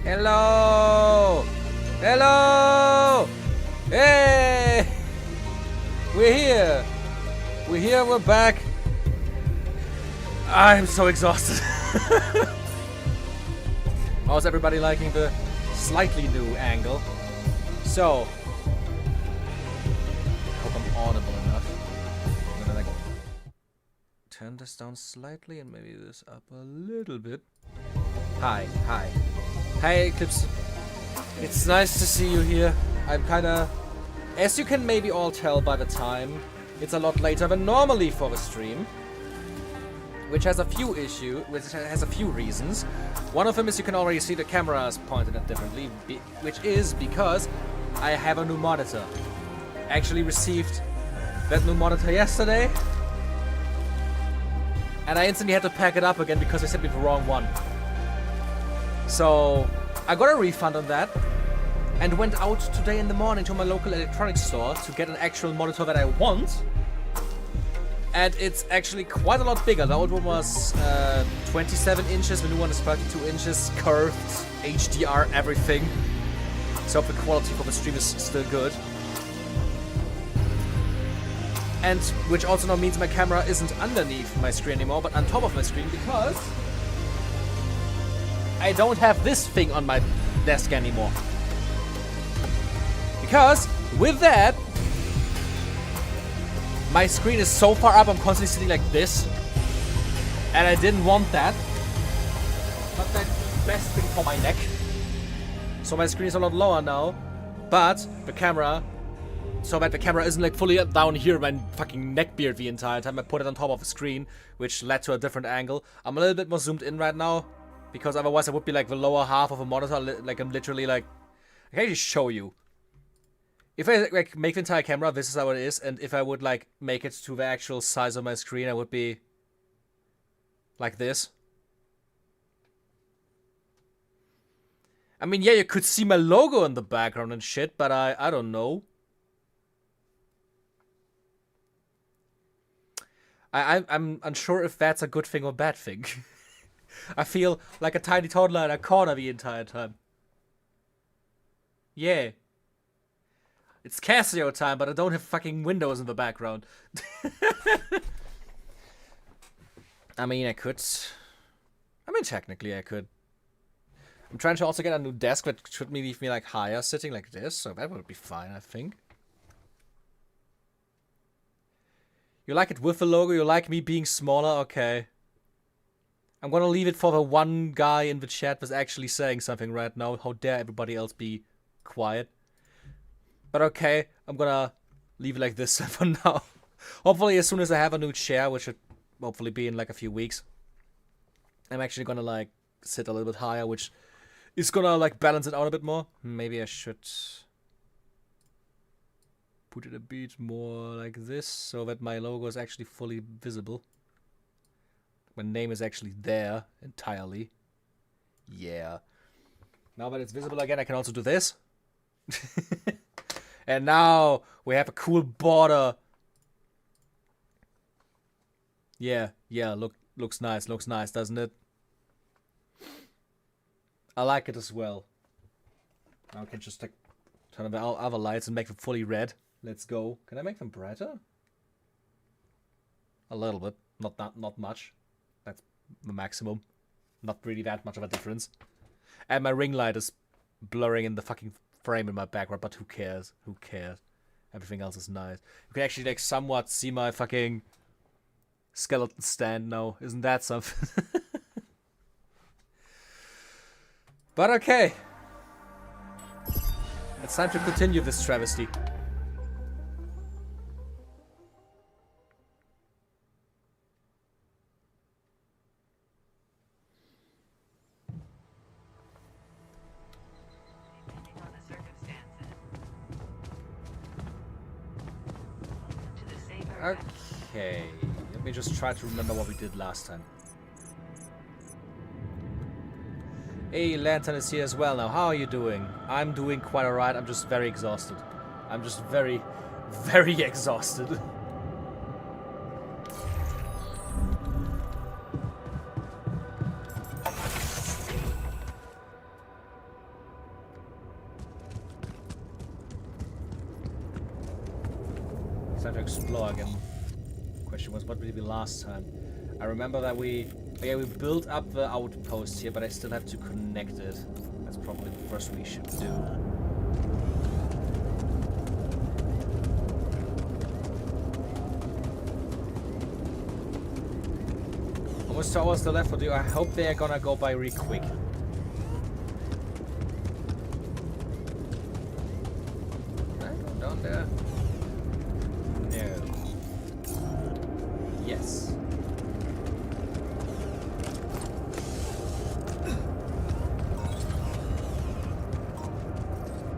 Hello! Hello! Hey! We're here! We're here, we're back. I'm so exhausted. How's everybody liking the slightly new angle? So, I hope I'm audible enough. I'm gonna like turn this down slightly and maybe this up a little bit. Hi. Hey Eclipse. It's nice to see you here. I'm kinda, as you can maybe all tell by the time, it's a lot later than normally for the stream. Which has a few reasons. One of them is you can already see the camera is pointed at differently, which is because I have a new monitor. Actually received that new monitor yesterday, and I instantly had to pack it up again because I sent me the wrong one. So I got a refund on that and went out today in the morning to my local electronics store to get an actual monitor that I want. And it's actually quite a lot bigger. The old one was 27 inches, the new one is 32 inches, curved, HDR, everything. So the quality for the stream is still good. And which also now means my camera isn't underneath my screen anymore, but on top of my screen, because I don't have this thing on my desk anymore. Because with that, my screen is so far up, I'm constantly sitting like this. And I didn't want that. Not the best thing for my neck. So my screen is a lot lower now. But the camera, so that the camera isn't like fully down here, my fucking neck beard the entire time, I put it on top of the screen, which led to a different angle. I'm a little bit more zoomed in right now, because otherwise I would be like the lower half of a monitor, like I'm literally like, I can actually show you. If I like make the entire camera, this is how it is, and if I would like make it to the actual size of my screen, I would be like this. I mean, yeah, you could see my logo in the background and shit, but I don't know. I'm unsure if that's a good thing or bad thing. I feel like a tiny toddler in a corner the entire time. Yeah. It's Casio time, but I don't have fucking windows in the background. I mean, technically I could. I'm trying to also get a new desk that should leave me like higher, sitting like this, so that would be fine, I think. You like it with the logo? You like me being smaller? Okay. I'm gonna leave it for the one guy in the chat that's actually saying something right now. How dare everybody else be quiet? But okay, I'm gonna leave it like this for now. Hopefully as soon as I have a new chair, which should hopefully be in like a few weeks, I'm actually gonna like sit a little bit higher, which is gonna like balance it out a bit more. Maybe I should put it a bit more like this, so that my logo is actually fully visible. My name is actually there entirely. Yeah. Now that it's visible again, I can also do this. And now we have a cool border. Yeah, looks nice, doesn't it? I like it as well. Now I can just turn on the other lights and make them fully red. Let's go. Can I make them brighter? A little bit, not much. That's the maximum. Not really that much of a difference. And my ring light is blurring in the fucking frame in my background, but who cares? Who cares? Everything else is nice. You can actually like somewhat see my fucking skeleton stand now. Isn't that something? But okay. It's time to continue this travesty. Okay, let me just try to remember what we did last time. Hey, Lantern is here as well now. How are you doing? I'm doing quite alright. I'm just very exhausted. I'm just very, very exhausted. time to explore again. Question was, what did we do last time? I remember that we built up the outpost here, but I still have to connect it. That's probably the first we should do. Almost 2 hours left for you. I hope they are gonna go by real quick. Can I go down there? No. Yes.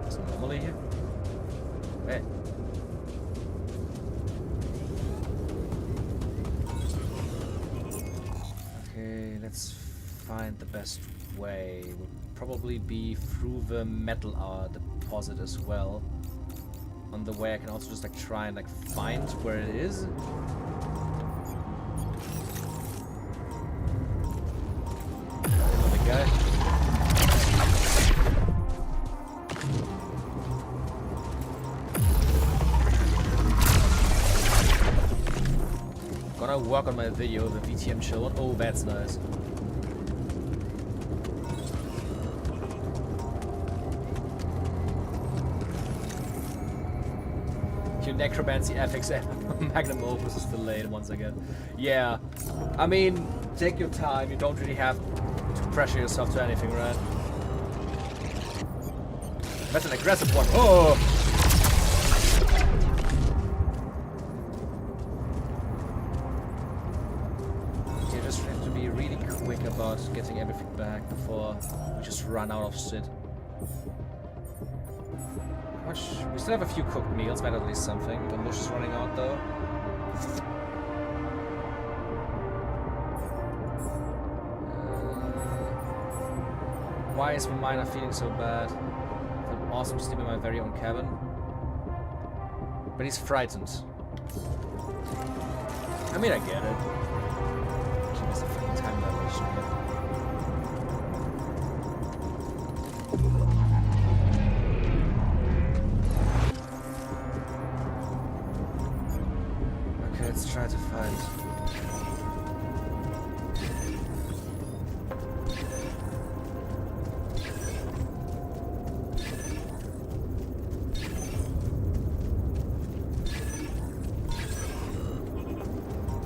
Is it normally here? Hey. Okay, let's find the best way. Would probably be through the metal deposit as well. On the way I can also just like try and like find where it is. Another guy. Gonna work on my video, the VTM chill. Oh, that's nice. Your necromancy FXM magnum opus is delayed once again. Yeah, I mean, take your time. You don't really have to pressure yourself to anything, right? That's an aggressive one. Oh! You just have to be really quick about getting everything back before we just run out of shit. We still have a few cooked meals, but at least something. The mush is running out though. Why is the miner feeling so bad? Felt awesome to sleep in my very own cabin. But he's frightened. I mean, I get it. Actually, there's a fucking time dilation here. Let's try to find.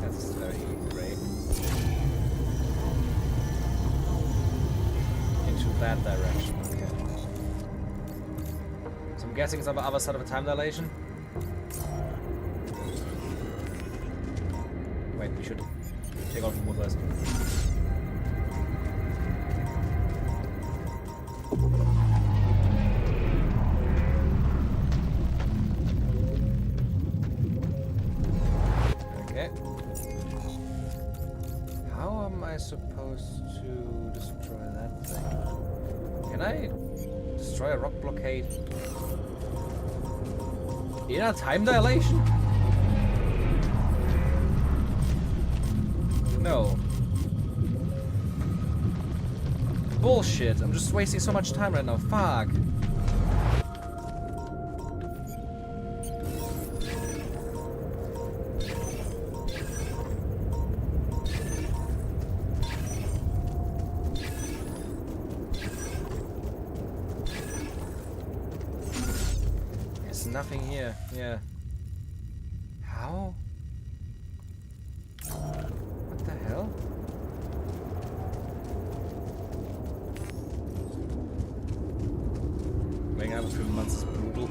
That's very great. Into that direction, okay. So I'm guessing it's on the other side of a time dilation. Wait, we should take off the wood first. Okay. How am I supposed to destroy that thing? Can I destroy a rock blockade in a time dilation? No. Bullshit. I'm just wasting so much time right now. Fuck. There's nothing here. Yeah. How? What the hell? Waiting out for 3 months is brutal.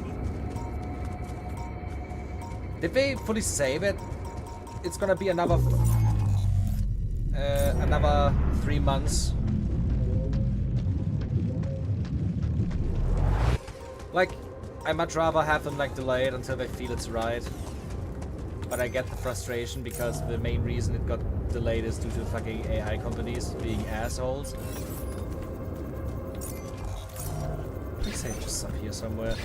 Did they fully say that it's gonna be another 3 months? Like, I'd much rather have them like delayed until they feel it's right. But I get the frustration because the main reason it got delayed is due to fucking AI companies being assholes. Please say it's just up here somewhere.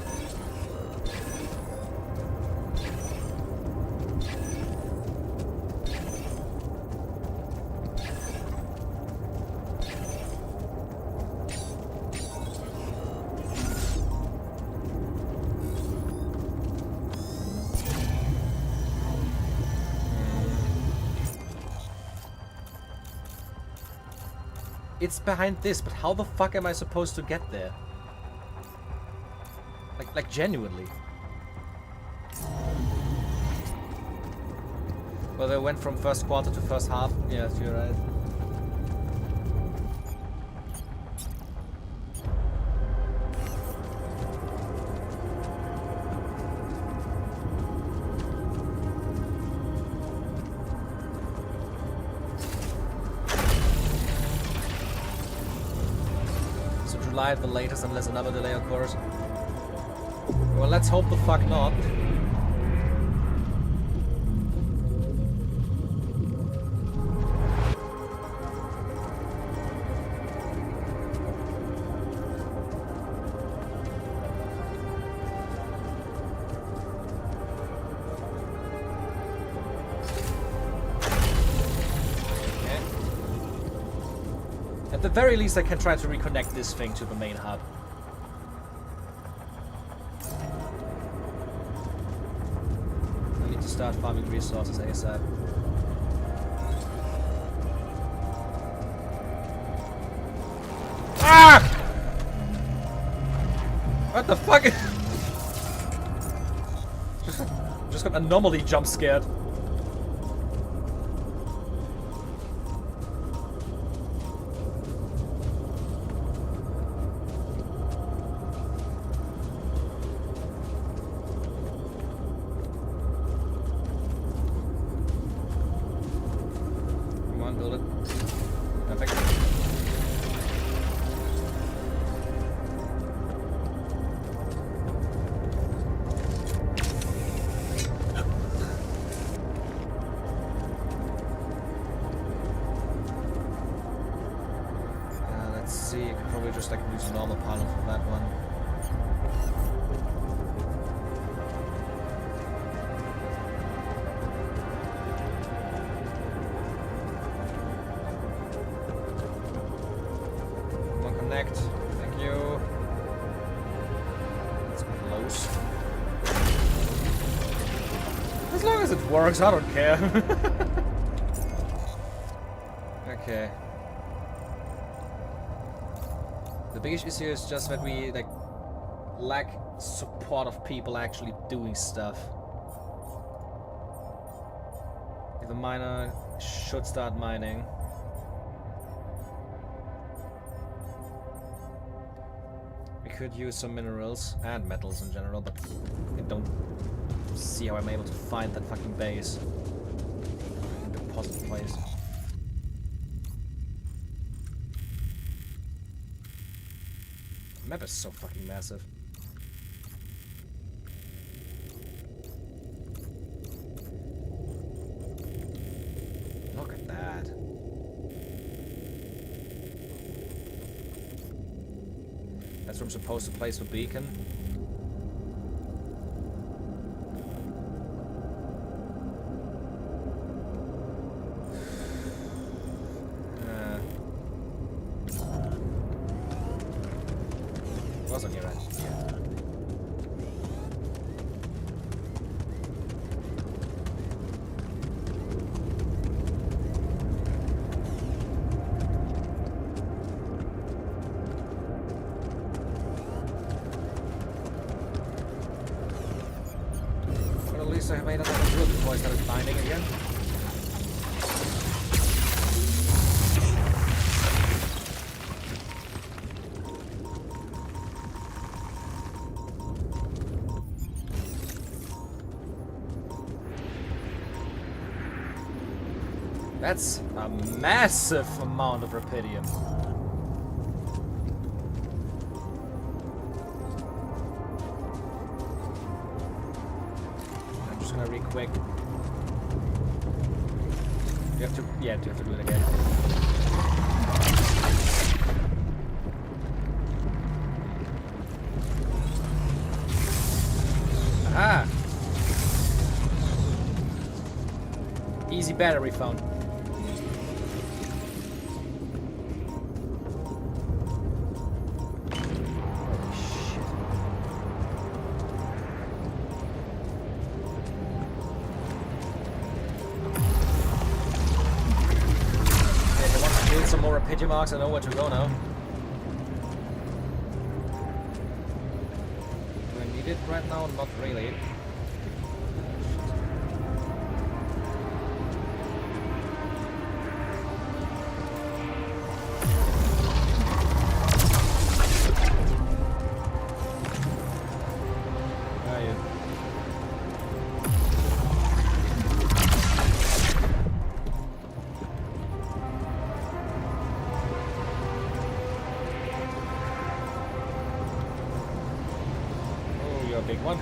It's behind this, but how the fuck am I supposed to get there? Like genuinely. Well, they went from first quarter to first half. Yes, you're right. So July at the latest, unless another delay occurs. Well, let's hope the fuck not. At the very least, I can try to reconnect this thing to the main hub. I need to start farming resources ASAP. Ah! What the fuck? Just got anomaly jump scared. Thank you. It's close. As long as it works, I don't care. Okay. The biggest issue is just that we lack support of people actually doing stuff. The miner should start mining. Could use some minerals and metals in general, but I don't see how I'm able to find that fucking base. Deposit place. The map is so fucking massive. Look at that. That's where I'm supposed to place the beacon. Was on your end. Yeah. So I made another drill before I started mining again. That's a massive amount of rubidium. Real quick. You have to, yeah, you have to do it again. Aha! Easy battery found. you, Marks. I know where to go now. Do I need it right now? Not really. Big one.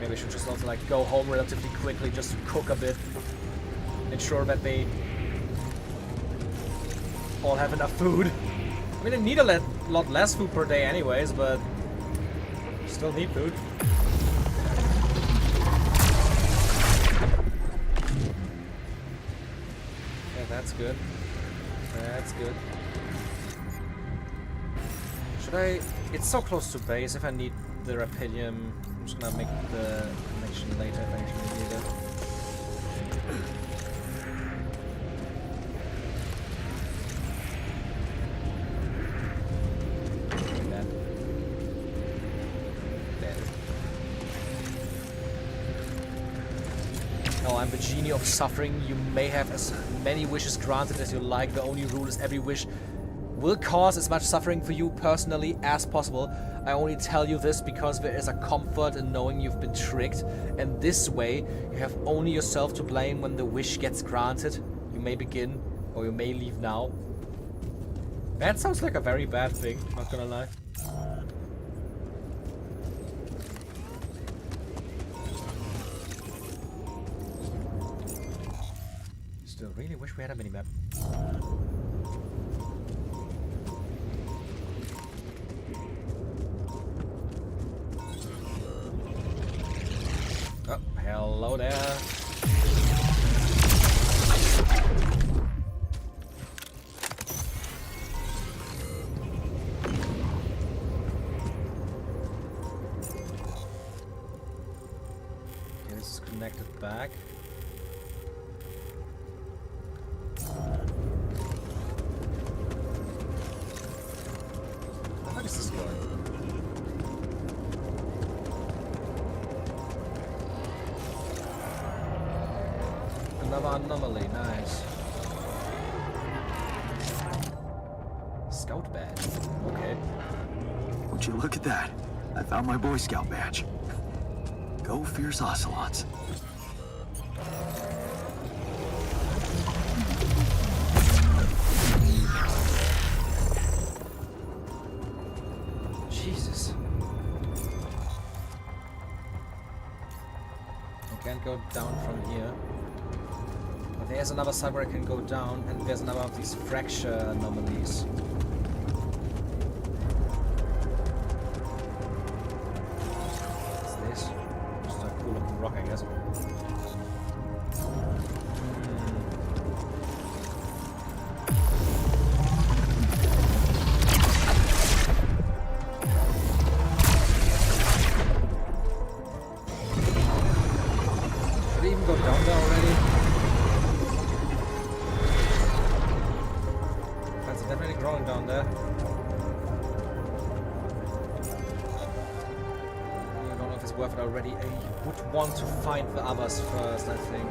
Maybe I should just also like go home relatively quickly just to cook a bit. Ensure that they all have enough food. I mean, they need a lot less food per day anyways, but still need food. Yeah, that's good. That's good. Should I... It's so close to base. If I need the Rapilium, I'm just gonna make the connection later if I actually need it. I'm the genie of suffering. You may have as many wishes granted as you like. The only rule is every wish will cause as much suffering for you personally as possible. I only tell you this because there is a comfort in knowing you've been tricked, and this way you have only yourself to blame when the wish gets granted. You may begin, or you may leave now. That sounds like a very bad thing, not gonna lie. Still really wish we had a minimap. Oh, hello there. Okay, this is connected back. Anomaly, nice. Scout badge. Okay. Would you look at that? I found my Boy Scout badge. Go fierce ocelots. Jesus. I can't go down from here. There's another side where I can go down, and there's another of these fracture anomalies. What's this? Just a cool looking rock, I guess. Should I even go down there already? Definitely growing down there. I don't know if it's worth it already. I would want to find the others first, I think.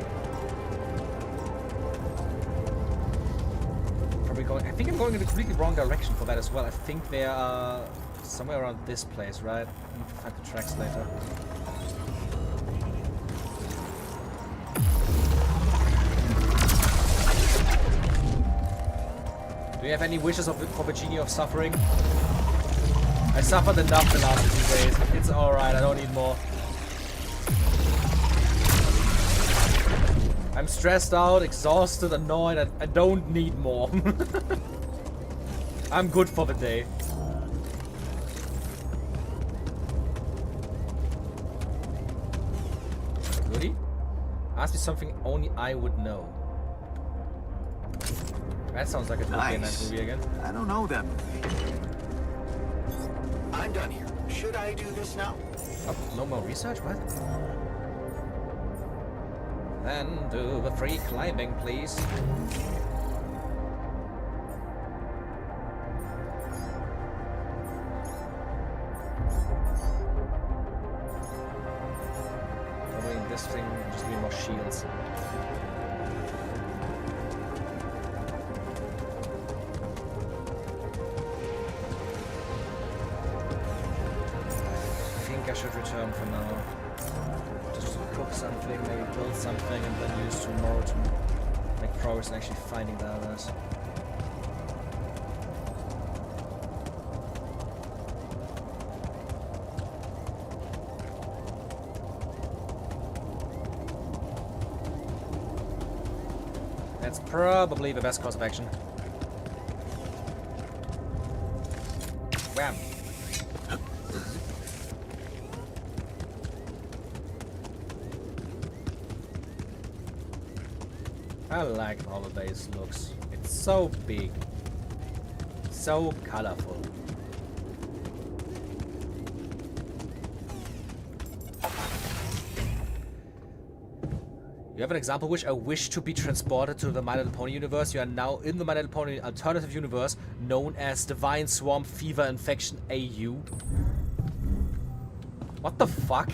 Probably going. I think I'm going in the completely wrong direction for that as well. I think they are somewhere around this place, right? I need to find the tracks later. Do you have any wishes for the Genie of Suffering? I suffered enough the last 2 days. It's alright, I don't need more. I'm stressed out, exhausted, annoyed. I don't need more. I'm good for the day. Goodie? Ask me something only I would know. That sounds like it would be a nice movie again. I don't know that movie. I'm done here. Should I do this now? Oh, no more research? What? Then do the free climbing, please. Probably this thing just need more shields. I should return for now. Just to cook something, maybe build something, and then use tomorrow to make progress in actually finding the others. That's probably the best course of action. Wham! I like how the base looks. It's so big. So colorful. You have an example which I wish to be transported to the My Little Pony universe. You are now in the My Little Pony alternative universe known as Divine Swarm Fever Infection AU. What the fuck?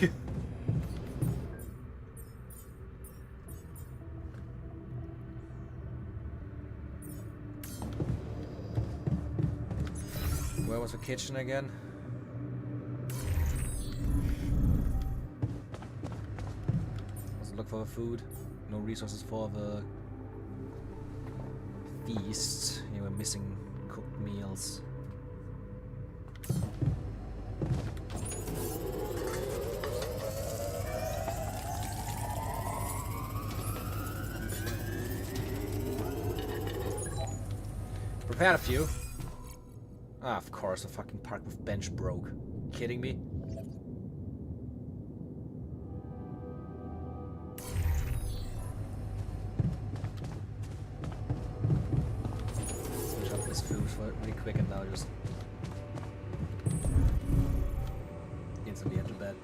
Where was the kitchen again? Let's look for the food. No resources for the feast. Yeah, we're missing cooked meals. Prepared a few. Ah, of course, the fucking park with bench broke. Kidding me? Switch up this food for it really quick and now just instantly into bed.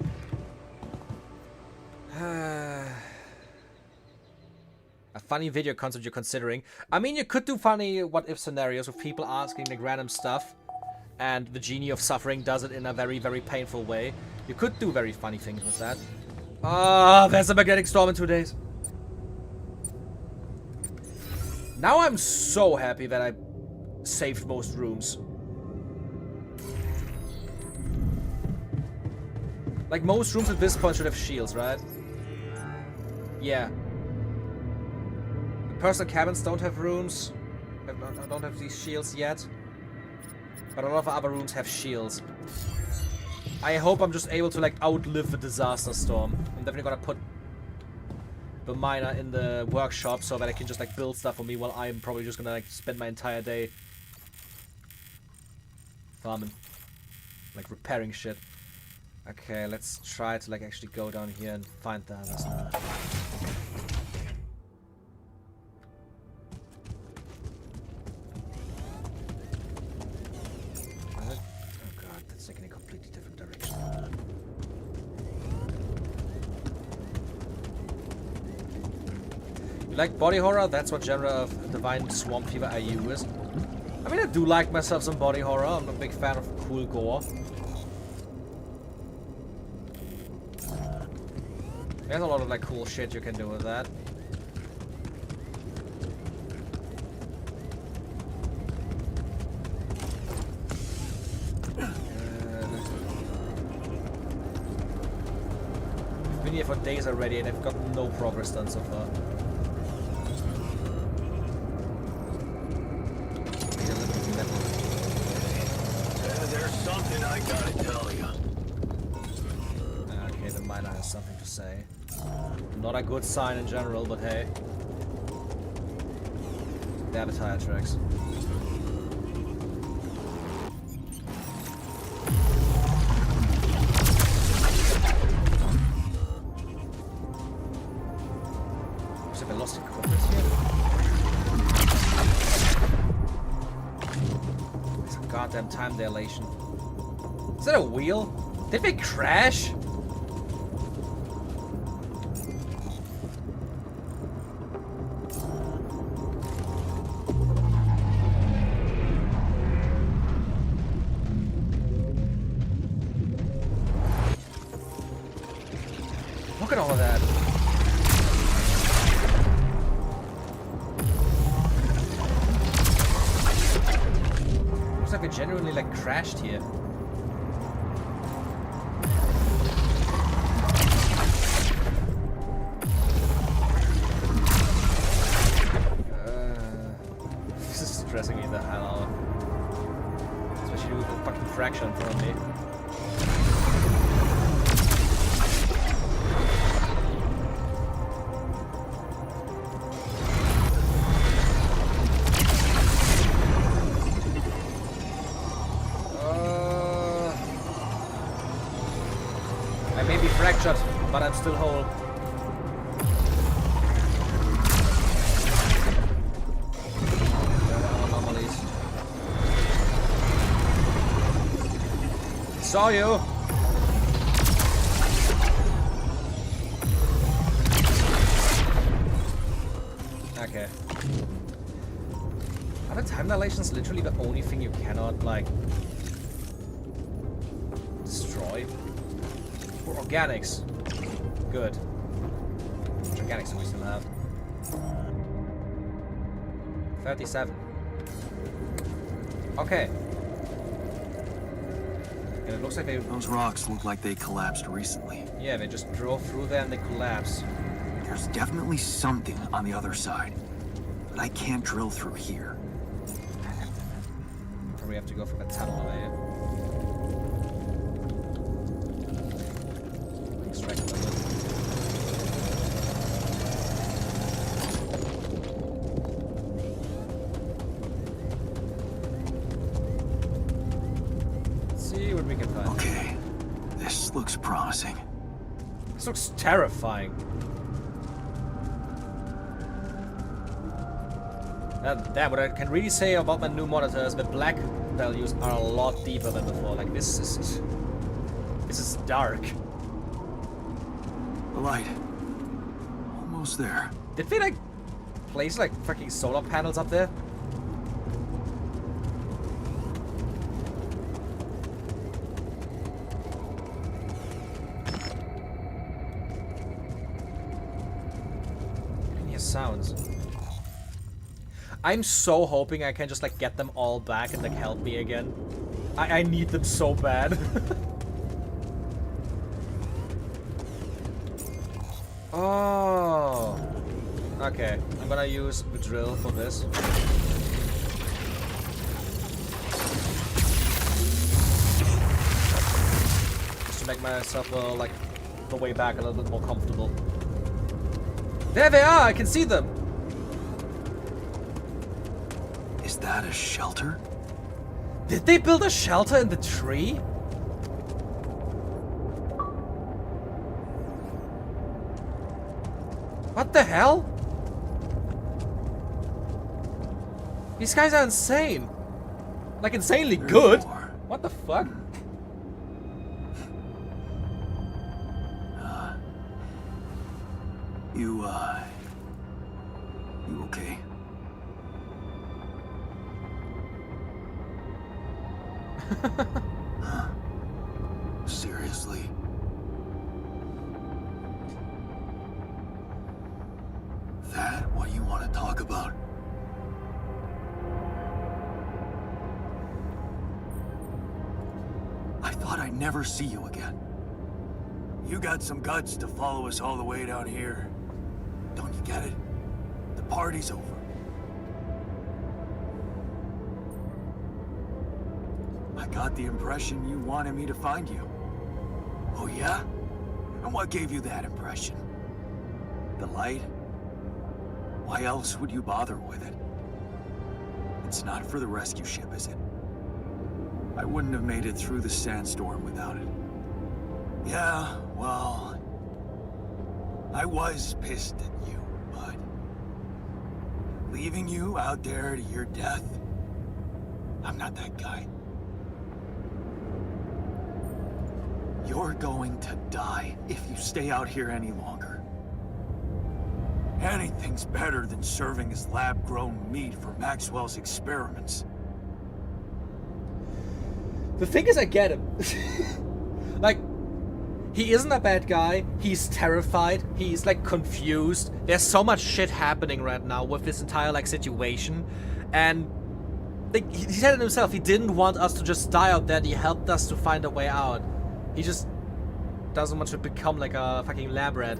A funny video concept you're considering. I mean, you could do funny what-if scenarios with people asking like random stuff. And the Genie of Suffering does it in a very, very painful way. You could do very funny things with that. Ah, there's a magnetic storm in 2 days. Now I'm so happy that I saved most rooms. Like, most rooms at this point should have shields, right? Yeah. The personal cabins don't have rooms. Don't have these shields yet. But a lot of other rooms have shields. I hope I'm just able to like outlive the disaster storm. I'm definitely gonna put the miner in the workshop so that I can just like build stuff for me while I'm probably just gonna like spend my entire day farming. Like repairing shit. Okay, let's try to like actually go down here and find the others. Like body horror? That's what genre of Divine Swarm Fever IU is. I mean, I do like myself some body horror. I'm a big fan of cool gore. There's a lot of like cool shit you can do with that. I've been here for days already and I've got no progress done so far. Something I gotta tell you. Okay, the miner has something to say. Not a good sign in general, but hey. They have a tire tracks. Looks like I lost equipment here. Goddamn time dilation. Is that a wheel? Did we crash? Look at all of that. Looks like we genuinely like crashed here. This is stressing me the hell out. Especially with the fucking fracture in front of me. I may be fractured, but I'm still whole. Anomalies. Saw you. Okay. Are the time dilations literally the only thing you cannot like destroy? Or organics. Good. Which organics do we still have? 37. Okay. And it looks like they... Those rocks look like they collapsed recently. Yeah, they just drove through there and they collapsed. There's definitely something on the other side, but I can't drill through here. Probably have to go from a tunnel over here. Extract a little bit. Let's see what we can find. Okay, this looks promising. This looks terrifying. Damn, what I can really say about my new monitor is the black values are a lot deeper than before. Like this is dark. The light. Almost there. Did they like place like fucking solar panels up there? I can hear sounds. I'm so hoping I can just like get them all back and like help me again. I need them so bad. Oh. Okay, I'm gonna use the drill for this. Just to make myself like the way back a little bit more comfortable. There they are! I can see them! Is that a shelter? Did they build a shelter in the tree? What the hell? These guys are insane. Like insanely good. What the fuck? You okay? Seriously? That what you want to talk about? I thought I'd never see you again. You got some guts to follow us all the way down here. Don't you get it? The party's over. I got the impression you wanted me to find you. Oh yeah? And what gave you that impression? The light? Why else would you bother with it? It's not for the rescue ship, is it? I wouldn't have made it through the sandstorm without it. Yeah, well, I was pissed at you, but leaving you out there to your death, I'm not that guy. You're going to die if you stay out here any longer. Anything's better than serving as lab-grown meat for Maxwell's experiments. The thing is, I get him. Like, he isn't a bad guy. He's terrified. He's, like, confused. There's so much shit happening right now with this entire, like, situation. And, like, he said it himself. He didn't want us to just die out there. He helped us to find a way out. He just doesn't want to become, like, a fucking lab rat.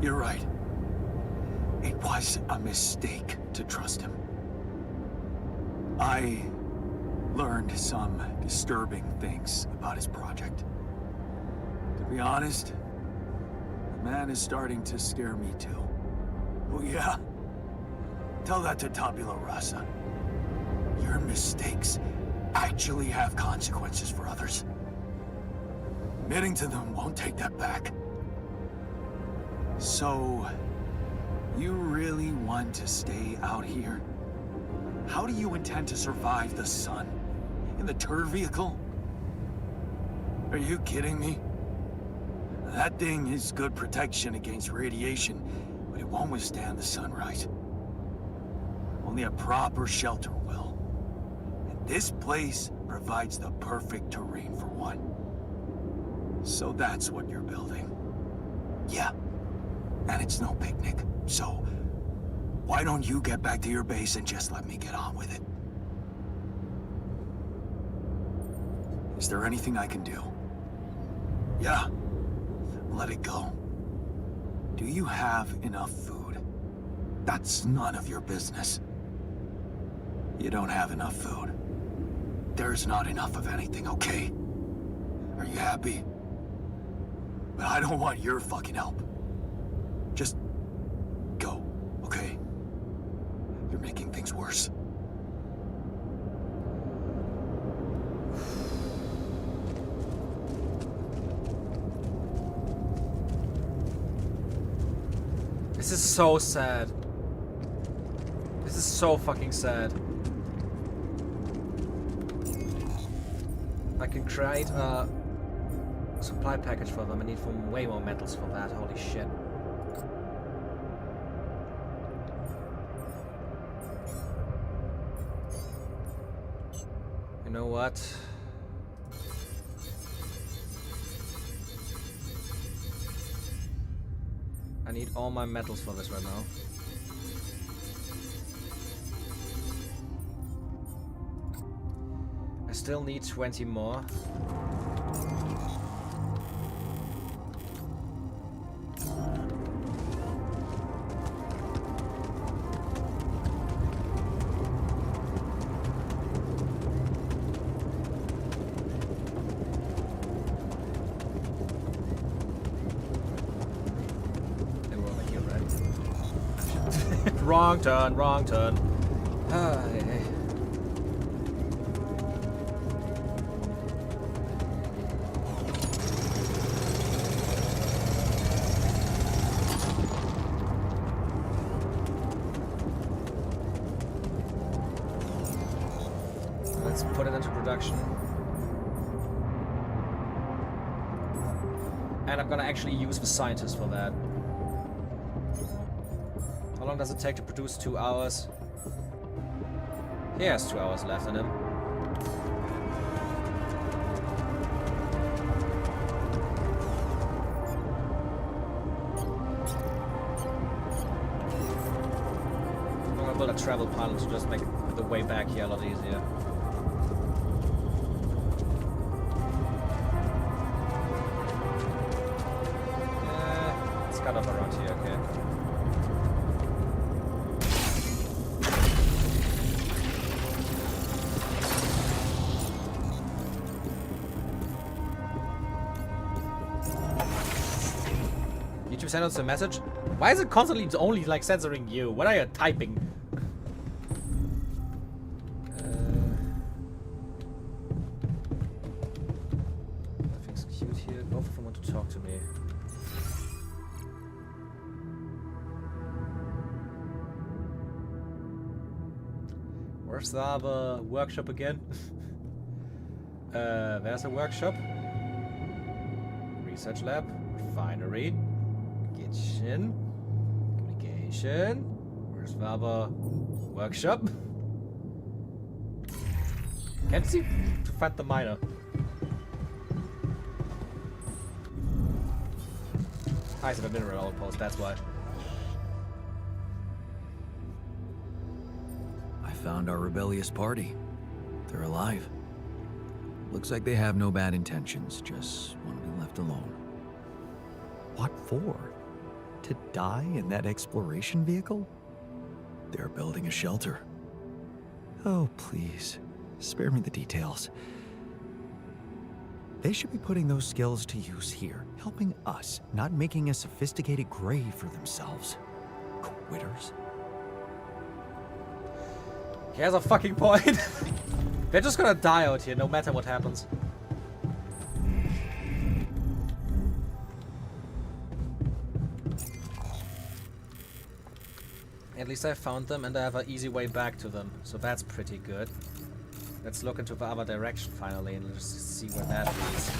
You're right. It was a mistake to trust him. I learned some disturbing things about his project. To be honest, the man is starting to scare me too. Oh yeah? Tell that to Tabula Rasa. Your mistakes actually have consequences for others. Admitting to them won't take that back. So, you really want to stay out here? How do you intend to survive the sun? In the tour vehicle? Are you kidding me? That thing is good protection against radiation, but it won't withstand the sunrise. Only a proper shelter will. And this place provides the perfect terrain for one. So that's what you're building. Yeah. And it's no picnic, so why don't you get back to your base and just let me get on with it? Is there anything I can do? Yeah, let it go. Do you have enough food? That's none of your business. You don't have enough food. There's not enough of anything, okay? Are you happy? But I don't want your fucking help. Just go, okay? You're making things worse. This is so sad. This is so fucking sad. I can create a supply package for them. I need way more metals for that. Holy shit. You know what? I need all my metals for this right now. I still need 20 more. Wrong turn, wrong turn. Hey. Let's put it into production. And I'm gonna actually use the scientist for that. How long does it take to produce? 2 hours? He has 2 hours left in him. I'm gonna build a travel pilot to just make the way back here a lot easier. Let's cut off around here, okay? YouTube send us a message. Why is it constantly only like censoring you? What are you typing? Nothing's cute here. Both of them want to talk to me. Where's the other workshop again? There's a workshop. Research lab. Refinery. Kitchen. Communication. Where's the other workshop? Can't see to find the miner. Eyes of a mineral outpost, that's why. I found our rebellious party. They're alive. Looks like they have no bad intentions, just want to be left alone. What for? To die in that exploration vehicle? They're building a shelter. Oh, please, spare me the details. They should be putting those skills to use here, helping us, not making a sophisticated grave for themselves. Quitters. He has a fucking point. They're just gonna die out here, no matter what happens. At least I found them and I have an easy way back to them, so that's pretty good. Let's look into the other direction finally and let's see where that leads.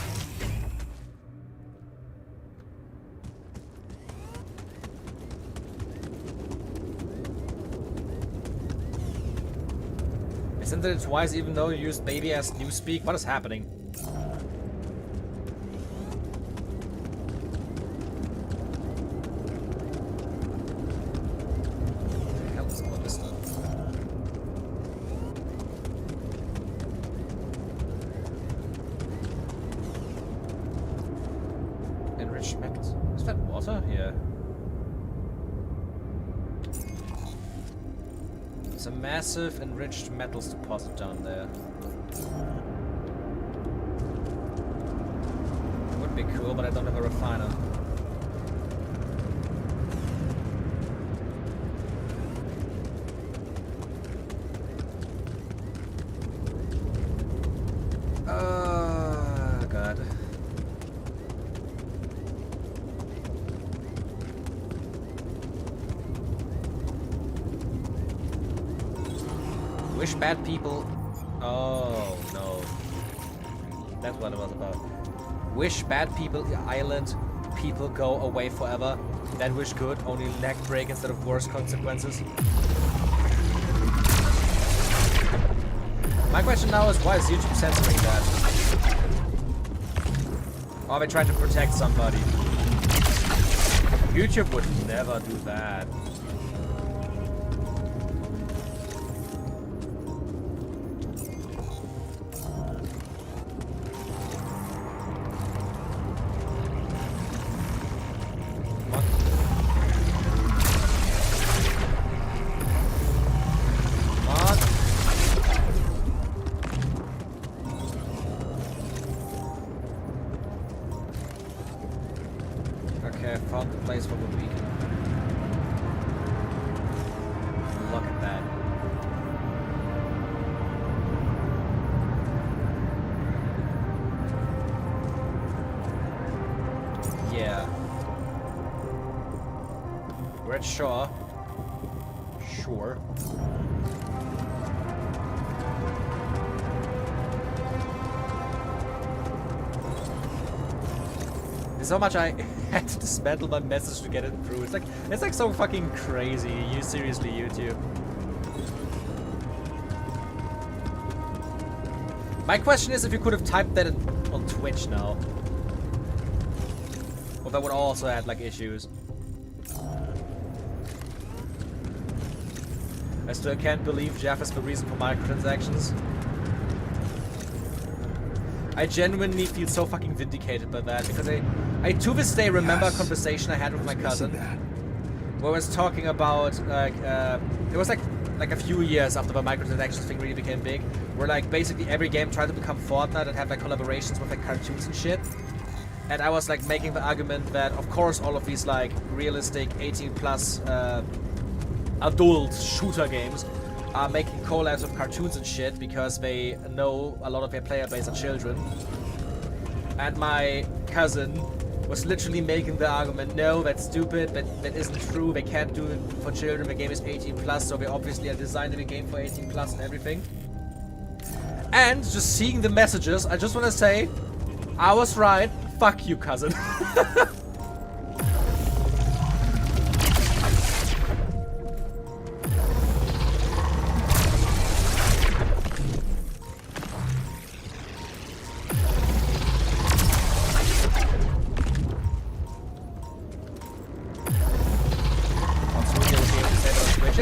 Isn't it twice even though you used baby as newspeak? What is happening? What the hell is all this stuff? Enrichment. Is that water? Yeah. There's a massive enriched metals deposit down there. It would be cool, but I don't have a refiner. Oh, God. Wish bad people... Oh, no. That's what it was about. Wish bad people island people go away forever. That wish good, only leg break instead of worse consequences. My question now is, why is YouTube censoring that? Or are they trying to protect somebody? YouTube would never do that. Okay, I found the place for the beacon. Look at that. Yeah. We're at shore. Sure. There's so much I had to dismantle my message to get it through. It's like so fucking crazy. You seriously, YouTube. My question is if you could have typed that on Twitch now. Or that would also have like issues. I still can't believe Jeff is the reason for microtransactions. I genuinely feel so fucking vindicated by that because I to this day remember a conversation I had with my cousin where I was talking about like it was like a few years after the microtransactions thing really became big, where like basically every game tried to become Fortnite and have like collaborations with like cartoons and shit. And I was like making the argument that of course all of these like realistic 18+ adult shooter games are making collabs with cartoons and shit because they know a lot of their player base are children. And my cousin was literally making the argument, no, that's stupid, that isn't true, they can't do it for children, the game is 18+, so they obviously are designing the game for 18+ and everything. And just seeing the messages, I just want to say, I was right. Fuck you, cousin.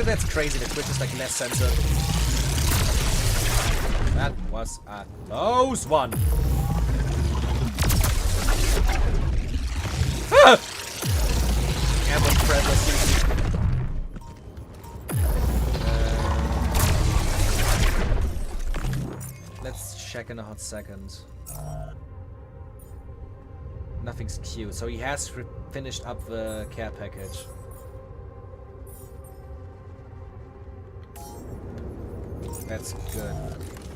That's crazy, the Twitch is like less censored. That was a close one. Ah! Ambush Fred was easy. Let's check in a hot second. Nothing's cute, so he has finished up the care package. That's good.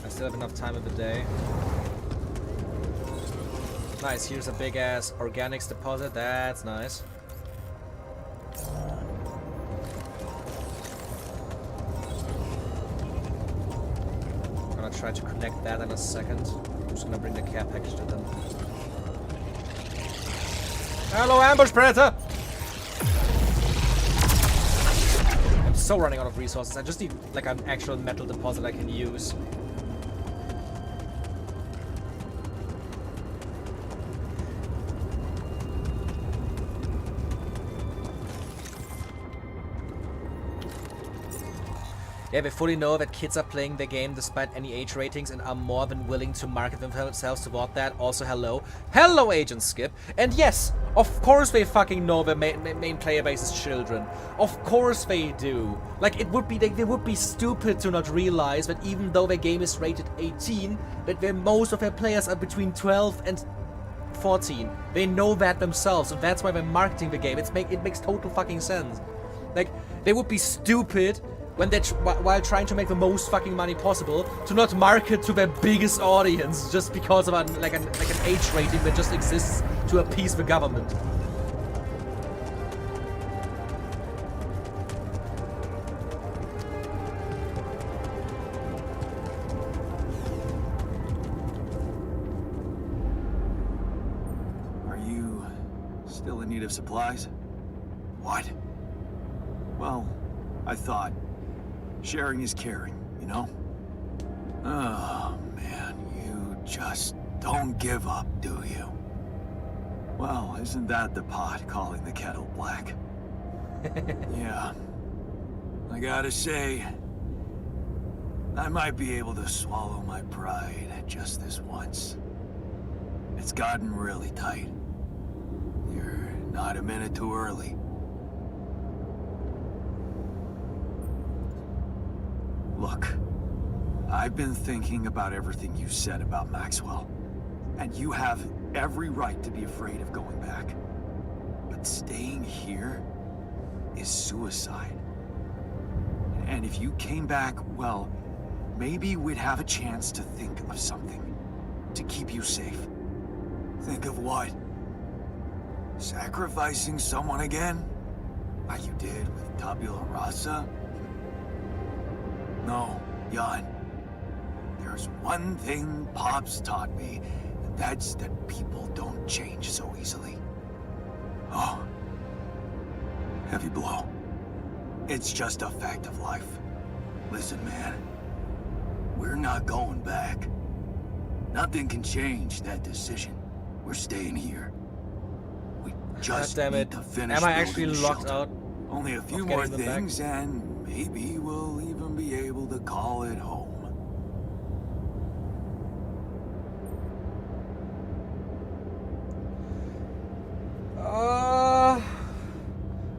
I still have enough time of the day. Nice, here's a big ass organics deposit. That's nice. I'm gonna try to connect that in a second. I'm just gonna bring the care package to them. Hello, ambush predator! So running out of resources. I just need like an actual metal deposit I can use. Yeah, we fully know that kids are playing the game despite any age ratings and are more than willing to market themselves toward that. Also, hello. Hello, Agent Skip. And yes, of course they fucking know the main player base is children. Of course they do. Like, it would be, they would be stupid to not realize that even though their game is rated 18, that most of their players are between 12 and 14. They know that themselves, and that's why they're marketing the game. It makes total fucking sense. Like, they would be stupid when they're while trying to make the most fucking money possible to not market to their biggest audience just because of an age rating that just exists to appease the government. Are you still in need of supplies? What? Well, I thought sharing is caring, you know? Oh, man, you just don't give up, do you? Well, isn't that the pot calling the kettle black? Yeah. I gotta say, I might be able to swallow my pride just this once. It's gotten really tight. You're not a minute too early. Look, I've been thinking about everything you said about Maxwell, and you have every right to be afraid of going back. But staying here is suicide. And if you came back, well, maybe we'd have a chance to think of something to keep you safe. Think of what? Sacrificing someone again? Like you did with Tabula Rasa? No, Jan. There's one thing Pops taught me, and that's that people don't change so easily. Oh. Heavy blow. It's just a fact of life. Listen, man. We're not going back. Nothing can change that decision. We're staying here. We just need to finish. Am I actually building the locked shelter. out? Only a few more things, and maybe we'll even be able to call it home.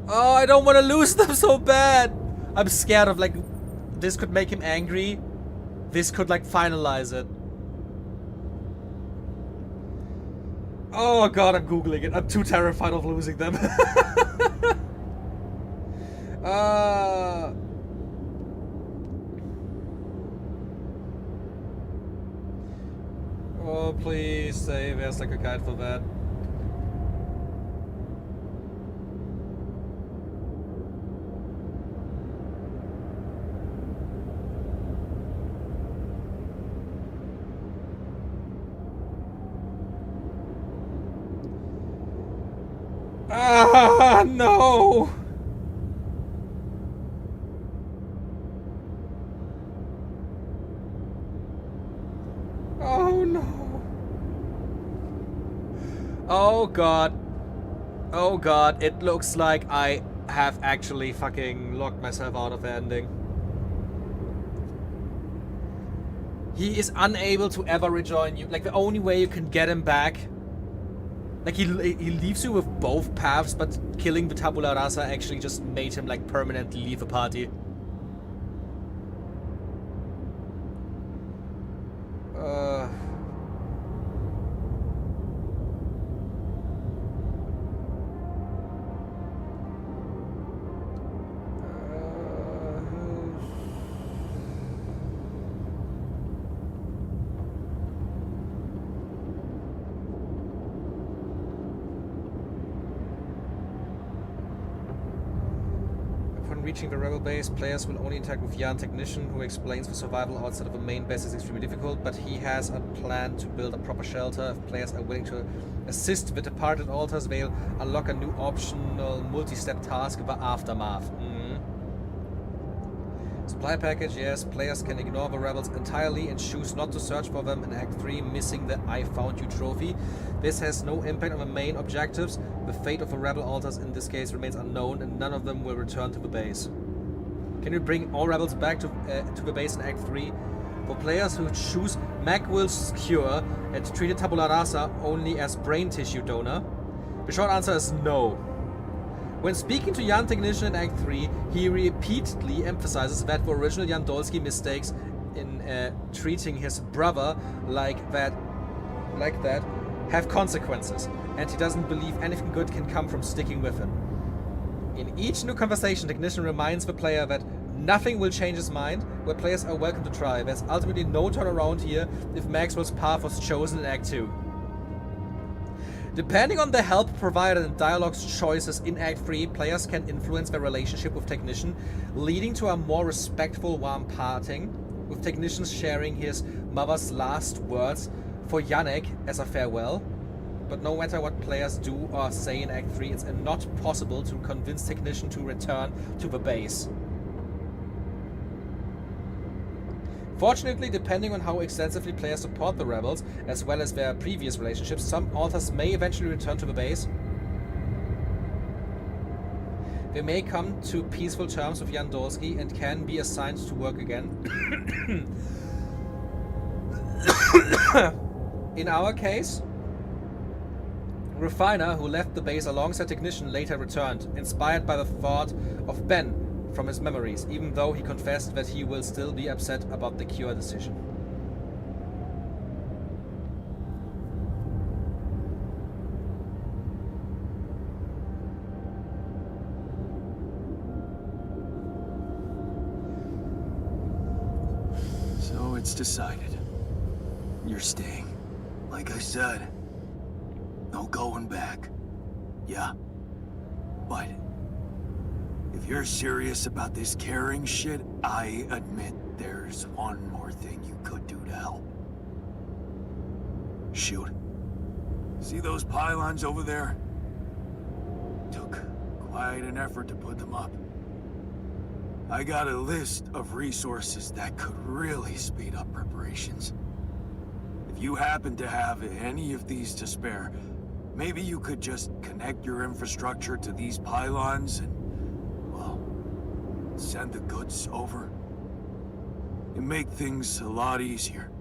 Oh, I don't want to lose them so bad. I'm scared of, like, this could make him angry. This could, like, finalize it. Oh god, I'm googling it. I'm too terrified of losing them. Oh, please say there's like a guide for that. no! Oh no! Oh god. Oh god, it looks like I have actually fucking locked myself out of the ending. He is unable to ever rejoin you. Like, the only way you can get him back... Like, he leaves you with both paths, but killing the tabula rasa actually just made him, like, permanently leave the party. Reaching the rebel base, players will only interact with Jan Technician, who explains the survival outside of the main base is extremely difficult, but he has a plan to build a proper shelter. If players are willing to assist the departed altars, they'll unlock a new optional multi-step task, the Aftermath. Supply package, yes. Players can ignore the rebels entirely and choose not to search for them in Act 3, missing the I Found You trophy. This has no impact on the main objectives. The fate of the rebel altars in this case remains unknown, and none of them will return to the base. Can we bring all rebels back to the base in Act 3? For players who choose Mac will cure and treat tabula rasa only as brain tissue donor, the short answer is no. When speaking to Jan Technician in Act 3, he repeatedly emphasizes that the original Jan Dolsky mistakes in treating his brother like that have consequences, and he doesn't believe anything good can come from sticking with him. In each new conversation, Technician reminds the player that nothing will change his mind, where players are welcome to try. There's ultimately no turnaround here if Maxwell's path was chosen in Act 2. Depending on the help provided and dialogue's choices in Act 3, players can influence their relationship with Technician, leading to a more respectful, warm parting, with Technician sharing his mother's last words for Yannick as a farewell. But no matter what players do or say in Act 3, it's not possible to convince Technician to return to the base. Fortunately, depending on how extensively players support the rebels, as well as their previous relationships, some altars may eventually return to the base. They may come to peaceful terms with Jan Dolsky and can be assigned to work again. In our case, Refiner, who left the base alongside Technician, later returned, inspired by the thought of Ben from his memories, even though he confessed that he will still be upset about the cure decision. So it's decided. You're staying. Like I said, no going back. Yeah. But if you're serious about this caring shit, I admit there's one more thing you could do to help. Shoot. See those pylons over there? Took quite an effort to put them up. I got a list of resources that could really speed up preparations. If you happen to have any of these to spare, maybe you could just connect your infrastructure to these pylons and send the goods over. It'd make things a lot easier.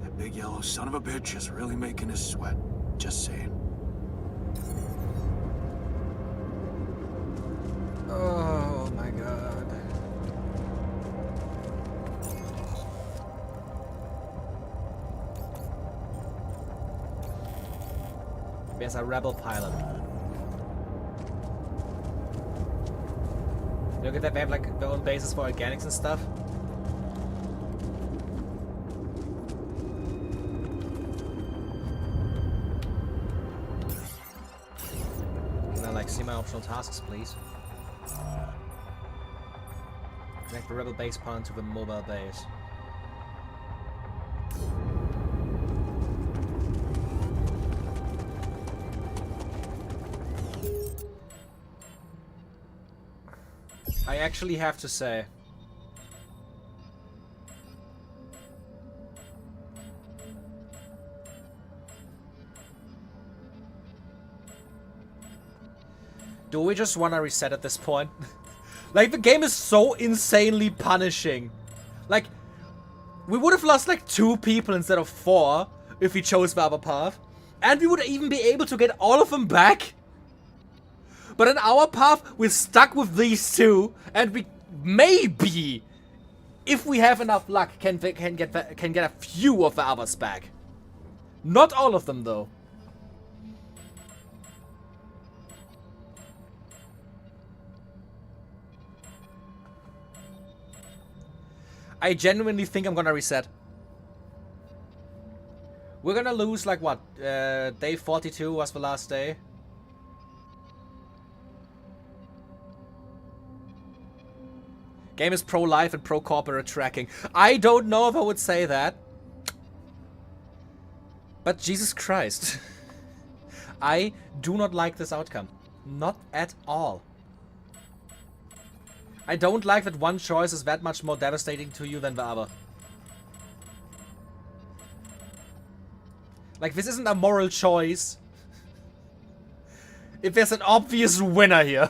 That big yellow son of a bitch is really making us sweat. Just saying. Oh my god. There's a rebel pilot. Look at that, they have like their own bases for organics and stuff. Can I like see my optional tasks, please? Connect the rebel base point to the mobile base. I actually have to say. Do we just want to reset at this point? Like, the game is so insanely punishing. Like, we would have lost like 2 people instead of 4 if we chose the other path. And we would even be able to get all of them back. But in our path, we're stuck with these 2. And we maybe, if we have enough luck, can get a few of the others back. Not all of them, though. I genuinely think I'm gonna reset. We're gonna lose, like, what? Day 42 was the last day. Game is pro-life and pro-corporate tracking. I don't know if I would say that. But Jesus Christ. I do not like this outcome. Not at all. I don't like that one choice is that much more devastating to you than the other. Like, this isn't a moral choice. If there's an obvious winner here.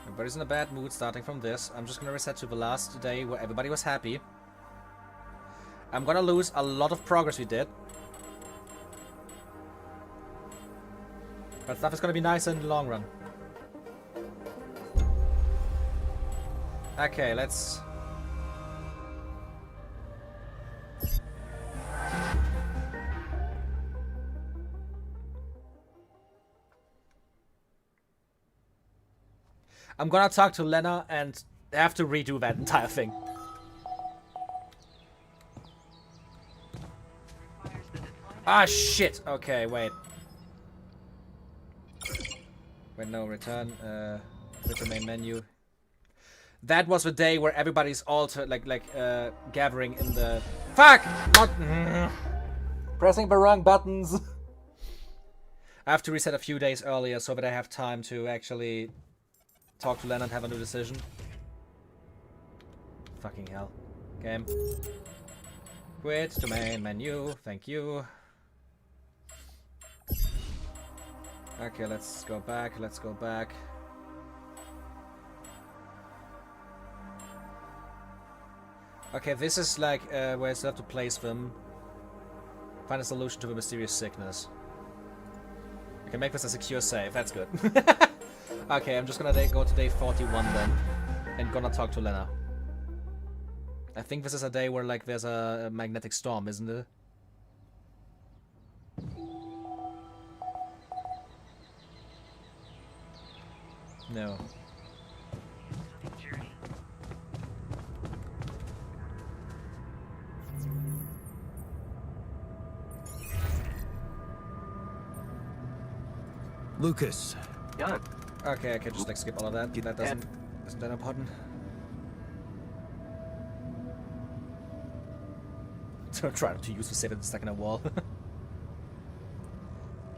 Everybody's in a bad mood starting from this. I'm just gonna reset to the last day where everybody was happy. I'm gonna lose a lot of progress we did. But stuff is gonna be nicer in the long run. Okay, let's... I'm gonna talk to Lena and have to redo that entire thing. Ah, shit! Okay, wait. Wait, no, return. With the main menu. That was the day where everybody's all gathering in the... Fuck! Not... Pressing the wrong buttons. I have to reset a few days earlier so that I have time to actually... talk to Lena and have a new decision. Fucking hell. Game. Quit to main menu. Thank you. Okay, let's go back. Let's go back. Okay, this is like where I still have to place them. Find a solution to the mysterious sickness. I can make this a secure save. That's good. Okay, I'm just gonna go to day 41 then, and gonna talk to Lena. I think this is a day where, like, there's a magnetic storm, isn't it? No. Lucas. Yeah. Okay, I can just like skip all of that. That isn't that important. So I'm trying to use the save it stuck in a wall.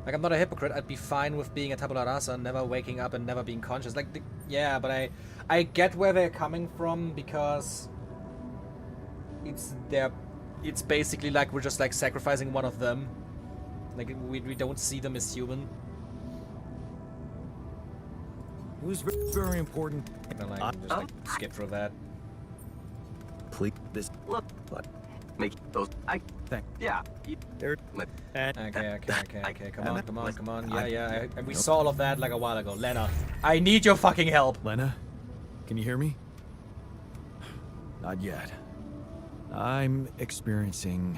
Like, I'm not a hypocrite. I'd be fine with being a tabula rasa, never waking up and never being conscious. Like, yeah, but I get where they're coming from, because it's basically like we're just like sacrificing one of them. Like, we don't see them as human. It was very important. And like, just like skip through that. Please, this Look, what? Make those. I thing. Yeah. There. Okay. Come on. Yeah. We saw all of that like a while ago. Lena, I need your fucking help. Lena, can you hear me? Not yet. I'm experiencing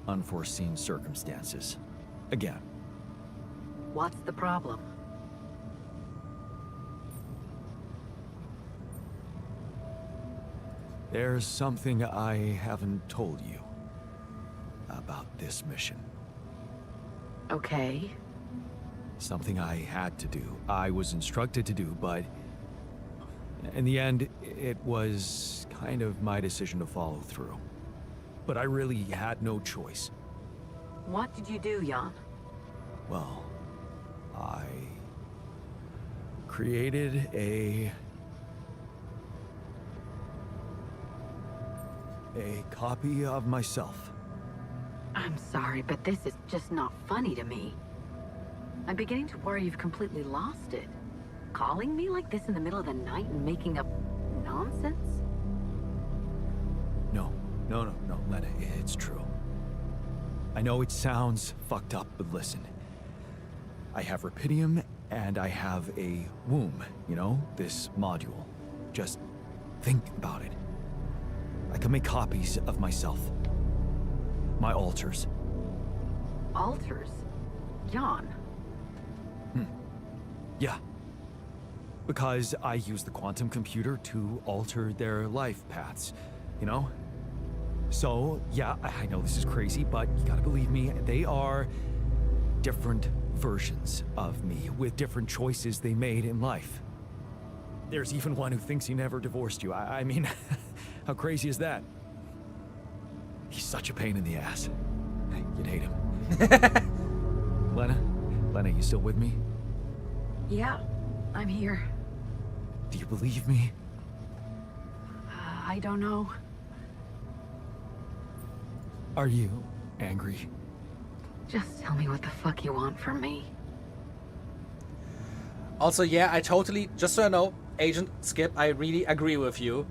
unforeseen circumstances. Again. What's the problem? There's something I haven't told you about this mission. Okay. Something I had to do. I was instructed to do, but In the end, it was kind of my decision to follow through. But I really had no choice. What did you do, Jan? Well, I created a copy of myself. I'm sorry, but this is just not funny to me. I'm beginning to worry you've completely lost it. Calling me like this in the middle of the night and making up nonsense? No, Lena, it's true. I know it sounds fucked up, but listen. I have Rapidium, and I have a womb, you know? This module. Just think about it. I can make copies of myself. My alters. Alters? Jan? Yeah. Because I use the quantum computer to alter their life paths, you know? So, yeah, I know this is crazy, but you gotta believe me, they are different versions of me with different choices they made in life. There's even one who thinks he never divorced you. I mean, how crazy is that? He's such a pain in the ass. You'd hate him. Lena, you still with me? Yeah, I'm here. Do you believe me? I don't know. Are you angry? Just tell me what the fuck you want from me. Also, yeah, I totally, just so I know, Agent Skip, I really agree with you.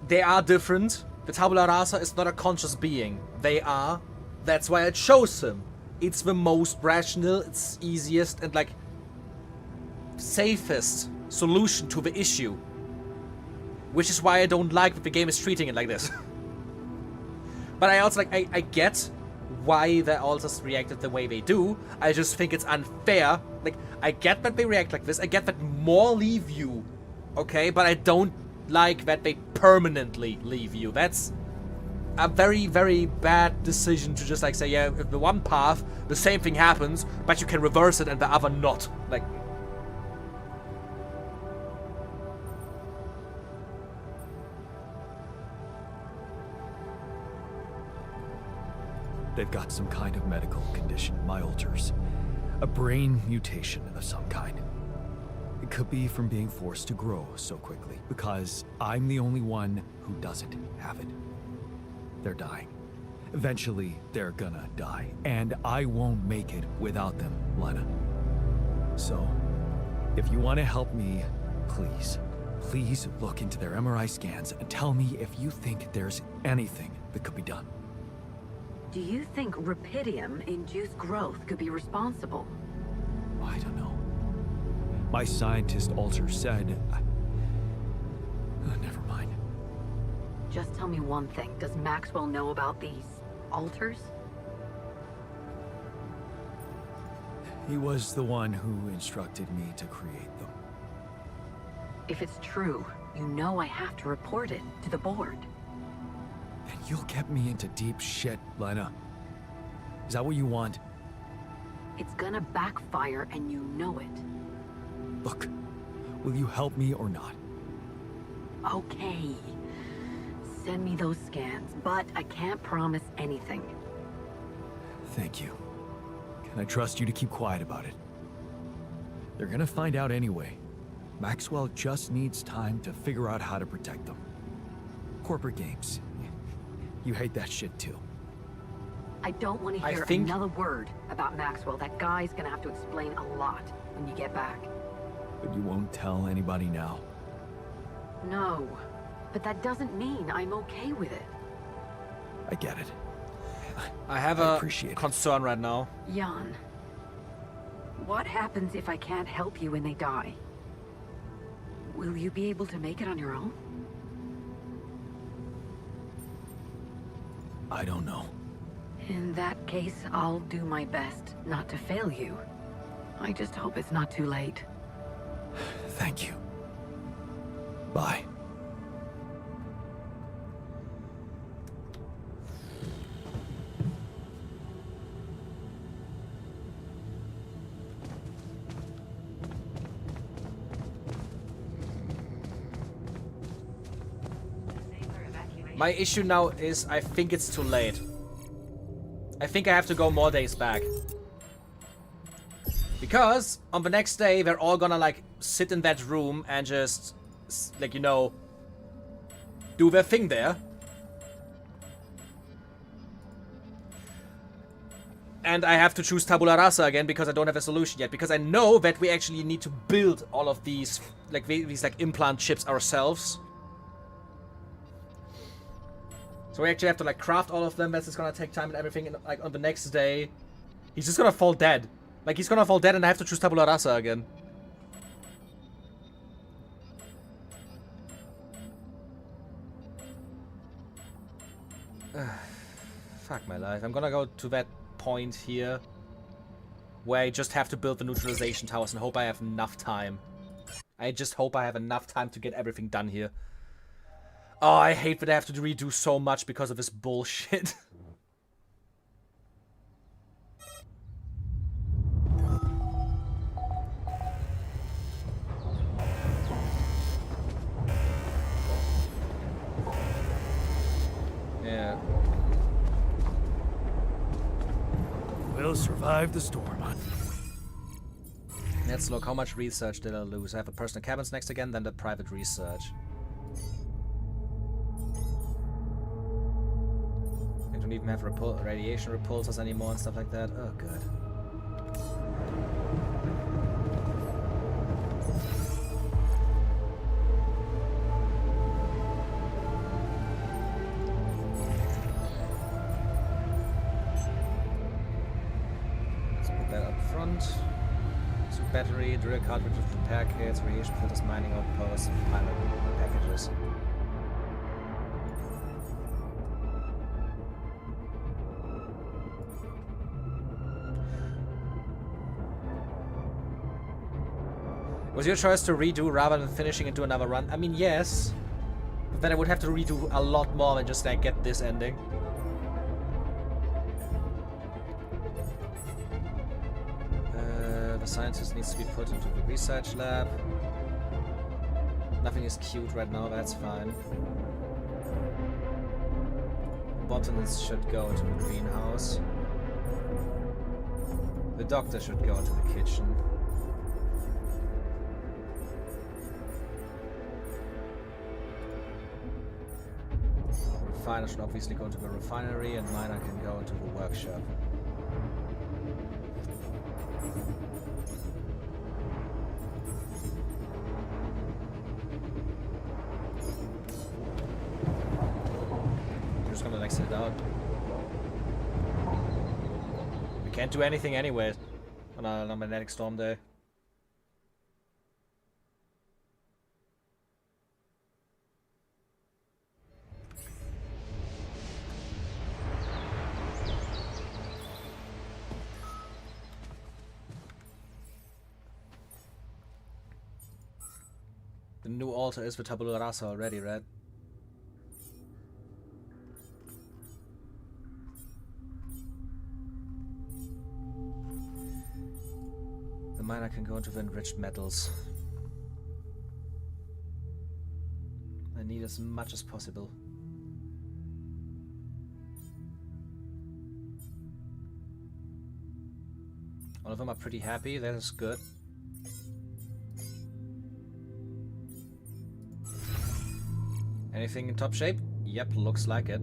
They are different. The Tabula Rasa is not a conscious being. They are. That's why I chose him. It's the most rational, it's easiest, and like safest solution to the issue. Which is why I don't like that the game is treating it like this. But I also like, I get why the alters reacted the way they do. I just think it's unfair. Like, I get that they react like this. I get that more leave you. Okay, but I don't like that they permanently leave you. That's a very, very bad decision to just like say, yeah, if the one path, the same thing happens, but you can reverse it and the other not. Like, They've got some kind of medical condition, my alters. A brain mutation of some kind. It could be from being forced to grow so quickly, because I'm the only one who doesn't have it. They're dying. Eventually, they're gonna die, and I won't make it without them, Lena. So, if you want to help me, please look into their MRI scans and tell me if you think there's anything that could be done. Do you think Rapidium-induced growth could be responsible? I don't know. My scientist alter said... never mind. Just tell me one thing. Does Maxwell know about these alters? He was the one who instructed me to create them. If it's true, you know I have to report it to the board. And you'll get me into deep shit, Lena. Is that what you want? It's gonna backfire and you know it. Look, will you help me or not? Okay. Send me those scans, but I can't promise anything. Thank you. Can I trust you to keep quiet about it? They're gonna find out anyway. Maxwell just needs time to figure out how to protect them. Corporate games. You hate that shit too. I don't want to hear another word about Maxwell. That guy's gonna have to explain a lot when you get back. But you won't tell anybody now? No, but that doesn't mean I'm okay with it. I get it. I have a concern right now. Jan, what happens if I can't help you when they die? Will you be able to make it on your own? I don't know. In that case, I'll do my best not to fail you. I just hope it's not too late. Thank you. Bye. My issue now is I think it's too late. I think I have to go more days back. Because on the next day, they're all gonna, like, sit in that room and just, like, you know, do their thing there. And I have to choose tabula rasa again because I don't have a solution yet. Because I know that we actually need to build all of these, like, implant chips ourselves. So we actually have to, like, craft all of them. That's just gonna take time and everything. And, like, on the next day, he's just gonna fall dead. Like, he's gonna fall dead and I have to choose tabula rasa again. Fuck my life. I'm gonna go to that point here where I just have to build the neutralization towers and hope I have enough time. I just hope I have enough time to get everything done here. Oh, I hate that I have to redo so much because of this bullshit. Yeah. We'll survive the storm. Let's look. How much research did I lose? I have a personal cabins next again, then the private research. I don't even have radiation repulsors anymore and stuff like that. Oh, good. Let's put that up front. So battery, drill cartridges, repair kits, radiation filters, mining outposts, pilot packages. Was your choice to redo rather than finishing and do another run? I mean, yes. But then I would have to redo a lot more than just like get this ending. The scientist needs to be put into the research lab. Nothing is cute right now, that's fine. Botanists should go into the greenhouse. The doctor should go into the kitchen. Refiner should obviously go into the refinery, and Miner can go into the workshop. I'm just gonna like sit out. We can't do anything anyway on a magnetic storm day. The new altar is for tabula rasa already, right? The miner can go into the enriched metals. I need as much as possible. All of them are pretty happy, that is good. Anything in top shape? Yep, looks like it.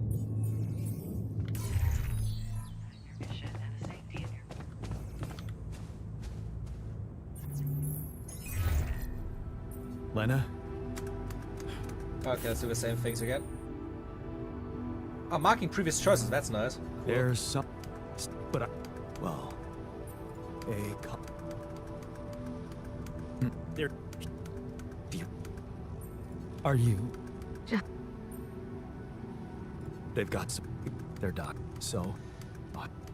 Lena? Okay, let's do the same things again. Oh, marking previous choices, that's nice. There's some... But I... Well... There... Are you... They've got some... They're done, so...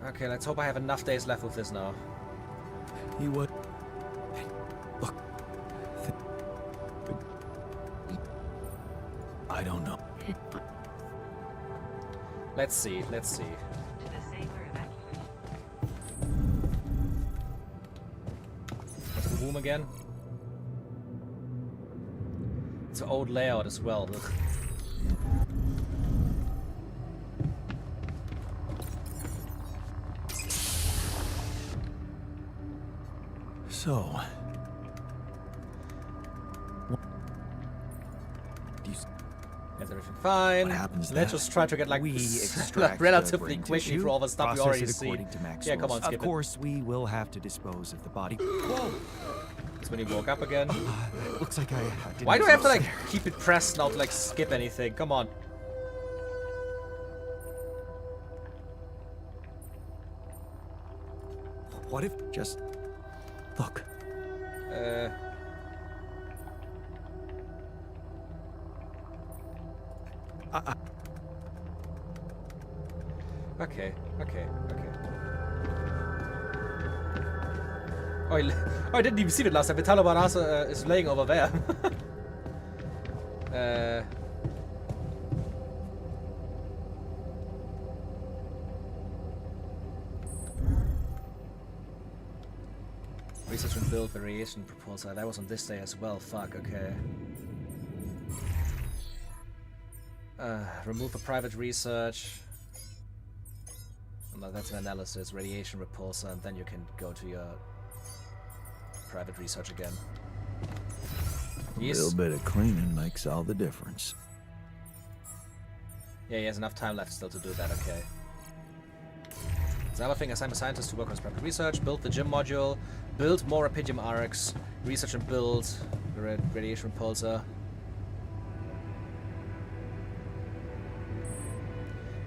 Okay, let's hope I have enough days left with this now. He would... Look... I don't know. Let's see, let's see. What's the room again? It's an old layout as well. Ugh. So, do you Is everything fine? What happens Let's then? just try to get like we this extract relatively the brain quickly tissue, through all the stuff we process already it see. according to Yeah, Maxwell's. come on, skip Of course, we will have to dispose of the body. Whoa! That's when he woke up again. Looks like I didn't Why do I have to like exhaust keep it pressed now to like skip anything? Come on. there. What if just look? Okay. Oh, I didn't even see it last time. Vitalo Barasa is laying over there. Research and build variation proposal. That was on this day as well. Fuck, okay. Remove a private research. No, that's an analysis. Radiation repulsor, and then you can go to your private research again. A little bit of cleaning makes all the difference. Yeah, he has enough time left still to do that, okay. So another thing, assign a scientist to work on his private research, build the gym module, build more Rapidium arcs, research and build the radiation repulsor.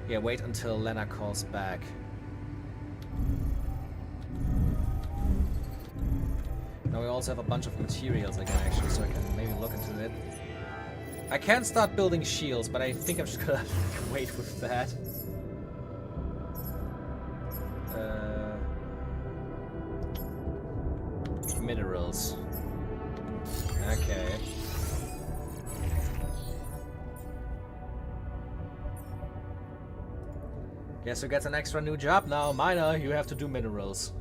Yeah, wait until Lena calls back. Now we also have a bunch of materials again, actually, so I can maybe look into it. I can start building shields, but I think I'm just gonna wait with that. Minerals. Okay. Guess who gets an extra new job now? Miner, you have to do minerals.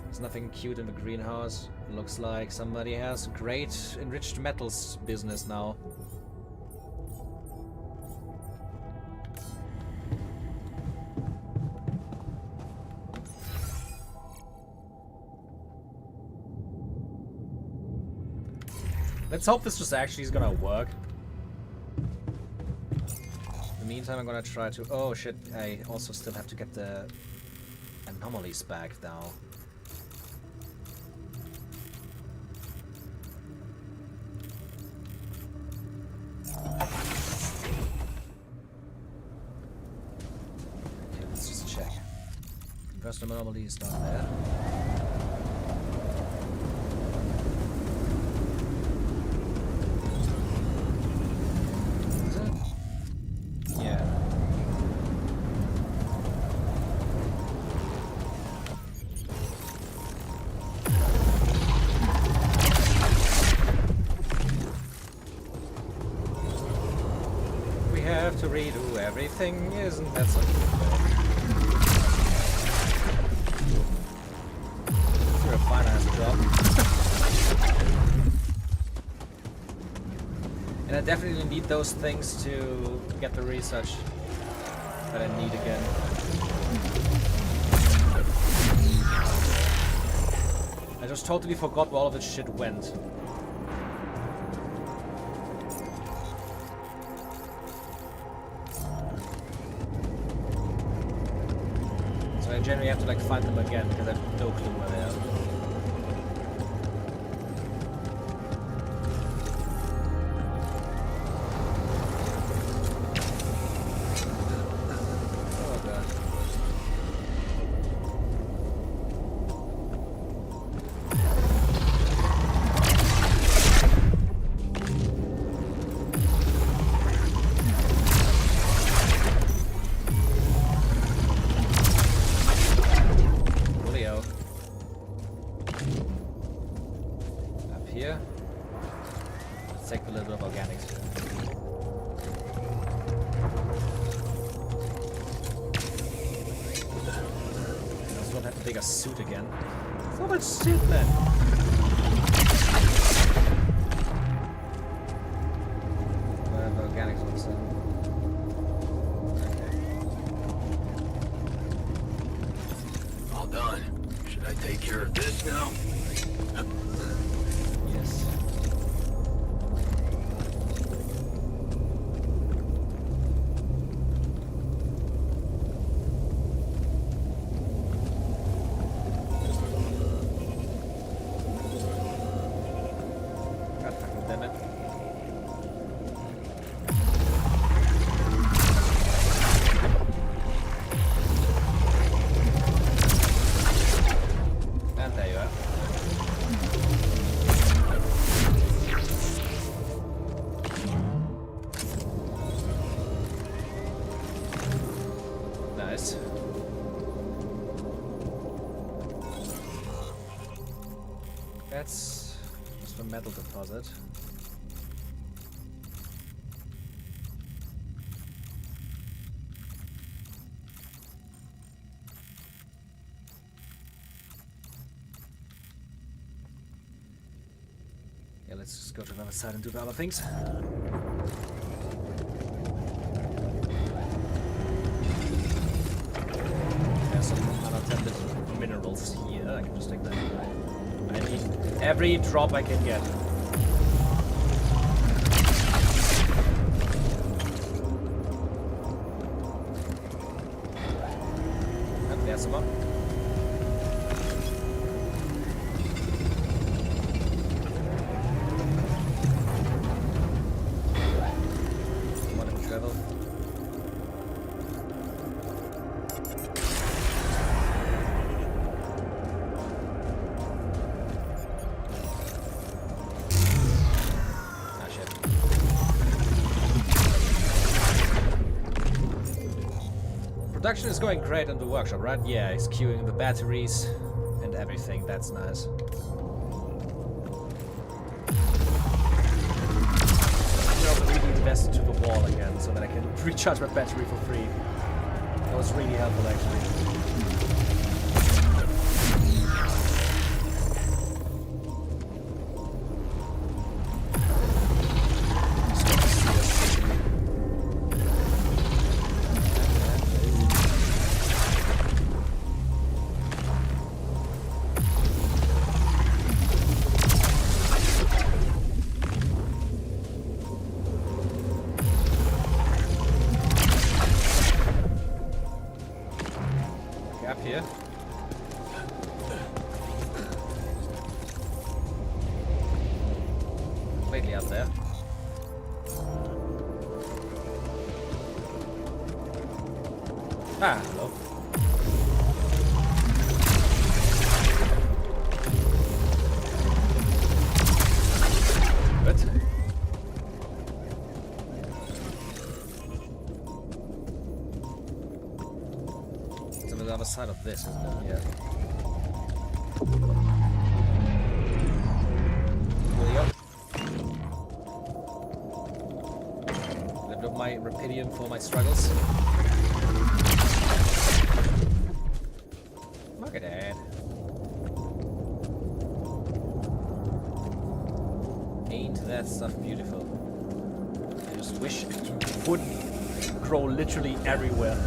There's nothing cute in the greenhouse. It looks like somebody has great enriched metals business now. Let's hope this just actually is gonna work. In the meantime, I'm gonna try to... Oh shit, I also still have to get the anomalies back now. Okay, let's just check. Custom anomalies down there. To redo everything, isn't that something? You're a fine ass job. And I definitely need those things to get the research that I need again. I just totally forgot where all of this shit went. I generally have to like find them again because I have no clue where they are. Oh god. Here. Let's take a little bit of organics. I also don't have to take a suit again. So much shit, man. I have organics also. All done. take care of this now. Yes. God fucking damn it. And there you are. Nice. That's just a metal deposit. Yeah, let's just go to another side and do the other things. There's some unattended minerals here. I can just take that. I need every drop I can get. And there's some more. Travel. Ah, shit. Production is going great in the workshop, right? Yeah, it's queuing the batteries and everything. That's nice. Invest to the wall again so that I can recharge my battery for free. That was really helpful actually. Gap here. Completely up there. Ah, hello. Good. The other side of this, isn't it? Yeah. There you go. Lived up my Rapidium for my struggles. Look at that. Ain't that stuff beautiful? I just wish it would grow literally everywhere.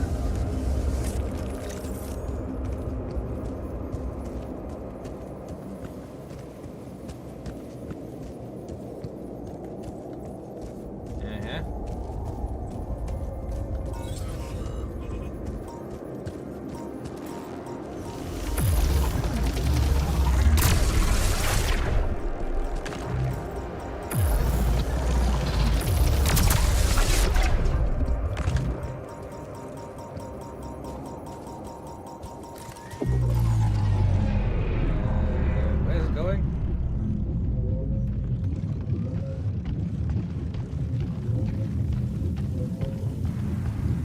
Where's it going?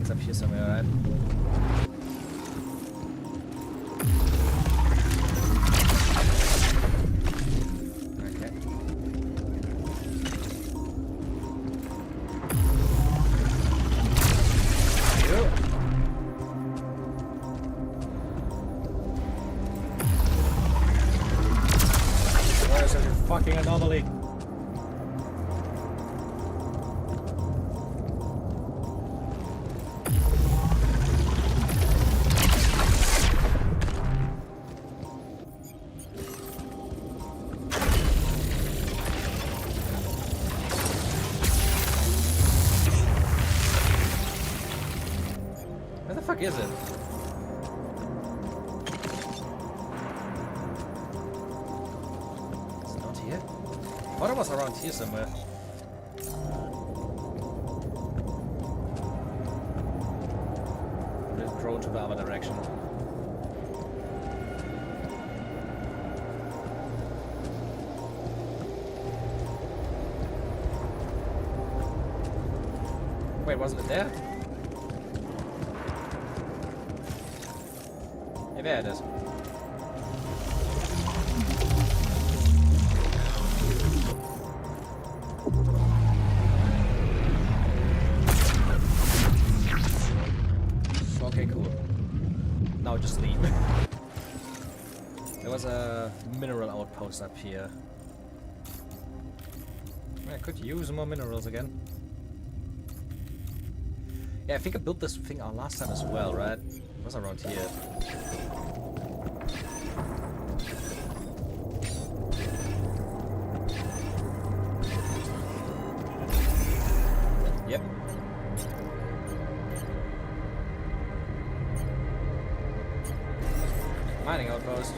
It's up here somewhere, right? Okay. Where is such a fucking anomaly? fuck is it? Is it not here? I thought it was around here somewhere. It's grown to the other direction. Wait, wasn't it there? Yeah, there it is. Okay, cool. Now just leave. There was a mineral outpost up here. I could use more minerals again. Yeah, I think I built this thing last time as well, right? It was around here. Yep. Mining outpost.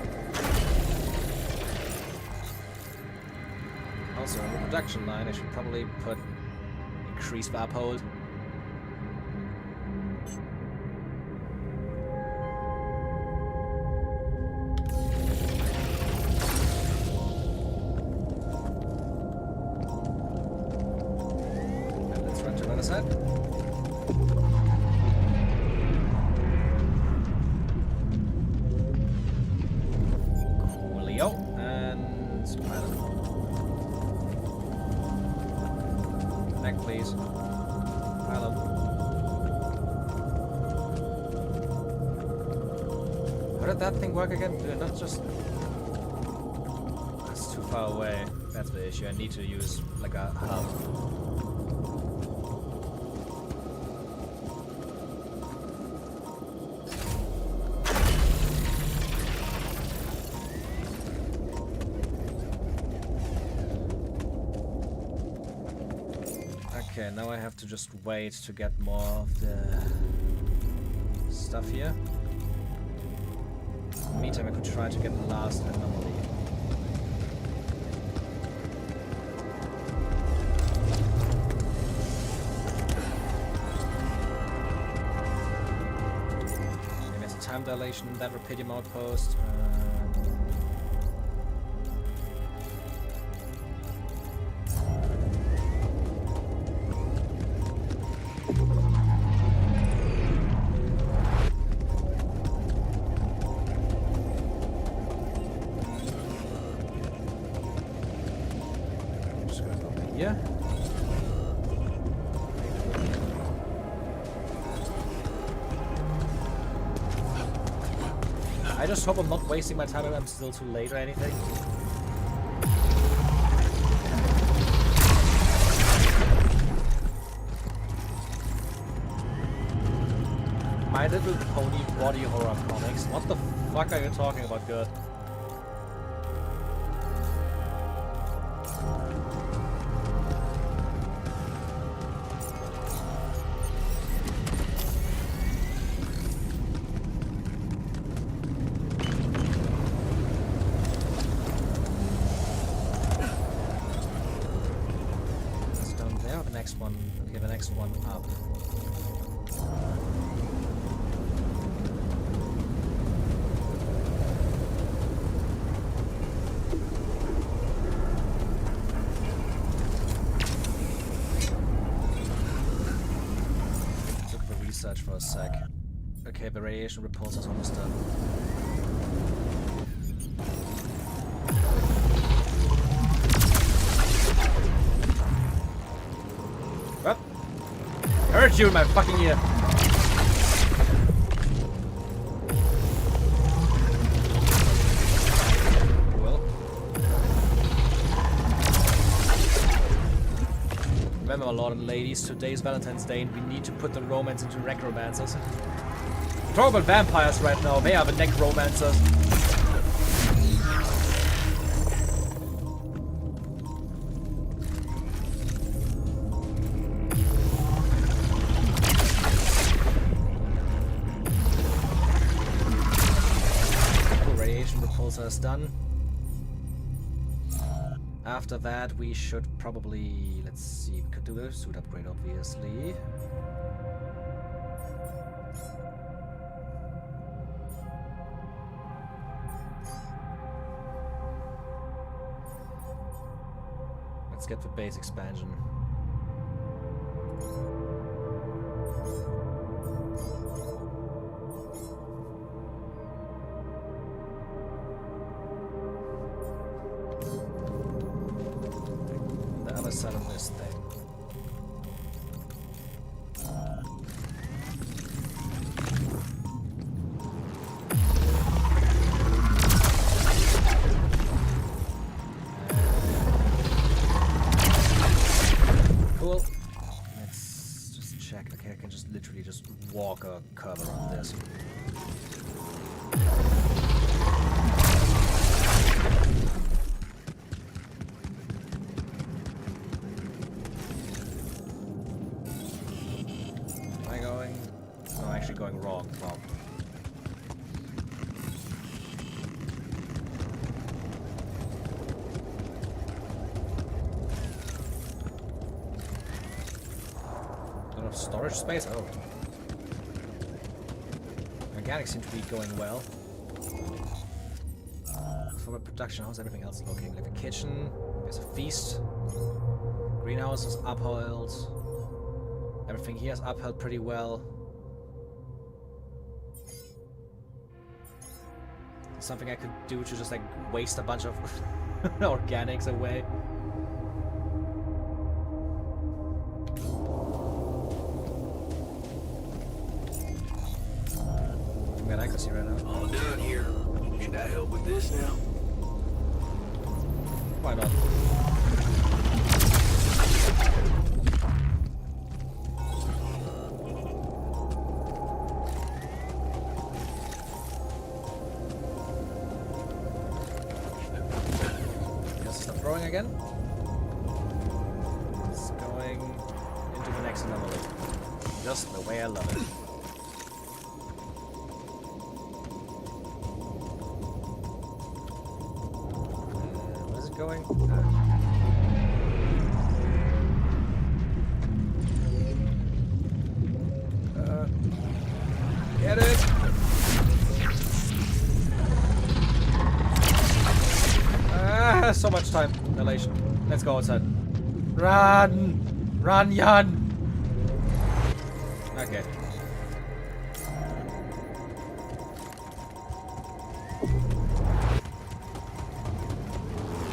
Also, on the production line, I should probably increase the uphold. Coolio, and connect, please. Pylon. How did that thing work again? Did it not just... That's too far away. That's the issue. I need to use like a hub. Okay, now I have to just wait to get more of the stuff here. In the meantime, I could try to get the last anomaly. Maybe there's a time dilation in that Rapidium outpost. Yeah. I just hope I'm not wasting my time if I'm still too late or anything. My Little Pony body horror comics. What the fuck are you talking about, good? Next one, okay, the next one up. Look for research for a sec. Okay, the radiation repulse is almost done. What? I heard you in my fucking ear. Well. Remember, my lord and ladies, today's Valentine's Day and we need to put the romance into necromancers. Talk about vampires right now, they are the necromancers. done. After that, we should probably, let's see, we could do a suit upgrade, obviously. Let's get the base expansion. The other side of this thing. Cool. Let's just check. Okay, I can just literally just walk a curve around this. Am I going? No, I'm actually going wrong. Wow. Storage space? Oh. Mechanics seem to be going well. From a production, how's everything else looking? Like a kitchen, there's a feast. Greenhouse is upheld. Everything here is upheld pretty well. Something I could do to just like waste a bunch of organics away. I can see right now. All done here. Should I help with this now? Why not? Guess stop throwing again. It's going into the next anomaly. Just the way I love it. Going. Get it! So much time dilation. Let's go outside. Run! Run, Jan! Okay.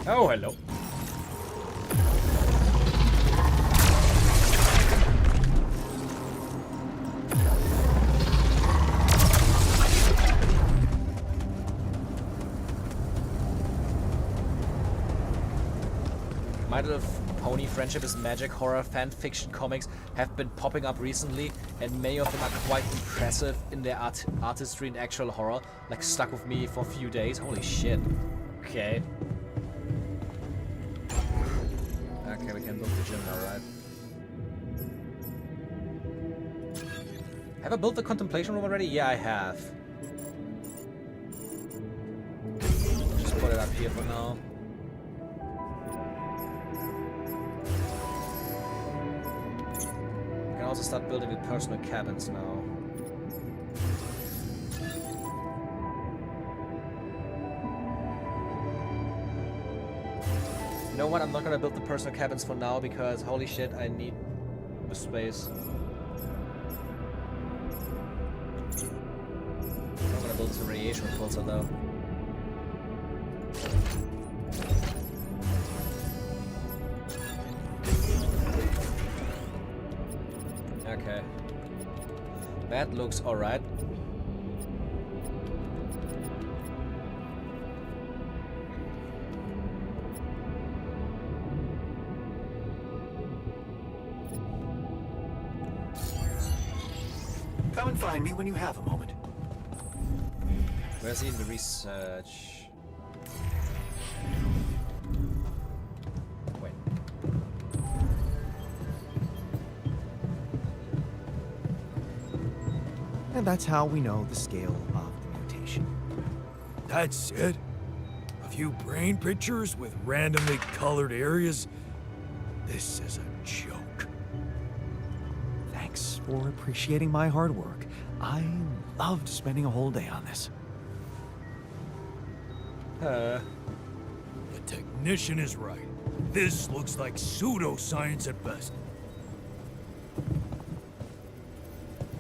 Oh, hello. My Little Pony Friendship is Magic horror fan fiction comics have been popping up recently, and many of them are quite impressive in their artistry and actual horror. Like, stuck with me for a few days. Holy shit. Okay. Okay, we can build the gym now, right? Have I built the contemplation room already? Yeah, I have. Just put it up here for now. I can also start building the personal cabins now. You know what? I'm not gonna build the personal cabins for now because holy shit, I need the space. I'm gonna build some radiation repulsor though. Okay. That looks alright. Come and find me when you have a moment. Where's he in the research? Wait. And that's how we know the scale of the mutation. That's it? few brain pictures with randomly colored areas. This is a joke. Thanks for appreciating my hard work. I loved spending a whole day on this. The technician is right. This looks like pseudoscience at best.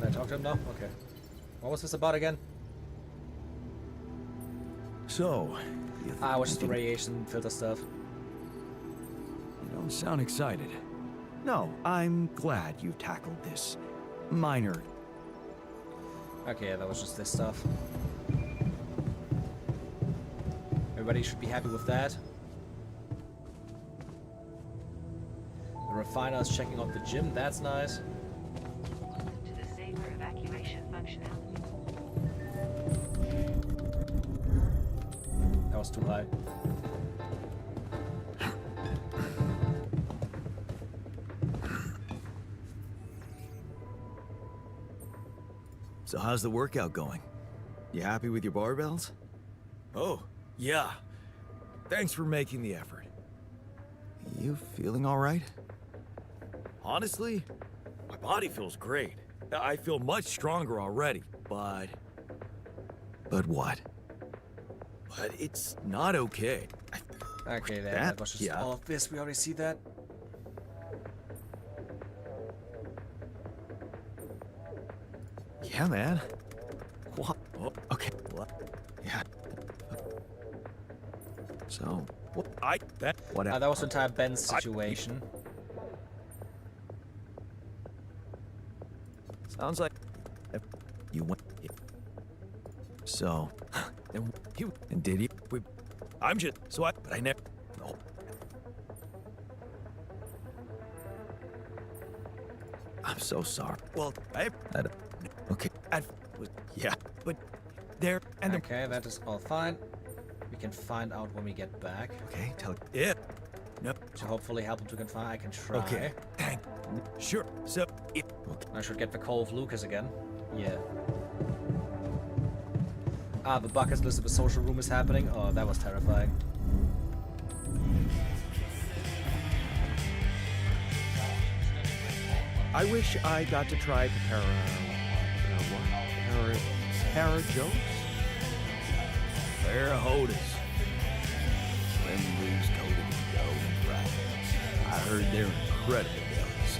Can I talk to him now? Okay. What was this about again? So, Which is the radiation filter stuff. You don't sound excited. No, I'm glad you tackled this minor. Okay, yeah, that was just this stuff. Everybody should be happy with that. The refiner's checking out the gym, that's nice. To the safer evacuation functionality. That was too high. So how's the workout going? You happy with your barbells? Oh, yeah. Thanks for making the effort. You feeling all right? Honestly, my body feels great. I feel much stronger already, but What? it's not okay. Okay, that That? was just Yeah. all of this. We already see that. Yeah, man. What? Oh, Okay. what? Yeah. So, What That was the entire Ben's situation. sounds like you went. So, and did you? I'm just but I never. No. I'm so sorry. Well, Okay. yeah, but there and Okay, that is all fine. We can find out when we get back. Okay. Tell. yeah. No. To hopefully help him to confine. I can try. Okay. Thank. Sure. So I should get the call of Lucas again. Yeah. Ah, the bucket list of the social room is happening. Oh, that was terrifying. I wish I got to try the para jokes. Fair Hodis. Wendy's coated in dough and fried. I heard they're incredible delis.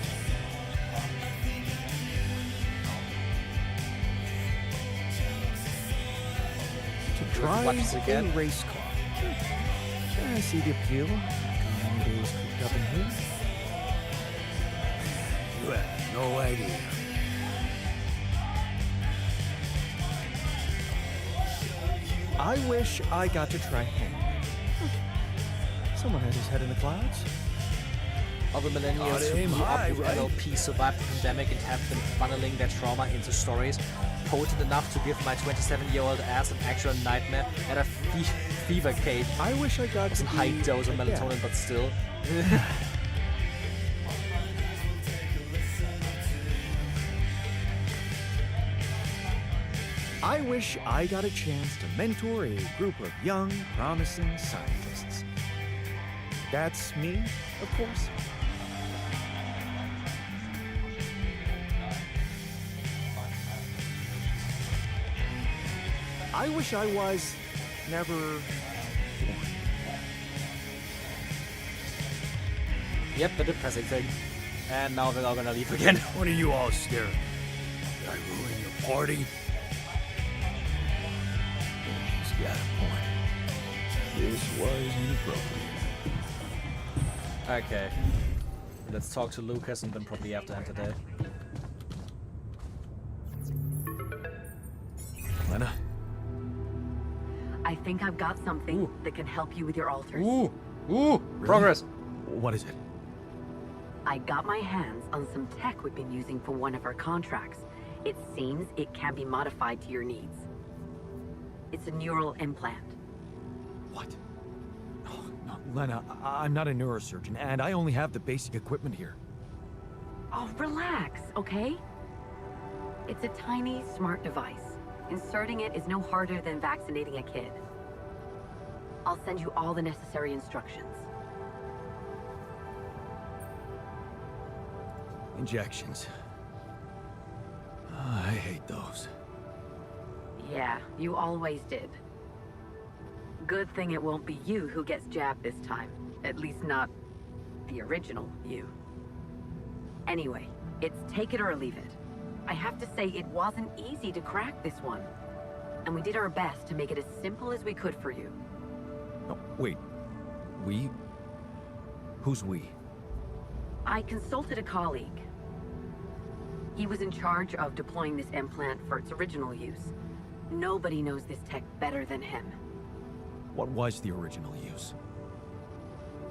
To try watch this again? a race car. I see the appeal. Days cooped up in here. You have no idea. I wish I got to try hangman. Someone had his head in the clouds. Other millennials Gotta who aim grew high, up with right? NLP survived the pandemic and have been funneling their trauma into stories potent enough to give my 27-year-old ass an actual nightmare at a fever cave. I wish I got It's to a high be dose of like that. melatonin, but still. I wish I got a chance to mentor a group of young, promising scientists. That's me, of course. I wish I was never born. Yep, the depressing thing. And now they're all gonna leave again. What are you all staring at? Did I ruin your party? He's got a point. This was inappropriate. Okay. Let's talk to Lucas and then probably after end today. Lena? I think I've got something that can help you with your altars. Ooh! Progress! What is it? I got my hands on some tech we've been using for one of our contracts. It seems it can be modified to your needs. It's a neural implant. What? Oh, no, Lena, I'm not a neurosurgeon, and I only have the basic equipment here. Oh, relax, okay? It's a tiny, smart device. Inserting it is no harder than vaccinating a kid. I'll send you all the necessary instructions. Injections. I hate those. Yeah, you always did. Good thing it won't be you who gets jabbed this time. At least not the original you. Anyway, it's take it or leave it. I have to say it wasn't easy to crack this one. And we did our best to make it as simple as we could for you. Oh, wait. We? Who's we? I consulted a colleague. He was in charge of deploying this implant for its original use. Nobody knows this tech better than him. What was the original use?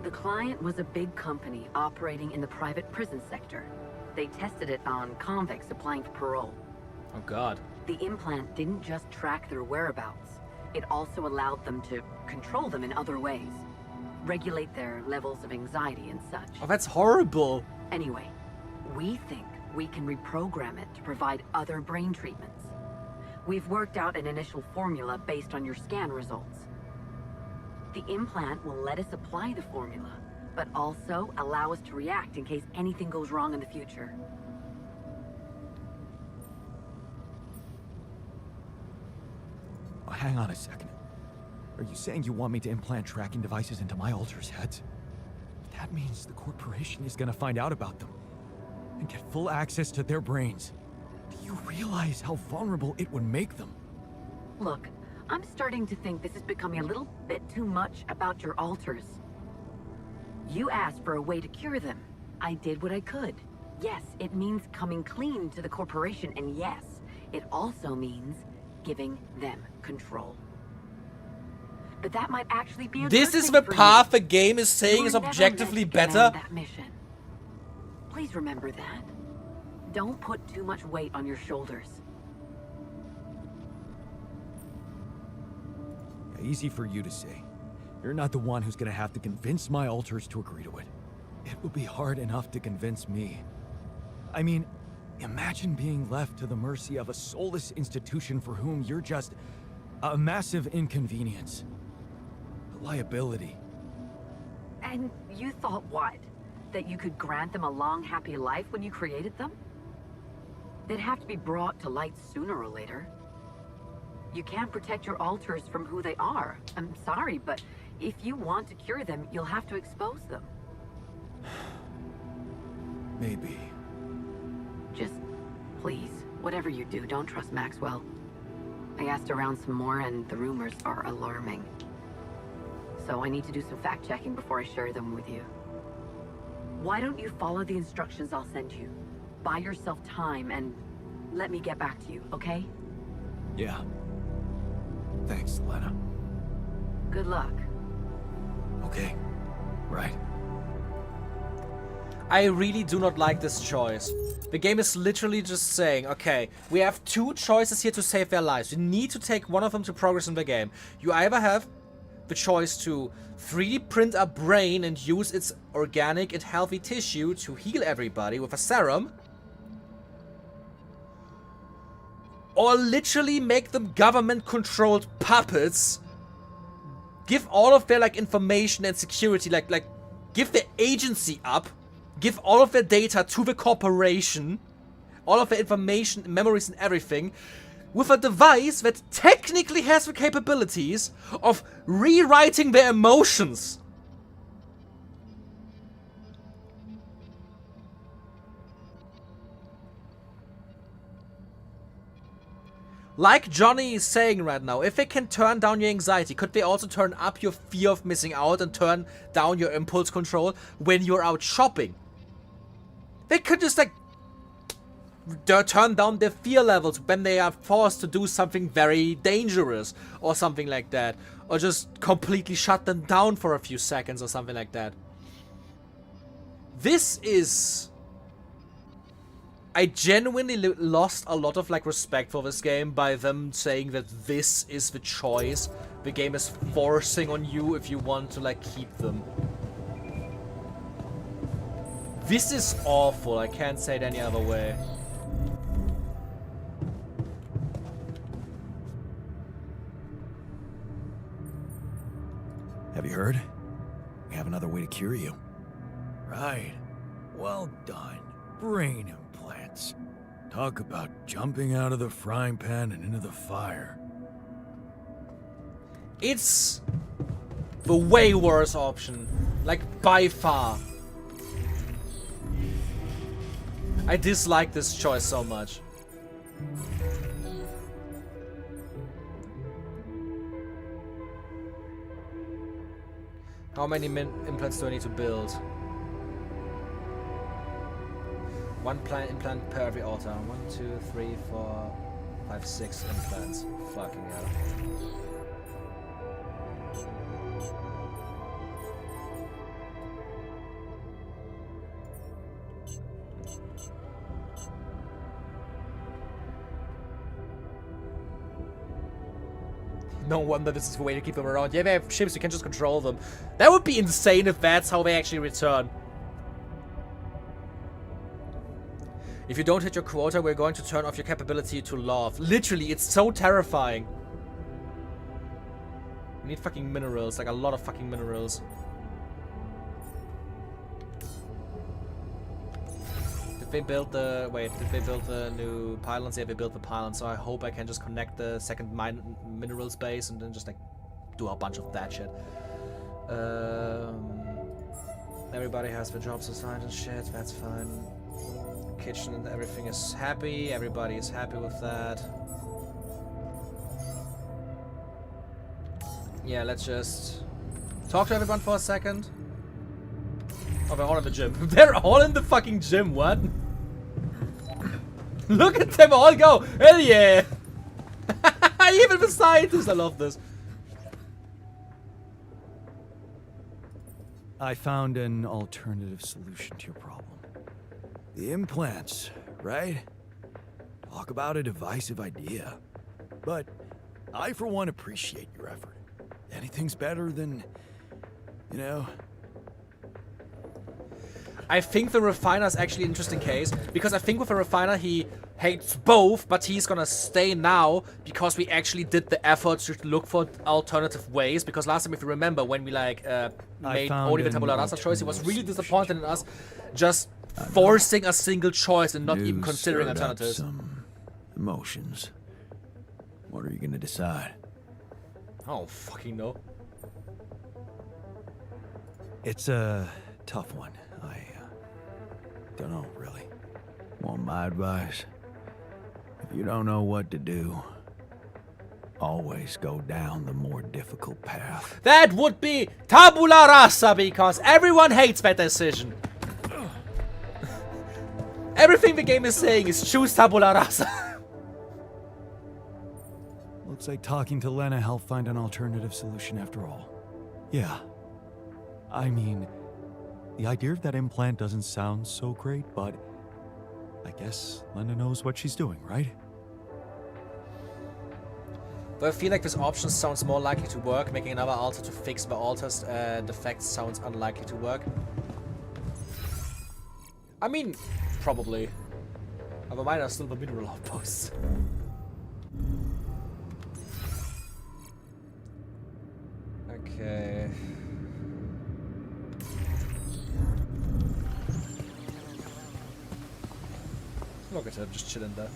The client was a big company operating in the private prison sector. They tested it on convicts applying for parole. Oh god. The implant didn't just track their whereabouts. It also allowed them to control them in other ways. Regulate their levels of anxiety and such. Oh, that's horrible. Anyway, we think we can reprogram it to provide other brain treatments. We've worked out an initial formula based on your scan results. The implant will let us apply the formula, but also allow us to react in case anything goes wrong in the future. Oh, hang on a second. Are you saying you want me to implant tracking devices into my alters' heads? That means the corporation is gonna find out about them and get full access to their brains. Do you realize how vulnerable it would make them? Look, I'm starting to think this is becoming a little bit too much about your alters. You asked for a way to cure them. I did what I could. Yes, it means coming clean to the corporation, and yes, it also means giving them control. But that might actually be a This good is thing the for path you. the game is saying You is were never objectively meant to better. end that mission. Please remember that. Don't put too much weight on your shoulders. Easy for you to say. You're not the one who's gonna have to convince my alters to agree to it. It will be hard enough to convince me. I mean, imagine being left to the mercy of a soulless institution for whom you're just a massive inconvenience. A liability. And you thought what? That you could grant them a long, happy life when you created them? They'd have to be brought to light sooner or later. You can't protect your alters from who they are. I'm sorry, but if you want to cure them, you'll have to expose them. Maybe. Just, please, whatever you do, don't trust Maxwell. I asked around some more, and the rumors are alarming. So I need to do some fact-checking before I share them with you. Why don't you follow the instructions I'll send you? Buy yourself time, and let me get back to you, okay? Yeah. Thanks, Lena. Good luck. Okay. Right. I really do not like this choice. The game is literally just saying, okay, we have two choices here to save their lives. You need to take one of them to progress in the game. You either have the choice to 3D print a brain and use its organic and healthy tissue to heal everybody with a serum, or literally make them government-controlled puppets, give all of their, like, information and security, like, give their agency up, give all of their data to the corporation, all of their information, memories and everything, with a device that technically has the capabilities of rewriting their emotions. Like Johnny is saying right now, if they can turn down your anxiety, could they also turn up your fear of missing out and turn down your impulse control when you're out shopping? They could just, like, turn down their fear levels when they are forced to do something very dangerous or something like that. Or just completely shut them down for a few seconds or something like that. This is... I genuinely lost a lot of, like, respect for this game by them saying that this is the choice the game is forcing on you if you want to, like, keep them. This is awful, I can't say it any other way. Have you heard? We have another way to cure you. Right. Well done. Brain implants. Talk about jumping out of the frying pan and into the fire. It's the way worse option. Like, by far. I dislike this choice so much. How many implants do I need to build? One implant per every altar. 1, 2, 3, 4, 5, 6 implants. Fucking hell. No wonder this is the way to keep them around. Yeah, they have ships, you can just control them. That would be insane if that's how they actually return. If you don't hit your quota, we're going to turn off your capability to love. Literally, it's so terrifying. We need fucking minerals, like a lot of fucking minerals. Did they build the... Wait, did they build the new pylons? Yeah, they built the pylons, so I hope I can just connect the second minerals base and then just like do a bunch of that shit. Everybody has their jobs assigned and shit, that's fine. Kitchen and everything is happy, everybody is happy with that. Yeah, let's just talk to everyone for a second. Oh, they're all in the gym. They're all in the fucking gym, what? Look at them all go! Hell yeah! Even the scientists, I love this. I found an alternative solution to your problem. The implants, right? Talk about a divisive idea. But I, for one, appreciate your effort. Anything's better than, you know... I think the Refiner's actually an interesting case, because I think with the Refiner he hates both, but he's gonna stay now because we actually did the effort to look for alternative ways, because last time, if you remember, when we like made only the Tabula Rasa choice, he was really disappointed in us just forcing a single choice and not even considering alternatives. Some emotions. What are you gonna decide? I don't fucking know. It's a tough one. I don't know, really. Want my advice? If you don't know what to do, always go down the more difficult path. That would be Tabula Rasa, because everyone hates that decision. Everything the game is saying is choose Tabula Rasa. Looks like talking to Lena helped find an alternative solution after all. Yeah. I mean, the idea of that implant doesn't sound so great, but I guess Lena knows what she's doing, right? But I feel like this option sounds more likely to work. Making another altar to fix the altar's defects sounds unlikely to work. I mean, probably. Aber mine are still the mineral outposts. Okay. Look at him just chilling there.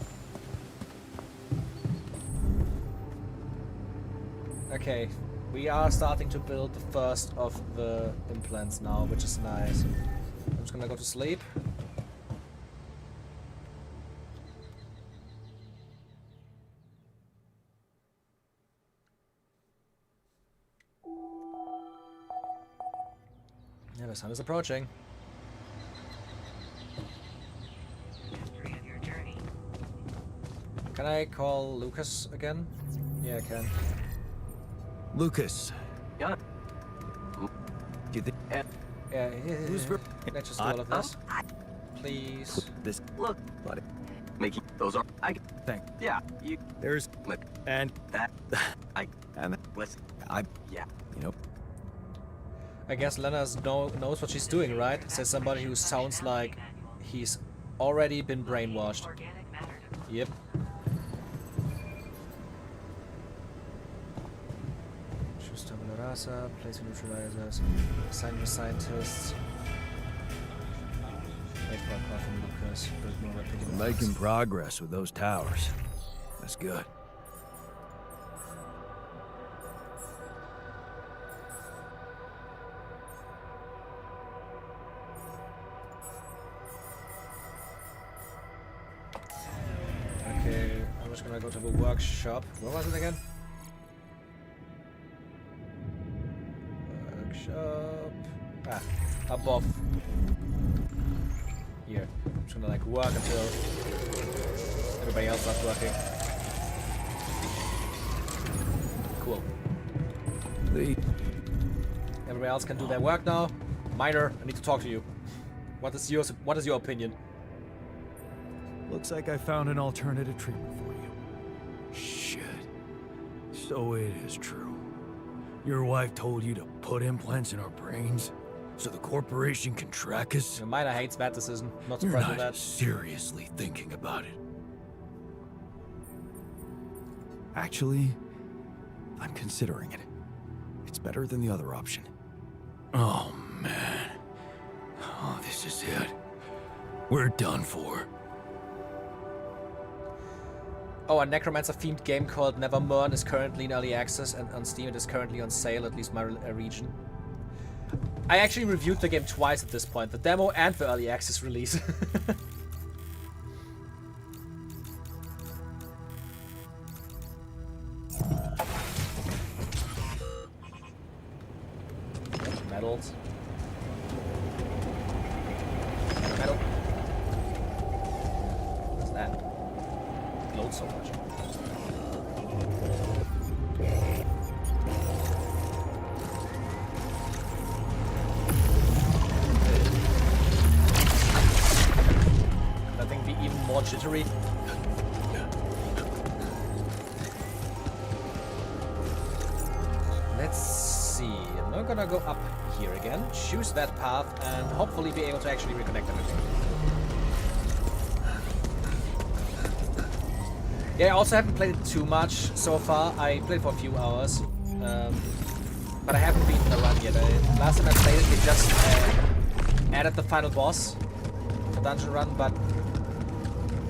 Okay, we are starting to build the first of the implants now, which is nice. I'm just gonna go to sleep. Yeah, the sun is approaching. Can I call Lucas again? Yeah, I can. Lucas. Yeah. Do you think... Yeah, let's just do all of this. Please. This... Look, buddy. Making those are... I... Thank... Yeah, you... There's... And... That... I... And... Listen. Yeah. You know... I guess Lena knows what she's doing, right? Says somebody who sounds like he's already been brainwashed. Yep. Precursor, place neutralizers, assign new scientists. Wait for a call from Lucas. Build more repeatable We're making progress with those towers. That's good. Okay, I'm just gonna go to the workshop. Where was it again? Workshop. Ah, above. Here. I'm just gonna like work until everybody else starts working. Cool. Everybody else can do their work now. Miner, I need to talk to you. What is your opinion? Looks like I found an alternative treatment for you. Shit. So it is true. Your wife told you to put implants in our brains so the corporation can track us? The Miner hates that decision. Not You're surprised with not that. seriously thinking about it. Actually, I'm considering it. It's better than the other option. Oh, man. Oh, this is it. We're done for. Oh, a Necromancer-themed game called Nevermorn is currently in early access, and on Steam it is currently on sale, at least my region. I actually reviewed the game twice at this point, the demo and the early access release. Metals. Metal. What's that? Glows so much. That thing be even more jittery. Let's see. I'm not gonna go up here again. Choose that path and hopefully be able to actually reconnect everything. Yeah, I also haven't played it too much so far. I played for a few hours, but I haven't beaten the run yet. Last time I played it, they just added the final boss, the dungeon run, but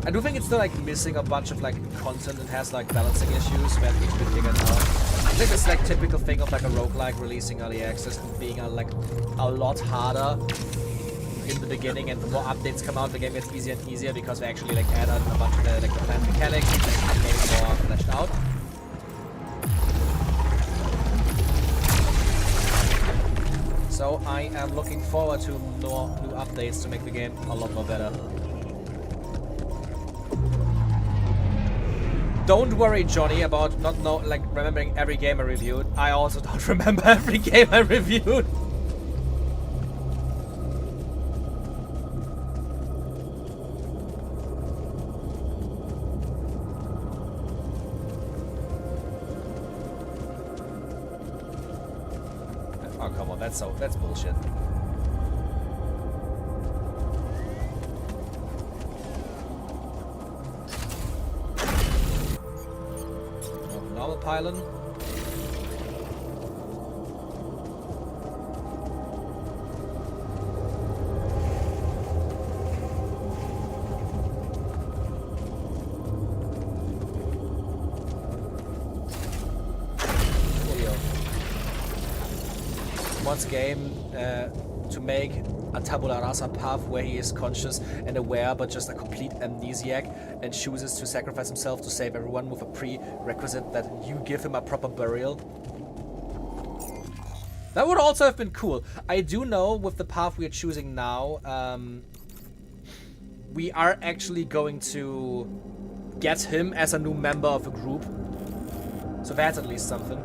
I do think it's still like missing a bunch of like content. It has like balancing issues that need to be figured out. I think it's like typical thing of like a roguelike releasing early access and being like a lot harder in the beginning, and the more updates come out, the game gets easier and easier because they actually like add on a bunch of the like the plant mechanics and make the game more fleshed out. So I am looking forward to more new updates to make the game a lot more better. Don't worry, Johnny, about not remembering every game I reviewed. I also don't remember every game I reviewed. Oh, come on, that's bullshit. Normal pylon. Wants game to make a tabula rasa path where he is conscious and aware but just a complete amnesiac and chooses to sacrifice himself to save everyone with a prerequisite that you give him a proper burial. That would also have been cool. I do know with the path we are choosing now, we are actually going to get him as a new member of a group. So that's at least something.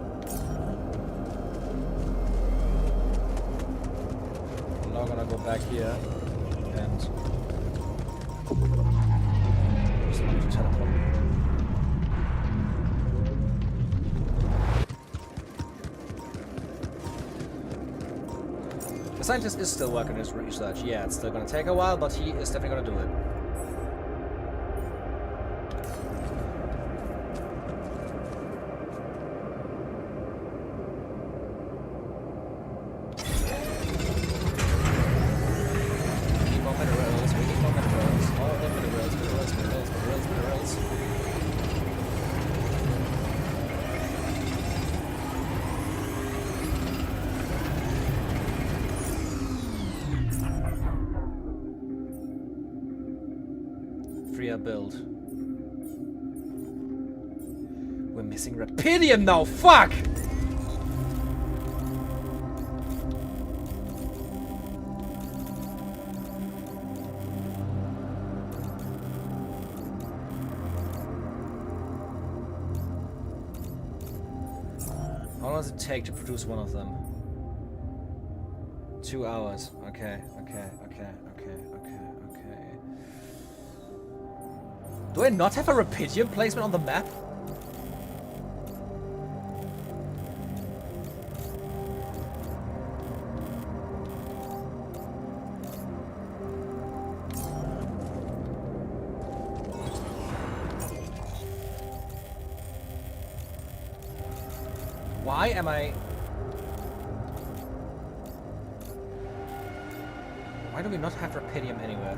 I'm gonna go back here and just want to teleport. The scientist is still working on his research. Yeah, it's still gonna take a while, but he is definitely gonna do it. area built. We're missing Rapidium now, fuck! How long does it take to produce one of them? 2 hours. Okay. Do I not have a Rapidium placement on the map? Why am I... Why do we not have Rapidium anywhere?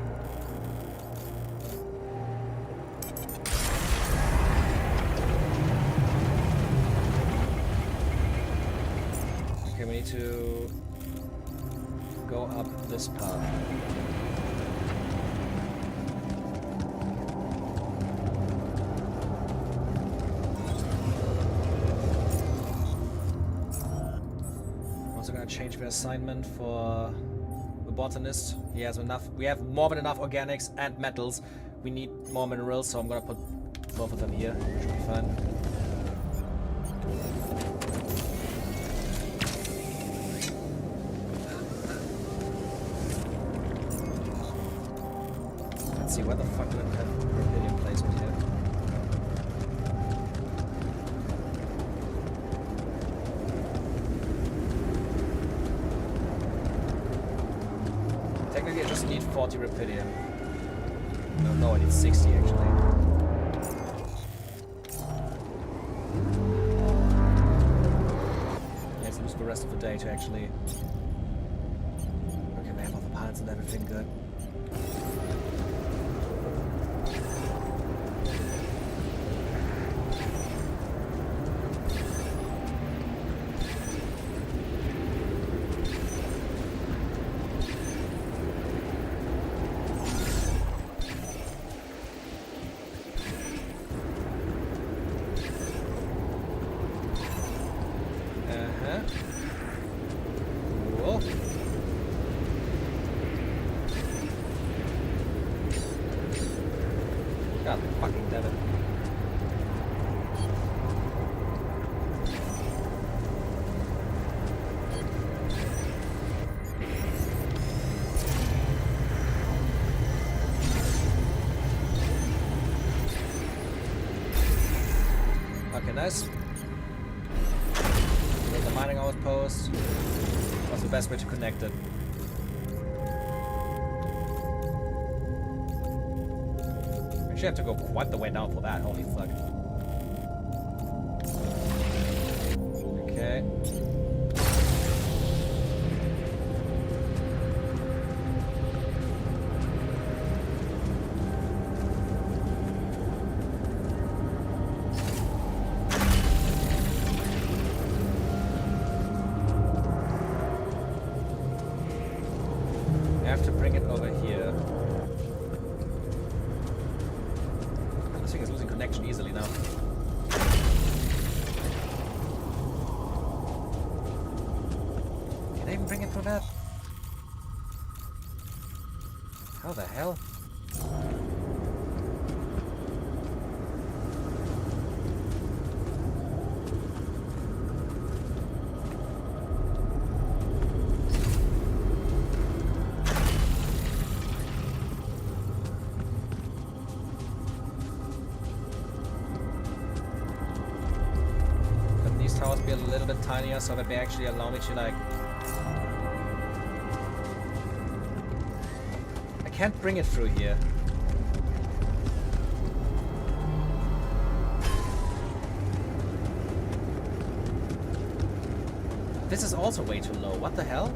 Okay, we need to go up this path. Change the assignment for the botanist. He has enough. We have more than enough organics and metals. We need more minerals, so I'm gonna put both of them here. Should be fine. Let's see, where the fuck do I have Rapidium placement here? Technically, I just need 40 Rapidium. No, I need 60 actually. Let's lose the rest of the day to actually... Okay, we have all the pilots and everything good. Cool. God fucking damn it. Okay, nice. The mining outpost. What's the best way to connect it? Actually, I have to go quite the way down for that. Holy fuck. Okay. I have to bring it over here. This thing is losing connection easily now. Can I even bring it through that? How the hell? Towers be a little bit tinier so that they actually allow me to like... I can't bring it through here. This is also way too low. What the hell?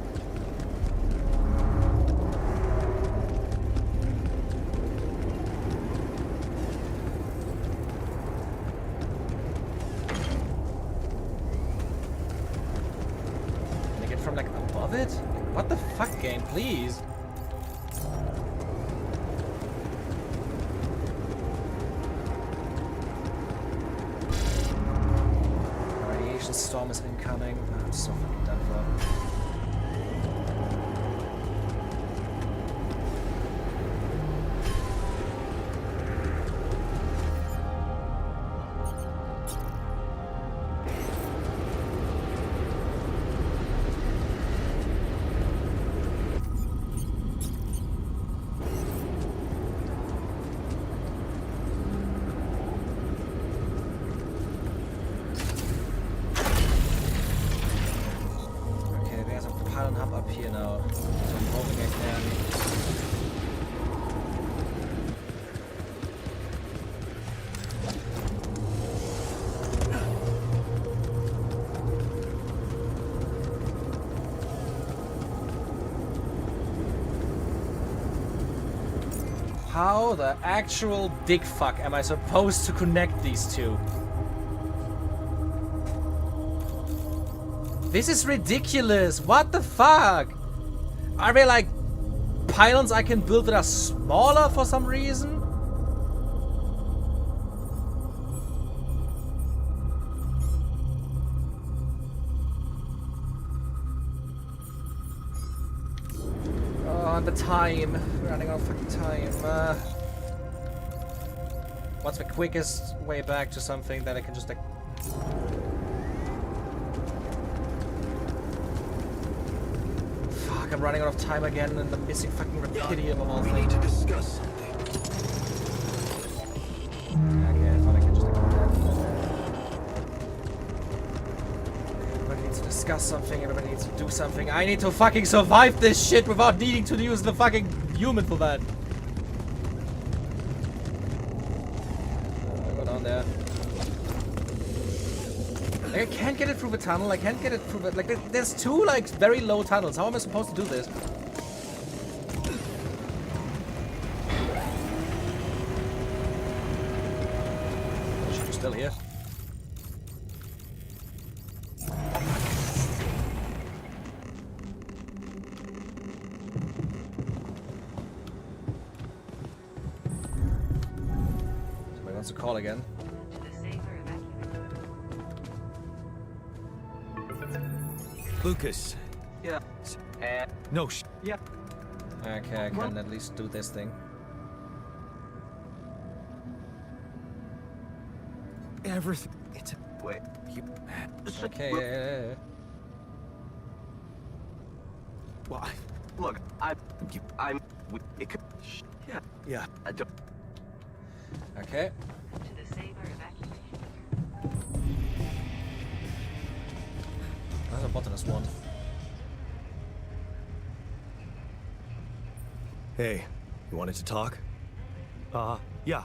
From like above it? What the fuck, game, please? storm is incoming. I'm so fucking done for. Up here now. So I'm hoping I can. How the actual dick fuck am I supposed to connect these two? This is ridiculous. What the fuck? Are there like pylons I can build that are smaller for some reason? Oh, and the time. We're running out of fucking time. What's the quickest way back to something that I can just like... I'm running out of time again, and I'm missing fucking rapidity of all things. We need to discuss something. Okay, I thought I could just like everybody needs to discuss something, everybody needs to do something. I need to fucking survive this shit without needing to use the fucking human for that. Go down there. Like, I can't get it through the tunnel. I can't get it through the... Like, there's two, like, very low tunnels. How am I supposed to do this? She's still here. Somebody wants to call again. Lucas. Yeah. No, yeah. Okay, I can at least do this thing. everything. It's Wait. Okay, yeah. Well, Look, it could. Yeah. yeah. I don't. Okay. To the saber evacuation. That's a button as one. Hey, you wanted to talk? Yeah.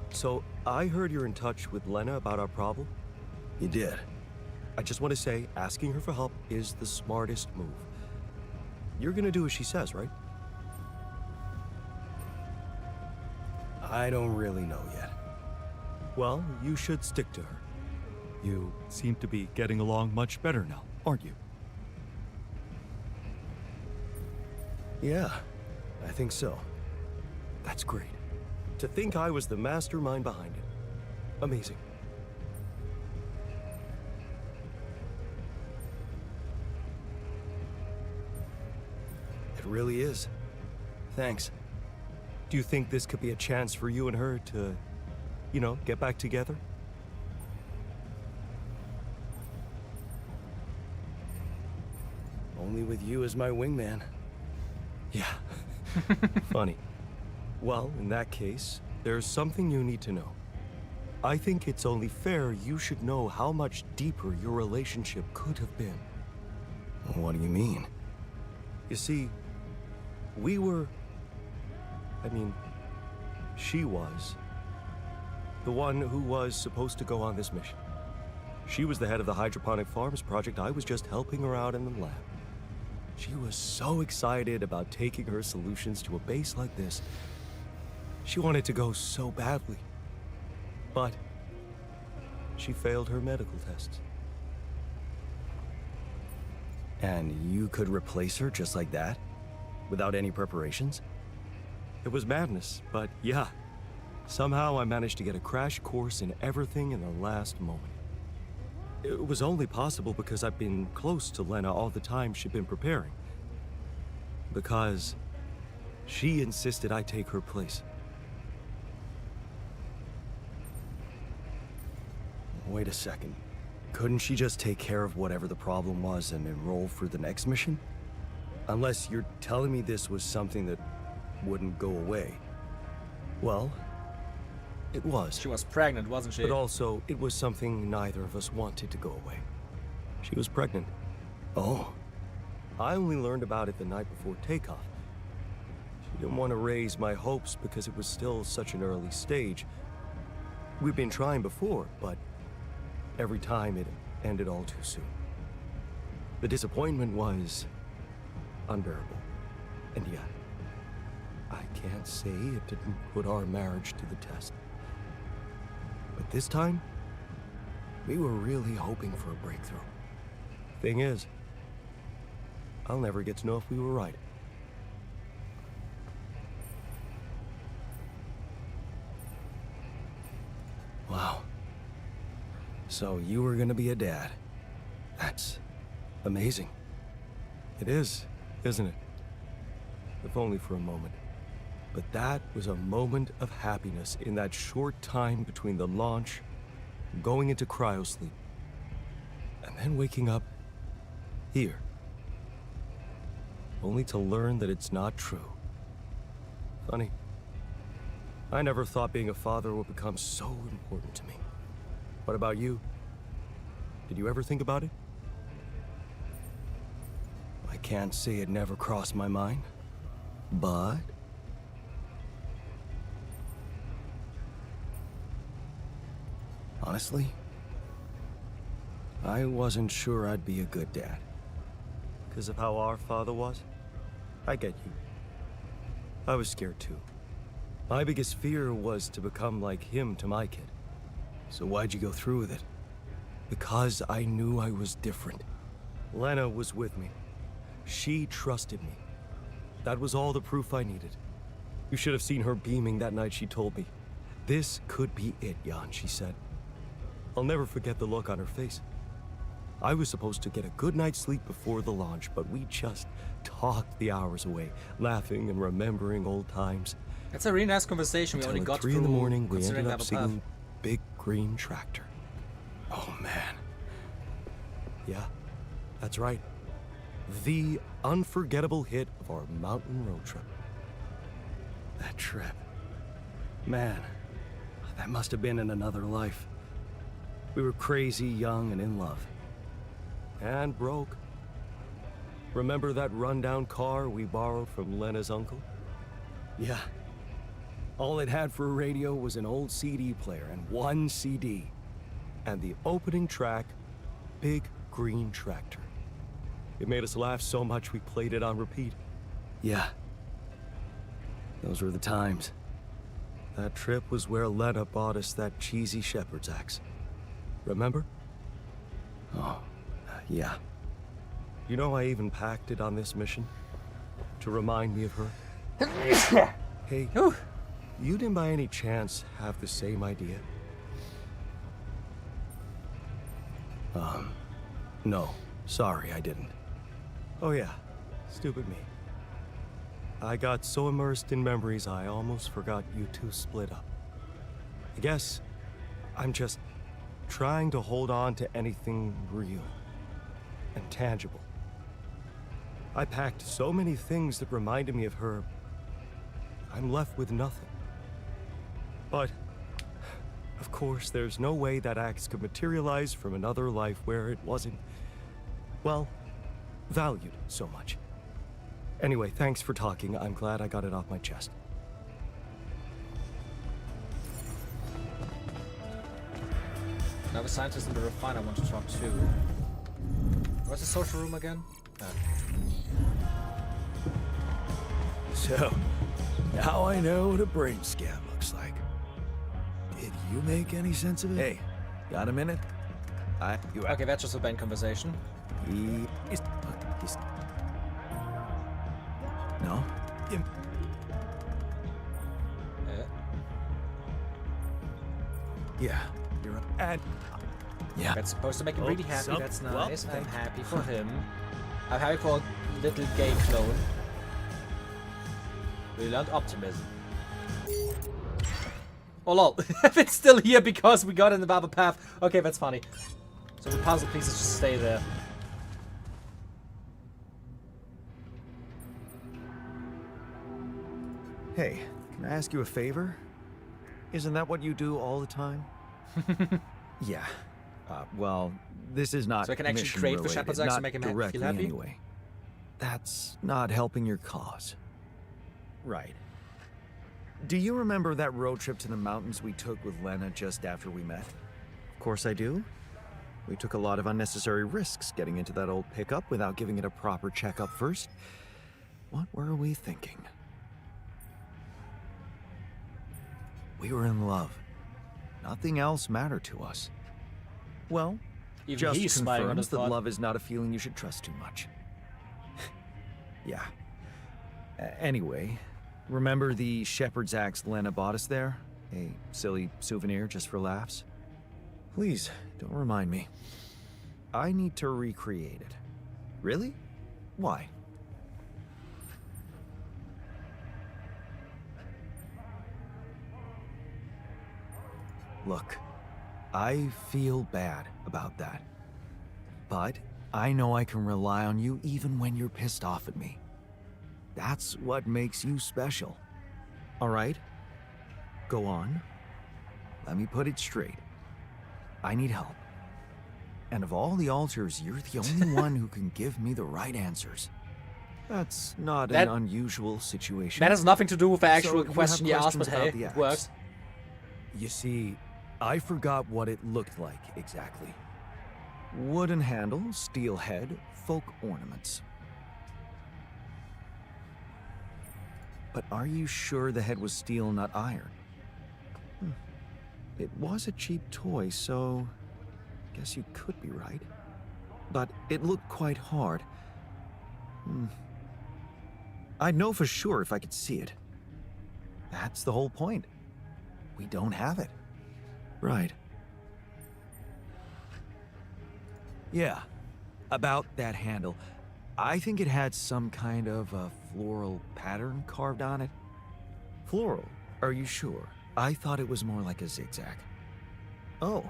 So, I heard you're in touch with Lena about our problem. You did. I just want to say, asking her for help is the smartest move. You're gonna do as she says, right? I don't really know yet. Well, you should stick to her. you seem to be getting along much better now, aren't you? Yeah, I think so. That's great. To think I was the mastermind behind it. Amazing. It really is. Thanks. Do you think this could be a chance for you and her to, you know, get back together? Only with you as my wingman. Yeah. Funny. Well, in that case, there's something you need to know. I think it's only fair you should know how much deeper your relationship could have been. What do you mean? You see, she was the one who was supposed to go on this mission. She was the head of the hydroponic farms project. I was just helping her out in the lab. She was so excited about taking her solutions to a base like this. She wanted to go so badly. But she failed her medical tests. And you could replace her just like that? Without any preparations? It was madness, but yeah. Somehow I managed to get a crash course in everything in the last moment. it was only possible because I've been close to Lena all the time she'd been preparing. Because she insisted I take her place. Wait a second. Couldn't she just take care of whatever the problem was and enroll for the next mission? Unless you're telling me this was something that wouldn't go away. Well, it was. She was pregnant, wasn't she? But also, it was something neither of us wanted to go away. She was pregnant. Oh. I only learned about it the night before takeoff. She didn't want to raise my hopes because it was still such an early stage. We'd been trying before, but every time it ended all too soon. The disappointment was unbearable. And yet, I can't say it didn't put our marriage to the test. But this time, we were really hoping for a breakthrough. Thing is, I'll never get to know if we were right. Wow. So you were gonna be a dad. That's amazing. It is, isn't it? If only for a moment. But that was a moment of happiness in that short time between the launch, going into cryosleep, and then waking up here. Only to learn that it's not true. Funny. I never thought being a father would become so important to me. What about you? Did you ever think about it? I can't say it never crossed my mind, but... honestly, I wasn't sure I'd be a good dad. Because of how our father was? I get you. I was scared too. My biggest fear was to become like him to my kid. So why'd you go through with it? Because I knew I was different. Lena was with me. She trusted me. That was all the proof I needed. You should have seen her beaming that night she told me. This could be it, Jan, she said. I'll never forget the look on her face. I was supposed to get a good night's sleep before the launch, but we just talked the hours away, laughing and remembering old times. It's a really nice conversation. We Until only at got 3 through in the morning, we considering ended up that path. singing Big Green Tractor. Oh man. Yeah, that's right. The unforgettable hit of our mountain road trip. That trip. Man, that must have been in another life. We were crazy, young, and in love. And broke. Remember that rundown car we borrowed from Lena's uncle? Yeah. All it had for a radio was an old CD player and one CD. And the opening track, Big Green Tractor. It made us laugh so much we played it on repeat. Yeah. Those were the times. That trip was where Lena bought us that cheesy shepherd's axe. Remember? Oh, yeah. You know I even packed it on this mission? To remind me of her? Hey, you didn't by any chance have the same idea? No. Sorry, I didn't. Oh yeah, stupid me. I got so immersed in memories I almost forgot you two split up. I guess I'm just trying to hold on to anything real and tangible. I packed so many things that reminded me of her, I'm left with nothing. But, of course, there's no way that axe could materialize from another life where it wasn't, well, valued so much. Anyway, thanks for talking. I'm glad I got it off my chest. Now the scientist in the refine I want to talk to. Where's the social room again? So, now I know what a brain scan looks like. Did you make any sense of it? Hey, got a minute? Okay, that's just a bad conversation. He's no? Yeah, you're right. And Yeah. That's supposed to make him Oh, really happy. That's well, nice. I'm thank you. happy for him. I'm happy for little gay clone. We learned optimism. Oh lol, it's still here because we got in the Baba path. Okay, that's funny. So the puzzle pieces just stay there. Hey, can I ask you a favor? Isn't that what you do all the time? Yeah. Well, this is not So I can actually mission create for related, Shepherd's Axe to not make him directly feel happy? anyway. That's not helping your cause. Right. Do you remember that road trip to the mountains we took with Lena just after we met? Of course I do. We took a lot of unnecessary risks getting into that old pickup without giving it a proper checkup first. What were we thinking? We were in love. Nothing else mattered to us. Well, Even just he's smiling on confirms the that thought. love is not a feeling you should trust too much. Yeah. Anyway, remember the shepherd's axe Lena bought us there? A silly souvenir just for laughs? Please, don't remind me. I need to recreate it. Really? Why? Look, I feel bad about that. But I know I can rely on you even when you're pissed off at me. That's what makes you special. All right? Go on. Let me put it straight. I need help. And of all the alters, you're the only one who can give me the right answers. That's not That- an unusual situation. That has nothing to do with the actual So you have question you asked, but questions hey, about the it axe. works. You see, I forgot what it looked like exactly. Wooden handle, steel head, folk ornaments. But are you sure the head was steel, not iron? It was a cheap toy, so guess you could be right. But it looked quite hard. I'd know for sure if I could see it. That's the whole point. We don't have it. Right. Yeah, about that handle. I think it had some kind of a floral pattern carved on it. Floral? Are you sure? I thought it was more like a zigzag. Oh.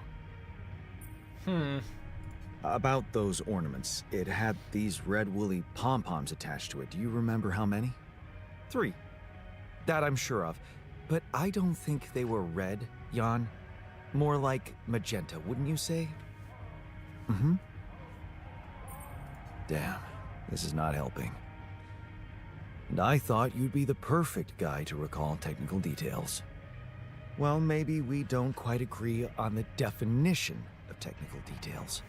About those ornaments, it had these red woolly pom-poms attached to it. Do you remember how many? 3. That I'm sure of. But I don't think they were red, Jan. More like magenta, wouldn't you say? Mm-hmm. Damn, this is not helping. And I thought you'd be the perfect guy to recall technical details. Well, maybe we don't quite agree on the definition of technical details.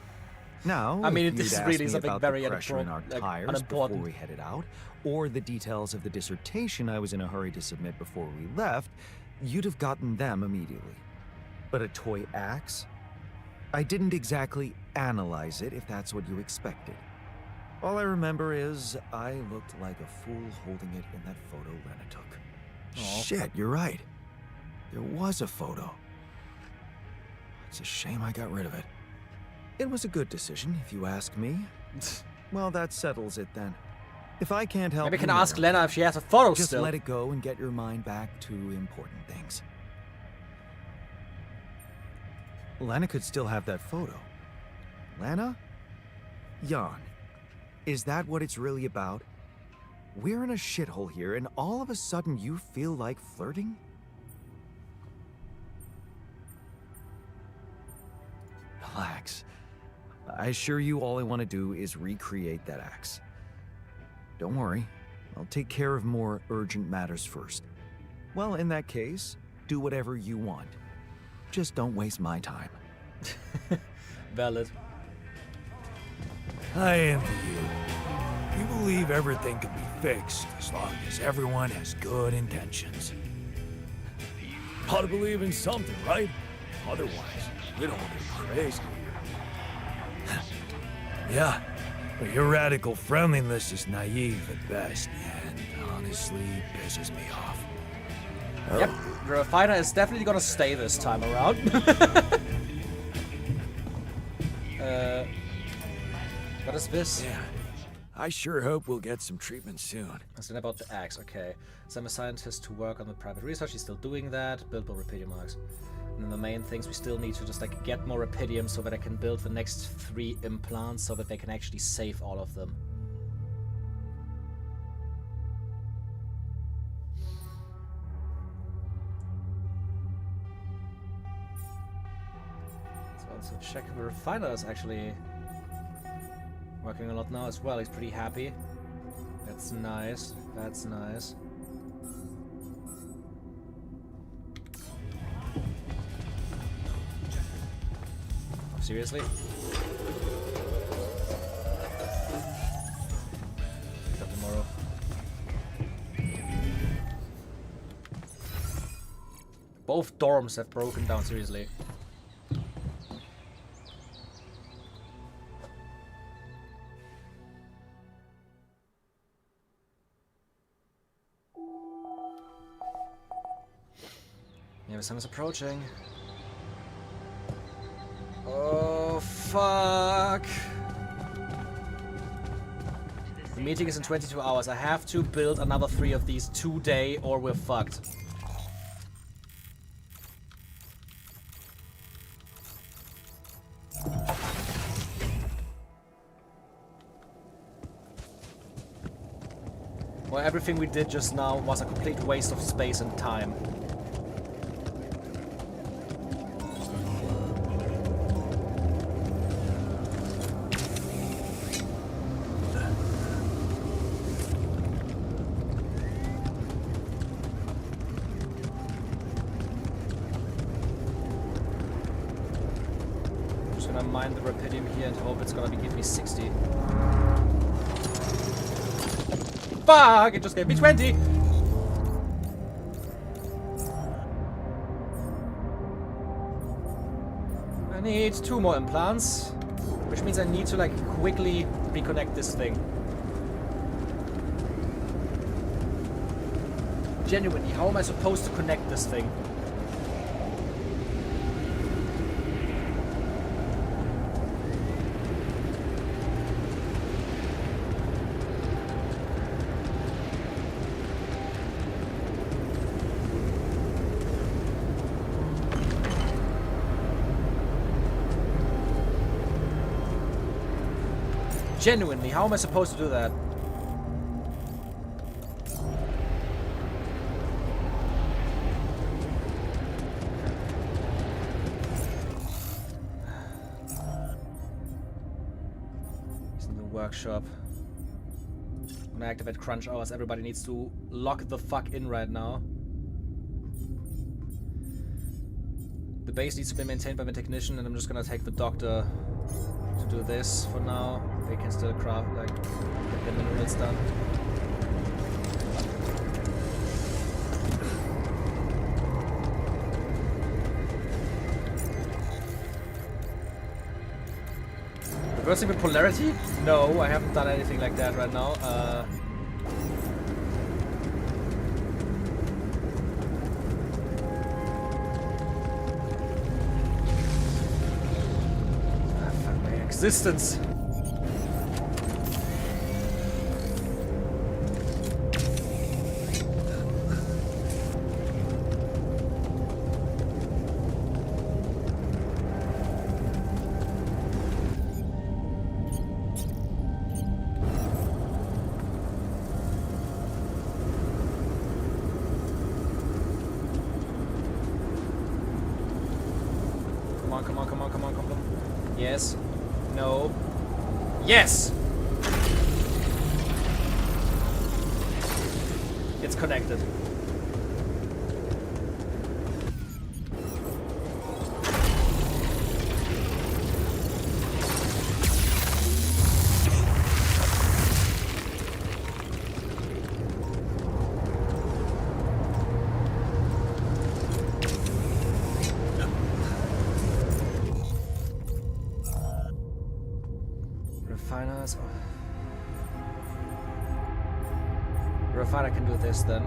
Now, I mean, if this you'd is asked really me something about very the pressure in our tires before unimportant. we headed out, or the details of the dissertation I was in a hurry to submit before we left, you'd have gotten them immediately. But a toy axe? I didn't exactly analyze it, if that's what you expected. All I remember is I looked like a fool holding it in that photo Lena took. Aw. Shit, you're right. There was a photo. It's a shame I got rid of it. It was a good decision, if you ask me. Well, that settles it then. If I can't help Maybe I can you ask there, Lena if she has a photo just still. let it go and get your mind back to important things. Lena could still have that photo. Lena? Jan, is that what it's really about? We're in a shithole here, and all of a sudden you feel like flirting? Relax. I assure you all I want to do is recreate that axe. Don't worry, I'll take care of more urgent matters first. Well, in that case, do whatever you want. Just don't waste my time. Valid. I envy you. You believe everything can be fixed as long as everyone has good intentions. Ought to believe in something, right? Otherwise, we don't get crazy here. Yeah, but your radical friendliness is naive at best, and honestly pisses me off. Yep, the refiner is definitely gonna stay this time around. What is this? Yeah. I sure hope we'll get some treatment soon. It's then about the axe, okay. So I'm a scientist to work on the private research, he's still doing that. Build more Rapidium arcs. And then the main things, we still need to just like get more Rapidium so that I can build the next 3 implants so that they can actually save all of them. Let's also check if the refiner is actually working a lot now as well. He's pretty happy. That's nice. That's nice. Seriously? Pick up tomorrow. Both dorms have broken down, seriously. Yeah, the sun is approaching. Oh, fuck. The meeting is in 22 hours. I have to build another 3 of these today or we're fucked. Well, everything we did just now was a complete waste of space and time. Mine the Rapidium here and hope it's gonna give me 60. Fuck! It just gave me 20! I need 2 more implants, which means I need to like quickly reconnect this thing. Genuinely, how am I supposed to connect this thing? Genuinely, how am I supposed to do that? He's in the workshop. When I activate crunch hours, everybody needs to lock the fuck in right now. The base needs to be maintained by the technician, and I'm just gonna take the doctor to do this for now. They can still craft, like, get the minerals done. Reversing the polarity? No, I haven't done anything like that right now. Fuck my existence. Come on. Yes. No. Yes! It's connected. Refiners. Refiner can do this then.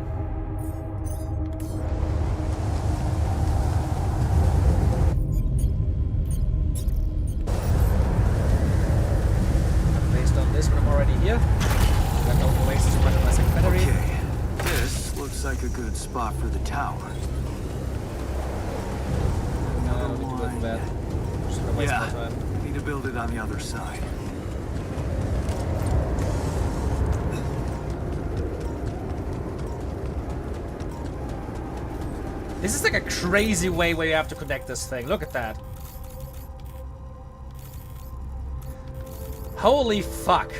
spot for the tower. No, I don't need to go for that. Just gonna waste more time. Need to build it on the other side. This is like a crazy way where you have to connect this thing. Look at that. Holy fuck.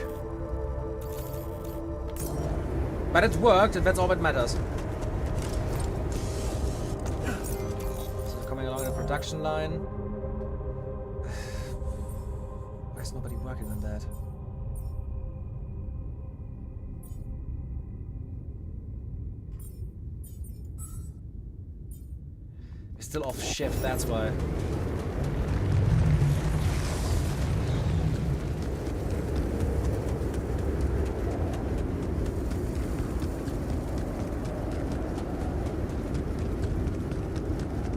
But it worked, and that's all that matters. So coming along the production line. Why is nobody working on that? Still off shift, that's why.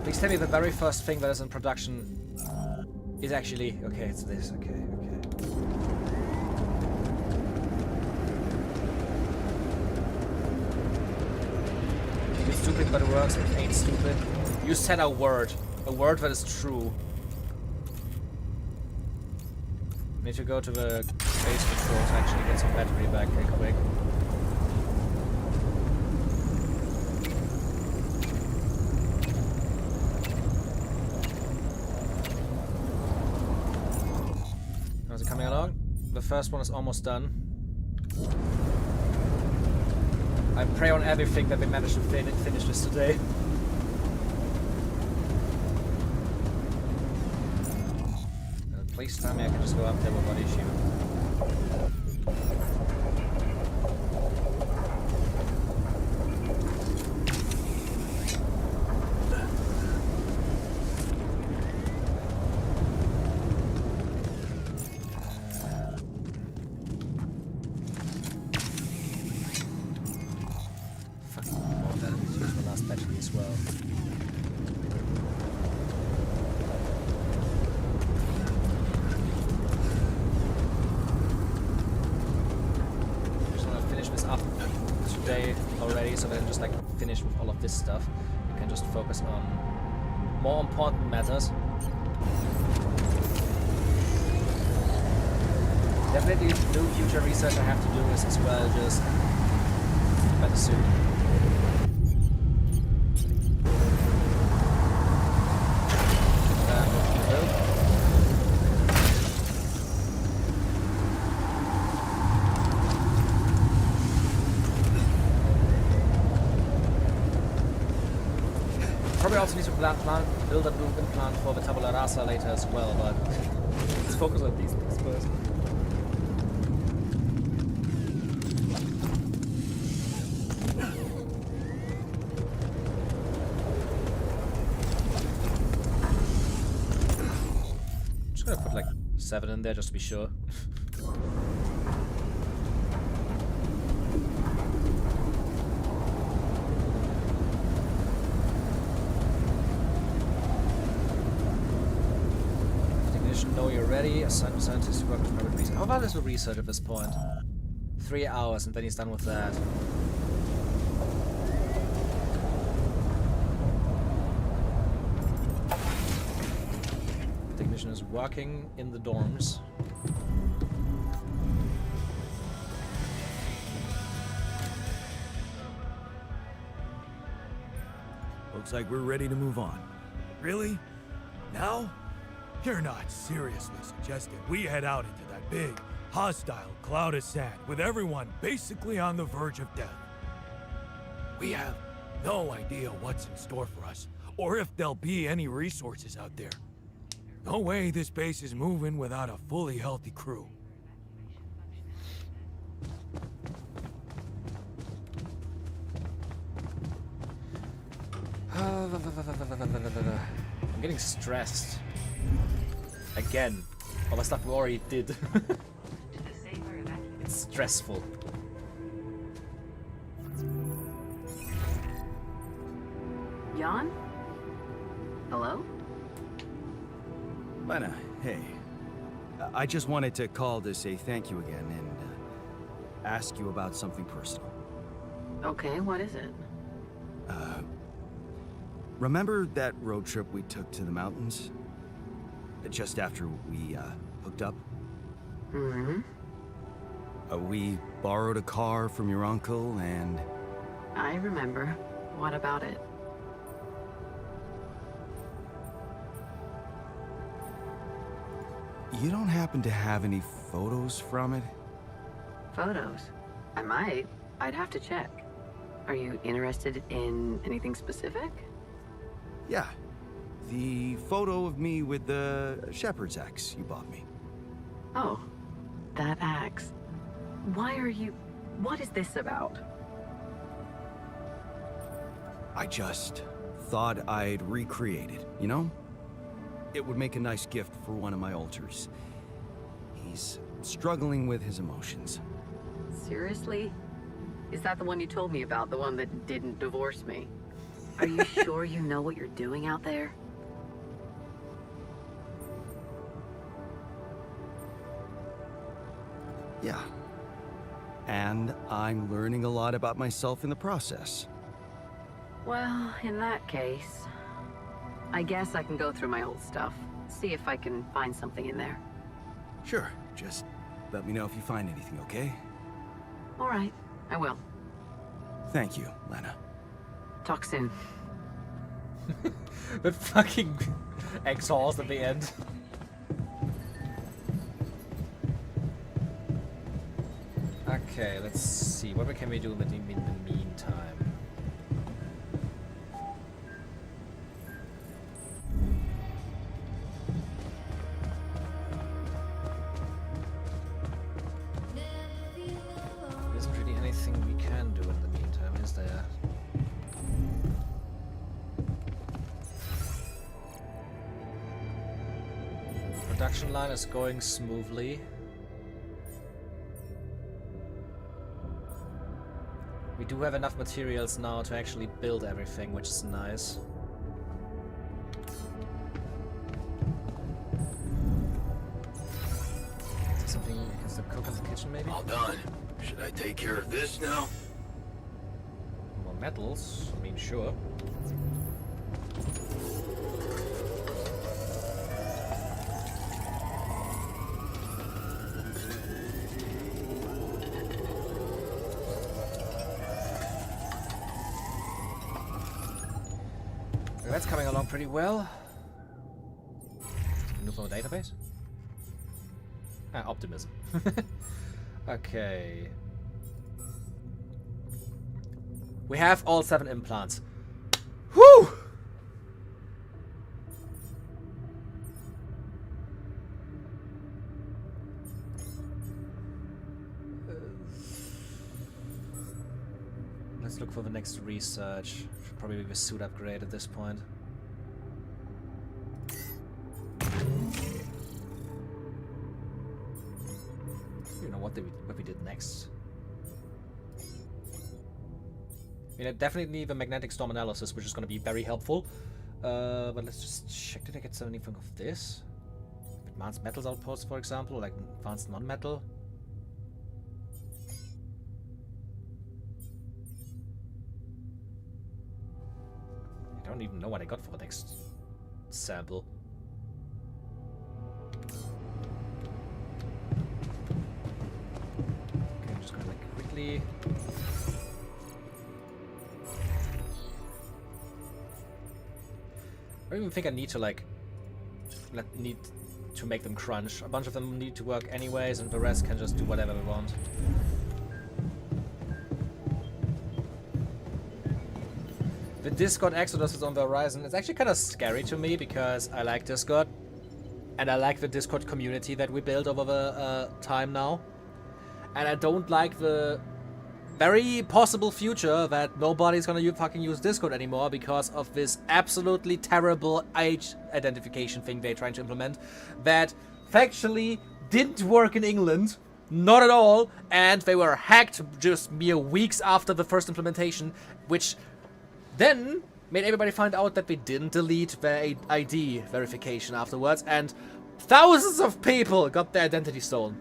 Please tell me the very first thing that is in production is actually... Okay, it's this. Okay, okay. It's stupid, but it works. It ain't stupid. You said a word that is true. Need to go to the base control to actually get some battery back real quick. How's it coming along? The first one is almost done. I pray on everything that we manage to finish this today. Please tell me I can just go up there without issue. Fucking oh, that is use the last battery as well. Already, so then just like finish with all of this stuff. You can just focus on more important matters. Definitely new future research I have to do is as well just better suit. Probably also need to build a blueprint plant for the tabula rasa later as well, but let's focus on these things first. Just gonna put like 7 in there just to be sure. Know you're ready. Assign scientists to work with private research. How about is the research at this point? 3 hours and then he's done with that. Technician is working in the dorms. Looks like we're ready to move on. Really? Now? You're not seriously suggesting we head out into that big, hostile cloud of sand with everyone basically on the verge of death? We have no idea what's in store for us, or if there'll be any resources out there. No way this base is moving without a fully healthy crew. I'm getting stressed. Again. All the stuff we already did. It's stressful. Jan? Hello? Lena, hey. I just wanted to call to say thank you again and ask you about something personal. Okay, what is it? Remember that road trip we took to the mountains? Just after we, hooked up? Mm-hmm. We borrowed a car from your uncle and... I remember. What about it? You don't happen to have any photos from it? Photos? I might. I'd have to check. Are you interested in anything specific? Yeah. The photo of me with the shepherd's axe you bought me. Oh, that axe. Why are you... What is this about? I just thought I'd recreate it, you know? It would make a nice gift for one of my altars. He's struggling with his emotions. Seriously? Is that the one you told me about? The one that didn't divorce me? Are you sure you know what you're doing out there? Yeah. And I'm learning a lot about myself in the process. Well, in that case, I guess I can go through my old stuff, see if I can find something in there. Sure, just let me know if you find anything, okay? All right, I will. Thank you, Lena. Talk soon. But fucking exhaust at the end. Okay, let's see. What can we do in the meantime? There isn't really anything we can do in the meantime, is there? Production line is going smoothly. We do have enough materials now to actually build everything, which is nice. Is there something you can still cook in the kitchen, maybe? All done. Should I take care of this now? More metals? I mean, sure. That's coming along pretty well. New from the database? Ah, optimism. Okay. We have all 7 implants. Whew! Let's look for the next research. Should probably be a suit upgrade at this point. You know what we did next? I mean, I definitely need the magnetic storm analysis, which is going to be very helpful. But let's just check. Did I get anything of this? Advanced metals outpost, for example, like advanced non-metal. I don't even know what I got for the next sample. Okay, I'm just gonna like quickly. I don't even think I need to like need to make them crunch. A bunch of them need to work anyways, and the rest can just do whatever they want. The Discord Exodus is on the horizon. It's actually kind of scary to me because I like Discord. And I like the Discord community that we built over the time now. And I don't like the very possible future that nobody's gonna fucking use Discord anymore because of this absolutely terrible age identification thing they're trying to implement that factually didn't work in England. Not at all. And they were hacked just mere weeks after the first implementation, which then made everybody find out that they didn't delete their ID verification afterwards, and thousands of people got their identity stolen.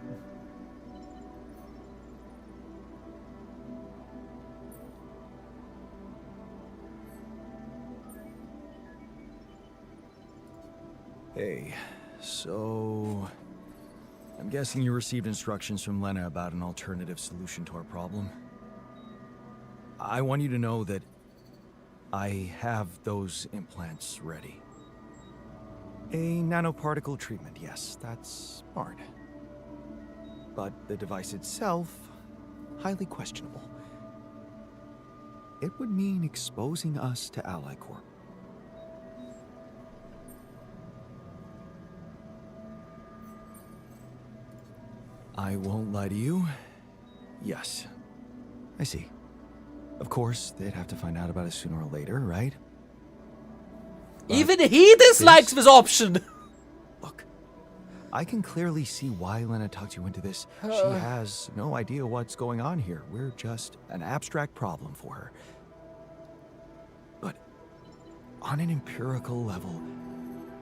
Hey, so... I'm guessing you received instructions from Lena about an alternative solution to our problem. I want you to know that I have those implants ready. A nanoparticle treatment, yes, that's smart. But the device itself, highly questionable. It would mean exposing us to Ally Corp. I won't lie to you. Yes. I see. Of course, they'd have to find out about it sooner or later, right? But even he dislikes this option. Look, I can clearly see why Lena talked you into this. She has no idea what's going on here. We're just an abstract problem for her. But on an empirical level,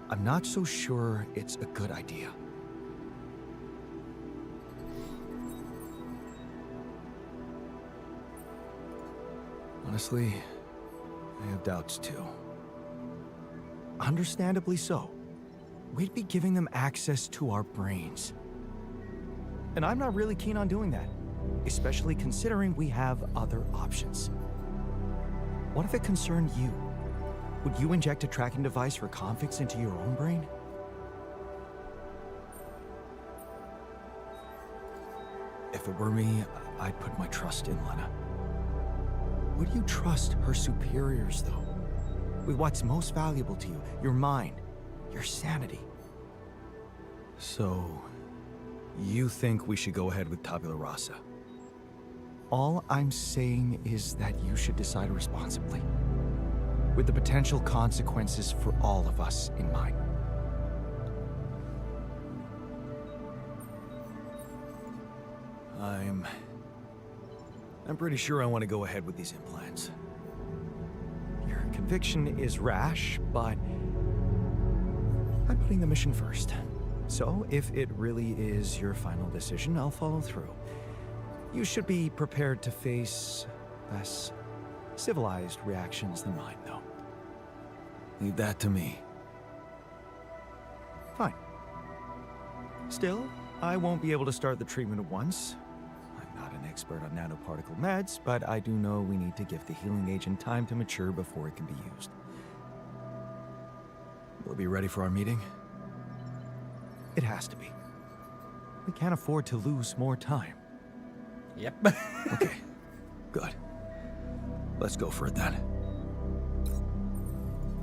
I'm not so sure it's a good idea. Honestly, I have doubts too. Understandably so. We'd be giving them access to our brains. And I'm not really keen on doing that, especially considering we have other options. What if it concerned you? Would you inject a tracking device for convicts into your own brain? If it were me, I'd put my trust in Lena. Would you trust her superiors, though? With what's most valuable to you, your mind, your sanity. So, you think we should go ahead with Tabula Rasa? All I'm saying is that you should decide responsibly, with the potential consequences for all of us in mind. I'm pretty sure I want to go ahead with these implants. Your conviction is rash, but I'm putting the mission first. So, if it really is your final decision, I'll follow through. You should be prepared to face less civilized reactions than mine, though. Leave that to me. Fine. Still, I won't be able to start the treatment at once. I'm not an expert on nanoparticle meds, but I do know we need to give the healing agent time to mature before it can be used. Will it be ready for our meeting? It has to be. We can't afford to lose more time. Yep. Okay, good. Let's go for it then.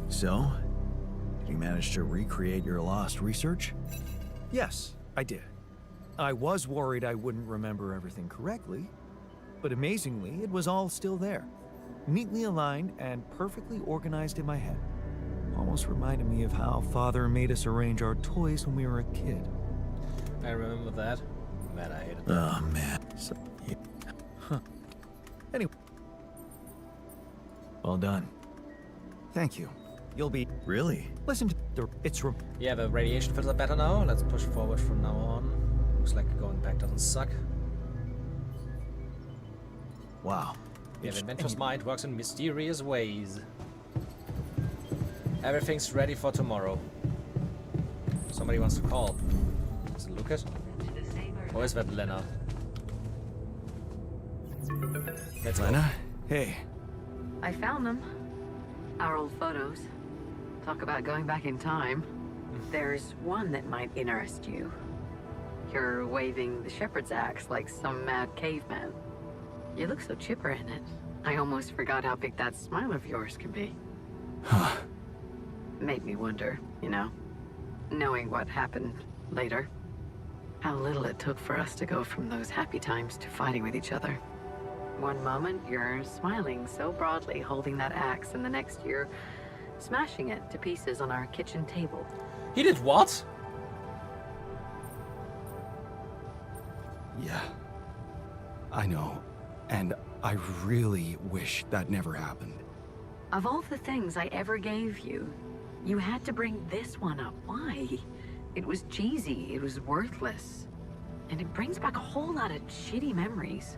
So, did you manage to recreate your lost research? Yes, I did. I was worried I wouldn't remember everything correctly, but amazingly, it was all still there. Neatly aligned and perfectly organized in my head. Almost reminded me of how Father made us arrange our toys when we were a kid. I remember that. Man, I hated that. Oh, man. So, yeah. Huh. Anyway. Well done. Thank you. You'll be... Really? Listen to the... It's... Yeah, the radiation filters are better now. Let's push forward from now on. Looks like going back doesn't suck. Wow. Yeah, the inventor's mind works in mysterious ways. Everything's ready for tomorrow. Somebody wants to call. Is it Lucas? Or is that Lena? Let's go. Lena? Hey. I found them. Our old photos. Talk about going back in time. There's one that might interest you. You're waving the shepherd's axe like some mad caveman. You look so chipper in it. I almost forgot how big that smile of yours can be. Huh. Made me wonder, you know, knowing what happened later. How little it took for us to go from those happy times to fighting with each other. One moment, you're smiling so broadly, holding that axe, and the next you're smashing it to pieces on our kitchen table. He did what? Yeah. I know. And I really wish that never happened. Of all the things I ever gave you, you had to bring this one up. Why? It was cheesy, it was worthless. And it brings back a whole lot of shitty memories.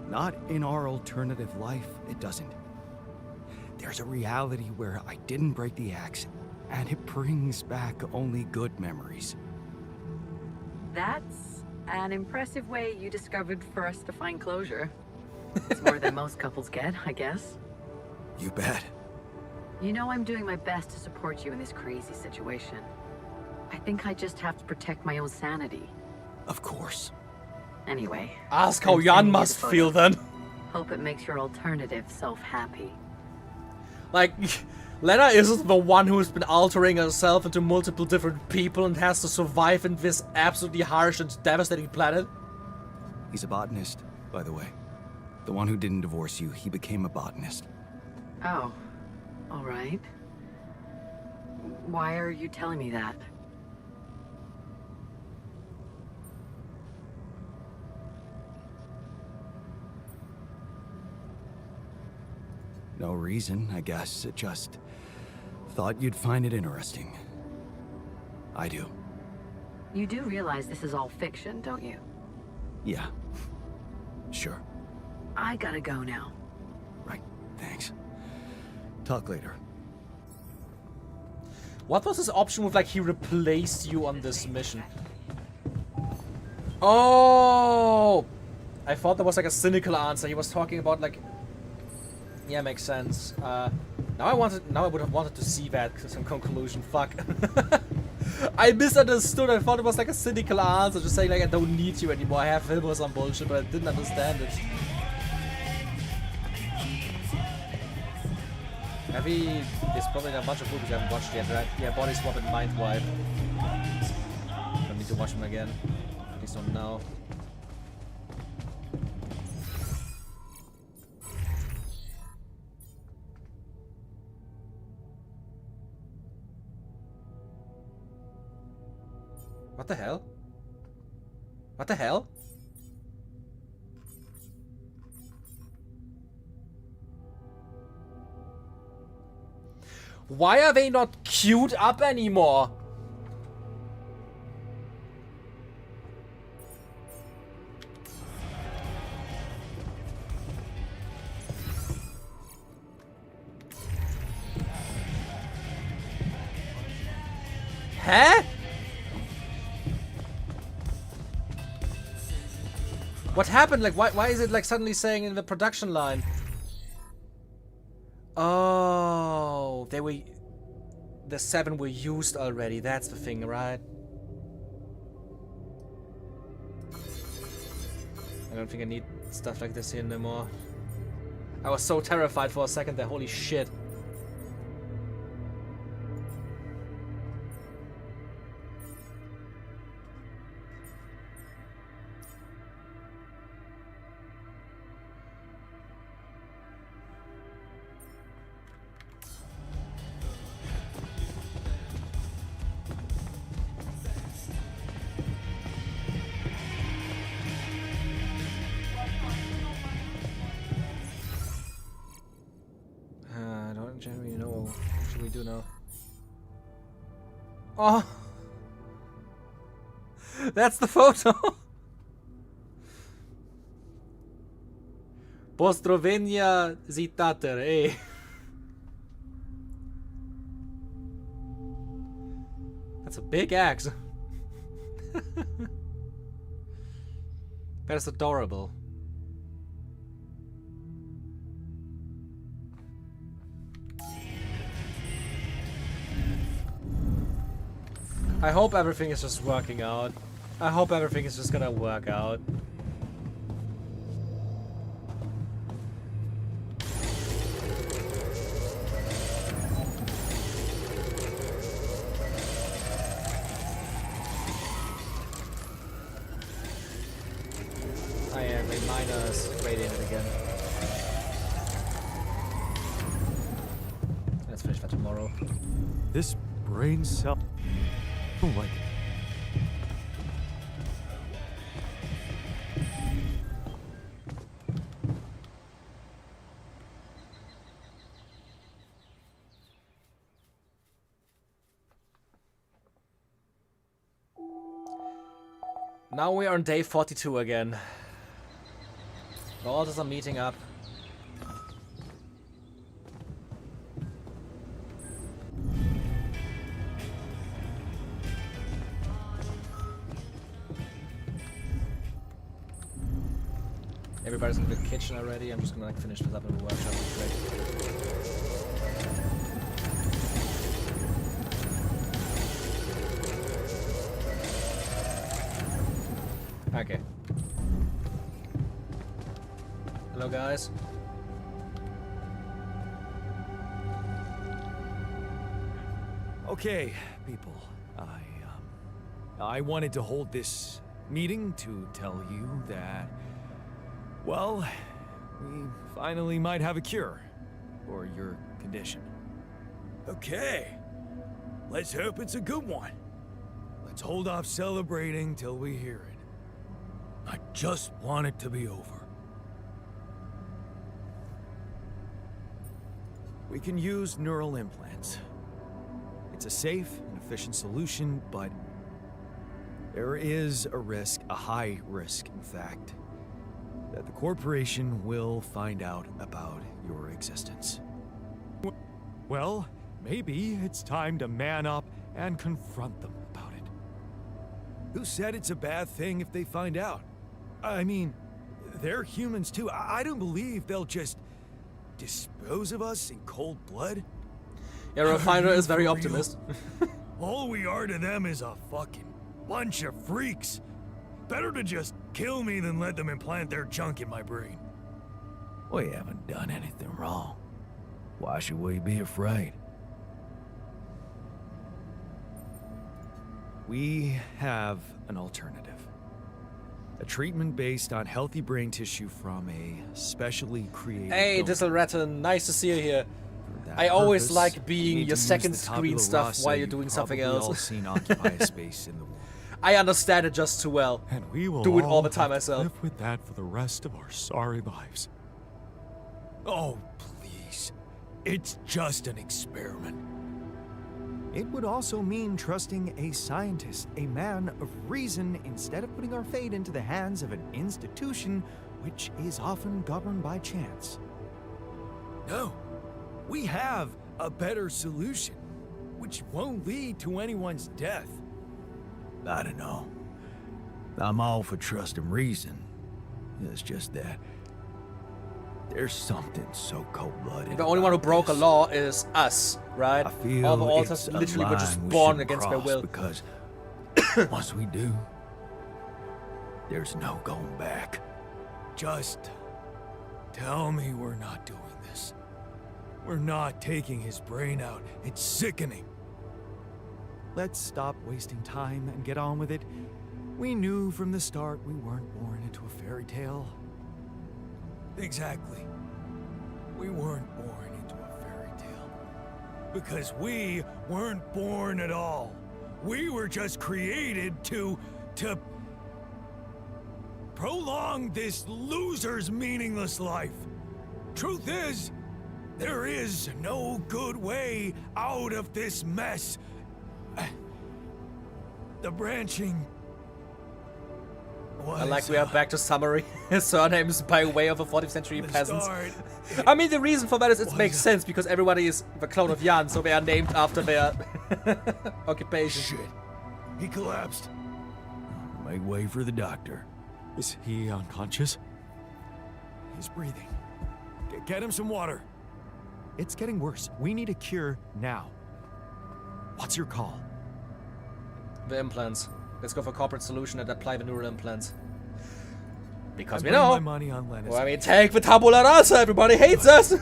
Not in our alternative life, it doesn't. there's a reality where I didn't break the axe, and it brings back only good memories. That's an impressive way you discovered for us to find closure. It's more than most couples get, I guess. You bet. You know I'm doing my best to support you in this crazy situation. I think I just have to protect my own sanity. Of course. Anyway. Ask how I'm Jan sending you must the feel photo. then. Hope it makes your alternative self happy. Like, Lena isn't the one who's been altering herself into multiple different people and has to survive in this absolutely harsh and devastating planet. He's a botanist, by the way. The one who didn't divorce you, he became a botanist. Oh, all right. Why are you telling me that? No reason, I guess. It just thought you'd find it interesting. I do. You do realize this is all fiction, don't you? Yeah. Sure. I gotta go now. Right. Thanks. Talk later. What was his option with, like, he replaced you on this mission? Oh! I thought there was, like, a cynical answer. He was talking about, like... Yeah, makes sense. Now I would have wanted to see that some conclusion. Fuck. I misunderstood. I thought it was like a cynical answer, just saying like I don't need you anymore. I have him or some bullshit, but I didn't understand it. There's probably a bunch of movies I haven't watched yet, right? Yeah, Body Swap and Mind Wipe. Don't need to watch them again. At least not now. What the hell? What the hell? Why are they not queued up anymore? Huh? What happened? Like, why is it like suddenly saying in the production line? Oh, the 7 were used already. That's the thing, right? I don't think I need stuff like this here anymore. I was so terrified for a second there. Holy shit. Generally, know what should we do now? Oh, that's the photo. Pozdrowienia z Tater, eh? That's a big axe. That's adorable. I hope everything is just working out. I hope everything is just gonna work out. I am a minus radiated again. Let's finish that tomorrow. This brain cell. I don't like it. Now we are on day 42 again. The altars are meeting up. Everybody's in the kitchen already. I'm just gonna like finish this up in the workshop. Great. Okay. Hello, guys. Okay, people. I wanted to hold this meeting to tell you that, well, we finally might have a cure for your condition. Okay. Let's hope it's a good one. Let's hold off celebrating till we hear it. I just want it to be over. We can use neural implants. It's a safe and efficient solution, but there is a risk, a high risk, in fact, that the corporation will find out about your existence. Well, maybe it's time to man up and confront them about it. Who said it's a bad thing if they find out? I mean, they're humans too. I don't believe they'll just dispose of us in cold blood. Yeah, Refiner is very optimist. All we are to them is a fucking bunch of freaks. Better to just kill me than let them implant their junk in my brain. We haven't done anything wrong. Why should we be afraid? We have an alternative. A treatment based on healthy brain tissue from a specially created Hey, donor. Dizzle nice to see you here. For that I always purpose, like we being need your to use second the screen tabula stuff rasa while you're you've doing something probably else. all seen occupy a space in the world. I understand it just too well. And we will Do it all the have time to myself. live with that for the rest of our sorry lives. Oh, please. It's just an experiment. It would also mean trusting a scientist, a man of reason, instead of putting our fate into the hands of an institution which is often governed by chance. No. We have a better solution, which won't lead to anyone's death. I don't know. I'm all for trusting reason. It's just that there's something so cold-blooded. The only one who about broke a this. law is us, right? I feel All the it's alters a literally were line just we born shouldn't against their cross will. Because once we do, there's no going back. Just tell me we're not doing this. We're not taking his brain out. It's sickening. Let's stop wasting time and get on with it. We knew from the start we weren't born into a fairy tale. Exactly. We weren't born into a fairy tale. Because we weren't born at all. We were just created to prolong this loser's meaningless life. Truth is, there is no good way out of this mess. The branching was, I like we are back to summary. Surnames by way of a 14th century the peasants. start, I mean, the reason for that is it makes sense because everybody is the clone of Jan, so they are named after their occupation. Shit. He collapsed. Make way for the doctor. Is he unconscious? He's breathing. Get him some water. It's getting worse. We need a cure now. What's your call? The implants. Let's go for corporate solution and apply the neural implants. Because I we put know. my money on Lennis. Well, I mean, take the tabula rasa. Everybody hates us.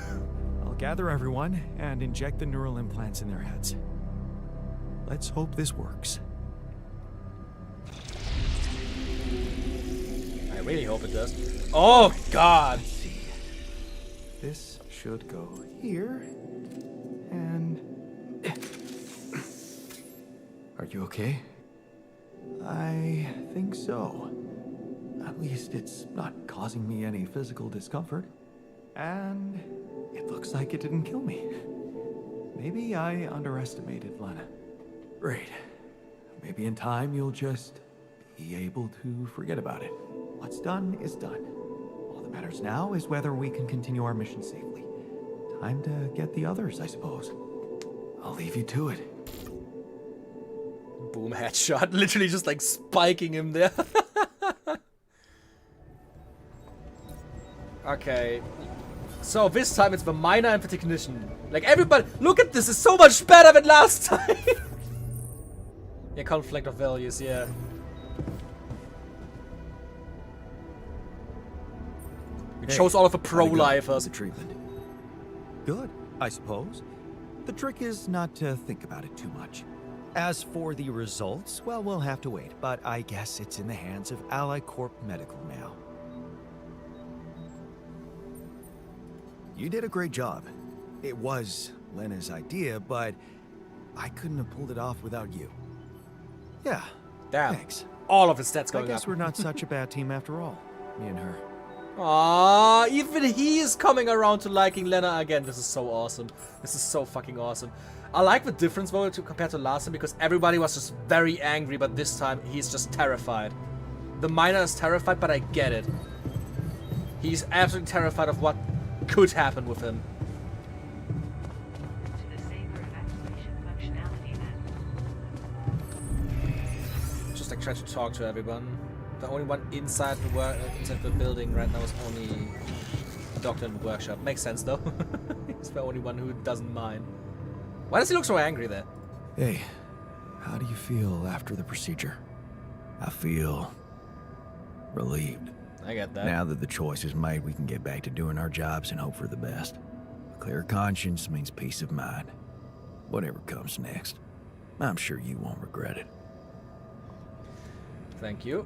I'll gather everyone and inject the neural implants in their heads. Let's hope this works. I really hope it does. Oh God. Let's see. This should go here. And... Are you okay? I think so. At least it's not causing me any physical discomfort. And it looks like it didn't kill me. Maybe I underestimated Lena. Great. Maybe in time you'll just be able to forget about it. What's done is done. All that matters now is whether we can continue our mission safely. Time to get the others, I suppose. I'll leave you to it. Boom, headshot. Literally just like spiking him there. Okay. So this time it's the miner and the technician. Like everybody, look at this, it's so much better than last time. Yeah, conflict of values, yeah. It shows all of the pro-lifers. The treatment. Good, I suppose. The trick is not to think about it too much. As for the results, well, we'll have to wait. But I guess it's in the hands of Ally Corp Medical now. You did a great job. It was Lena's idea, but I couldn't have pulled it off without you. Yeah, Damn. thanks. All of his stats I going guess up. we're not such a bad team after all, me and her. Aww, even he is coming around to liking Lena again. This is so awesome. This is so fucking awesome. I like the difference though compared to last time because everybody was just very angry, but this time he's just terrified. The miner is terrified, but I get it. He's absolutely terrified of what could happen with him. To the saber evacuation functionality then. Just like try to talk to everyone. The only one inside the building right now is only the doctor in the workshop. Makes sense though. He's the only one who doesn't mind. Why does he look so angry there? Hey, how do you feel after the procedure? I feel relieved. I get that. Now that the choice is made, we can get back to doing our jobs and hope for the best. A clear conscience means peace of mind. Whatever comes next, I'm sure you won't regret it. Thank you.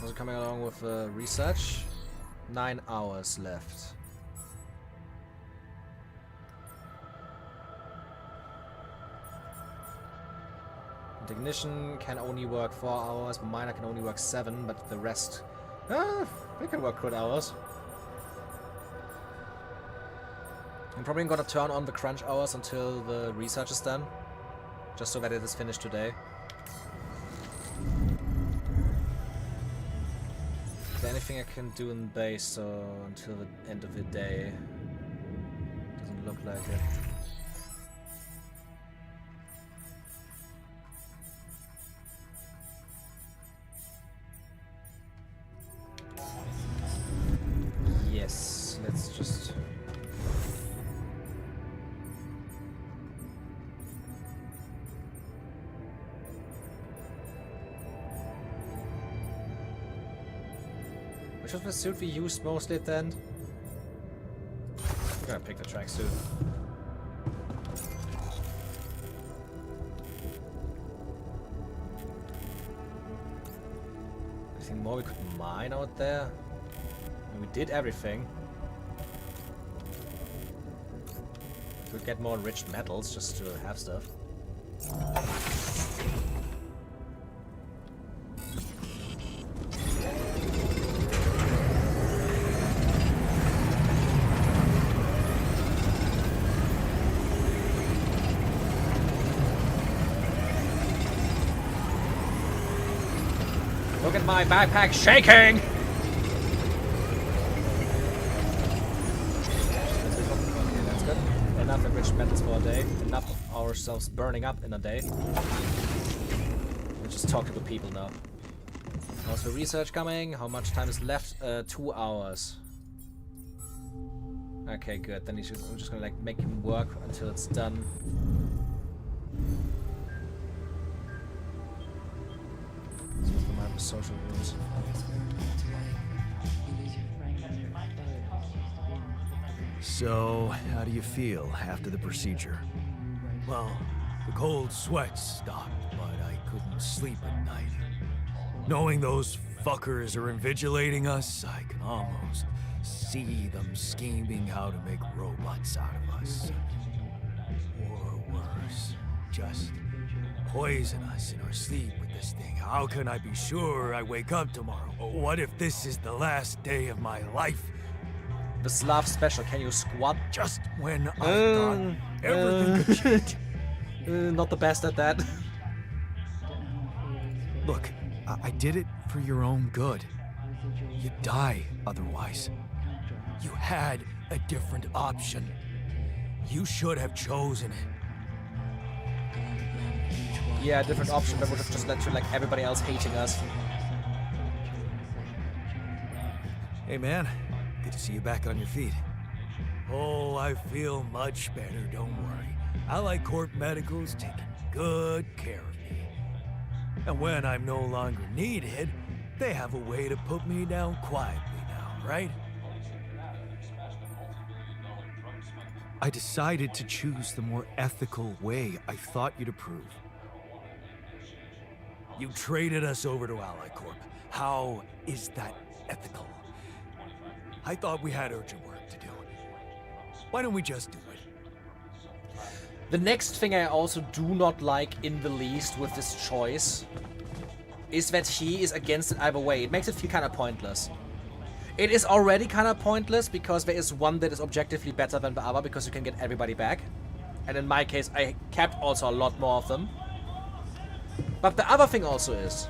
Also coming along with research. 9 hours left. The technician can only work 4 hours, the miner can only work 7, but the rest... they can work good hours. I'm probably gonna turn on the crunch hours until the research is done. Just so that it is finished today. Is there anything I can do in base so until the end of the day? Doesn't look like it. Yes, let's just... Which was the suit we used mostly at the end? I'm gonna pick the tracksuit. Anything more we could mine out there? I mean, we did everything. Could get more enriched metals just to have stuff. Look at my backpack shaking! Okay, that's good. Enough enriched metals for a day. Enough of ourselves burning up in a day. Let's just talk to the people now. How's the research coming? How much time is left? 2 hours. Okay, good. Then I'm just gonna like make him work until it's done. Social rules. So, how do you feel after the procedure? Well, the cold sweat stopped, but I couldn't sleep at night. Knowing those fuckers are invigilating us, I can almost see them scheming how to make robots out of us. Or worse, just poison us in our sleep with this thing. How can I be sure I wake up tomorrow? What if this is the last day of my life? The Slav special, can you squat? Just when I thought everything could change. Not the best at that. Look, I did it for your own good. You'd die otherwise. You had a different option. You should have chosen it. Yeah, different option that would have just led to like everybody else hating us. Hey man, good to see you back on your feet. Oh, I feel much better, don't worry. Allied Corp Medical's taking good care of me. And when I'm no longer needed, they have a way to put me down quietly now, right? I decided to choose the more ethical way I thought you'd approve. You traded us over to Allied Corp. How is that ethical? I thought we had urgent work to do. Why don't we just do it? The next thing I also do not like in the least with this choice is that he is against it either way. It makes it feel kind of pointless. It is already kind of pointless because there is one that is objectively better than the other because you can get everybody back. And in my case, I kept also a lot more of them. But the other thing also is,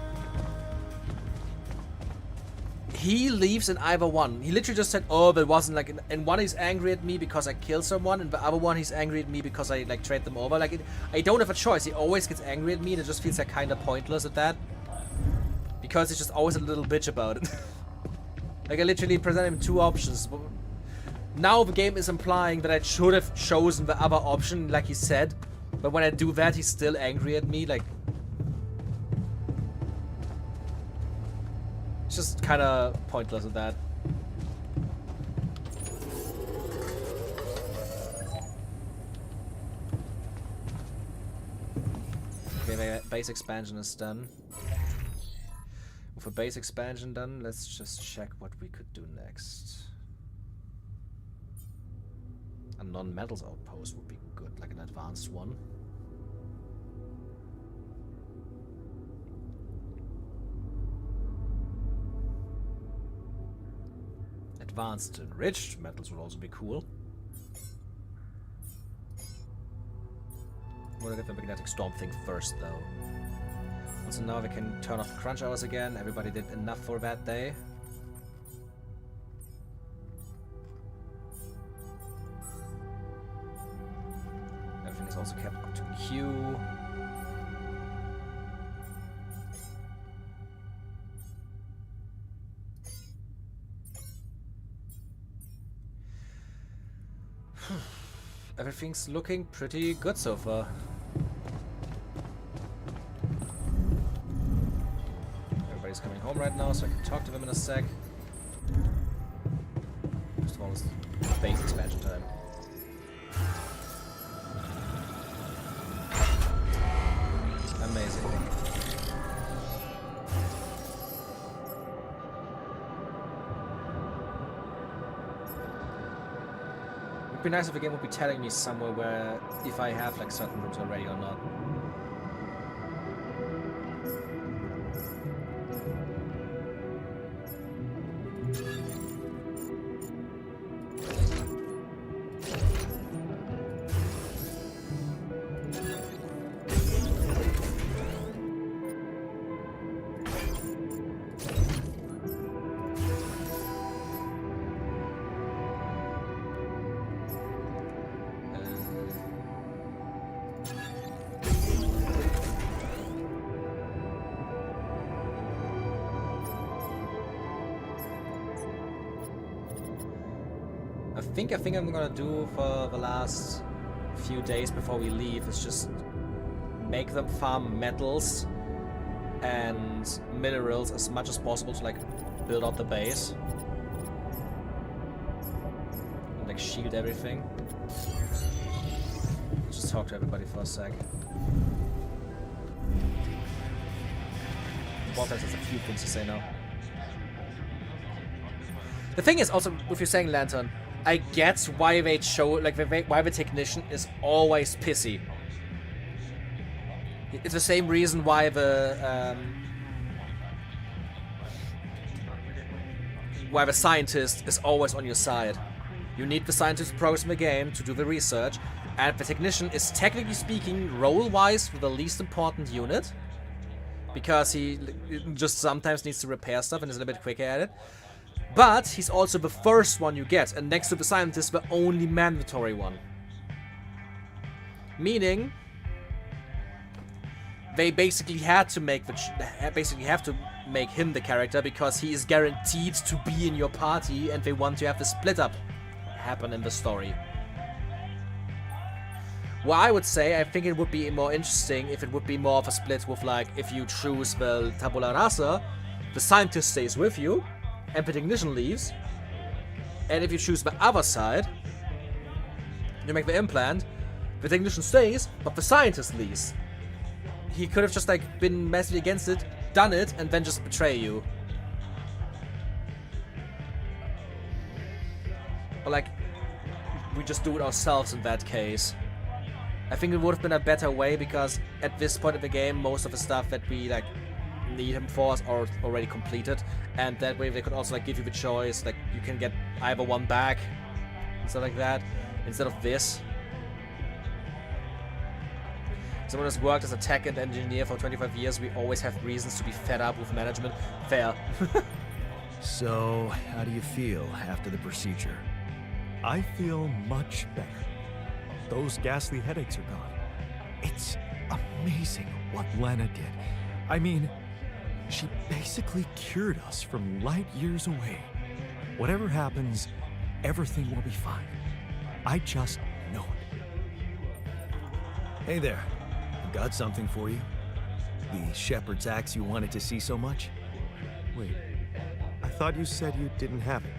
he leaves in either one. He literally just said, oh, there wasn't like, in one he's angry at me because I killed someone, and the other one he's angry at me because I like trade them over. Like, I don't have a choice. He always gets angry at me, and it just feels like kind of pointless at that. Because he's just always a little bitch about it. Like, I literally presented him two options. Now the game is implying that I should have chosen the other option, like he said. But when I do that, he's still angry at me, like... It's just kind of pointless at that. Okay, the base expansion is done. With a base expansion done, let's just check what we could do next. A non-metals outpost would be good, like an advanced one. Advanced enriched metals would also be cool. I'm gonna get the magnetic storm thing first, though. So now we can turn off the crunch hours again. Everybody did enough for that day. Everything is also kept up to Q. Everything's looking pretty good so far. Everybody's coming home right now, so I can talk to them in a sec. First of all, it's base expansion time. Amazing. It'd be nice if the game would be telling me somewhere where if I have like certain rooms already or not. I think I'm gonna do for the last few days before we leave is just make them farm metals and minerals as much as possible to like build out the base and like shield everything. Let's just talk to everybody for a sec. Bonfires has a few things to say now. The thing is also, if you're saying Lantern, I get why they show, like, why the technician is always pissy. It's the same reason why the scientist is always on your side. You need the scientist to program the game to do the research, and the technician is technically speaking, role-wise, the least important unit, because he just sometimes needs to repair stuff and is a little bit quicker at it. But he's also the first one you get, and next to the scientist, the only mandatory one. Meaning, they basically had to make basically have to make him the character because he is guaranteed to be in your party, and they want to have the split up happen in the story. Well, I would say I think it would be more interesting if it would be more of a split with, like, if you choose the tabula rasa, the scientist stays with you, and the technician leaves. And if you choose the other side, you make the implant, the technician stays, but the scientist leaves. He could have just, like, been massively against it, done it, and then just betray you. Or, like, we just do it ourselves in that case. I think it would have been a better way, because at this point of the game, most of the stuff that we, like, need him for is already completed. And that way they could also, like, give you the choice, like, you can get either one back, and stuff like that, instead of this. Someone who's worked as a tech and engineer for 25 years, we always have reasons to be fed up with management. Fair. So, how do you feel after the procedure? I feel much better. Those ghastly headaches are gone. It's amazing what Lena did. I mean, she basically cured us from light years away. Whatever happens, everything will be fine. I just know it. Hey there. I got something for you. The shepherd's axe you wanted to see so much? Wait, I thought you said you didn't have it.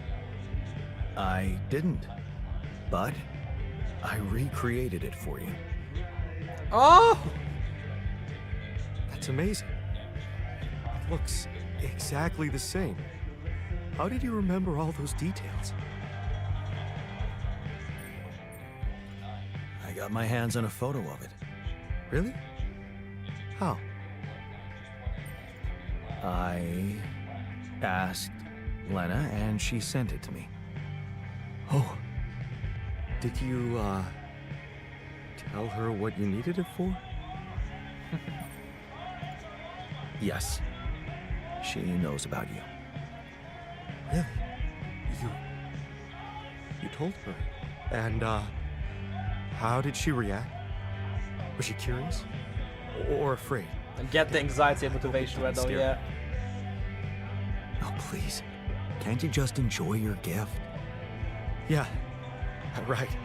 I didn't. But I recreated it for you. Oh! That's amazing. It looks exactly the same. How did you remember all those details? I got my hands on a photo of it. Really? How? I asked Lena, and she sent it to me. Oh. Did you, tell her what you needed it for? Yes. She knows about you. Really? You told her? And, how did she react? Was she curious? Or afraid? And get the anxiety and motivation right now, yeah. Oh, please. Can't you just enjoy your gift? Yeah, right.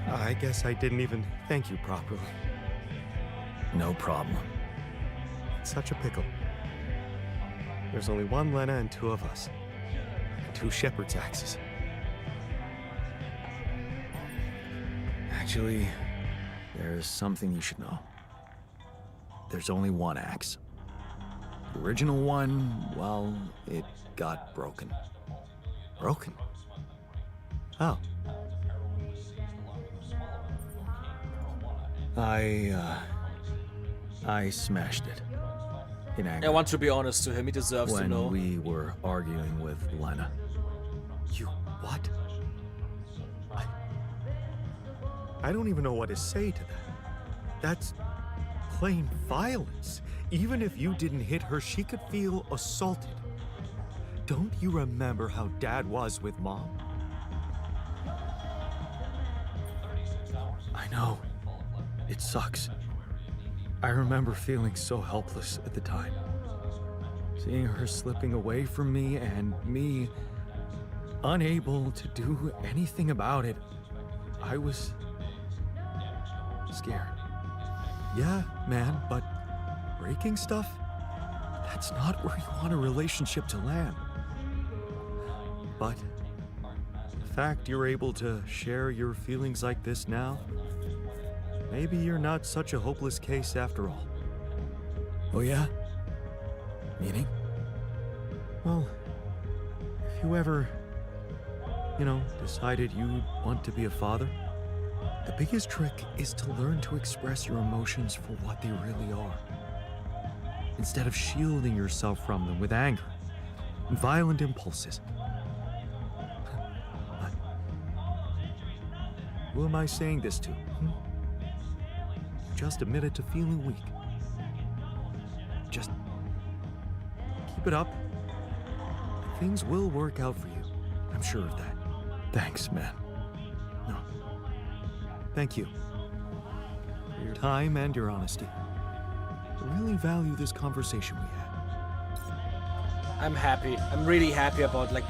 I guess I didn't even thank you properly. No problem. It's such a pickle. There's only one Lena and two of us. And two shepherd's axes. Actually, there's something you should know. There's only one axe. The original one, well, it got broken. Broken? How? I smashed it. In anger. I want to be honest to him, he deserves to know. When we were arguing with Lena. You what? I don't even know what to say to that. That's plain violence. Even if you didn't hit her, she could feel assaulted. Don't you remember how Dad was with Mom? I know. It sucks. I remember feeling so helpless at the time. Seeing her slipping away from me and me unable to do anything about it. I was scared. Yeah, man, but breaking stuff? That's not where you want a relationship to land. But the fact you're able to share your feelings like this now, maybe you're not such a hopeless case after all. Oh yeah? Meaning? Well, if you ever, decided you'd want to be a father, the biggest trick is to learn to express your emotions for what they really are, instead of shielding yourself from them with anger and violent impulses. But who am I saying this to? You just admitted to feeling weak. Just keep it up. Things will work out for you. I'm sure of that. Thanks, man. No. Thank you for your time and your honesty. really value this conversation we had. I'm happy. I'm really happy about like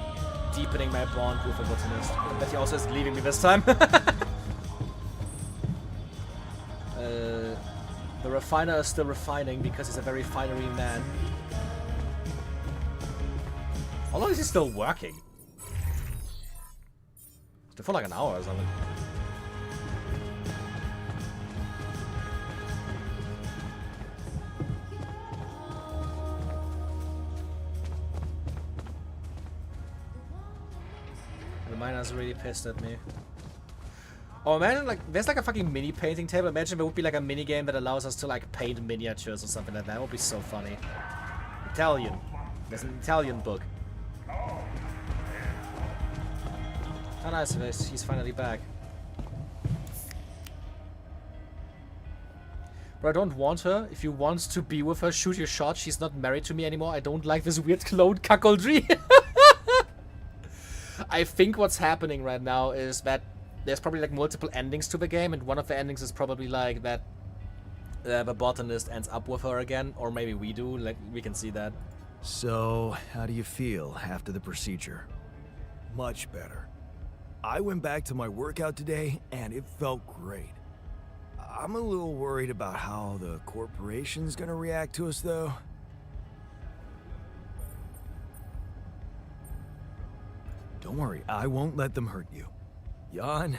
deepening my bond with the botanist. But he also is leaving me this time. The refiner is still refining because he's a very refinery man. How long is he still working? Still for like an hour or something. The miner's really pissed at me. Oh, imagine like there's like a fucking mini painting table. Imagine there would be like a mini game that allows us to like paint miniatures or something like that. That would be so funny. Italian. There's an Italian book. Oh nice, he's finally back. But I don't want her. If you want to be with her, shoot your shot. She's not married to me anymore. I don't like this weird clone cuckoldry. I think what's happening right now is that there's probably like multiple endings to the game, and one of the endings is probably like that the botanist ends up with her again, or maybe we do. Like we can see that. So, how do you feel after the procedure? Much better. I went back to my workout today, and it felt great. I'm a little worried about how the corporation's gonna react to us, though. Don't worry, I won't let them hurt you. Jan,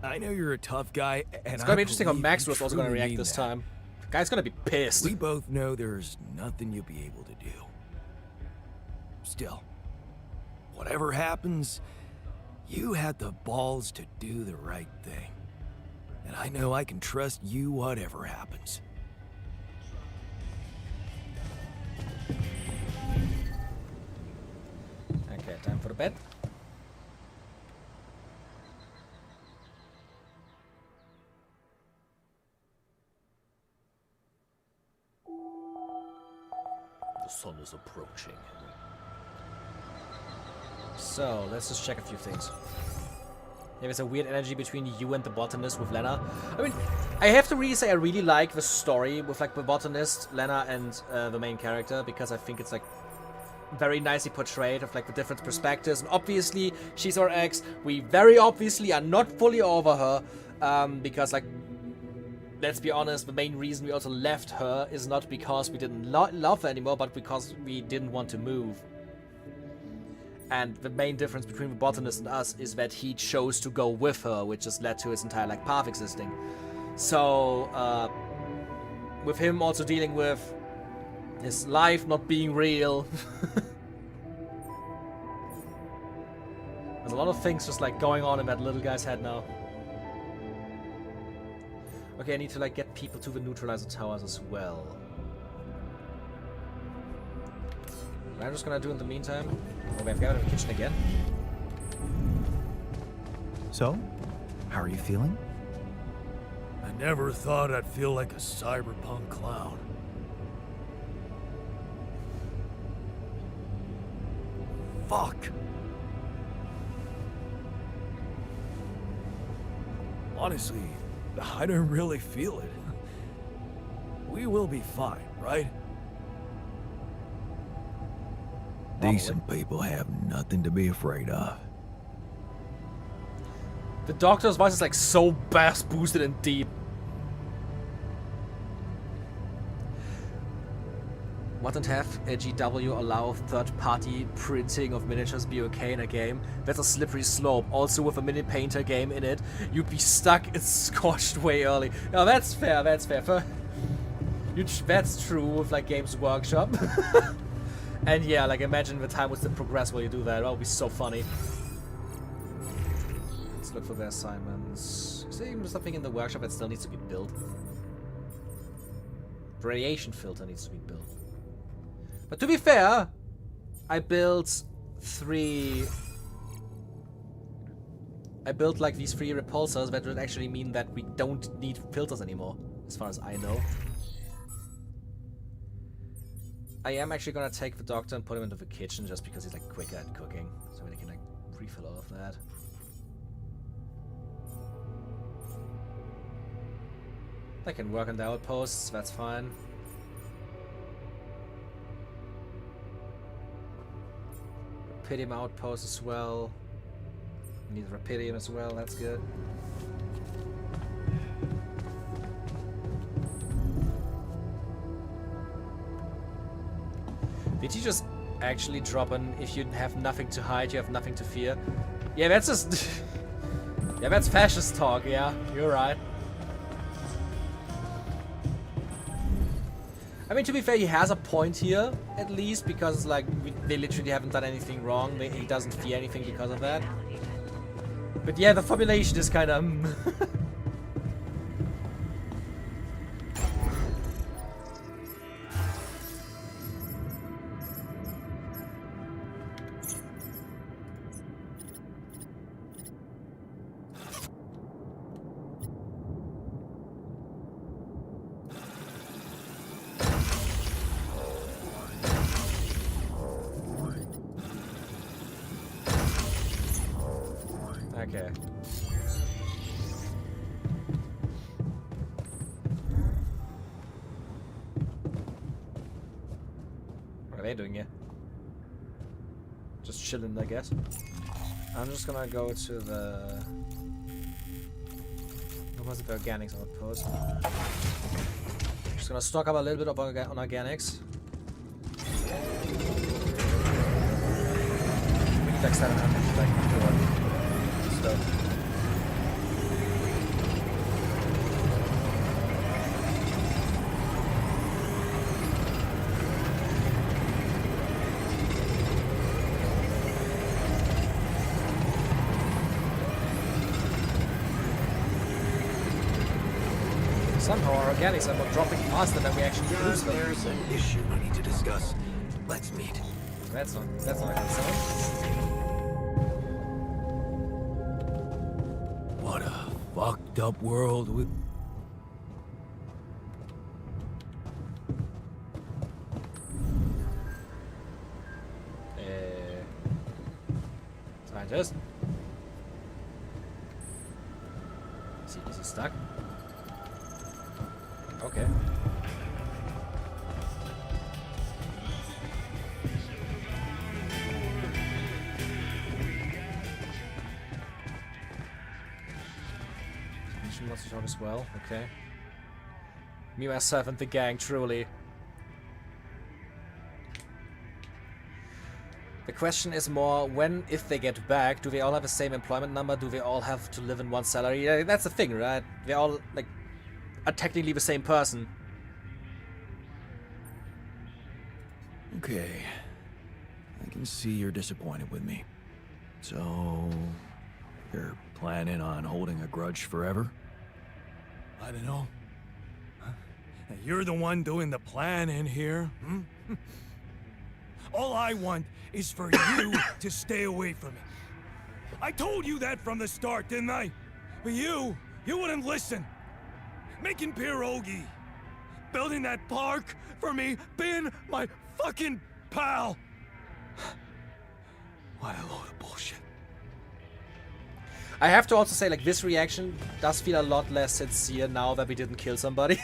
I know you're a tough guy, and It's gonna be interesting how Maxwell's also gonna react this time. The guy's gonna be pissed. We both know there's nothing you'll be able to do. Still, whatever happens, you had the balls to do the right thing. And I know I can trust you whatever happens. Okay, time for the bed. The sun is approaching. So, let's just check a few things. There's a weird energy between you and the botanist with Lena. I mean, I have to really say I really like the story with like the botanist, Lena, and the main character, because I think it's like very nicely portrayed of like the different perspectives. And obviously, she's our ex. We very obviously are not fully over her, because like, let's be honest, the main reason we also left her is not because we didn't love her anymore, but because we didn't want to move. And the main difference between the botanist and us is that he chose to go with her, which has led to his entire like path existing. So, with him also dealing with his life not being real. There's a lot of things just like going on in that little guy's head now. Okay, I need to like get people to the neutralizer towers as well. What I'm just gonna do in the meantime. Oh, we have got in the kitchen again. So, how are you feeling? I never thought I'd feel like a cyberpunk clown. Fuck. Honestly, I don't really feel it. We will be fine, right? Decent people have nothing to be afraid of. The doctor's voice is like so bass boosted and deep. Wouldn't have a GW allow third-party printing of miniatures be okay in a game? That's a slippery slope. Also with a mini painter game in it, you'd be stuck and scorched way early. Now that's fair, that's fair. That's true with like Games Workshop. And yeah, like imagine the time would still progress while you do that. That would be so funny. Let's look for the assignments. Is there even something in the workshop that still needs to be built? The radiation filter needs to be built. But to be fair, I built like these 3 repulsors that would actually mean that we don't need filters anymore, as far as I know. I am actually gonna take the doctor and put him into the kitchen just because he's like quicker at cooking, so we can like refill all of that. I can work on the outposts, that's fine. Rapidium outpost as well. We need Rapidium as well, that's good. Did you just actually drop an if you have nothing to hide, you have nothing to fear? Yeah, that's just... yeah, that's fascist talk, yeah, you're right. I mean, to be fair, he has a point here, at least, because, like, they literally haven't done anything wrong. He doesn't fear anything because of that. But yeah, the formulation is kind of... Okay. What are they doing here? Just chilling, I guess. I'm just gonna go to the... What was it? The organics outpost. Just gonna stock up a little bit of on organics. We need like 700 like stuff. Somehow our organics are dropping faster than we actually use them. There's an issue we need to discuss. Let's meet. That's not a good sign. What a fucked up world with... Scientist? Is he stuck? Okay. Mission lots of shot as well. Okay. Me, myself, and the gang, truly. The question is more, when, if they get back, do they all have the same employment number? Do they all have to live in one salary? Yeah, that's the thing, right? They all, like, are technically the same person. Okay. I can see you're disappointed with me. So, you're planning on holding a grudge forever? I don't know. Huh? You're the one doing the planning here. Hmm? All I want is for you to stay away from me. I told you that from the start, didn't I? But you wouldn't listen. Making pierogi, building that park for me, being my fucking pal. What a load of bullshit. I have to also say, like, this reaction does feel a lot less sincere now that we didn't kill somebody.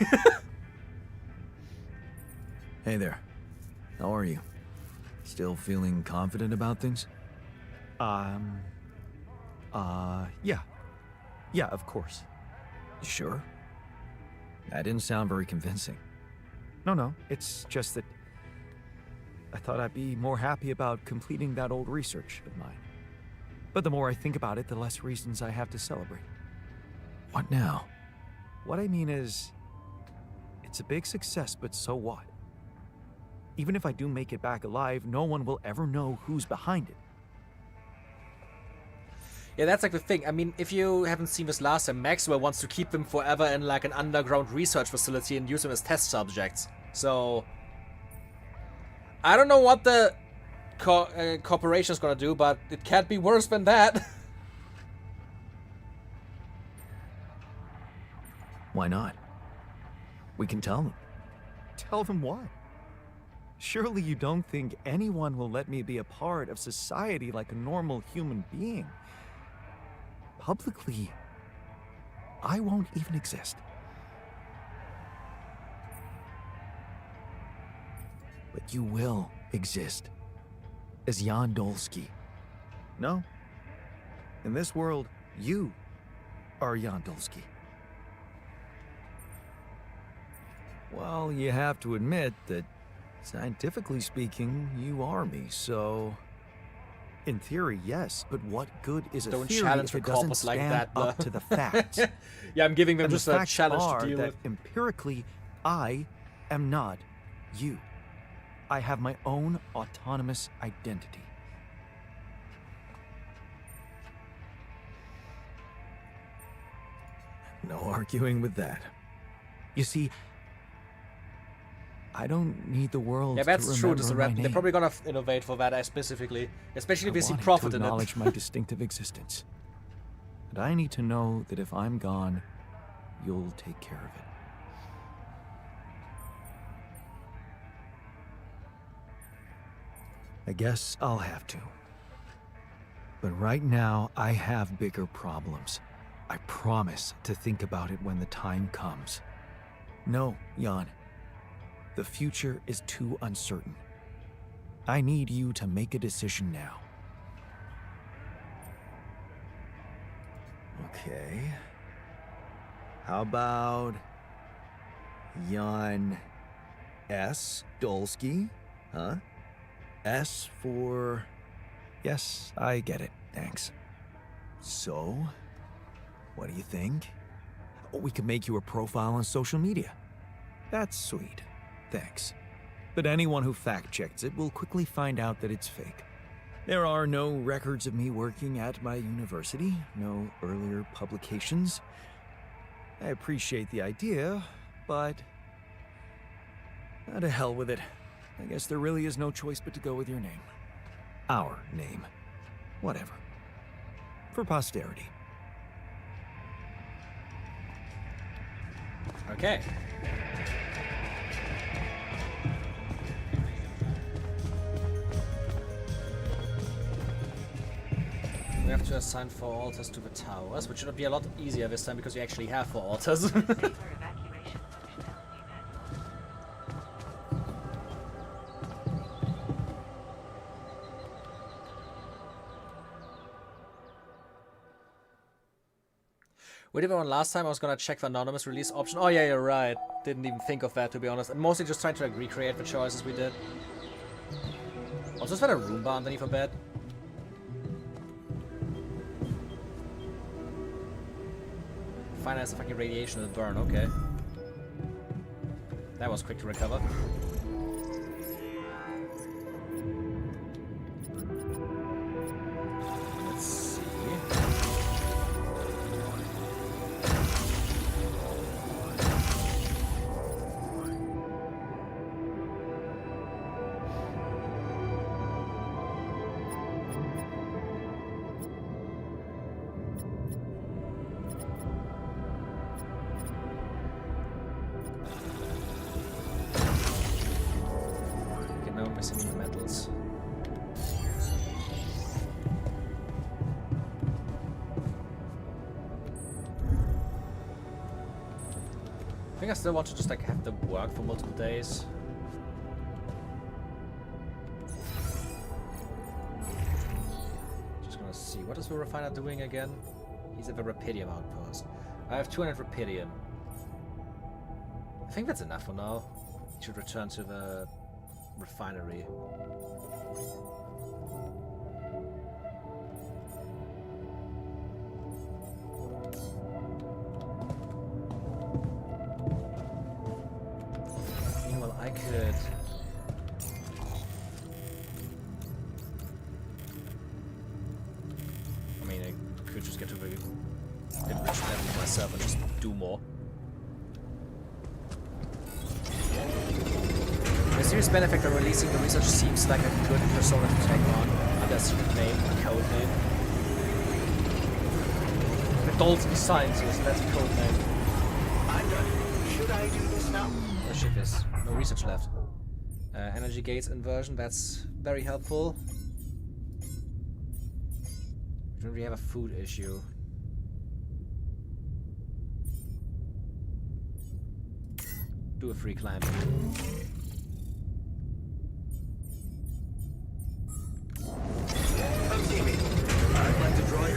Hey there. How are you? Still feeling confident about things? Yeah. Yeah, of course. You sure? That didn't sound very convincing. No, it's just that I thought I'd be more happy about completing that old research of mine. But the more I think about it, the less reasons I have to celebrate. What now? What I mean is, it's a big success, but so what? Even if I do make it back alive, no one will ever know who's behind it. Yeah, that's like the thing. I mean, if you haven't seen this last time, Maxwell wants to keep them forever in like an underground research facility and use them as test subjects. So, I don't know what the corporation is gonna do, but it can't be worse than that. Why not? We can tell them. Tell them what? Surely you don't think anyone will let me be a part of society like a normal human being. Publicly, I won't even exist. But you will exist. as Jan Dolsky. No. In this world, you are Jan Dolsky. Well, you have to admit that, scientifically speaking, you are me, so... In theory, yes, but what good is a Don't theory challenge if the it doesn't corpus like stand that, up though. to the facts? Yeah, I'm giving them And just the a facts challenge are to deal that with. empirically, I am not you. I have my own autonomous identity. No arguing with that. You see, I don't need the world Yeah, to that's true. remember my They're name. probably gonna innovate for that specifically, especially if I they see want it profit to in it. acknowledge my distinctive existence. And I need to know that if I'm gone, you'll take care of it. I guess I'll have to. But right now, I have bigger problems. I promise to think about it when the time comes. No, Jan. The future is too uncertain. I need you to make a decision now. Okay. How about Jan S. Dolsky? Huh? S for... Yes, I get it. Thanks. So, what do you think? We could make you a profile on social media. That's sweet. Thanks. But anyone who fact-checks it will quickly find out that it's fake. There are no records of me working at my university, no earlier publications. I appreciate the idea, but... to hell with it. I guess there really is no choice but to go with your name. Our name. Whatever. For posterity. Okay. We have to assign 4 altars to the towers, which should be a lot easier this time because we actually have 4 altars. Safer evacuation functionality met. We did one last time. I was gonna check the anonymous release option. Oh yeah, you're right. Didn't even think of that, to be honest. I'm mostly just trying to like recreate the choices we did. Also, is that a Roomba underneath a bed? Finance the fucking radiation and burn, okay. That was quick to recover. Let's see. Okay, now we're missing the metals. I think I still want to just like have them work for multiple days. Just gonna see, what is the refiner doing again? He's at the Rapidium outpost. I have 200 Rapidium. I think that's enough for now. He should return to the refinery. Meanwhile, I could... I mean, I could just get to the enriched level myself and just do more. The serious benefit of releasing the research seems like a good persona to take on under a secret name, a code name. The Dolsky Scientist, that's a code name. I'm done. Should I do this now? Oh shit, there's no research left. Energy gates inversion, that's very helpful. We don't really have a food issue. Do a free climb.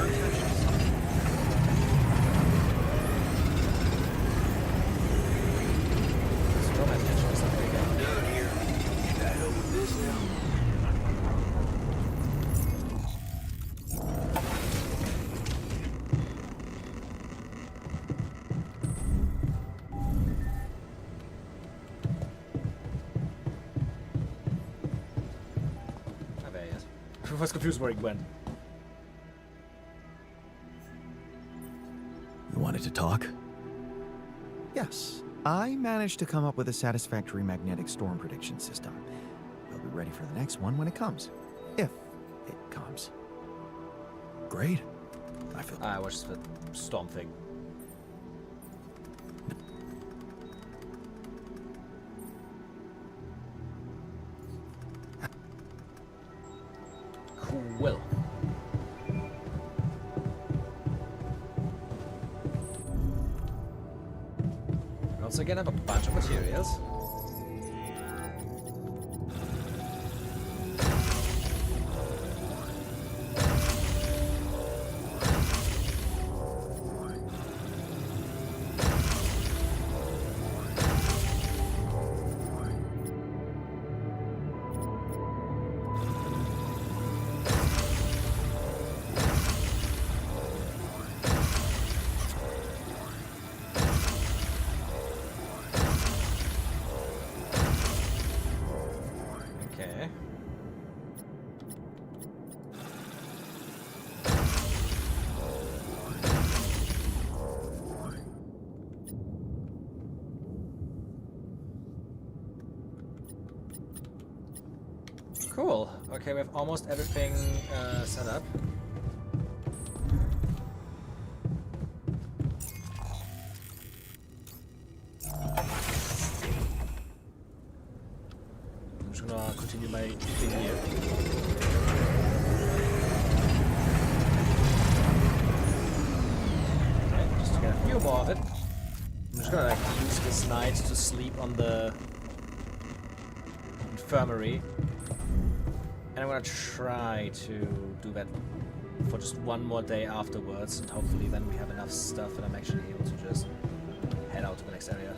your attention to something. Let's draw my attention to something again. I'm done here. Can I help with this now? Ah, there he is. I was confused where he went. You wanted to talk? Yes, I managed to come up with a satisfactory magnetic storm prediction system. We'll be ready for the next one when it comes. If it comes. Great. I feel I watched the storm thing. Cool. Once again, I have a bunch of materials. Okay. Cool. Okay, we have almost everything set up. I'm just gonna continue my thing here. Okay, just to get a few more of it. I'm just gonna like use this night to sleep on the infirmary. And I'm gonna try to do that for just one more day afterwards, and hopefully then we have enough stuff that I'm actually able to just head out to the next area.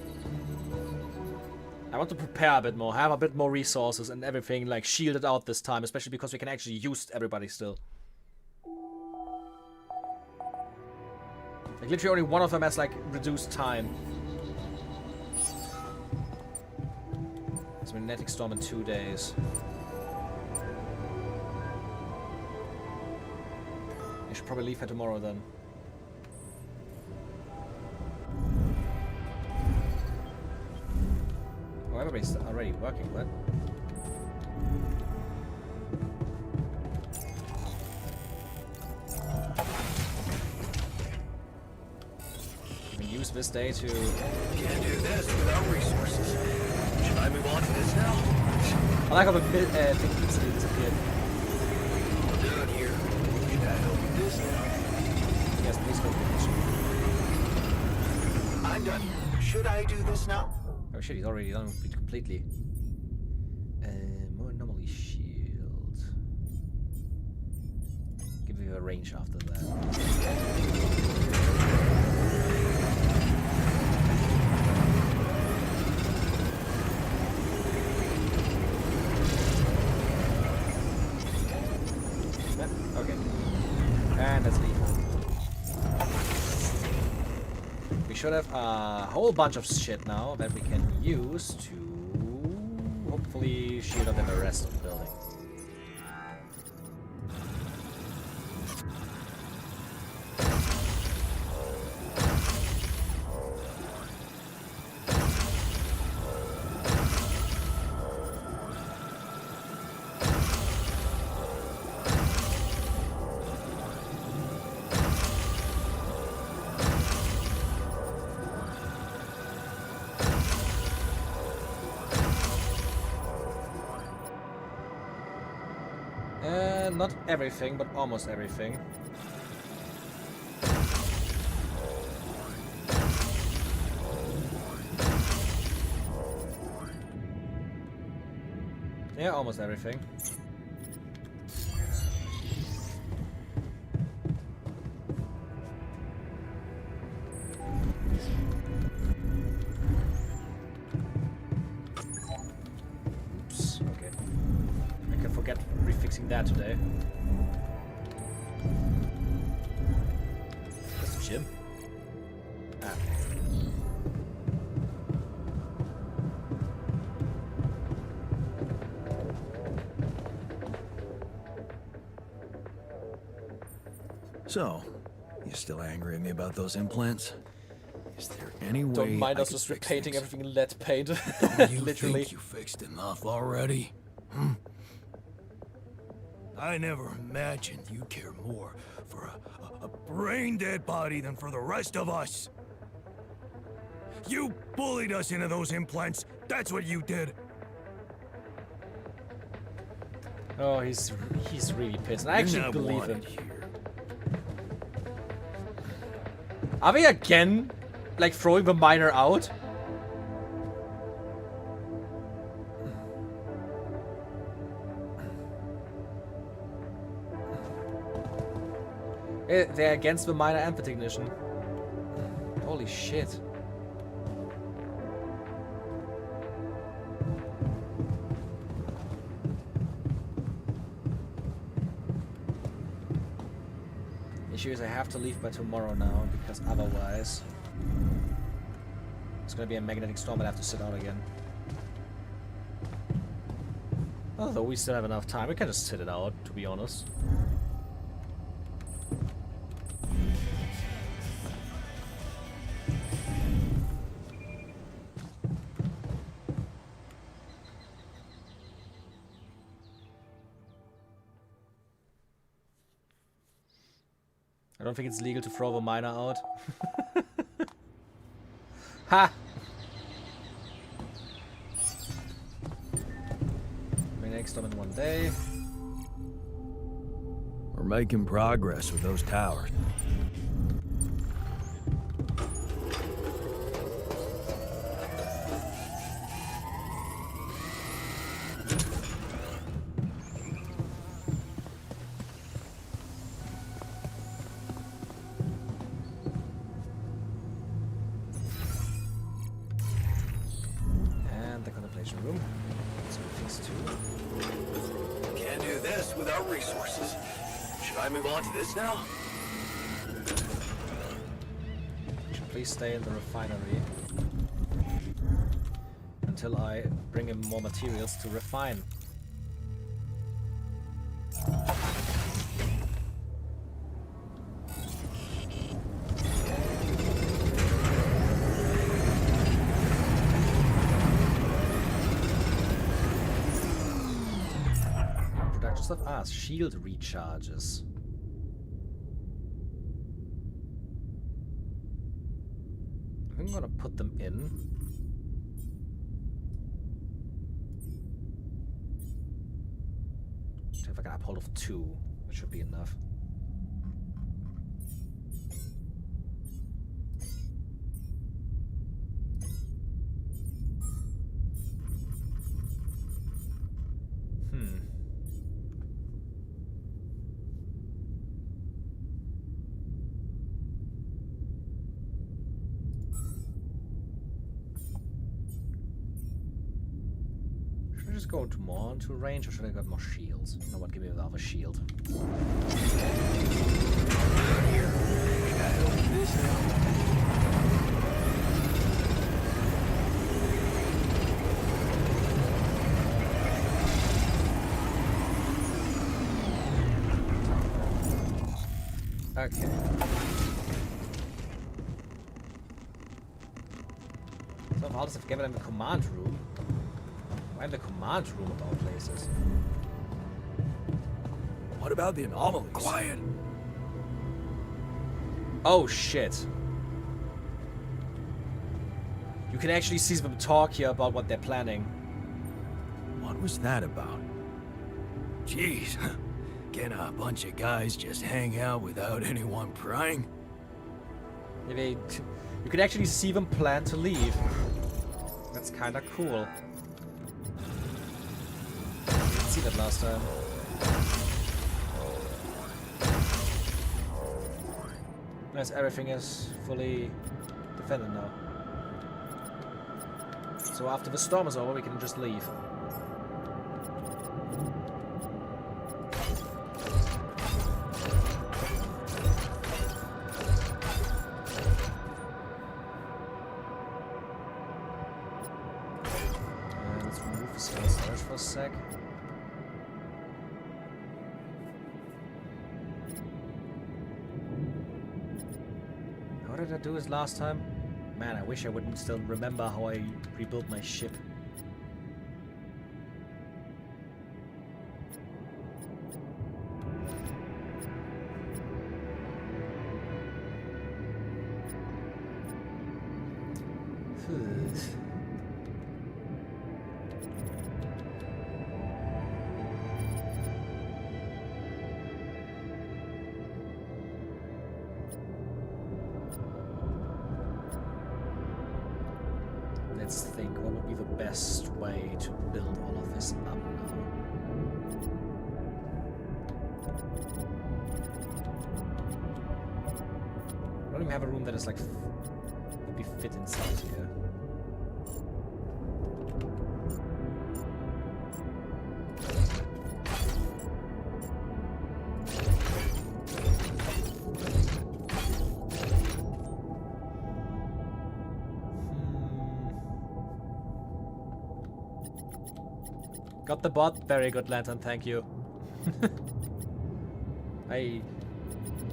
I want to prepare a bit more, have a bit more resources and everything like shielded out this time, especially because we can actually use everybody still. Like literally only one of them has like reduced time. It's magnetic storm in 2 days. I should probably leave her tomorrow then. Oh, everybody's already working, what? Can we use this day to... Can't do this without resources. Should I move on to this now? I like how the thing instantly disappeared. I'm done here. Can I help with this now? Yes, please go. I'm done here. Should I do this now? Oh shit, he's already done with it completely. More anomaly shield. Give you a range after that. Yeah, okay. And let's leave. We should have a whole bunch of shit now that we can use to hopefully shield up the rest of the building. Not everything, but almost everything. Yeah, almost everything. anything there today. That's the gym. Ah. So, you still angry at me about those implants? Is there any way Don't mind I us could just fix repainting things? everything in lead paint. Don't you Literally. think you fixed enough already? I never imagined you'd care more for a brain-dead body than for the rest of us. You bullied us into those implants. That's what you did. Oh, he's really pissed. And I You're actually not believe wanted it. here. Are we again, like, throwing the miner out? They're against the miner and the technician. Holy shit. Issue is I have to leave by tomorrow now, because otherwise it's gonna be a magnetic storm and I have to sit out again. Although we still have enough time, we can just sit it out, to be honest. I don't think it's legal to throw the miner out. Ha! Magnetic storm in one day. We're making progress with those towers. And the contemplation room. So we fix two. Can't do this without resources. Should I move on to this now? Should please stay in the refinery until I bring in more materials to refine. Productions of us, shield recharges. I'm gonna put them in. So if I can uphold of 2, that should be enough. Should I just go more into range, or should I get more shields? You know what, give me the other shield. Okay. So if I'll just give it in the command room. Why in the command room of all places? What about the anomalies? Quiet. Oh shit. You can actually see them talk here about what they're planning. What was that about? Jeez. Can a bunch of guys just hang out without anyone prying? You can actually see them plan to leave. That's kinda cool. Didn't see that last time. Nice, everything is fully defended now. So after the storm is over, we can just leave. sec. How did I do this last time? Man, I wish I would still remember how I rebuilt my ship. Let's think, what would be the best way to build all of this up now? I don't even have a room that is like would be fit inside here. Got the bot. Very good, Lantern. Thank you. I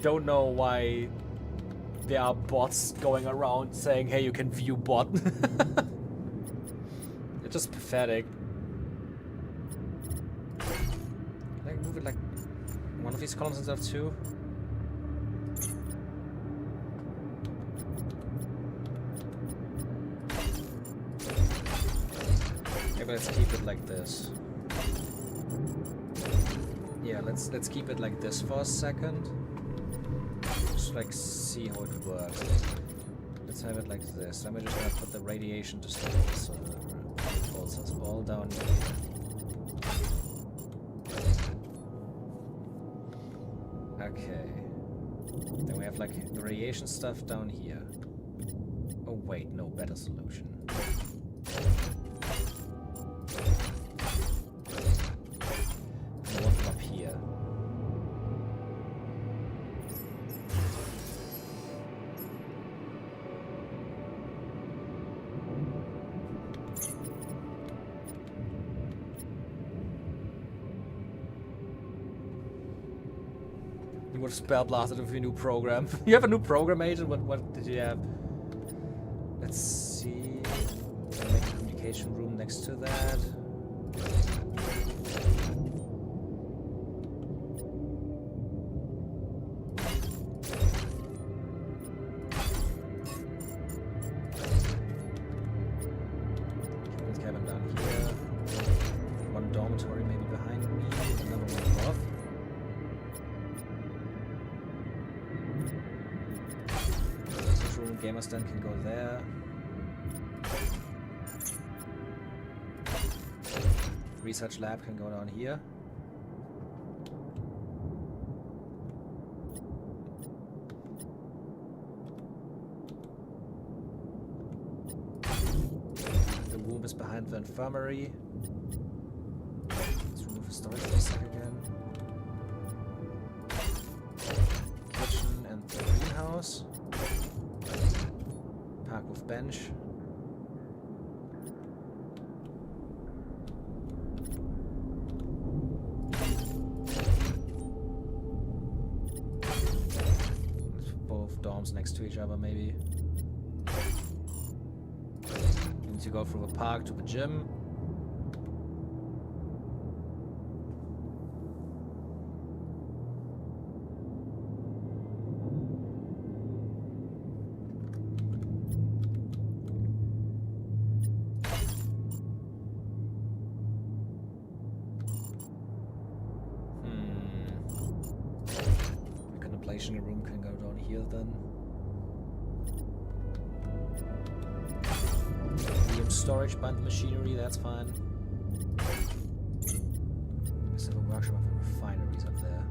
don't know why there are bots going around saying, hey, you can view bot. It's just pathetic. Can I move it like one of these columns instead of two? Maybe let's keep it like this. Yeah, let's keep it like this for a second. Just like see how it works. Let's have it like this. I'm just gonna put the radiation distributor pulses all down here. Okay. Then we have like the radiation stuff down here. Oh wait, no, better solution. Would have spell blasted with your new program. You have a new program, agent? What did you have? Let's see. Make a communication room next to that. Captain's cabin down here. One dormitory maybe behind me. Another one above. Gamer stand can go there. Research lab can go down here. The room is behind the infirmary. Let's remove the storage for a sec again. Kitchen and the greenhouse. Park with bench. Both dorms next to each other, maybe. You need to go through the park to the gym. Room can go down here then. Medium storage behind the machinery, that's fine. There's a workshop of the refineries up there.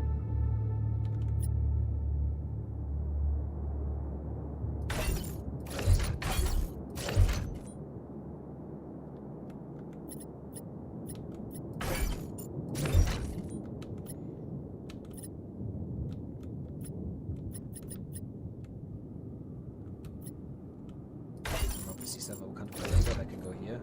That can go here.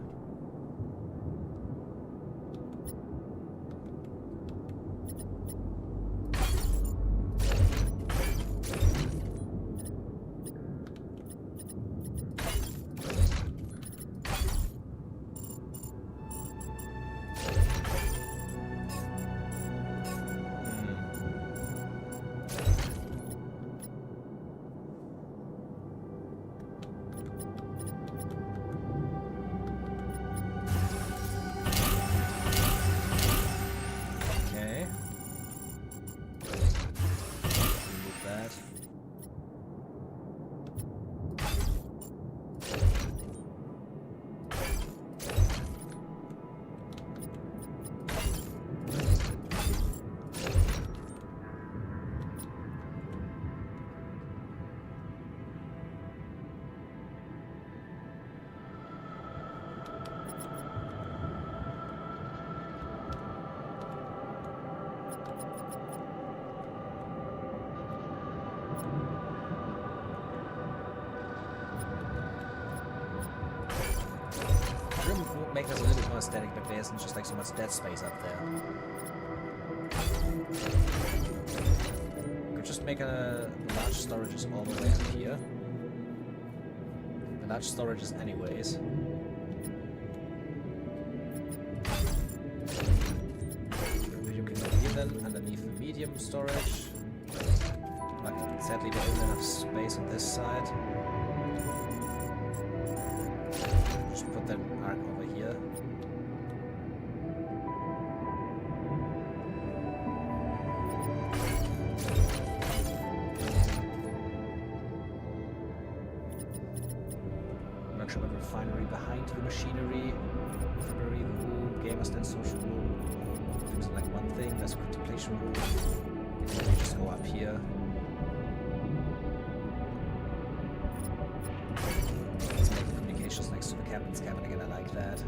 make this a little bit more aesthetic, but there isn't just like so much dead space up there. Could just make a large storages all the way up here. The large storages anyways. You can go here then, underneath the medium storage. But sadly there isn't enough space on this side. Just put that arc over here. Workshop and refinery behind the machinery. Library room, gamer stand, social room. Things like one thing, there's a contemplation room. And we just go up here. Let's make the communications next to the captain's cabin again, I like that.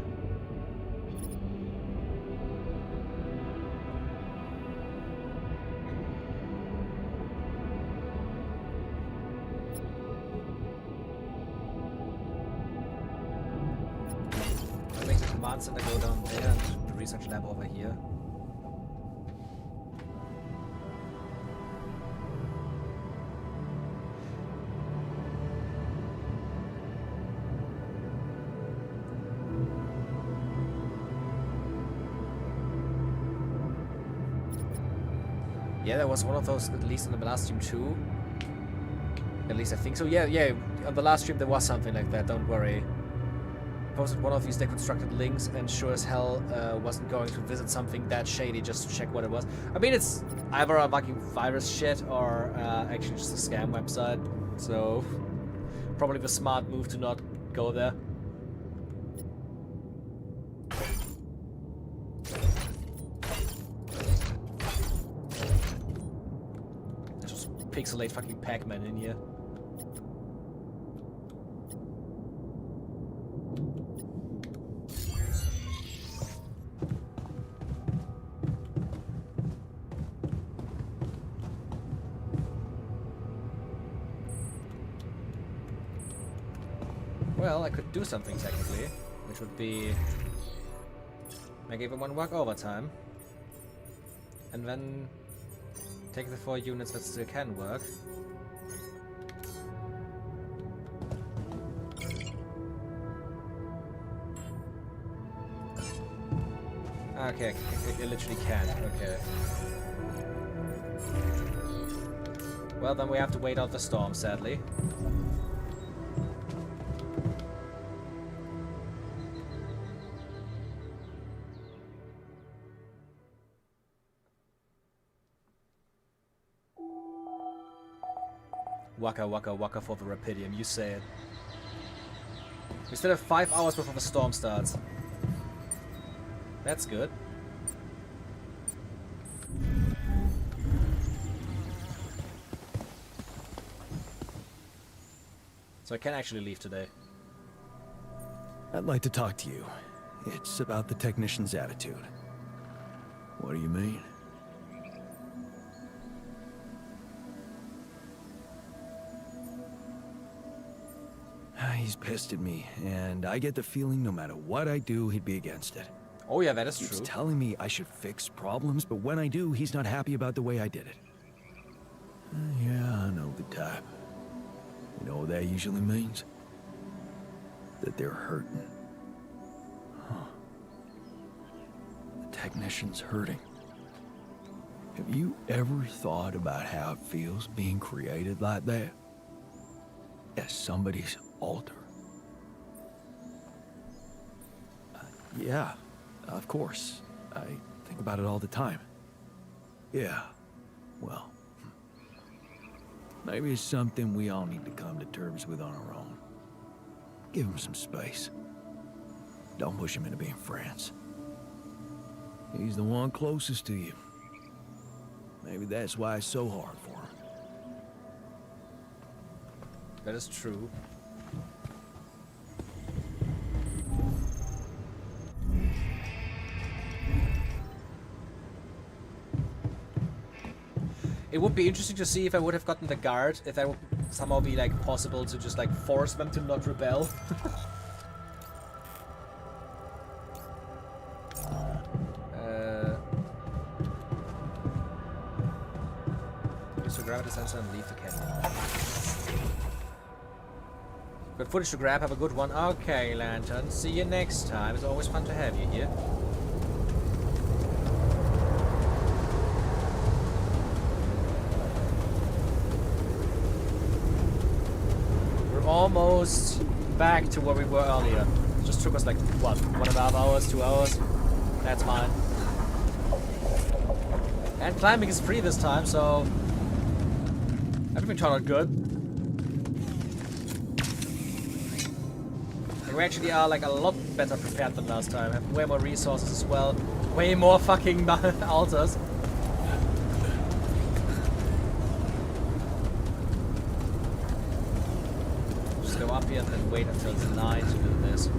I'll make the command center go down there and the research lab over here. Yeah, there was one of those, at least in the last stream too. At least I think so. Yeah, on the last stream there was something like that, don't worry. Posted one of these deconstructed links and sure as hell wasn't going to visit something that shady just to check what it was. I mean, it's either a fucking virus shit or actually just a scam website. So, probably the smart move to not go there. Pixelate fucking Pac-Man in here. Well, I could do something technically, which would be make everyone work overtime, and then take the 4 units that still can work. Okay, I literally can't. Okay. Well, then we have to wait out the storm, sadly. Waka waka waka for the Rapidium, you say it. We still have 5 hours before the storm starts. That's good. So I can actually leave today. I'd like to talk to you. It's about the technician's attitude. What do you mean? He's pissed at me, and I get the feeling no matter what I do, he'd be against it. Oh yeah, that is He's true. telling me I should fix problems, but when I do, he's not happy about the way I did it. Yeah, I know the type. You know what that usually means? That they're hurting. Huh. The technician's hurting. Have you ever thought about how it feels being created like that? As somebody's altar? Yeah, of course. I think about it all the time. Yeah, well, maybe it's something we all need to come to terms with on our own. Give him some space. Don't push him into being friends. He's the one closest to you. Maybe that's why it's so hard for him. That is true. It would be interesting to see if I would have gotten the guard, if that would somehow be like possible to just like force them to not rebel. sensor and leave the canyon. Good footage to grab, have a good one. Okay, Lantern, see you next time. It's always fun to have you here. We're almost back to where we were earlier. It just took us like, what, 1.5 hours, 2 hours? That's fine. And climbing is free this time, so everything turned out good. And we actually are like a lot better prepared than last time. Have way more resources as well. Way more fucking altars. Just go up here and then wait until it's night to do this.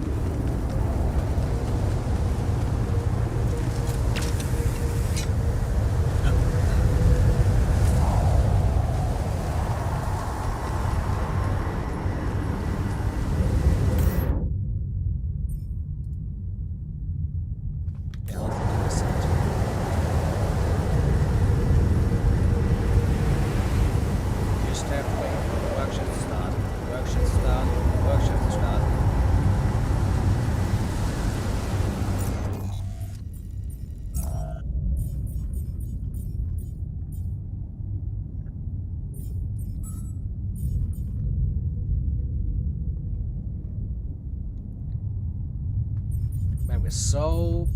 Man, we're so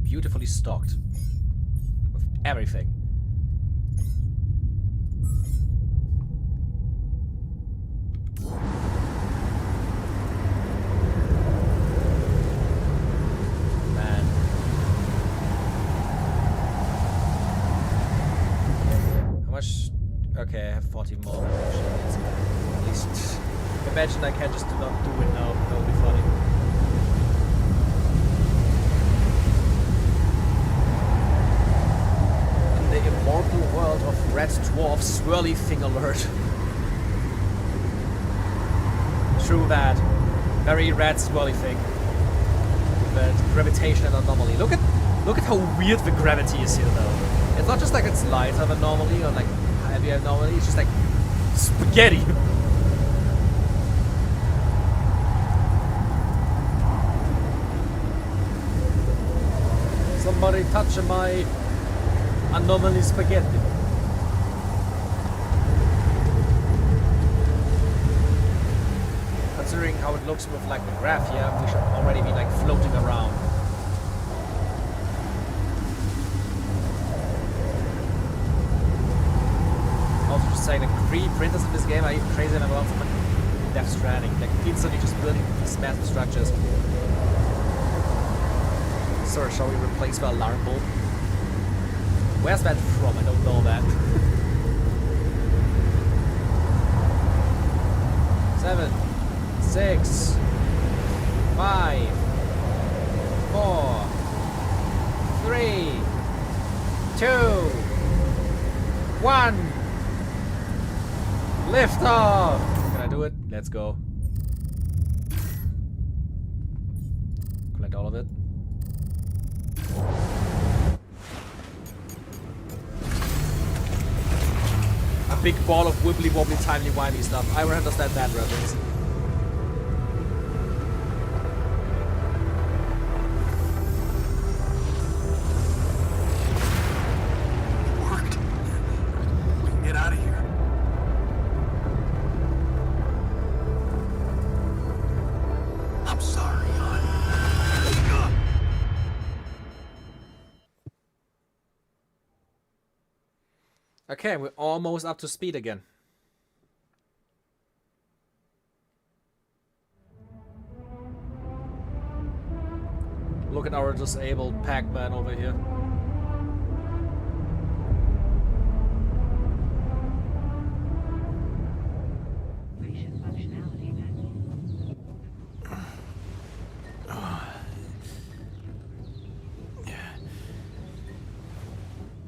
beautifully stocked with everything. Man. How much? Okay, I have 40 more. At least imagine I can just do not do it now. That would be funny. The immortal world of red dwarf swirly thing alert. True that. Very red swirly thing. But gravitation and anomaly. Look at how weird the gravity is here though. It's not just like it's lighter than normally or like heavier than normally, it's just like spaghetti. Somebody touch my anomaly spaghetti. Considering how it looks with like the graph here, we should already be like floating around. Also just saying, like 3D printers in this game are even crazier than the ones from Death Stranding. Like instantly just building these massive structures. Sorry, shall we replace the alarm bulb? Where's that from? I don't know that. 7, 6, 5, 4, 3, 2, 1. Lift off! Can I do it? Let's go. Collect all of it. A big ball of wibbly wobbly timey wimey stuff. I don't understand that reference. It worked. We can get out of here. I'm sorry, hon. Okay, we're almost up to speed again. Look at our disabled Pac-Man over here.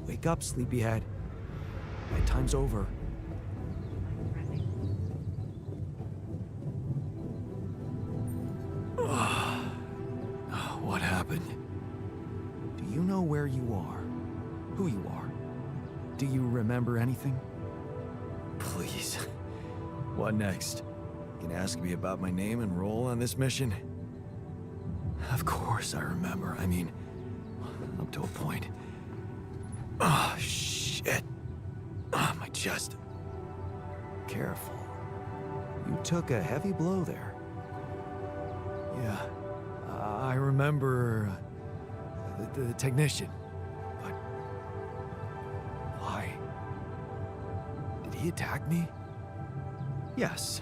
Wake up, sleepyhead. Bedtime's over. What happened? Do you know where you are? Who you are? Do you remember anything? What next? You can ask me about my name and role on this mission? Of course I remember. I mean, up to a point. Oh, shit. Oh, my chest. Careful. You took a heavy blow there. Yeah, I remember the technician. But why? Did he attack me? Yes.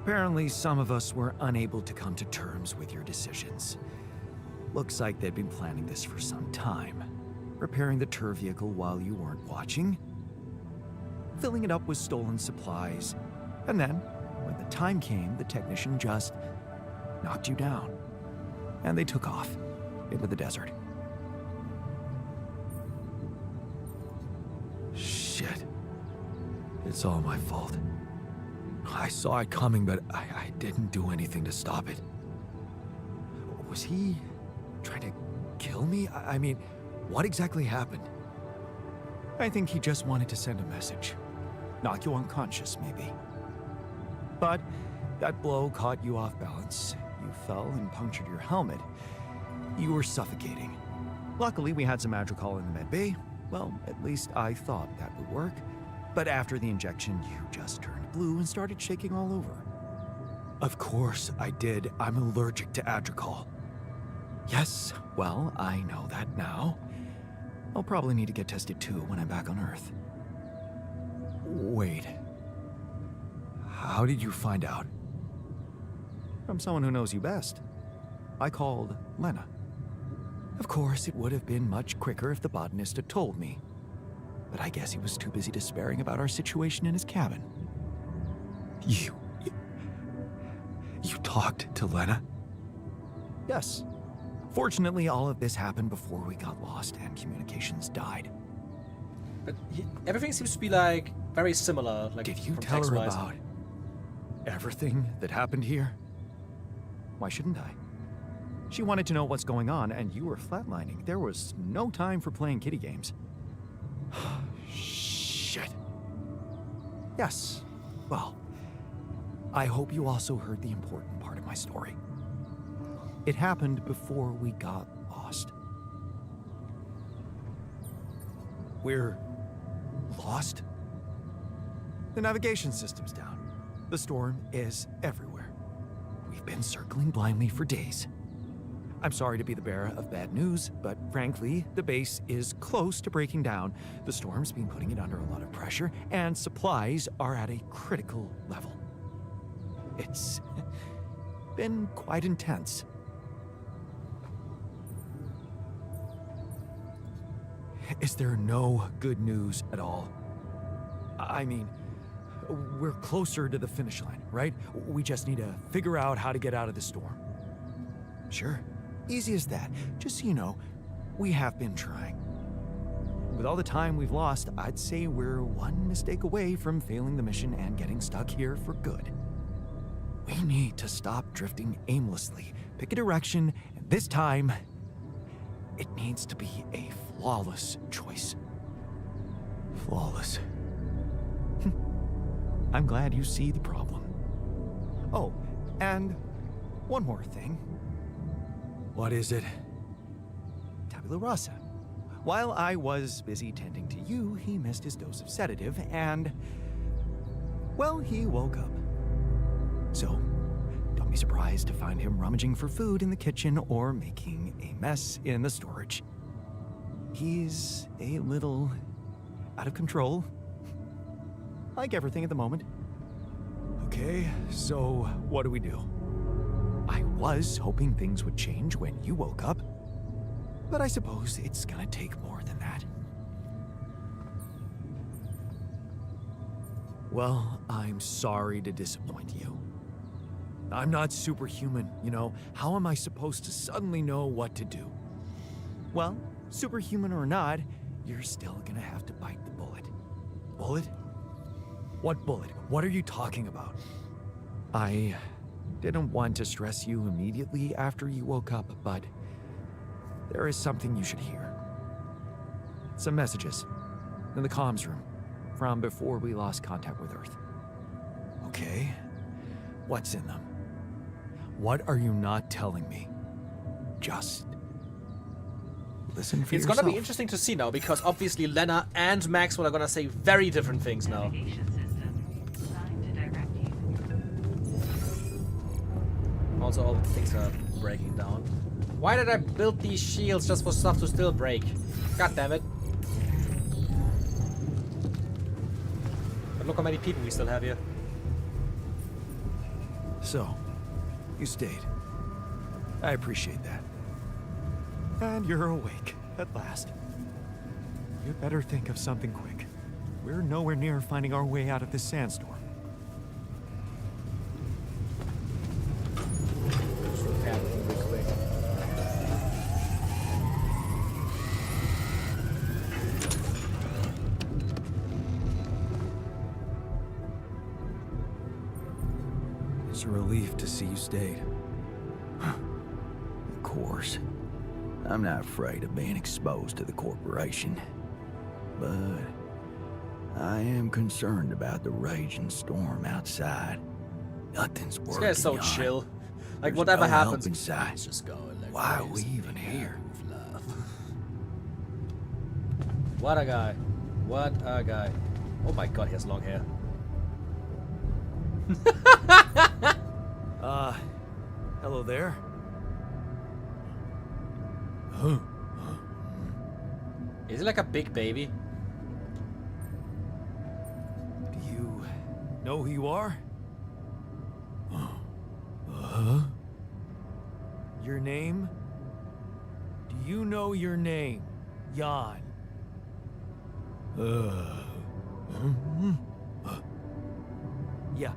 Apparently, some of us were unable to come to terms with your decisions. Looks like they'd been planning this for some time. Repairing the tour vehicle while you weren't watching. Filling it up with stolen supplies. And then, when the time came, the technician just knocked you down. And they took off into the desert. Shit. It's all my fault. I saw it coming, but I didn't do anything to stop it. Was he trying to kill me? I mean, what exactly happened? I think he just wanted to send a message. Knock you unconscious, maybe. But that blow caught you off balance. You fell and punctured your helmet. You were suffocating. Luckily, we had some Madrigal in the med bay. Well, at least I thought that would work. But after the injection, you just turned blue and started shaking all over. Of course I did. I'm allergic to Adrical. Yes, well, I know that now. I'll probably need to get tested too when I'm back on Earth. Wait. How did you find out? From someone who knows you best. I called Lena. Of course, it would have been much quicker if the botanist had told me. But I guess he was too busy despairing about our situation in his cabin. You talked to Lena? Yes. Fortunately, all of this happened before we got lost and communications died. But everything seems to be like very similar. Like, did you from tell her text-wise. about everything that happened here? Why shouldn't I? She wanted to know what's going on, and you were flatlining. There was no time for playing kiddie games. Shit. Yes. Well, I hope you also heard the important part of my story. It happened before we got lost. We're lost? The navigation system's down. The storm is everywhere. We've been circling blindly for days. I'm sorry to be the bearer of bad news, but frankly, the base is close to breaking down. The storm's been putting it under a lot of pressure, and supplies are at a critical level. It's been quite intense. Is there no good news at all? I mean, we're closer to the finish line, right? We just need to figure out how to get out of the storm. Sure. Easy as that. Just so you know, we have been trying. With all the time we've lost, I'd say we're one mistake away from failing the mission and getting stuck here for good. We need to stop drifting aimlessly, pick a direction, and this time, it needs to be a flawless choice. Flawless. I'm glad you see the problem. Oh, and one more thing. What is it? Tabula rasa. While I was busy tending to you, he missed his dose of sedative and, well, he woke up. So, don't be surprised to find him rummaging for food in the kitchen or making a mess in the storage. He's a little out of control. Like everything at the moment. Okay, so what do we do? I was hoping things would change when you woke up, but I suppose it's gonna take more than that. Well, I'm sorry to disappoint you. I'm not superhuman, you know. How am I supposed to suddenly know what to do? Well, superhuman or not, you're still gonna have to bite the bullet. Bullet? What bullet? What are you talking about? I didn't want to stress you immediately after you woke up, but there is something you should hear. Some messages in the comms room from before we lost contact with Earth. Okay. What's in them? What are you not telling me? Just listen for It's yourself. gonna be interesting to see now, because obviously Lena and Maxwell are gonna say very different things now. Navigation system designed to direct you. Also, all the things are breaking down. Why did I build these shields just for stuff to still break? God damn it. But look how many people we still have here. So, you stayed. I appreciate that. And you're awake, at last. You'd better think of something quick. We're nowhere near finding our way out of this sandstorm. Just repair everything real quick. It's a relief to see you stayed. Of course. I'm not afraid of being exposed to the corporation. But I am concerned about the raging storm outside. Nothing's working. This guy's so Jan. chill. Like, There's whatever no help happens, inside. let's just go. Like, Why are we even here? Love. What a guy. What a guy. Oh my god, he has long hair. Hello there? Is he like a big baby? Do you know who you are? Your name? Do you know your name? Jan. Yeah.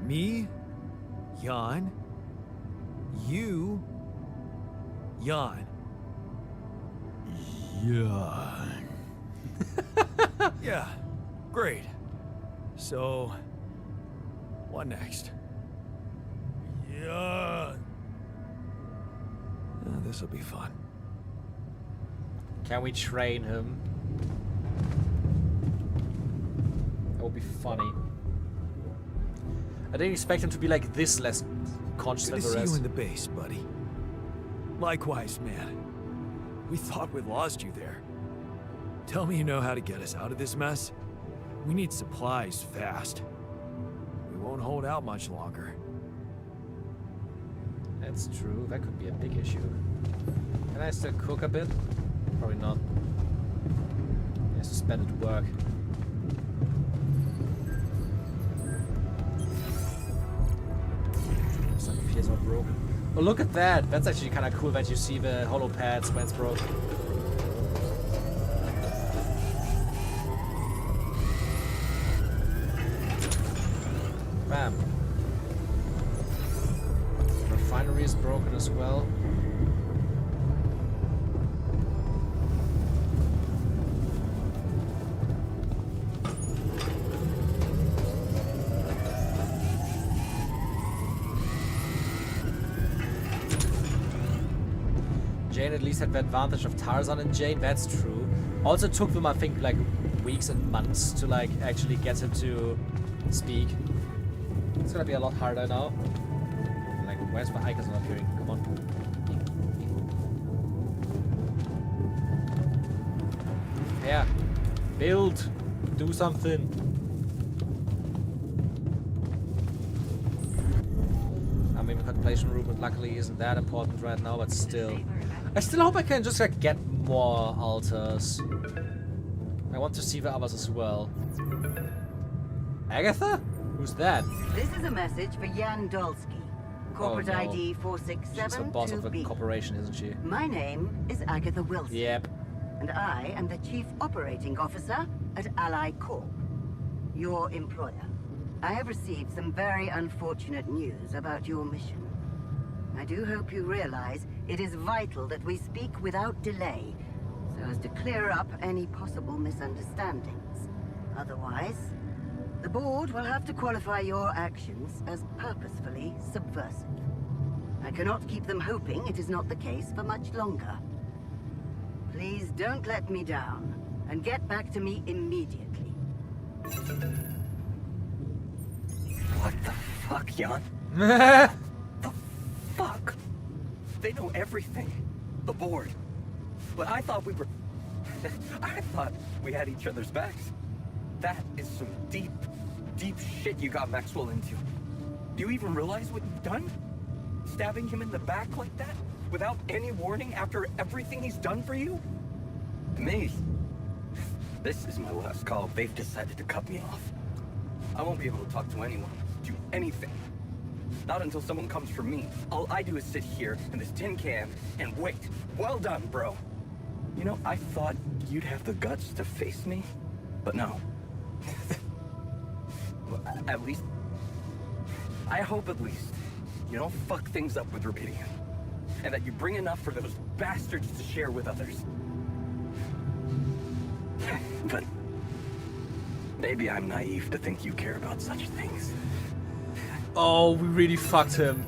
Me? Jan. You? Jan. Jan. Yeah. Great. So, what next? Jan. This'll be fun. Can we train him? That would be funny. I didn't expect him to be like this less conscious Good than to the see you rest. in the base, buddy. Likewise, man. We thought we'd lost you there. Tell me you know how to get us out of this mess. We need supplies fast. We won't hold out much longer. That's true. That could be a big issue. Can I still cook a bit? Probably not. I have to spend it to work. Some fears are broken. Oh, look at that! That's actually kind of cool that you see the hollow pads when it's broken. Bam. Refinery is broken as well. Jane at least had the advantage of Tarzan and Jane, that's true. Also took them, I think, like weeks and months to like actually get him to speak. It's gonna be a lot harder now. Like, where's my icons not appearing? Come on. Yeah. Build. Do something. I mean, the contemplation room luckily isn't that important right now, but still. I still hope I can just like get more altars. I want to see the others as well. Agatha? Who's that? This is a message for Jan Dolsky, corporate Oh, no. ID She's the boss of the 4672B. corporation, isn't she? My name is Agatha Wilson. Yep. And I am the Chief Operating Officer at Ally Corp, your employer. I have received some very unfortunate news about your mission. I do hope you realize it is vital that we speak without delay, so as to clear up any possible misunderstandings. Otherwise, the board will have to qualify your actions as purposefully subversive. I cannot keep them hoping it is not the case for much longer. Please don't let me down, and get back to me immediately. What the fuck, Jan? The fuck? They know everything. The board. But I thought we were... I thought we had each other's backs. That is some deep, deep shit you got Maxwell into. Do you even realize what you've done? Stabbing him in the back like that? Without any warning after everything he's done for you? Me? This is my last call. They've decided to cut me off. I won't be able to talk to anyone, do anything. Not until someone comes for me. All I do is sit here in this tin can and wait. Well done, bro. You know, I thought you'd have the guts to face me, but no. At least... I hope at least you don't fuck things up with Rubidium. And that you bring enough for those bastards to share with others. But... maybe I'm naive to think you care about such things. Oh, we really fucked him.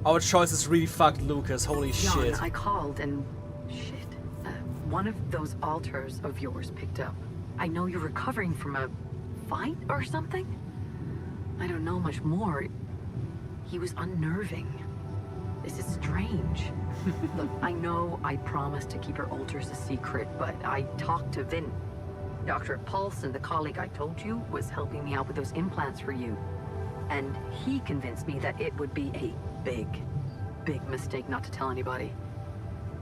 Our choices really fucked Lucas. Holy Jan, shit. I called and... shit. One of those altars of yours picked up. I know you're recovering from a fight or something? I don't know much more. He was unnerving. This is strange. Look, I know I promised to keep your altars a secret, but I talked to Vin. Dr. Paulson, the colleague I told you, was helping me out with those implants for you. And he convinced me that it would be a big mistake not to tell anybody.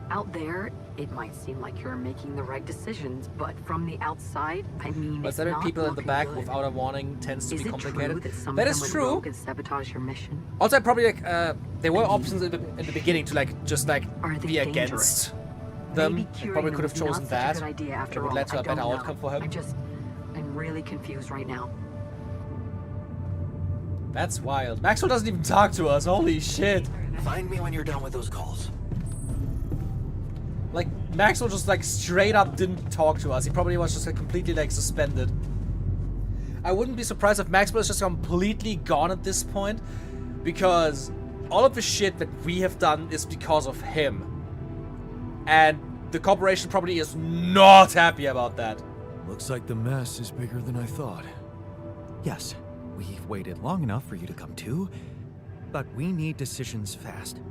Out there, it might seem like you're making the right decisions, but from the outside, I mean, But it's stabbing not people in the looking back good. without a warning tends to Is be it complicated. true that some That of is them would true. rogue and sabotage your mission? Also, I probably like there were options in the beginning to like just like Are they be dangerous? against them. Maybe I curing probably them could have was not chosen such that. a good idea after It would all. lead to a I better don't outcome know. for him. I'm really confused right now. That's wild. Maxwell doesn't even talk to us. Holy shit. Find me when you're done with those calls. Like, Maxwell just like straight up didn't talk to us. He probably was just like completely like suspended. I wouldn't be surprised if Maxwell is just completely gone at this point, because all of the shit that we have done is because of him. And the corporation probably is not happy about that. Looks like the mess is bigger than I thought. Yes, we've waited long enough for you to come to, but we need decisions fast.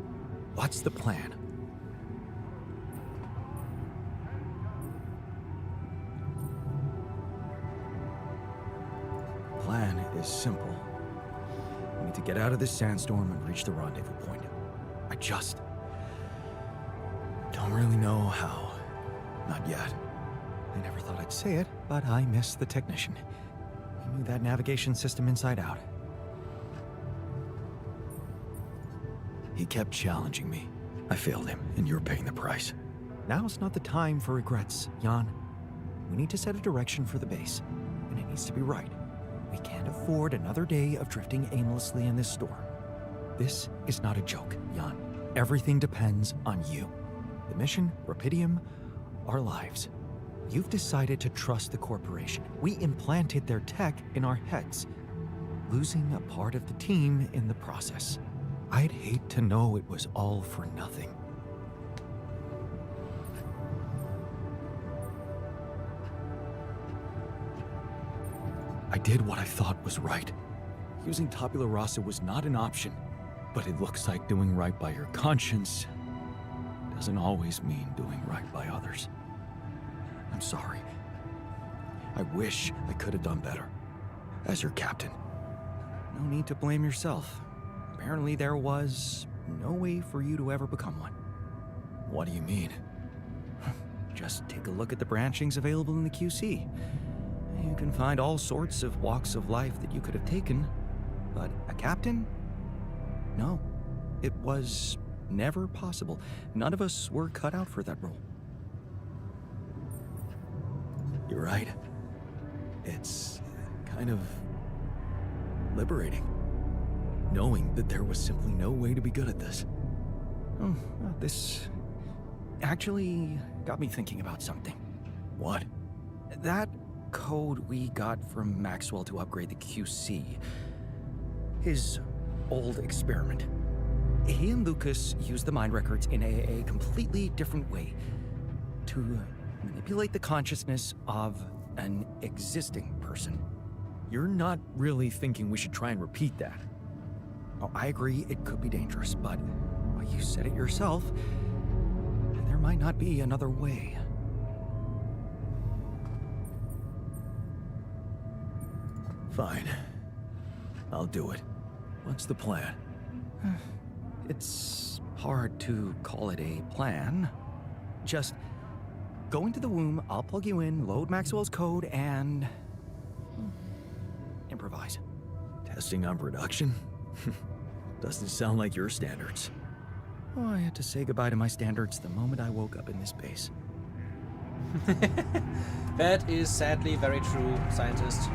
What's the plan? Plan is simple. We need to get out of this sandstorm and reach the rendezvous point. I just don't really know how. Not yet. I never thought I'd say it, but I miss the technician. He knew that navigation system inside out. He kept challenging me. I failed him, and you're paying the price. Now's not the time for regrets, Jan. We need to set a direction for the base, and it needs to be right. We can't afford another day of drifting aimlessly in this storm. This is not a joke, Jan. Everything depends on you. The mission, Rapidium, our lives. You've decided to trust the corporation. We implanted their tech in our heads, losing a part of the team in the process. I'd hate to know it was all for nothing. I did what I thought was right. Using tabula rasa was not an option, but it looks like doing right by your conscience doesn't always mean doing right by others. I'm sorry. I wish I could have done better. As your captain. No need to blame yourself. Apparently there was no way for you to ever become one. What do you mean? Just take a look at the branchings available in the QC. You can find all sorts of walks of life that you could have taken, but a captain? No, it was never possible. None of us were cut out for that role. You're right. It's kind of liberating, knowing that there was simply no way to be good at this. Oh, well, this actually got me thinking about something. What? That code we got from Maxwell to upgrade the QC. His old experiment. He and Lucas used the mind records in a completely different way to manipulate the consciousness of an existing person. You're not really thinking we should try and repeat that. Oh, I agree, it could be dangerous, but well, you said it yourself. There might not be another way. Fine. I'll do it. What's the plan? It's hard to call it a plan. Just go into the womb, I'll plug you in, load Maxwell's code, and improvise. Testing on production? Doesn't sound like your standards. Oh, I had to say goodbye to my standards the moment I woke up in this base. That is sadly very true, scientist.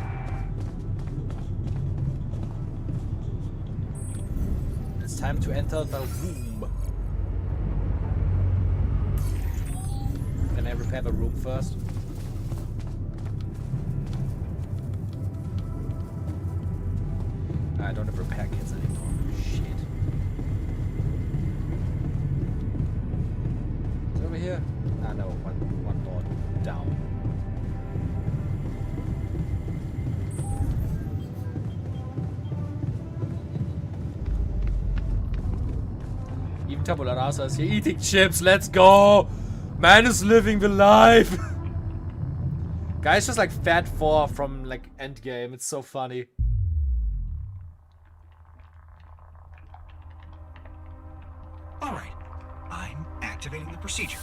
It's time to enter the room. Can I repair the room first? I don't have repair kits anymore. Shit. Is it over here? Ah, no, one door down. Even Tabula Rasa is here eating chips. Let's go! Man is living the life! Guy's just like Fat 4 from like Endgame. It's so funny. All right, I'm activating the procedure.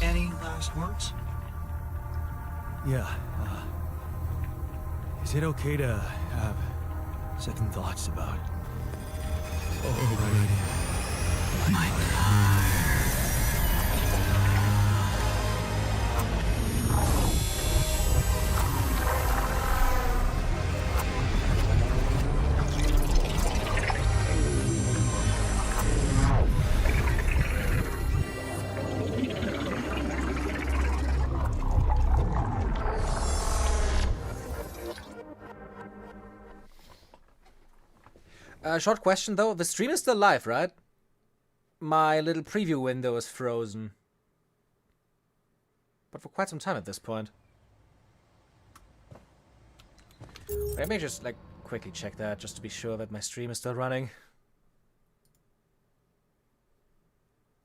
Any last words? Yeah, is it okay to have second thoughts about... Oh, short question though, the stream is still live, right? My little preview window is frozen. But for quite some time at this point. Let me just like quickly check that just to be sure that my stream is still running.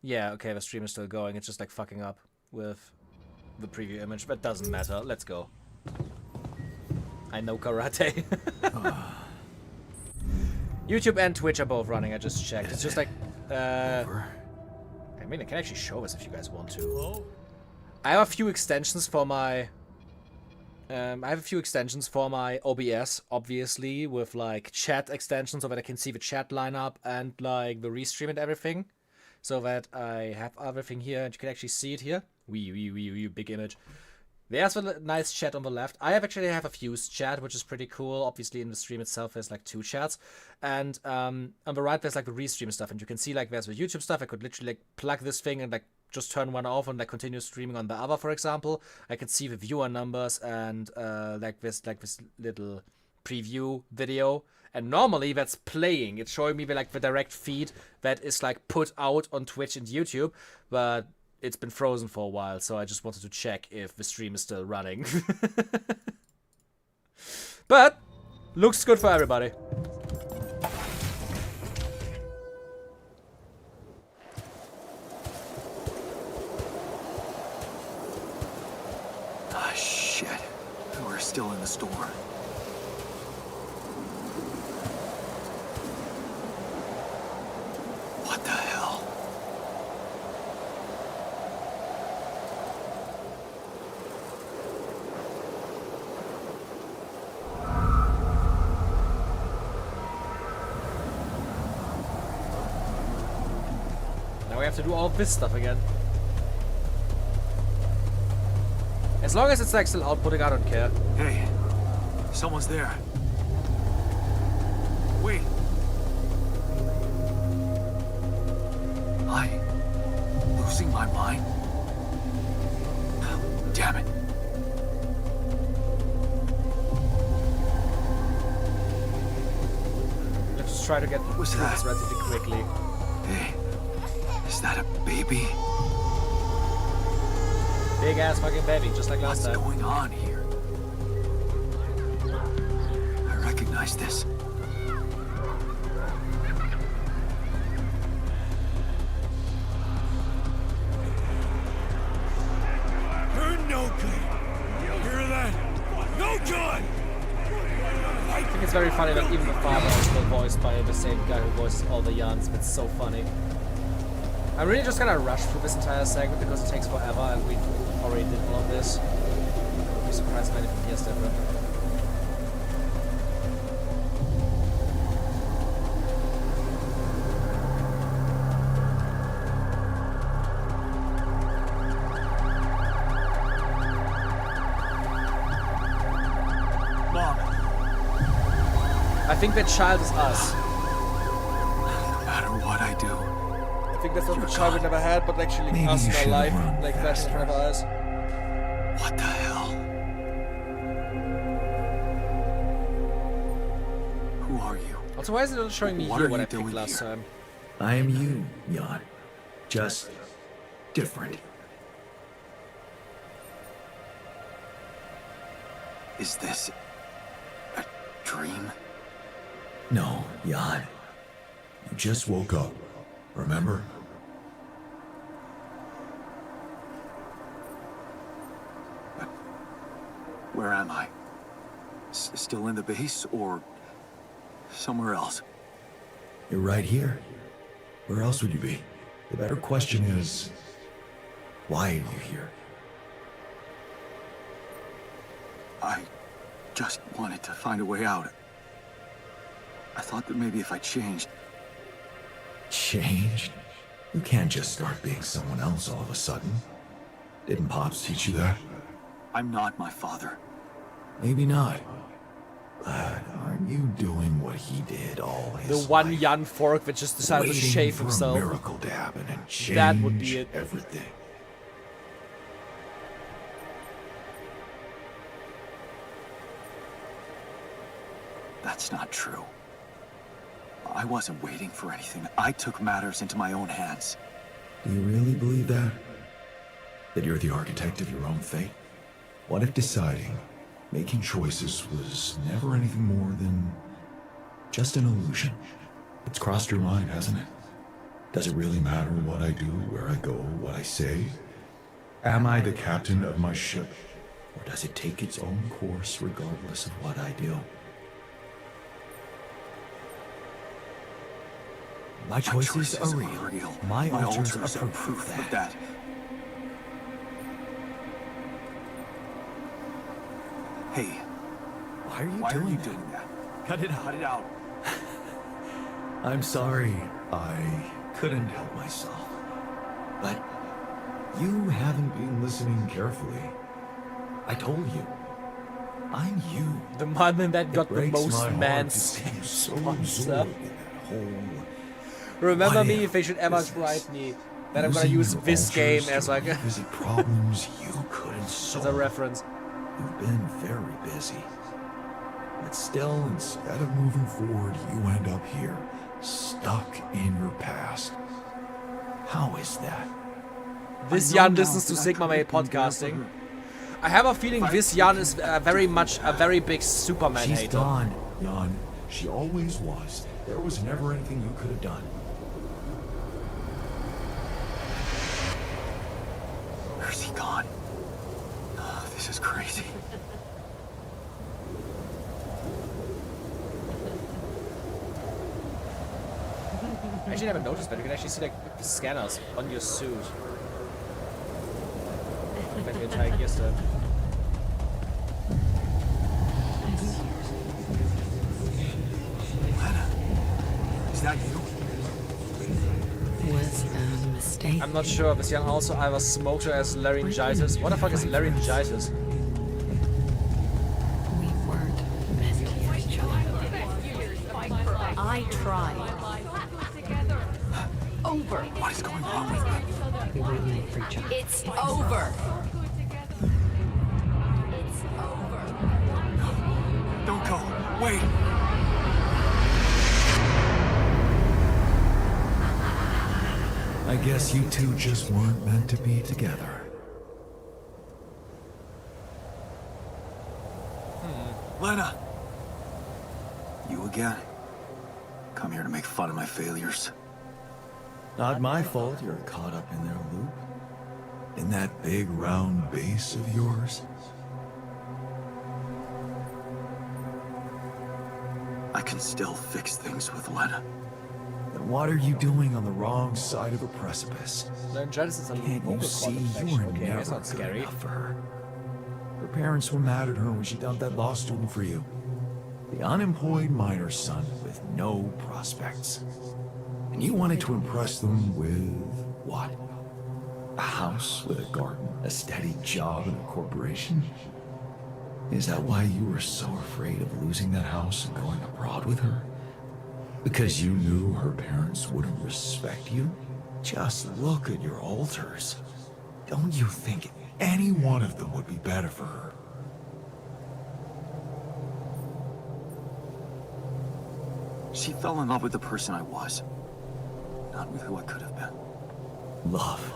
Yeah, okay, the stream is still going. It's just like fucking up with the preview image, but doesn't matter. Let's go. I know karate. YouTube and Twitch are both running, I just checked. It's just like, I mean, I can actually show this if you guys want to. I have a few extensions for my, OBS, obviously, with like chat extensions so that I can see the chat lineup and like the restream and everything. So that I have everything here and you can actually see it here. Wee, big image. There's a nice chat on the left. I actually have a fused chat, which is pretty cool. Obviously, in the stream itself, there's like 2 chats. And on the right, there's like the restream stuff. And you can see like there's the YouTube stuff. I could literally like plug this thing and like just turn one off and like continue streaming on the other, for example. I can see the viewer numbers and like this little preview video. And normally that's playing. It's showing me the direct feed that is like put out on Twitch and YouTube. But it's been frozen for a while, so I just wanted to check if the stream is still running. But looks good for everybody. Ah, shit. We're still in the storm. What the hell? Now we have to do all this stuff again. As long as it's like still outputting, I don't care. Hey, someone's there. Wait. Am I losing my mind? Damn it. Let's try to get through this relatively quickly. Hey, is that a baby? Big ass fucking baby, just like last time. What's going on here? this? You're no good. You hear that? No good! I think it's very funny that even the father is still voiced by the same guy who voices all the Jans. It's so funny. I'm really just gonna rush through this entire segment because it takes forever and we already did all of this. I'm surprised if anything here's different. I think that child is us. No matter what I do, I think that's not the child we never had, but actually Maybe us you in our should life, run like flashing in front of our eyes. what the hell? Who are you? Also, why is it not showing me What here are what you I picked doing last here? time? I am you, Jan. Just different. Is this a dream? No, Jan. You just woke up. Remember? Where am I? Still in the base or somewhere else? You're right here. Where else would you be? The better question is, why are you here? I just wanted to find a way out. I thought that maybe if I changed... Changed? You can't just start being someone else all of a sudden. Didn't Pops teach you that? I'm not my father. Maybe not. But aren't you doing what he did all his The one life? Jan Fork that just decided to Waiting shave for himself. a miracle to happen and change That would be it. everything. That's not true. I wasn't waiting for anything. I took matters into my own hands. Do you really believe that? That you're the architect of your own fate? What if deciding, making choices was never anything more than just an illusion? It's crossed your mind, hasn't it? Does it really matter what I do, where I go, what I say? Am I the captain of my ship? Or does it take its own course regardless of what I do? My choices are real. My altars are proof of that. Hey, Why are you why are doing you that? doing that? Cut it out. Cut it out. I'm sorry. I couldn't help myself. But you haven't been listening carefully. I told you. I'm you. The man that got the Breaks most my heart man to see you so sponsor. absorbed in that whole Remember what me if if they should ever business. write me. Then I'm gonna using use your this game altars as to like a, revisit problems you couldn't as solve. a reference. You've been very busy. But still, instead of moving forward, you end up here, stuck in your past. How is that? This Jan listens to Sigma Male podcasting. I have a feeling this Jan is very much a very big Superman She's hater. gone, Jan. She always was. There was never anything you could have done. Where's he gone? Oh, this is crazy. I actually never noticed that. You can actually see like the scanners on your suit. Like the entire gear set. Lana, is that you? Was a mistake. I'm not sure. This Jan also either smoked her as laryngitis. What the fuck is laryngitis? We weren't meant for each other. I tried. Over. What is going on with me? We weren't meant for each other. It's over. Don't go. Wait. I guess you two just weren't meant to be together. Lena. You again? Come here to make fun of my failures. Not my fault you're caught up in their loop. In that big round base of yours. I can still fix things with Lena. Then what are you doing on the wrong side of a precipice? Then Genesis and Can't you vocal see cord you infection. were Okay, never that's not good scary. enough for her? Her parents were mad at her when she dumped that law student for you. The unemployed miner's son with no prospects. And you wanted to impress them with what? A house with a garden, a steady job, and a corporation? Is that why you were so afraid of losing that house and going abroad with her? Because you knew her parents wouldn't respect you? Just look at your altars. Don't you think any one of them would be better for her? She fell in love with the person I was, not with who I could have been. Love.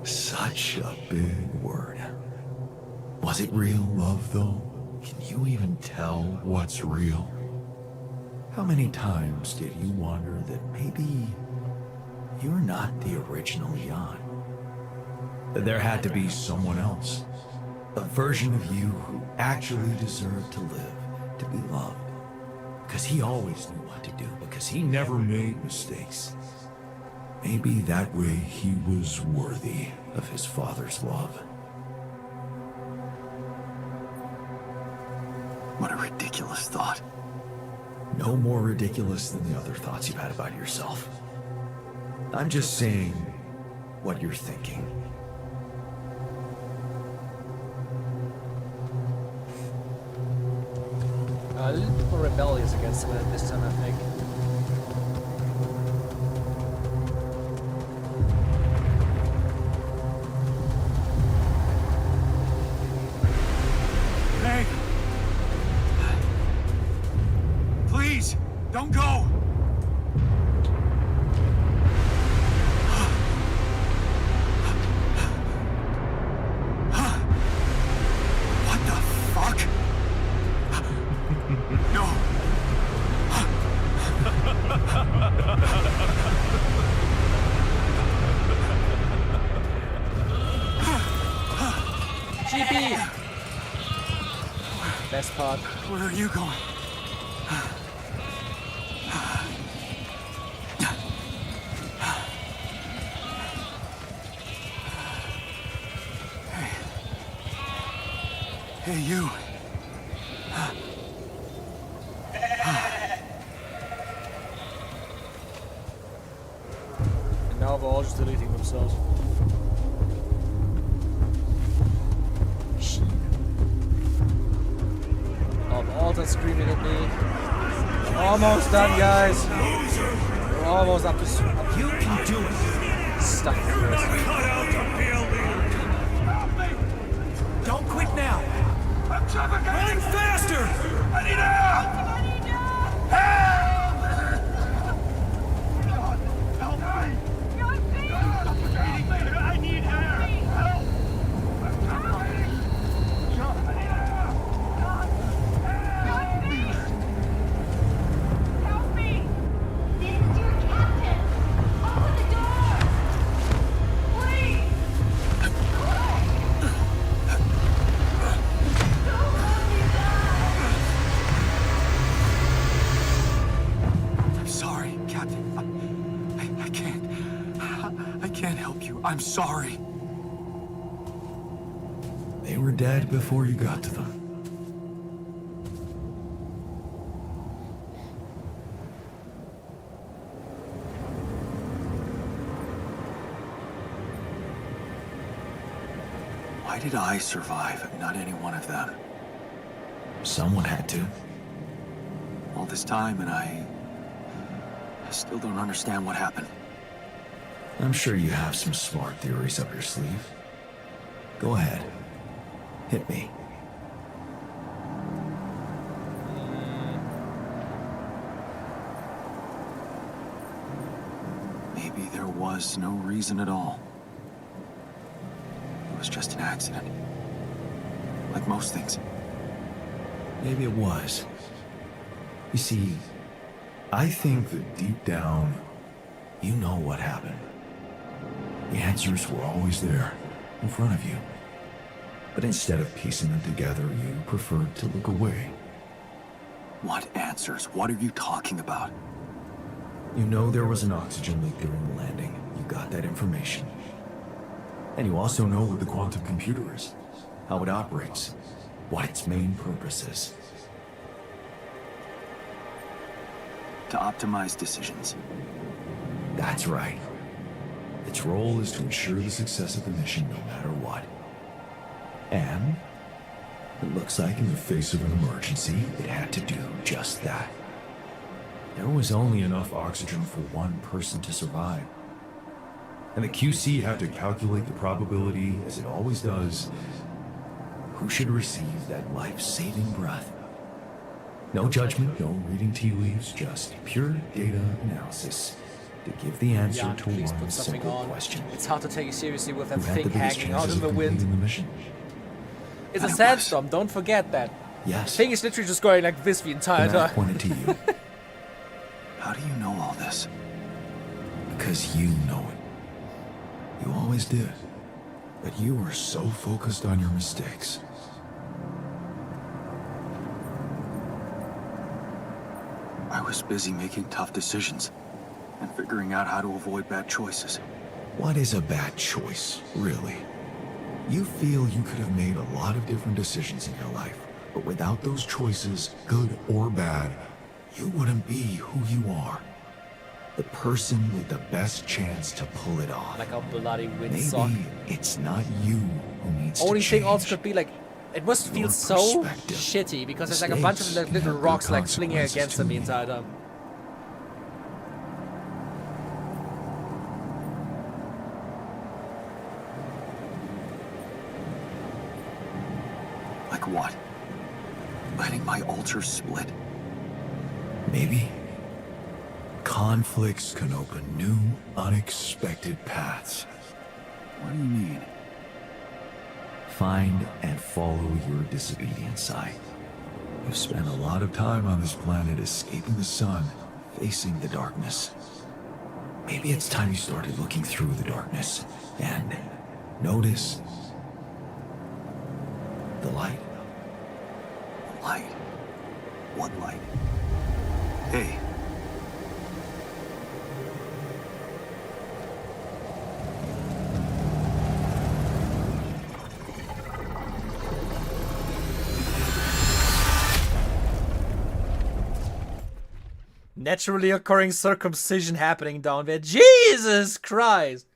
Such a big word. Was it real love, though? Can you even tell what's real? How many times did you wonder that maybe you're not the original Jan? That there had to be someone else. A version of you who actually deserved to live, to be loved. Because he always knew what to do, because he never made mistakes. Maybe that way he was worthy of his father's love. What a ridiculous thought. No more ridiculous than the other thoughts you've had about yourself. I'm just saying what you're thinking. A little bit more rebellious against him this time, I think. Hey! Please, don't go! What the fuck? No! GP! Best part. Where are you going? Hey, you. And now they're all just deleting themselves. Oh, the altar screaming at me. We're almost done, guys. We're almost up to You can do it. stuff for this. Cut out to be a leader. Don't quit now. I'm suffocating! Run faster! I need help! Help! God, help me! I'm suffocating! I need air! Help! I'm suffocating! God, I need air! God, help me! Help me! This is your captain! Open the door! Please! Don't let me die! I'm sorry, Captain. I can't help you. I'm sorry. They were dead before you got to them. Why did I survive, not any one of them? Someone had to. All this time, and I still don't understand what happened. I'm sure you have some smart theories up your sleeve. Go ahead. Hit me. Maybe there was no reason at all. It was just an accident. Like most things. Maybe it was. You see, I think that deep down, you know what happened. The answers were always there, in front of you. But instead of piecing them together, you preferred to look away. What answers? What are you talking about? You know there was an oxygen leak during the landing. You got that information. And you also know what the quantum computer is, how it operates, what its main purpose is. To optimize decisions. That's right. Its role is to ensure the success of the mission no matter what. And it looks like in the face of an emergency, it had to do just that. There was only enough oxygen for one person to survive. And the QC had to calculate the probability, as it always does, who should receive that life-saving breath. No judgment, no reading tea leaves, just pure data analysis to give the answer to please one put something simple on. question. It's hard to take you seriously with that Who had thing the biggest hanging out chances in the of wind. completing the mission? It's a sandstorm, don't forget that. Yes. The thing is literally just going like this the entire And I time. pointed to you. How do you know all this? Because you know it. You always did. But you were so focused on your mistakes. I was busy making tough decisions and figuring out how to avoid bad choices. What is a bad choice, really? You feel you could have made a lot of different decisions in your life, but without those choices, good or bad, you wouldn't be who you are. The person with the best chance to pull it off. Like a bloody Maybe windsock. it's not you who needs Only to thing change. also could be like, it must feel Your so perspective. shitty because there's like a bunch of Mistakes little can have rocks good like flinging consequences against them the to me. entire time. Like what? Letting my ultras split? Maybe. Conflicts can open new, unexpected paths. What do you mean? Find and follow your disobedient side. You've spent a lot of time on this planet escaping the sun, facing the darkness. Maybe it's time you started looking through the darkness and notice the light. Light? What light? Hey. Naturally occurring circumcision happening down there. Jesus Christ!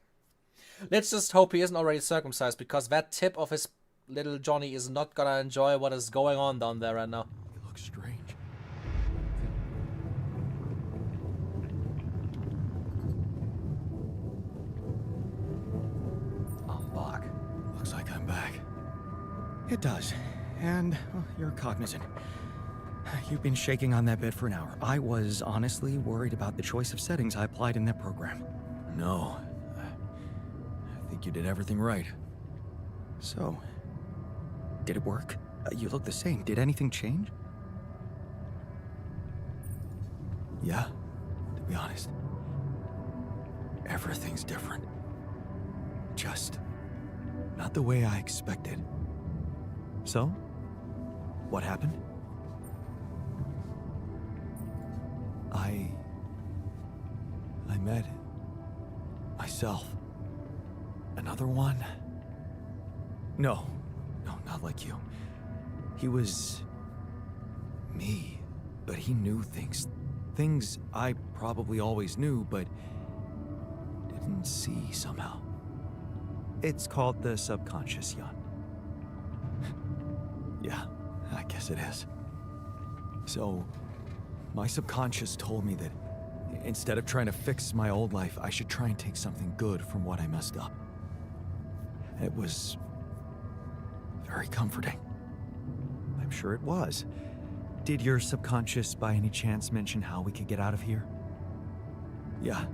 Let's just hope he isn't already circumcised, because that tip of his little Johnny is not gonna enjoy what is going on down there right now. It looks strange. I'm back. Looks like I'm back. It does. And well, you're cognizant. You've been shaking on that bed for an hour. I was honestly worried about the choice of settings I applied in that program. No. I think you did everything right. So, did it work? You look the same. Did anything change? Yeah, to be honest. Everything's different. Just not the way I expected. So, what happened? I met myself. Another one? No, not like you. He was me, but he knew things. Things I probably always knew, but didn't see somehow. It's called the subconscious, Jan. Yeah, I guess it is. So, my subconscious told me that instead of trying to fix my old life, I should try and take something good from what I messed up. It was very comforting. I'm sure it was. Did your subconscious by any chance mention how we could get out of here? Yeah.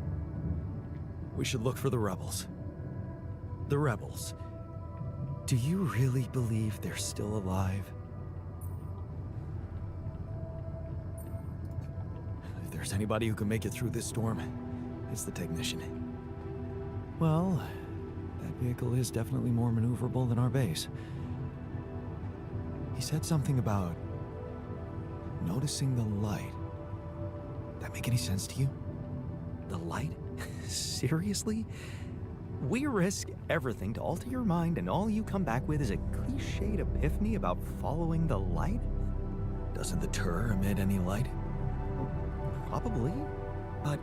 We should look for the rebels. The rebels. Do you really believe they're still alive? there's anybody who can make it through this storm, it's the technician. Well, that vehicle is definitely more maneuverable than our base. He said something about noticing the light. That make any sense to you? The light? Seriously? We risk everything to alter your mind, and all you come back with is a cliched epiphany about following the light? Doesn't the tur emit any light? Probably. But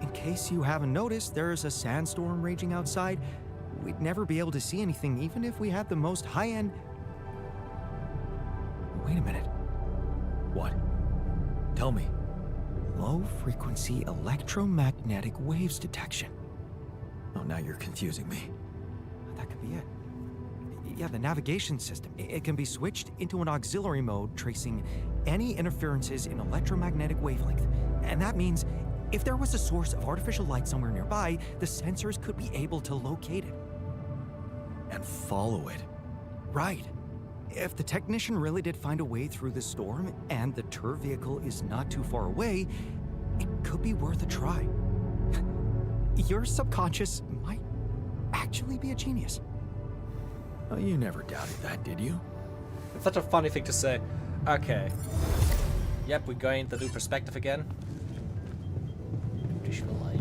in case you haven't noticed, there's a sandstorm raging outside. We'd never be able to see anything, even if we had the most high-end... Wait a minute. What? Tell me. Low-frequency electromagnetic waves detection. Oh, now you're confusing me. That could be it. Yeah, the navigation system. It can be switched into an auxiliary mode, tracing any interferences in electromagnetic wavelength. And that means if there was a source of artificial light somewhere nearby, the sensors could be able to locate it. And follow it. Right. If the technician really did find a way through the storm, and the tur vehicle is not too far away, it could be worth a try. Your subconscious might actually be a genius. Oh, you never doubted that, did you? It's such a funny thing to say. Okay. Yep, we're going to do perspective again. Additional light.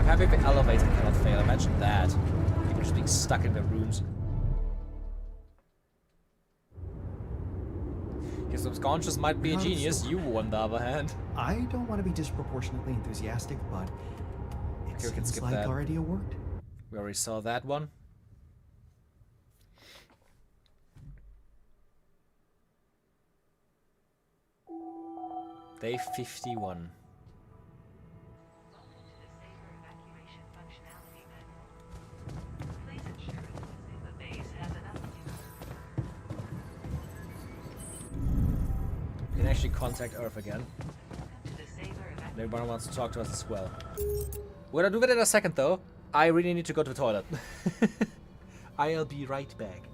Happy the elevator cannot fail. Imagine that. People just being stuck in their rooms. Your subconscious might be a genius. You, on the other hand. I don't want to be disproportionately enthusiastic, but it Okay, we can seems skip like that. our idea worked. We already saw that one. Day 51. We can actually contact Earth again. Everyone wants to talk to us as well. We're gonna do that in a second though. I really need to go to the toilet. I'll be right back.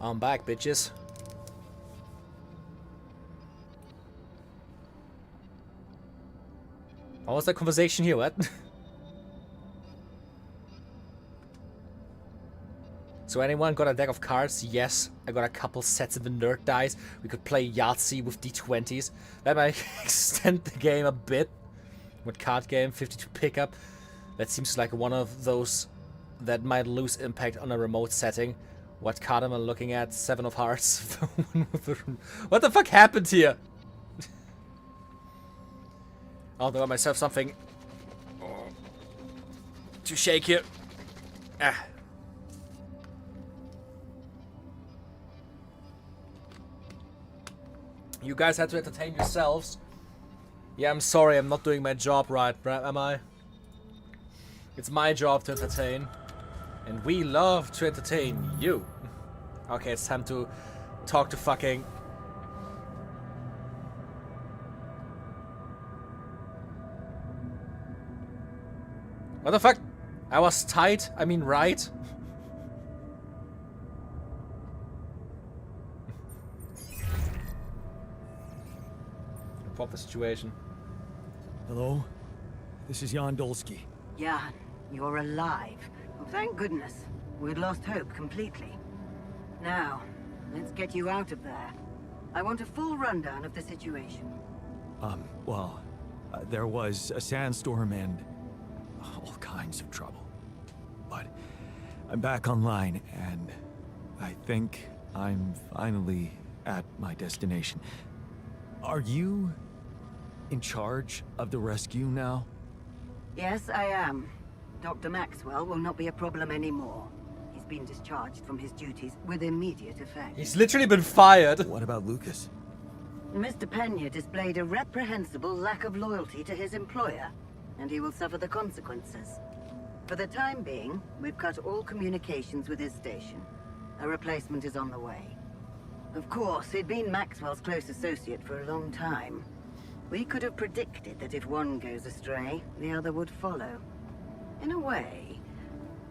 I'm back, bitches. What was that conversation here? What? So anyone got a deck of cards? Yes, I got a couple sets of the nerd dice. We could play Yahtzee with D20s. That might extend the game a bit. What card game? 52 pickup. That seems like one of those that might lose impact on a remote setting. What card am I looking at? 7 of Hearts. What the fuck happened here? I'll do myself something to shake here. Ah. You guys had to entertain yourselves. Yeah, I'm sorry, I'm not doing my job right, am I? It's my job to entertain. And we love to entertain you. Okay, it's time to talk to fucking... What the fuck? I was tight, I mean right. Proper situation. Hello? This is Jan Dolsky. Jan, you're alive. Well, thank goodness. We'd lost hope completely. Now, let's get you out of there. I want a full rundown of the situation. Well, there was a sandstorm and all kinds of trouble. But I'm back online, and I think I'm finally at my destination. Are you in charge of the rescue now? Yes, I am. Dr. Maxwell will not be a problem anymore. He's been discharged from his duties with immediate effect. He's literally been fired. What about Lucas? Mr. Pena displayed a reprehensible lack of loyalty to his employer, and he will suffer the consequences. For the time being, we've cut all communications with his station. A replacement is on the way. Of course, he'd been Maxwell's close associate for a long time. We could have predicted that if one goes astray, the other would follow. In a way,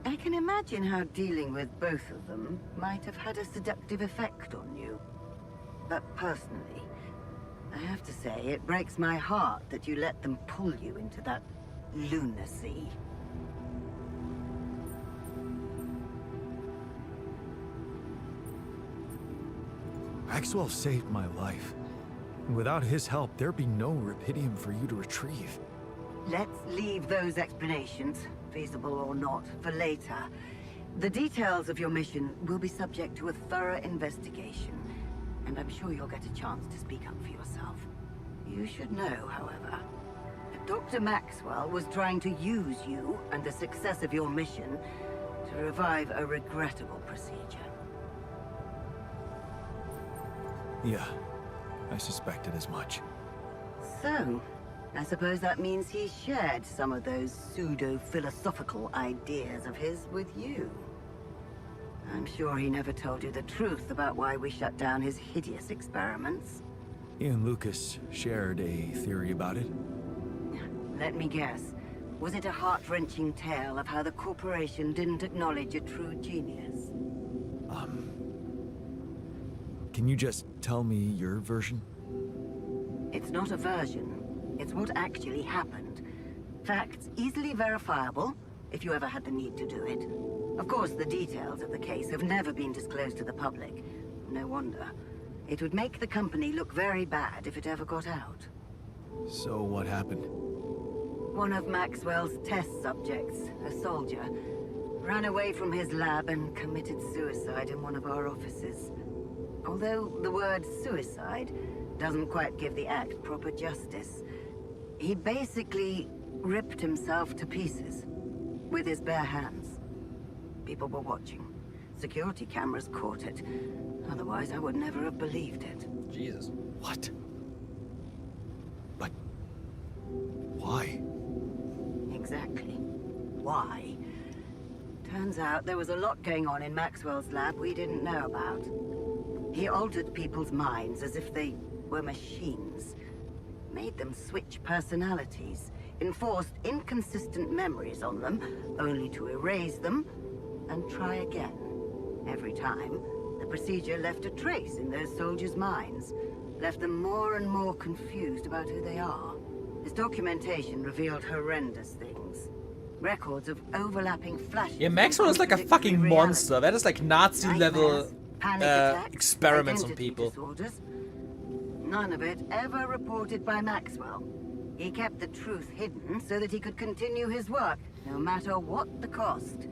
I can imagine how dealing with both of them might have had a seductive effect on you. But personally, I have to say, it breaks my heart that you let them pull you into that lunacy. Maxwell saved my life. And without his help, there'd be no Rapidium for you to retrieve. Let's leave those explanations, feasible or not, for later. The details of your mission will be subject to a thorough investigation, and I'm sure you'll get a chance to speak up for yourself. You should know, however, that Dr. Maxwell was trying to use you and the success of your mission to revive a regrettable procedure. Yeah, I suspected as much. So, I suppose that means he shared some of those pseudo-philosophical ideas of his with you. I'm sure he never told you the truth about why we shut down his hideous experiments. He and Lucas shared a theory about it. Let me guess. Was it a heart-wrenching tale of how the corporation didn't acknowledge a true genius? Can you just tell me your version? It's not a version. It's what actually happened. Facts easily verifiable, if you ever had the need to do it. Of course, the details of the case have never been disclosed to the public. No wonder. It would make the company look very bad if it ever got out. So what happened? One of Maxwell's test subjects, a soldier, ran away from his lab and committed suicide in one of our offices. Although the word suicide doesn't quite give the act proper justice, he basically ripped himself to pieces with his bare hands. People were watching. Security cameras caught it. Otherwise, I would never have believed it. Jesus. What? But why? Exactly. Why? Turns out there was a lot going on in Maxwell's lab we didn't know about. He altered people's minds as if they were machines. Made them switch personalities. Enforced inconsistent memories on them, only to erase them and try again. Every time, The procedure left a trace in those soldiers' minds, left them more and more confused about who they are. His documentation revealed horrendous things. Records of overlapping flashes. Yeah, Maxwell is like a fucking monster. That is like Nazi level experiments on people. Disorders. None of it ever reported by Maxwell. He kept the truth hidden so that he could continue his work, no matter what the cost.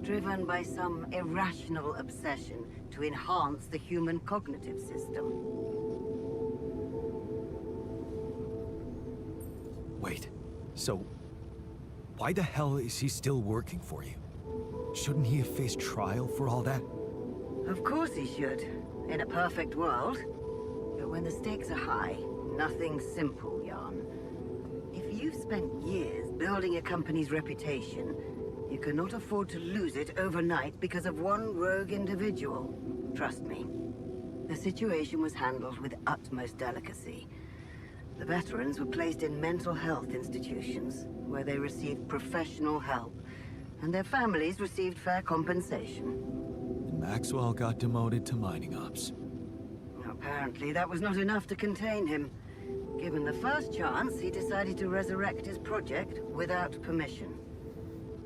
Driven by some irrational obsession to enhance the human cognitive system. Wait, so why the hell is he still working for you? Shouldn't he have faced trial for all that? Of course he should, in a perfect world. But when the stakes are high, nothing's simple, Jan. If you've spent years building a company's reputation, you cannot afford to lose it overnight because of one rogue individual. Trust me. The situation was handled with utmost delicacy. The veterans were placed in mental health institutions, where they received professional help, and their families received fair compensation. And Maxwell got demoted to mining ops. Apparently, that was not enough to contain him. Given the first chance, he decided to resurrect his project without permission.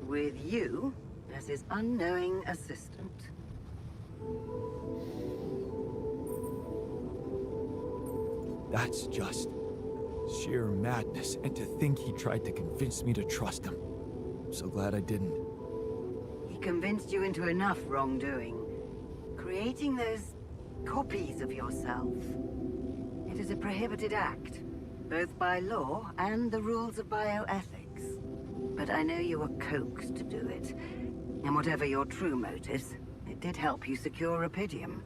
With you as his unknowing assistant. That's just sheer madness, and to think he tried to convince me to trust him. I'm so glad I didn't. He convinced you into enough wrongdoing. Creating those copies of yourself. It is a prohibited act, both by law and the rules of bioethics. But I know you were coaxed to do it. And whatever your true motives, it did help you secure Rapidium.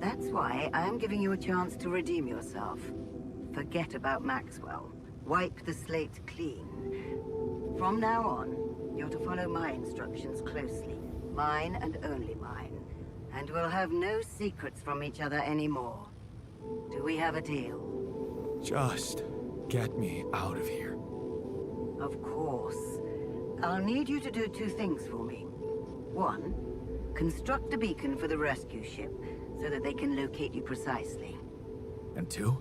That's why I am giving you a chance to redeem yourself. Forget about Maxwell. Wipe the slate clean. From now on, you're to follow my instructions closely. Mine and only mine. And we'll have no secrets from each other anymore. Do we have a deal? Just get me out of here. Of course. I'll need you to do two things for me. One, construct a beacon for the rescue ship, so that they can locate you precisely. And two?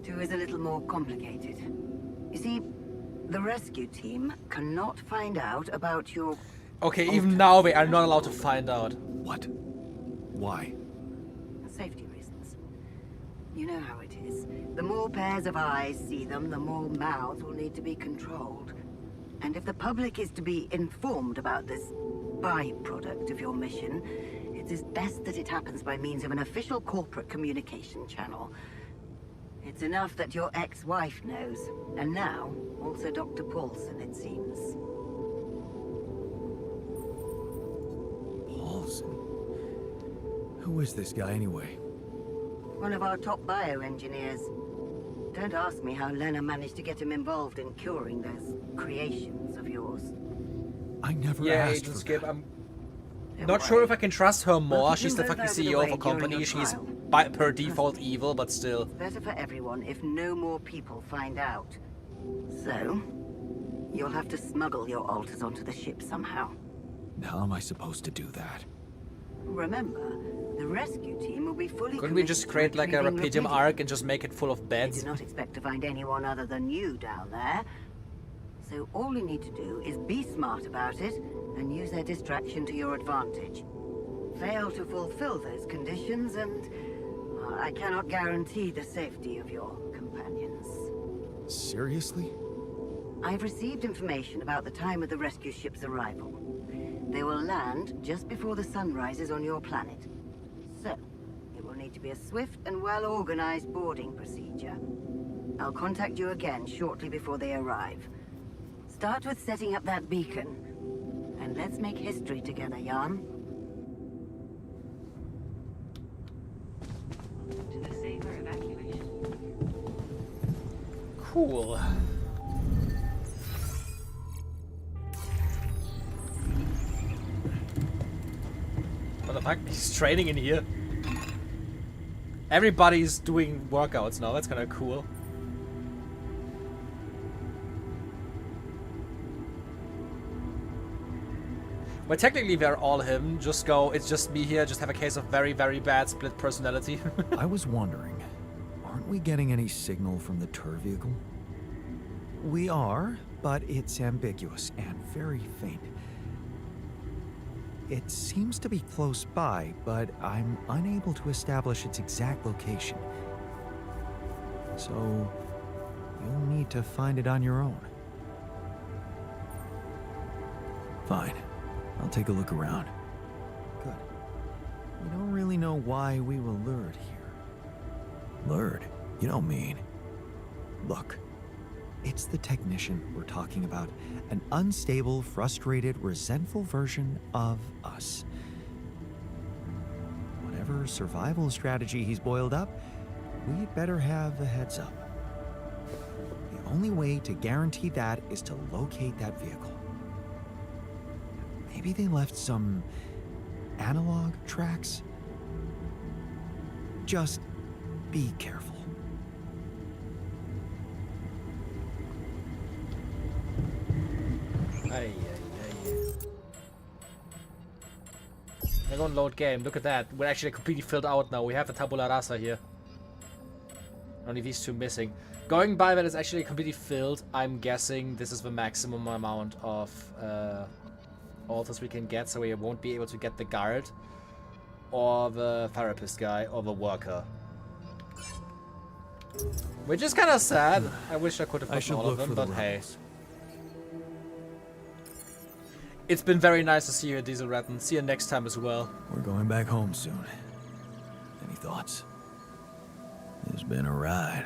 Two is a little more complicated. You see, the rescue team cannot find out about your... Okay, even now they are not allowed to find out. What? Why? Safety reasons. You know how it is. The more pairs of eyes see them, the more mouths will need to be controlled. And if the public is to be informed about this byproduct of your mission, it is best that it happens by means of an official corporate communication channel. It's enough that your ex-wife knows, and now also Dr. Paulson, it seems. Paulson? Who is this guy anyway? One of our top bioengineers. Don't ask me how Lena managed to get him involved in curing those creations of yours. I never Yeah, asked Agent for Skip, that. I'm not sure if I can trust her more. She's the fucking CEO of a company. She's by per default evil, but still. It's better for everyone if no more people find out. So, you'll have to smuggle your alters onto the ship somehow. How am I supposed to do that? Remember, the rescue team will be fully Couldn't we committed just to create like a retrieving Rapidium arc and just make it full of I beds? do not expect to find anyone other than you down there. So all you need to do is be smart about it and use their distraction to your advantage. Fail to fulfill those conditions and I cannot guarantee the safety of your companions. Seriously? I've received information about the time of the rescue ship's arrival. They will land just before the sun rises on your planet. So, it will need to be a swift and well-organized boarding procedure. I'll contact you again shortly before they arrive. Start with setting up that beacon. And let's make history together, Jan. To the safer evacuation. Cool. What the fuck? He's training in here. Everybody's doing workouts now. That's kind of cool. Well, technically they're all him. Just go, it's just me here, just have a case of very, very bad split personality. I was wondering, aren't we getting any signal from the tour vehicle? We are, but it's ambiguous and very faint. It seems to be close by, but I'm unable to establish its exact location. So, you'll need to find it on your own. Fine. I'll take a look around. Good. We don't really know why we were lured here. Lured? You don't mean... Look. It's the technician we're talking about. An unstable, frustrated, resentful version of us. Whatever survival strategy he's boiled up, we'd better have a heads up. The only way to guarantee that is to locate that vehicle. Maybe they left some analog tracks? Just be careful. Ay, ay, ay. They're gonna load game. Look at that. We're actually completely filled out now. We have a tabula rasa here. Only these two missing. Going by that is actually completely filled. I'm guessing this is the maximum amount of altars we can get, so we won't be able to get the guard or the therapist guy or the worker. Which is kind of sad. I wish I could have gotten all of them, but hey. It's been very nice to see you, Diesel Ratton. See you next time as well. We're going back home soon. Any thoughts? It's been a ride.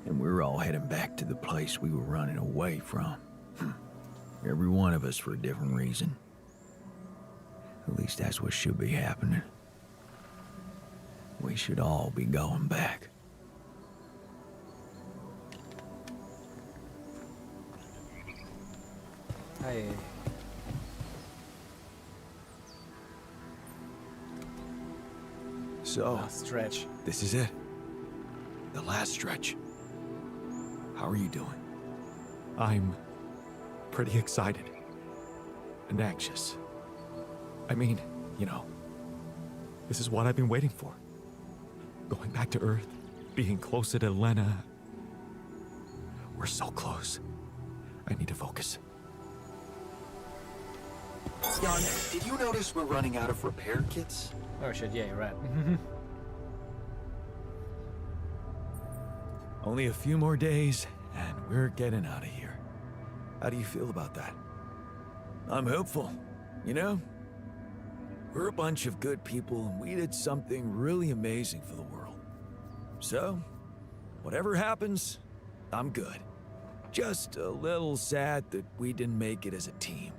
And we're all heading back to the place we were running away from. Every one of us for a different reason. At least that's what should be happening. We should all be going back. Hey. So, last stretch. This is it. The last stretch. How are you doing? I'm pretty excited and anxious. I mean, you know, this is what I've been waiting for. Going back to Earth, being closer to Lena. We're so close. I need to focus. Jan, did you notice we're running out of repair kits? Oh shit, yeah, you're right. Only a few more days, and we're getting out of here. How do you feel about that? I'm hopeful. You know, we're a bunch of good people, and we did something really amazing for the world. So, whatever happens, I'm good. Just a little sad that we didn't make it as a team.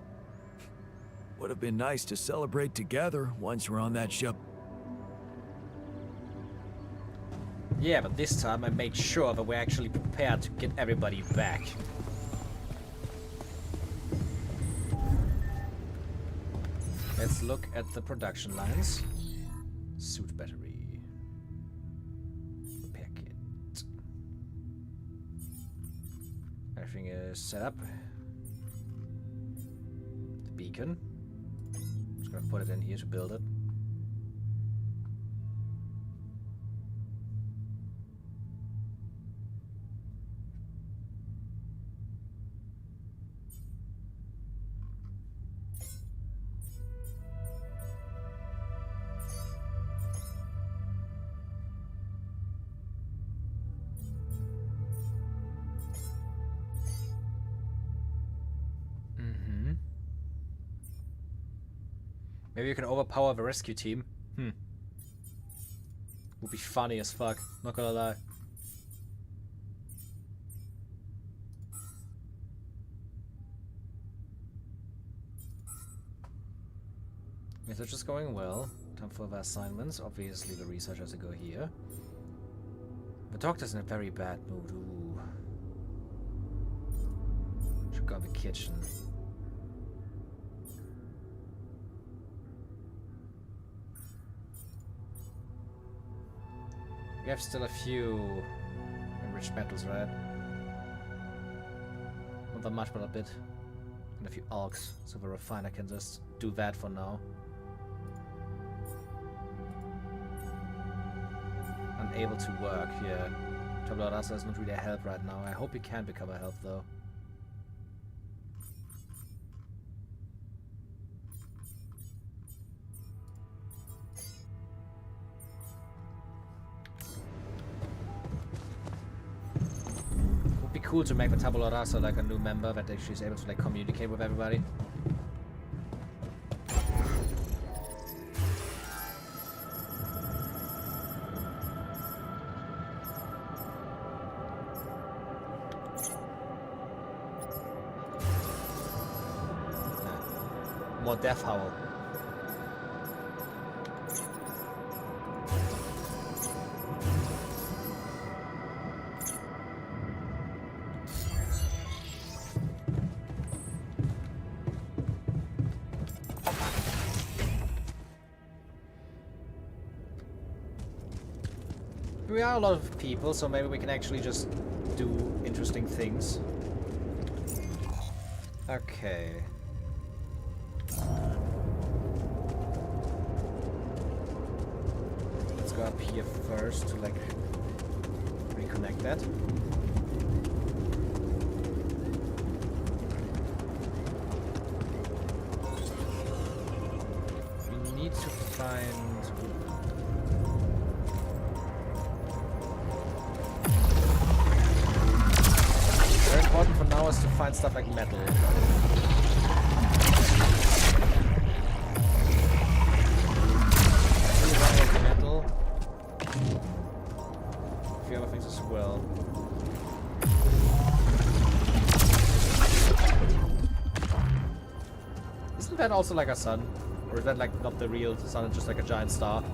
Would have been nice to celebrate together once we're on that ship. Yeah, but this time I made sure that we're actually prepared to get everybody back. Let's look at the production lines. Suit battery. Repair kit. Everything is set up. The beacon. Just gonna put it in here to build it. Maybe you can overpower the rescue team. Would be funny as fuck, not gonna lie. Research is going well. Time for the assignments. Obviously the researchers will go here. The doctor's in a very bad mood. Ooh. Should go in the kitchen. We have still a few enriched metals, right? Not that much, but a bit. And a few alks, so the refiner can just do that for now. Unable to work, yeah. Tabula rasa is not really a help right now. I hope he can become a help though. Would be cool to make the Tabula rasa like a new member that actually is able to like communicate with everybody. More death howl. We are a lot of people, so maybe we can actually just do interesting things. Okay. Let's go up here first to like reconnect that. We need to find... Very important for now is to find stuff like metal. Metal. A few other things as well. Isn't that also like a sun? Or is that like not the real sun, it's just like a giant star?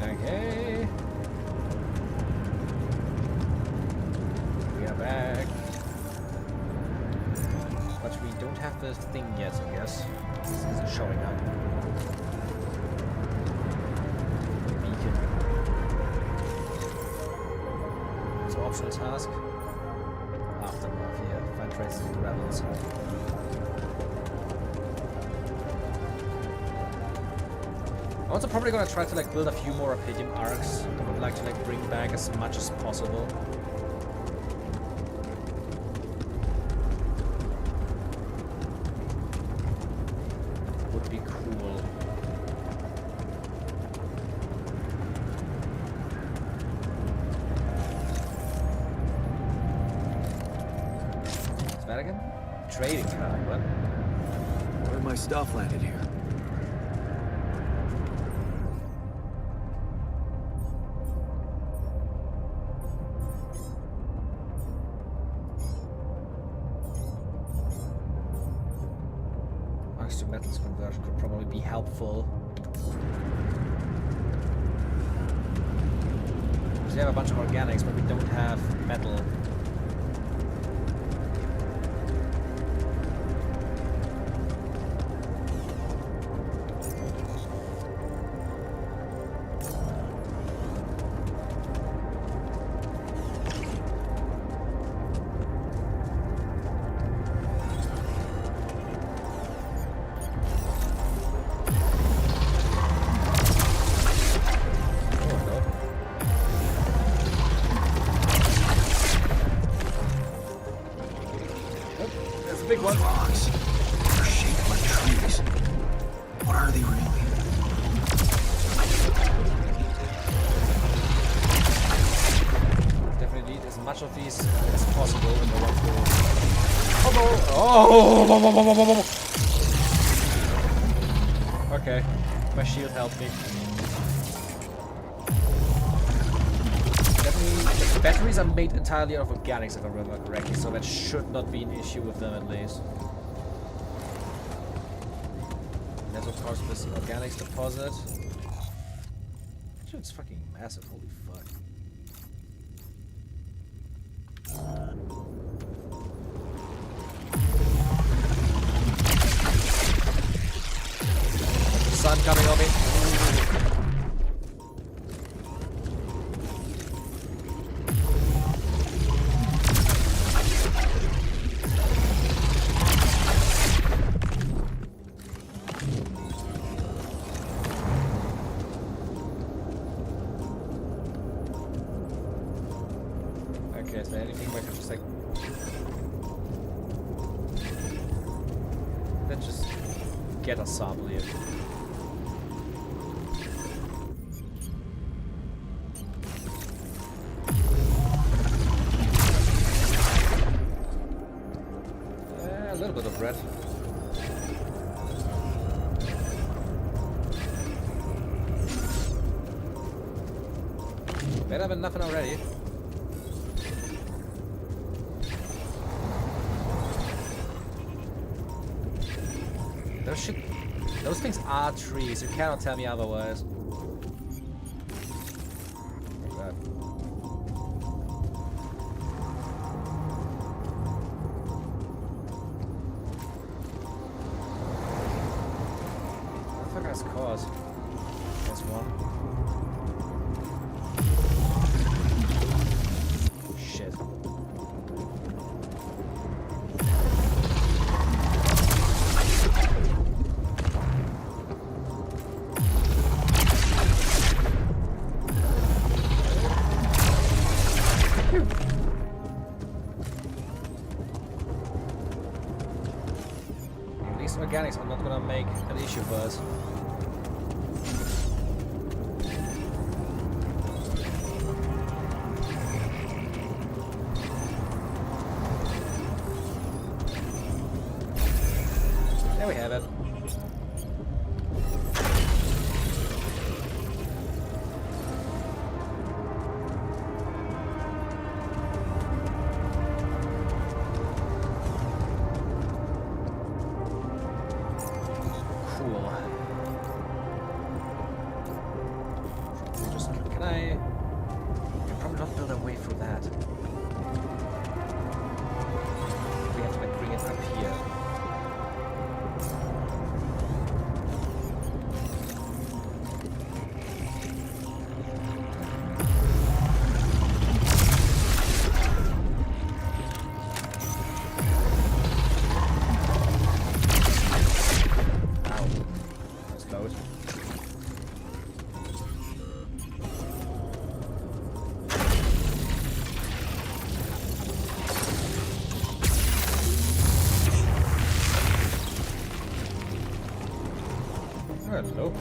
Okay. We are back. But we don't have the thing yet, I guess. This isn't showing up. Beacon. So optional task. Aftermath, yeah. Find traces of the rebels. I'm also probably gonna try to like build a few more Rapidium arcs. I would like to like bring back as much as possible. Would be cool. Is that again? Trading card, what? Where my stuff landed here? To metals conversion could probably be helpful. We have a bunch of organics, but we don't have metal. Big one. Rocks. They're shaped like trees. What are they really? Definitely need as much of these as possible in the one go. Oh! Okay, my shield helped me. The batteries are made entirely out of organics, if I remember correctly, so that should not be an issue with them at least. There's of course this organics deposit. Actually, it's fucking massive, holy fuck. Sun coming on me. Okay, is there anything where I can just like... Let's just get a sample here. A little bit of bread. Better than nothing already. Those things are trees. You cannot tell me otherwise. What's that? What the fuck has cause? That's one. Shit. These organics are not gonna make an issue for us. There we have it. Cool. Just can I probably not build a way through that. We have to like bring it up here. Hello.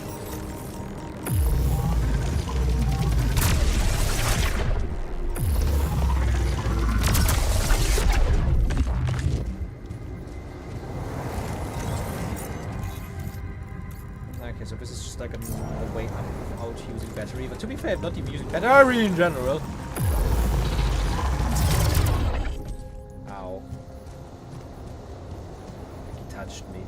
Okay, so this is just like a way up without using battery. But to be fair, I'm not even using battery in general. Ow. He touched me.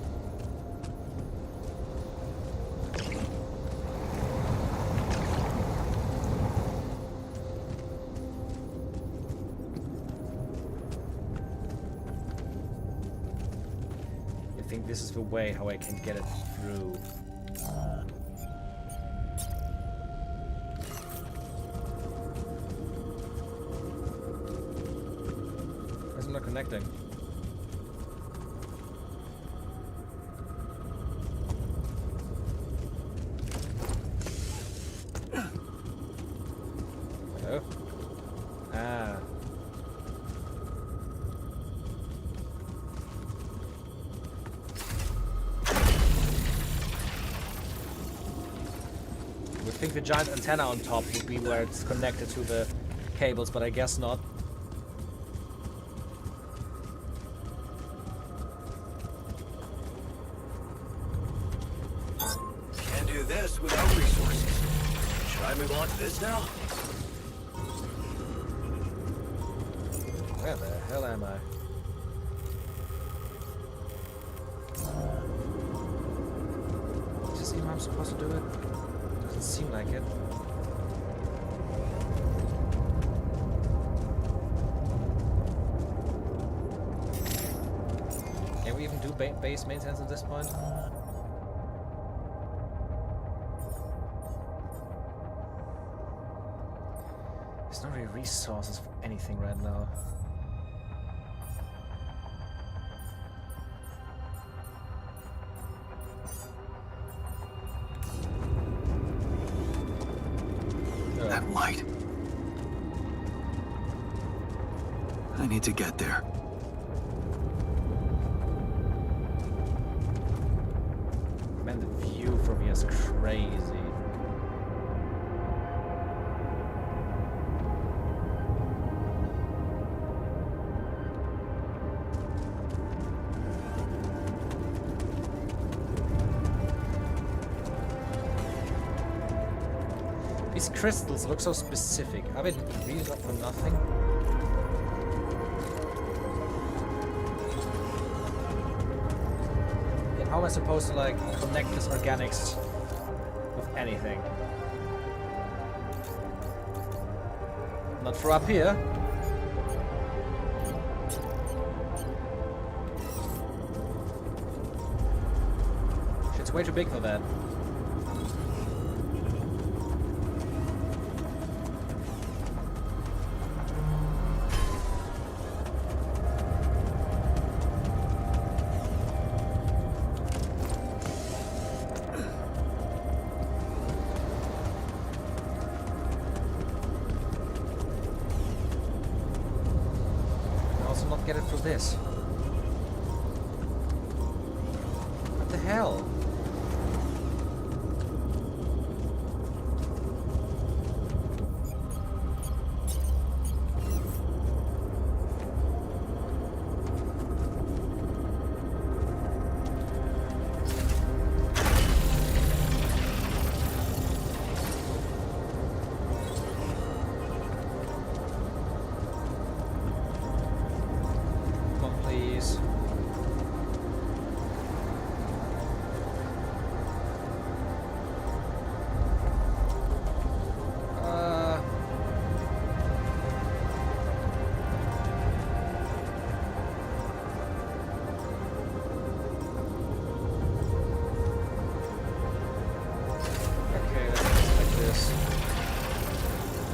I think this is the way how I can get it through. Why is it not connecting? Hello? Ah. I think the giant antenna on top would be where it's connected to the cables, but I guess not. Can't do this without resources. Should I move on to this now? Where the hell am I? Is this even how I'm supposed to do it? Doesn't seem like it. base maintenance at this point. There's no really resources for anything right now. That light. I need to get there. Man, the view from here is crazy. These crystals look so specific. Are they really not for nothing? And how am I supposed to like connect this organics with anything? Not for up here. Shit's way too big for that. Get it through this. What the hell?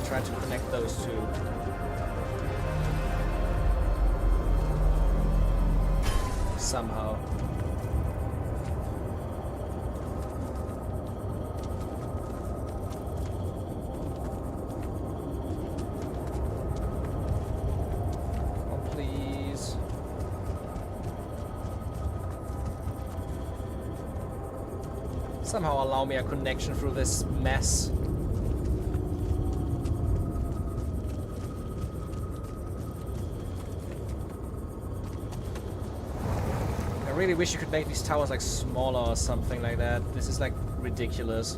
Try to connect those two. Somehow. Oh, please. Somehow allow me a connection through this mess. I really wish you could make these towers like smaller or something like that. This is like ridiculous.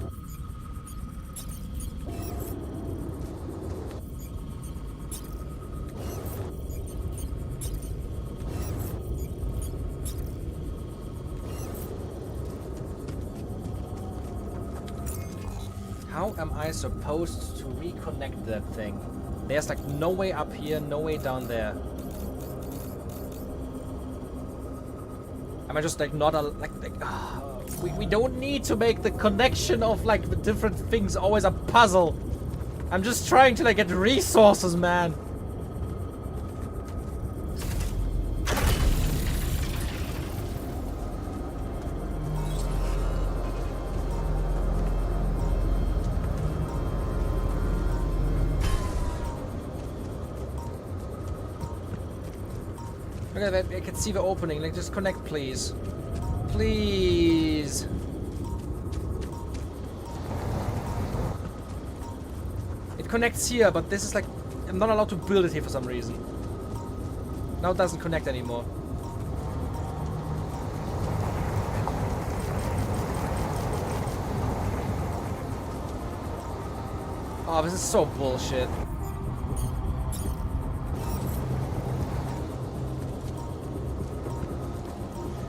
How am I supposed to reconnect that thing? There's like no way up here, no way down there. Am I just like not a we don't need to make the connection of like the different things always a puzzle. I'm just trying to like get resources, man. Look at that, I can see the opening. Like, just connect, please. Please. It connects here, but this is like... I'm not allowed to build it here for some reason. Now it doesn't connect anymore. Oh, this is so bullshit.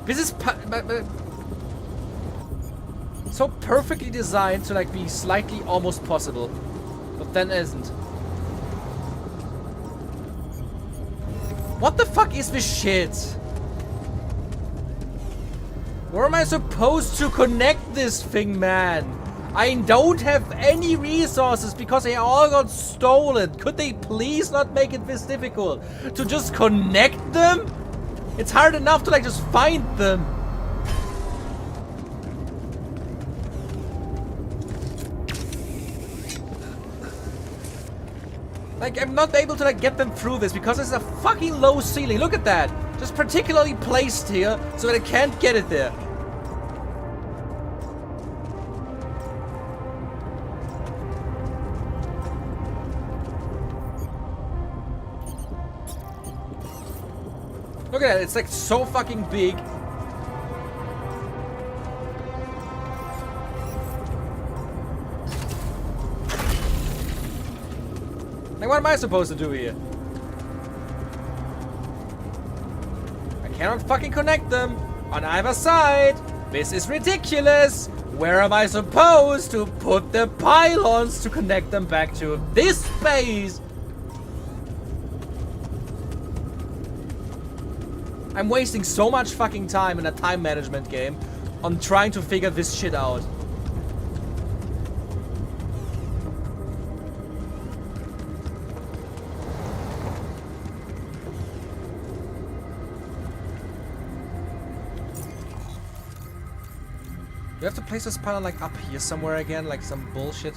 This is so perfectly designed to like be slightly almost possible, but then isn't. What the fuck is this shit? Where am I supposed to connect this thing, man? I don't have any resources because they all got stolen. Could they please not make it this difficult to just connect them? It's hard enough to like just find them. Like, I'm not able to like get them through this because there's a fucking low ceiling. Look at that. Just particularly placed here so that I can't get it there. Look at that, it's like so fucking big. Like, what am I supposed to do here? I cannot fucking connect them on either side. This is ridiculous. Where am I supposed to put the pylons to connect them back to this space? I'm wasting so much fucking time in a time management game on trying to figure this shit out. You have to place this pylon like up here somewhere again, like some bullshit.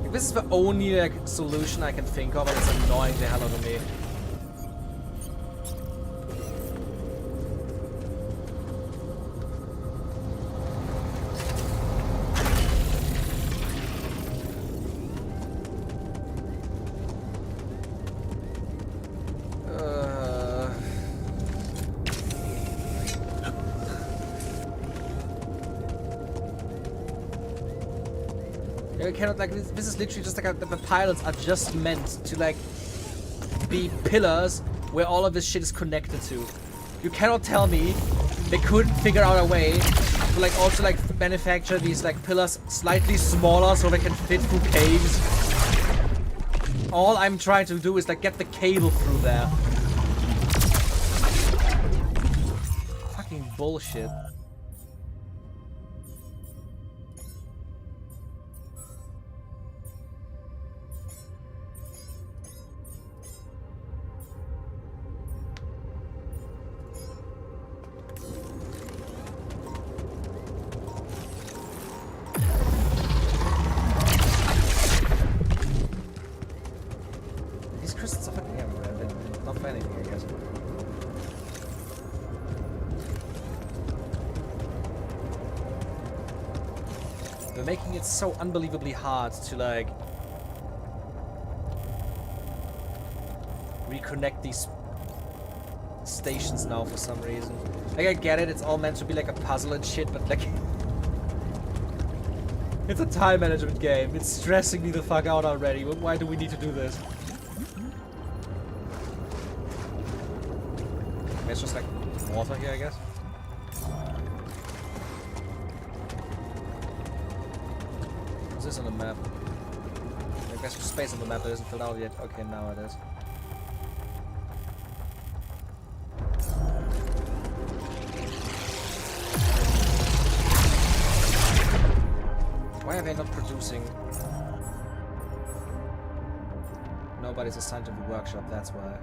This is the only like solution I can think of, and it's annoying the hell out of me. I cannot, like, this is literally just like the pylons are just meant to like be pillars where all of this shit is connected to. You cannot tell me they couldn't figure out a way to like also like manufacture these like pillars slightly smaller so they can fit through caves. All I'm trying to do is like get the cable through there. Fucking bullshit. Making it so unbelievably hard to like reconnect these stations now for some reason. Like, I get it, it's all meant to be like a puzzle and shit, but like it's a time management game. It's stressing me the fuck out already. Why do we need to do this? It's just like water here, I guess. This on the map. I guess there's space on the map that isn't filled out yet. Okay, now it is. Why are they not producing? Nobody's assigned to the workshop, that's why.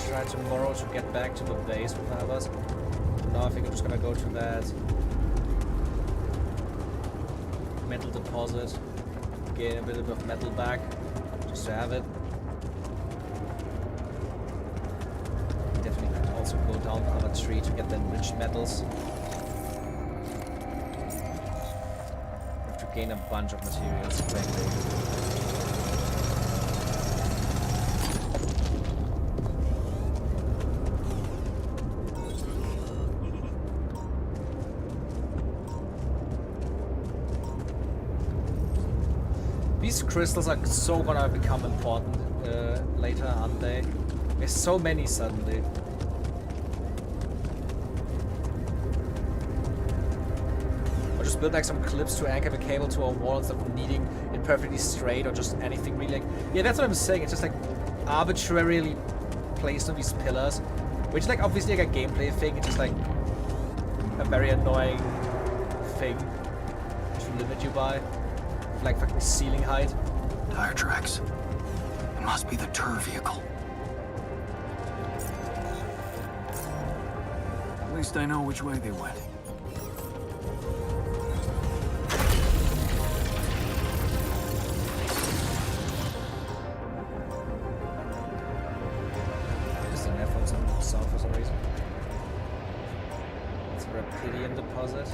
Try tomorrow to get back to the base with others. Now I think I'm just gonna go to that metal deposit, gain a bit of metal back, just to have it. Definitely could also go down on a tree to get the enriched metals. Have to gain a bunch of materials quickly. These crystals are so gonna become important later, aren't they? There's so many suddenly. Or just build like some clips to anchor the cable to a wall instead of needing it perfectly straight or just anything really like... Yeah, that's what I'm saying. It's just like arbitrarily placed on these pillars, which is like obviously like a gameplay thing. It's just like a very annoying thing to limit you by. Like fucking ceiling height. Tire tracks. It must be the tour vehicle. At least I know which way they went. Just an F on some south for some reason. It's a Rapidium deposit.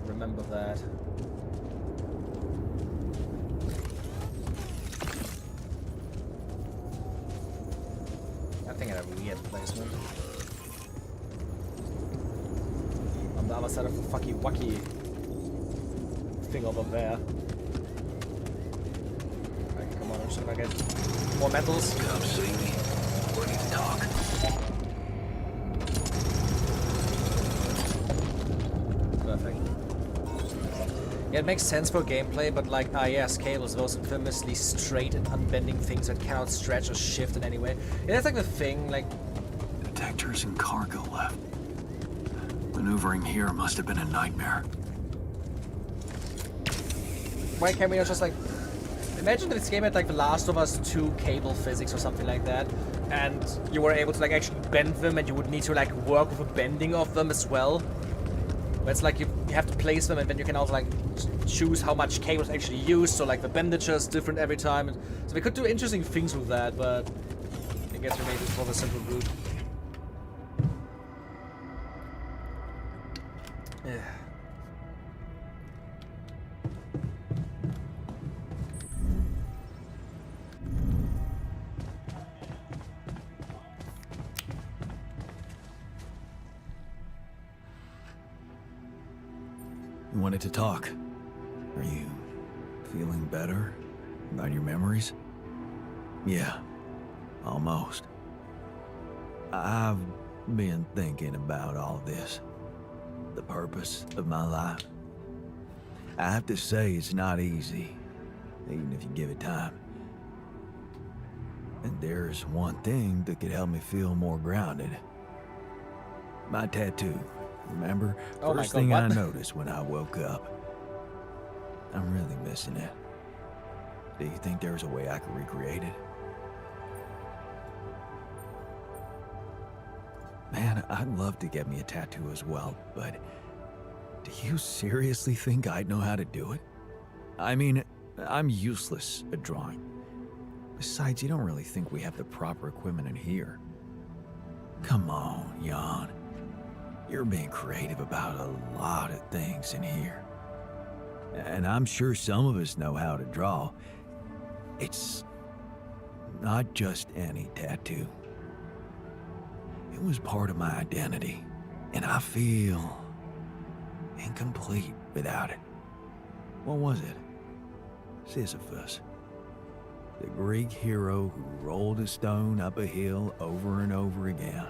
Remember that. I think I had a weird placement. On the other side of the fucky wucky thing over there. Alright, come on, I'm just gonna get more metals. Come see me. We need to talk. Perfect. Yeah, it makes sense for gameplay, but like, yes, cables, those infamously straight and unbending things that cannot stretch or shift in any way. Yeah, that's like the thing, like... Detectors and cargo left. Maneuvering here must have been a nightmare. Why can't we not just like... Imagine if this game had like The Last of Us 2 cable physics or something like that, and you were able to like actually bend them, and you would need to like work with the bending of them as well. Where it's like you have to place them, and then you can also like choose how much cable is actually used, so like the bendature is different every time. So we could do interesting things with that, but I guess we made it for the simple route. Yeah. You wanted to talk. Are you feeling better about your memories? Yeah, almost. I've been thinking about all this. The purpose of my life. I have to say it's not easy, even if you give it time. And there's one thing that could help me feel more grounded. My tattoo. Remember? Oh First my God, thing I what? noticed when I woke up. I'm really missing it. Do you think there's a way I could recreate it? Man, I'd love to get me a tattoo as well, but do you seriously think I'd know how to do it? I mean, I'm useless at drawing. Besides, you don't really think we have the proper equipment in here. Come on, Jan. You're being creative about a lot of things in here. And I'm sure some of us know how to draw. It's not just any tattoo. It was part of my identity, and I feel incomplete without it. What was it? Sisyphus. The Greek hero who rolled a stone up a hill over and over again.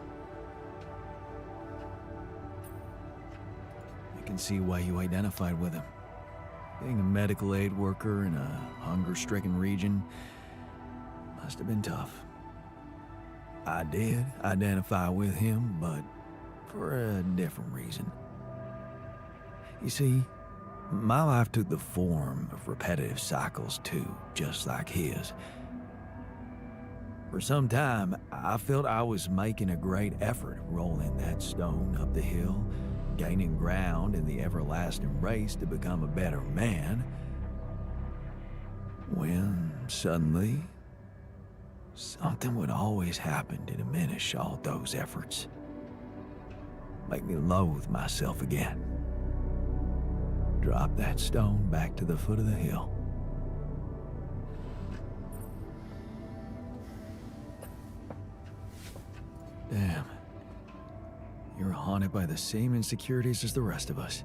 I can see why you identified with him. Being a medical aid worker in a hunger-stricken region must have been tough. I did identify with him, but for a different reason. You see, my life took the form of repetitive cycles too, just like his. For some time, I felt I was making a great effort rolling that stone up the hill, gaining ground in the everlasting race to become a better man, when suddenly, something would always happen to diminish all those efforts. Make me loathe myself again. Drop that stone back to the foot of the hill. Damn. You're haunted by the same insecurities as the rest of us.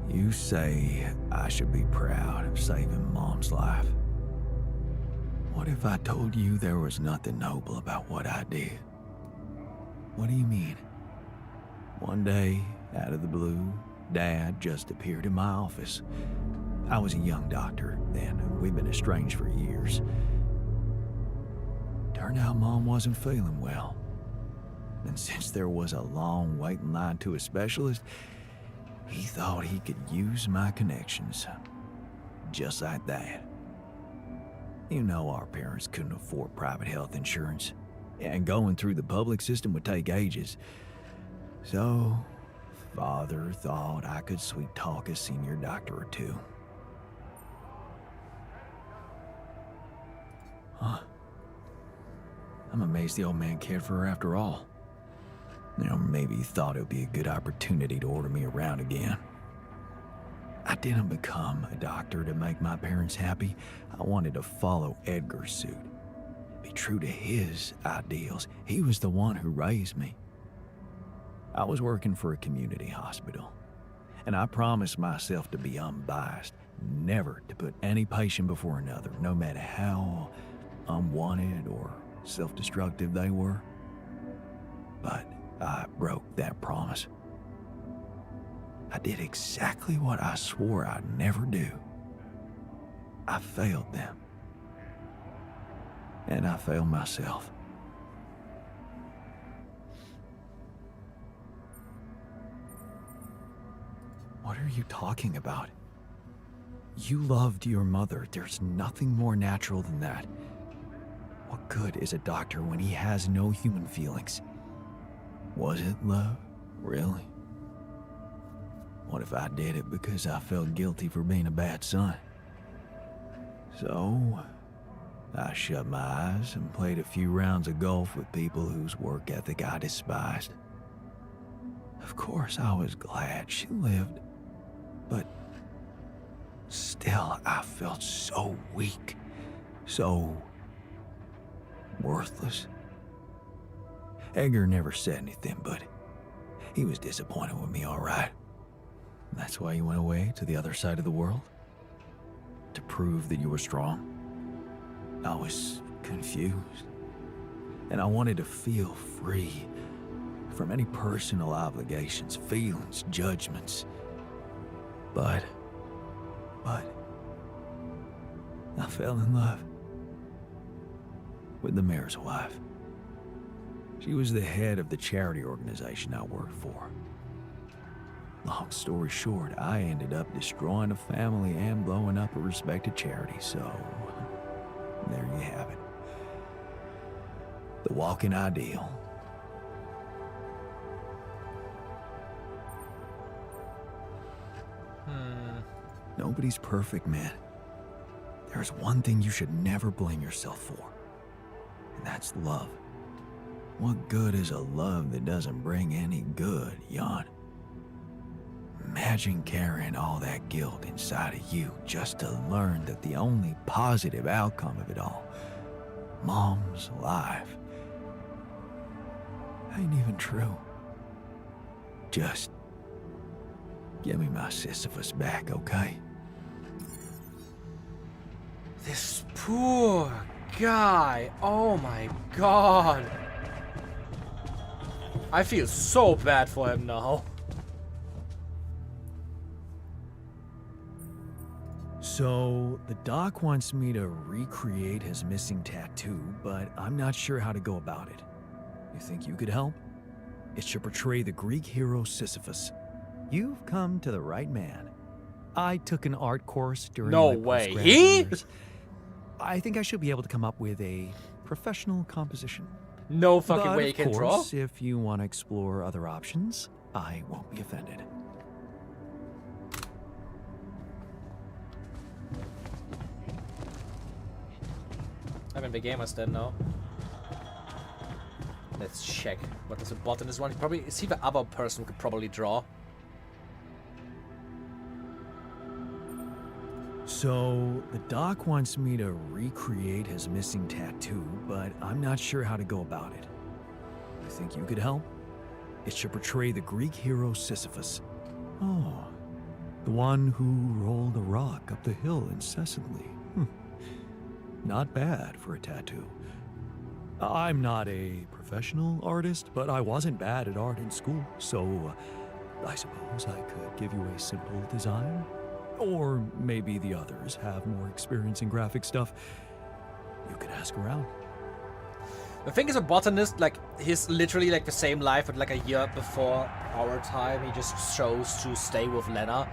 You say I should be proud of saving Mom's life. What if I told you there was nothing noble about what I did? What do you mean? One day, out of the blue, Dad just appeared in my office. I was a young doctor then, and we'd been estranged for years. Turned out Mom wasn't feeling well. And since there was a long waiting line to a specialist, he thought he could use my connections. Just like that. You know our parents couldn't afford private health insurance, and going through the public system would take ages. So, Father thought I could sweet talk a senior doctor or two. Huh. I'm amazed the old man cared for her after all. You know, maybe he thought it would be a good opportunity to order me around again. I didn't become a doctor to make my parents happy. I wanted to follow Edgar's suit. Be true to his ideals. He was the one who raised me. I was working for a community hospital, and I promised myself to be unbiased, never to put any patient before another, no matter how unwanted or self-destructive they were. But I broke that promise. I did exactly what I swore I'd never do. I failed them. And I failed myself. What are you talking about? You loved your mother. There's nothing more natural than that. What good is a doctor when he has no human feelings? Was it love? Really? What if I did it because I felt guilty for being a bad son? So, I shut my eyes and played a few rounds of golf with people whose work ethic I despised. Of course, I was glad she lived, but still, I felt so weak, so worthless. Edgar never said anything, but he was disappointed with me, all right. That's why you went away to the other side of the world? To prove that you were strong? I was confused, and I wanted to feel free from any personal obligations, feelings, judgments. But I fell in love with the mayor's wife. She was the head of the charity organization I worked for. Long story short, I ended up destroying a family and blowing up a respected charity, so there you have it. The walking ideal. Nobody's perfect, man. There's one thing you should never blame yourself for, and that's love. What good is a love that doesn't bring any good, Jan? Imagine carrying all that guilt inside of you just to learn that the only positive outcome of it all, Mom's life, ain't even true. Just give me my Sisyphus back, okay? This poor guy. Oh my god. I feel so bad for him now. So, the doc wants me to recreate his missing tattoo, but I'm not sure how to go about it. You think you could help? It should portray the Greek hero Sisyphus. You've come to the right man. I took an art course during No my way. postgrad He? years. I think I should be able to come up with a professional composition. No fucking But way you of can draw. course, if you want to explore other options, I won't be offended. I mean, the gamer's dead now. Let's check. What does a botanist want? Probably is he the other person who could probably draw? So, the doc wants me to recreate his missing tattoo, but I'm not sure how to go about it. You think you could help? It should portray the Greek hero Sisyphus. Oh, the one who rolled a rock up the hill incessantly. Not bad for a tattoo. I'm not a professional artist, but I wasn't bad at art in school, so I suppose I could give you a simple design. Or maybe the others have more experience in graphic stuff. You could ask around. The thing is, a botanist, like, he's literally like the same life, but like a year before our time, he just chose to stay with Lena.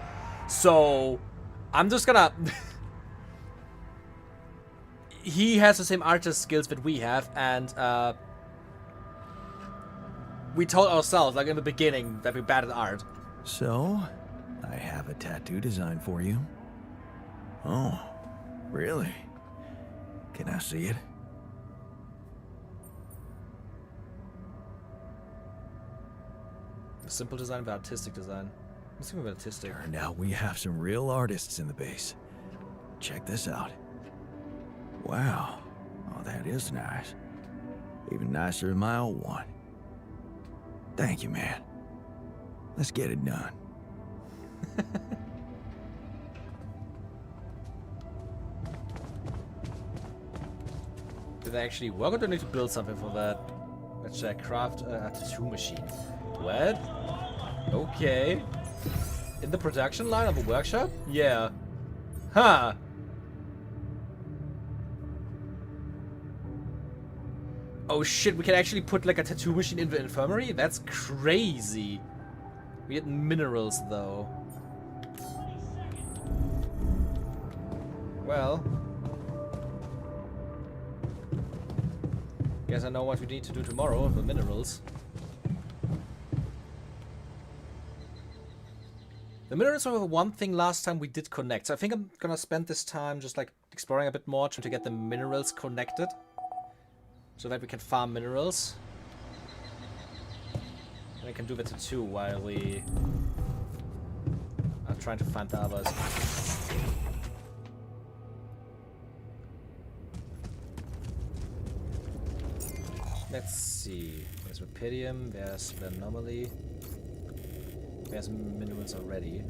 So, I'm just gonna... He has the same artist skills that we have, and we told ourselves, like in the beginning, that we're bad at art. So, I have a tattoo design for you. Oh, really? Can I see it? A simple design, but artistic design. Let's see what artistic. Turned out we have some real artists in the base. Check this out. Wow. Oh, that is nice. Even nicer than my old one. Thank you, man. Let's get it done. Did I actually work, or do I need to build something for that? Let's check. Craft a tattoo machine. What? Okay. In the production line of a workshop? Yeah. Huh. Oh shit, we can actually put like a tattoo machine in the infirmary? That's crazy. We get minerals though. Well. Guess I know what we need to do tomorrow with the minerals. The minerals were the one thing last time we did connect. So I think I'm gonna spend this time just like exploring a bit more, trying to get the minerals connected. So that we can farm minerals. And we can do the tattoo while we are trying to find the others. Let's see. There's rubidium, there's the anomaly. There's minerals already.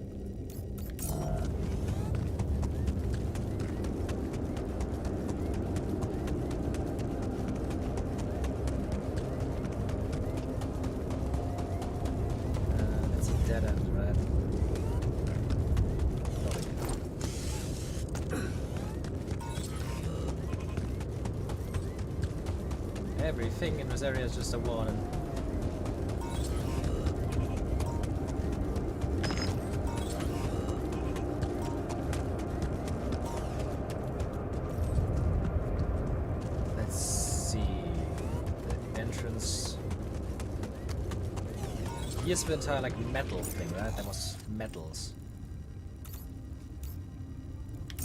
That's a dead end, right? Everything in this area is just a warning. Let's see. The entrance. Here's the entire like metal thing, right? That was metals.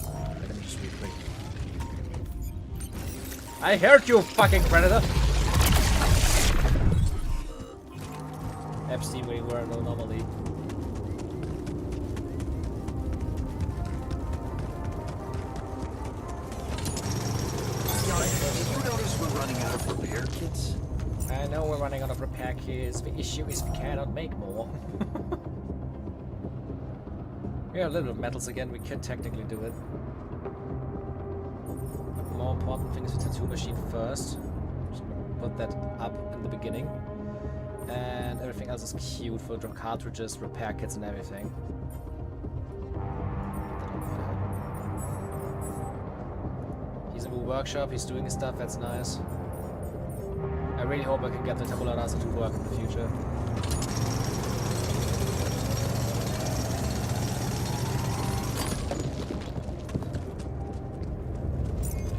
Let me just read quick. I heard you, fucking predator! Epstein, we were an anomaly. Did you notice we're running out of repair kits? I know we're running out of repair kits. The issue is we cannot make more. We have a little bit of metals again. We can technically do it. But the more important thing is the tattoo machine first. Just put that up in the beginning. And everything else is queued for drop cartridges, repair kits, and everything. He's in the workshop, he's doing his stuff, that's nice. I really hope I can get the tabula rasa to work in the future.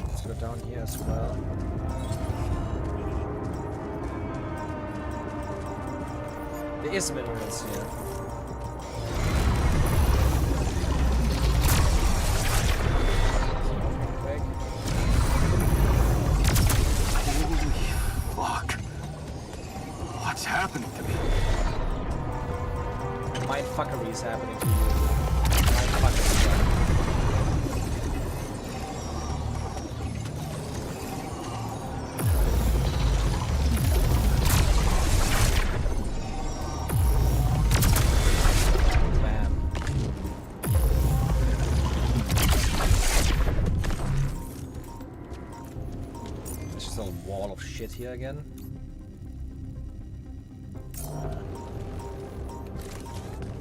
Let's go down here as well. There is minerals here. What's happening to me? Mindfuckery is happening to you. Mindfuckery. Shit here again.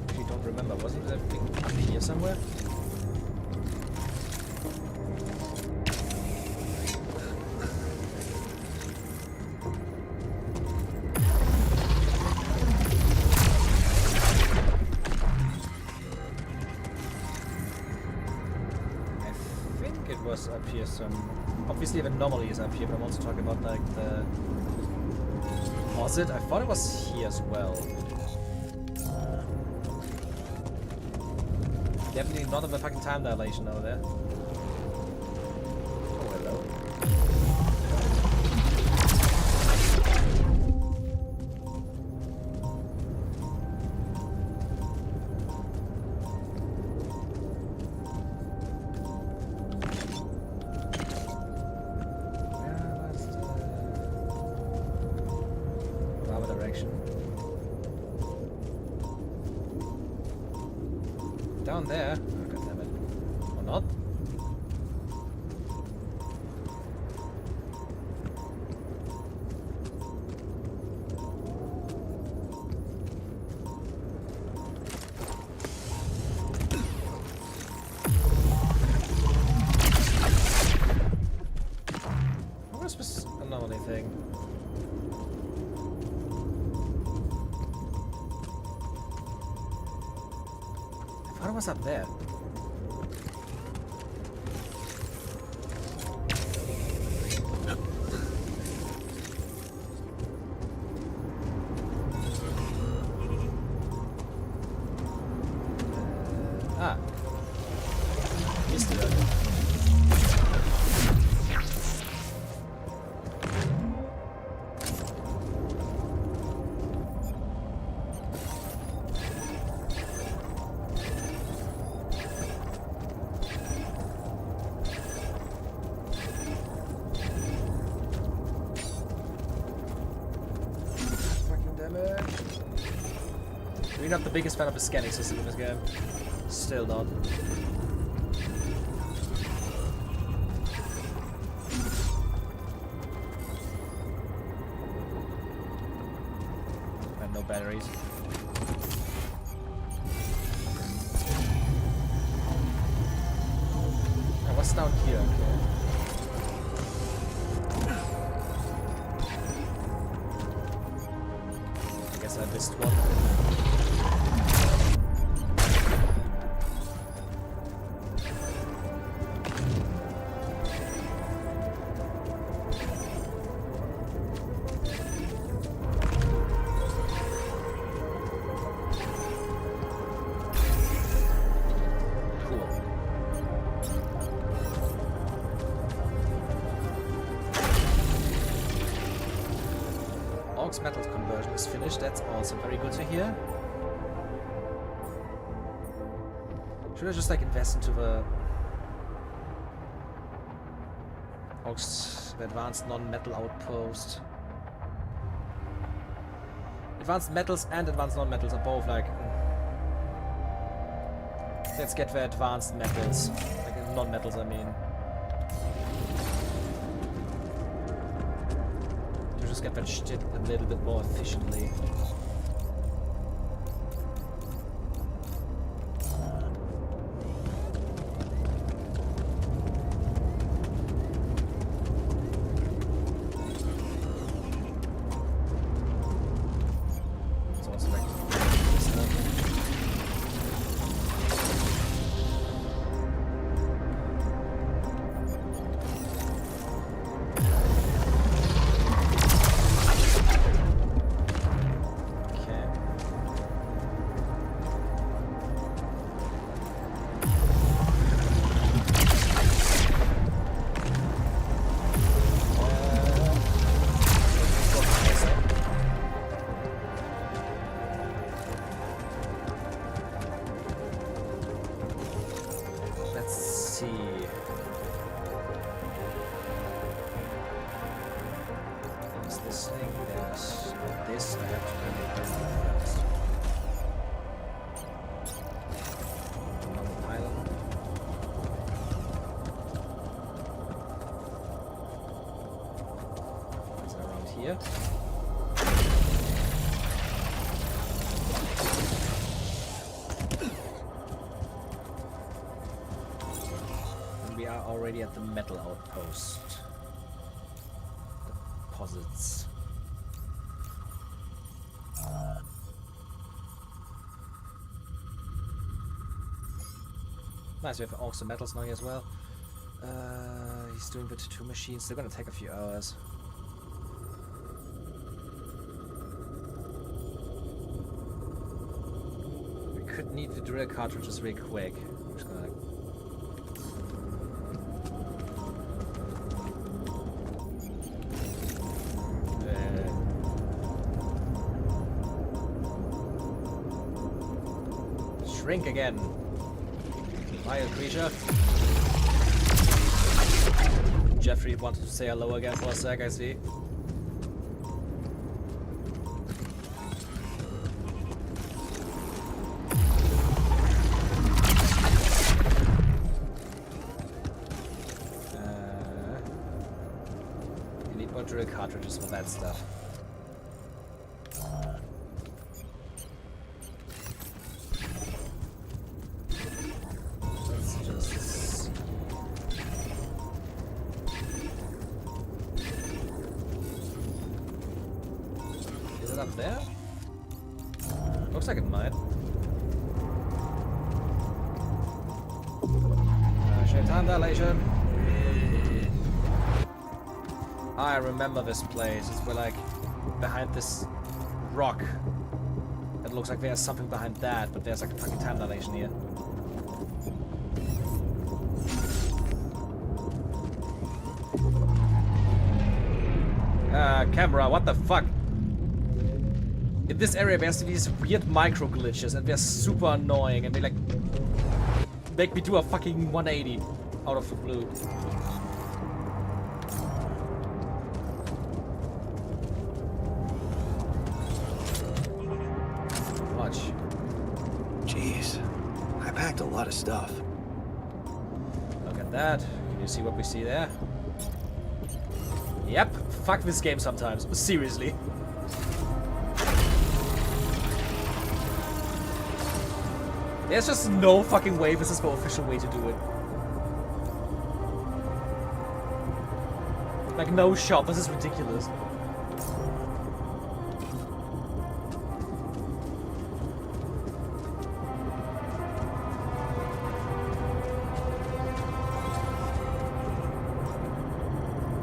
Actually, don't remember. Wasn't there a thing under here somewhere? I think it was up here some. Obviously, the anomaly is up here, but I'm also talking about like the. Was it? I thought it was here as well. Definitely not of the fucking time dilation over there. Oh, hello. Down there. Oh, God damn it. Or not? What was this anomaly thing? What was up there? Missed it earlier. We're not the biggest fan of the scanning system in this game. Still not. And no batteries. And what's down here? Okay. I guess I missed one. Metals conversion is finished. That's also very good to hear. Should I just like invest into the the advanced non-metal outpost? Advanced metals and advanced non-metals are both like. Let's get the advanced metals, like non-metals. I mean. Just get that shit a little bit more efficiently. It's also like There's this I have to connect first. Another pylon. Is it around here? And we are already at the metal outpost. Deposits. Nice, we have also metals now as well. He's doing the two machines. They're gonna take a few hours. We could need the drill cartridges really quick. I'm just gonna shrink again. Vile creature. Jeffrey wanted to say hello again for a sec, I see. You need more drill cartridges for that stuff. Up there? Looks like it might. Shaitan dilation. I remember this place. It's where, like, behind this rock. It looks like there's something behind that, but there's like a fucking time dilation here. Camera, what the fuck? In this area there's these weird micro glitches and they're super annoying and they like make me do a fucking 180 out of the blue. Much. Jeez, I packed a lot of stuff. Look at that. Can you see what we see there? Yep. Fuck this game sometimes. Seriously. There's just no fucking way this is the official way to do it. Like, no shot. This is ridiculous.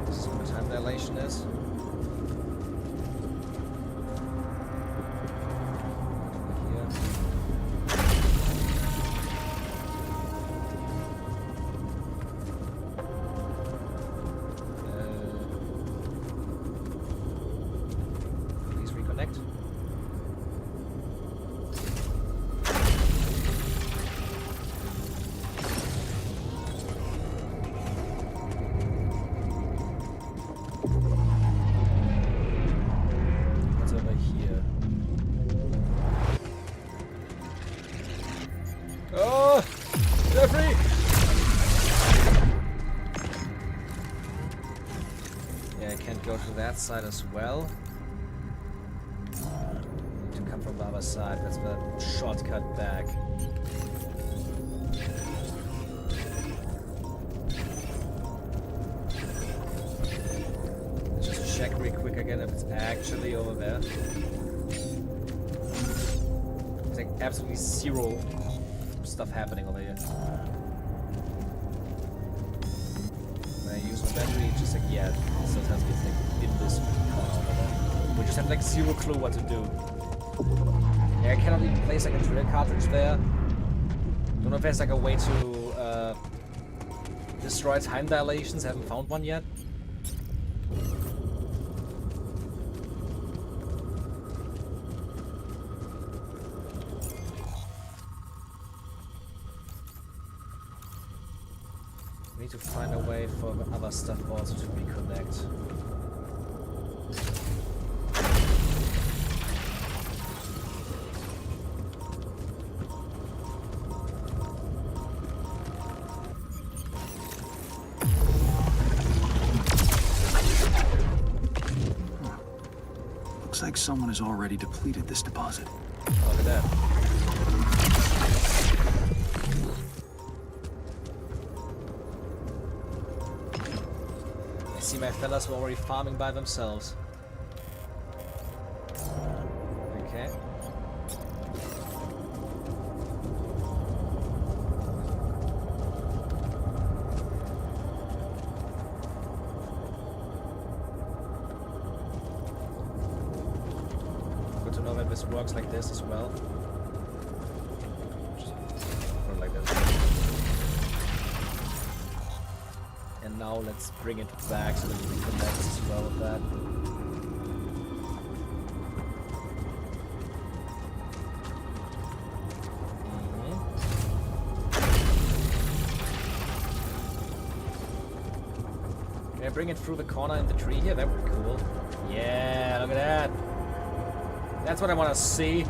This is what the time dilation is. That side as well. Need to come from the other side. That's the shortcut back. Let's just check real quick again if it's actually over there. There's like absolutely zero stuff happening over here. When I use my battery, it's just like, yeah, it still tells me it's like in this corner over there. We just have like zero clue what to do. Yeah, I cannot even place like a drill cartridge there. Don't know if there's like a way to destroy time dilations. I haven't found one yet. Need to find a way for the other stuff also to reconnect. Looks like someone has already depleted this deposit. Oh, look at that. I see my fellas were already farming by themselves. Okay. Good to know that this works like this as well. Or like this. And now let's bring it back so that we can connect as well with that. Can I bring it through the corner in the tree here? That would be cool. Yeah, look at that. That's what I want to see.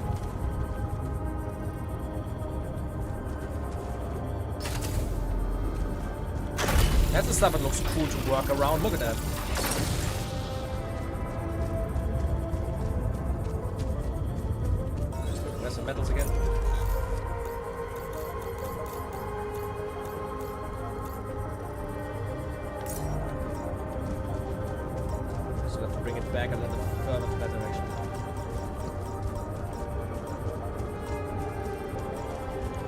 That's the stuff that looks cool to work around. Look at that. There's some metals again. So I have to bring it back a little bit further to that direction.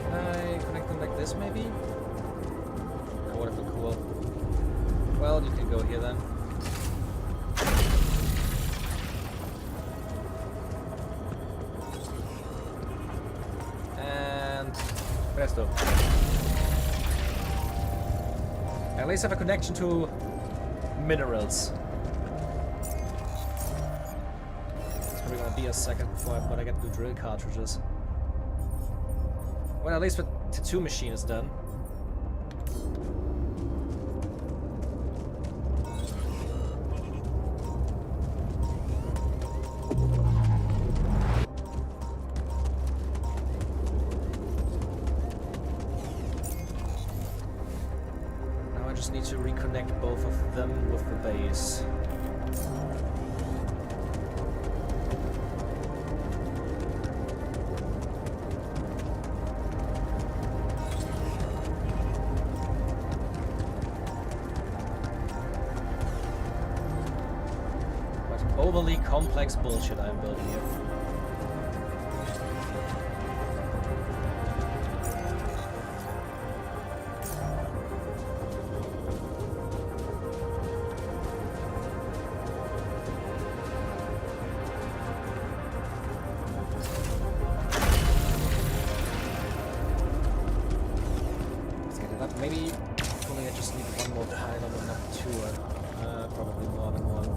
Can I connect them like this, maybe? That would have been cool. Well, you can go here then. And presto. At least have a connection to minerals. It's probably gonna be a second before when I get the drill cartridges. Well, at least the tattoo machine is done. Now I just need to reconnect both of them with the base. Overly complex bullshit I'm building here. Let's get it up. Maybe only I just need one more pile of enough two. Probably more than one.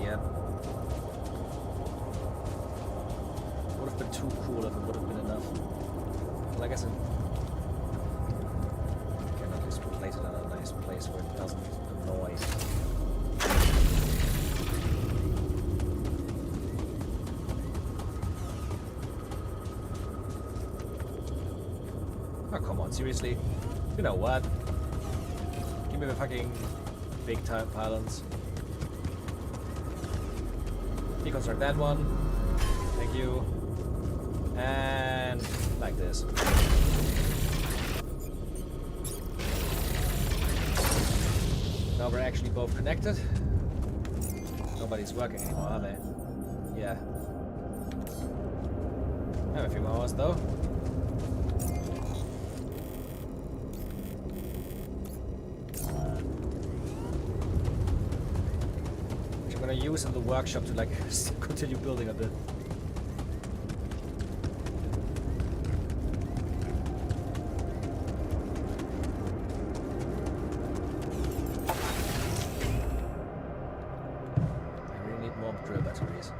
Yeah. Would have been too cool if it would have been enough. Well, I guess it can at least place it in a nice place where it doesn't annoy. Oh, come on, seriously? You know what? Give me the fucking big time pylons. Deconstruct that one. Thank you. And like this. Now we're actually both connected. Nobody's working anymore, are they? Yeah. I have a few more hours though. Use in the workshop to like continue building a bit. I really need more drill batteries.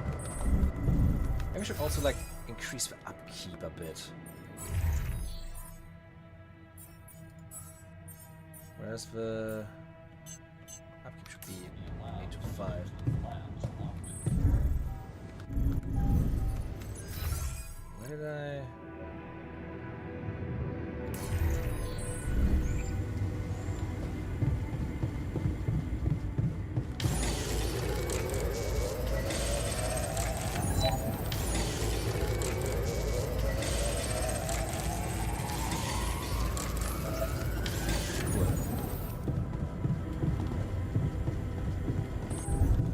Maybe I should also like increase the upkeep a bit. Where's the upkeep should be 8 to 5. Where did I...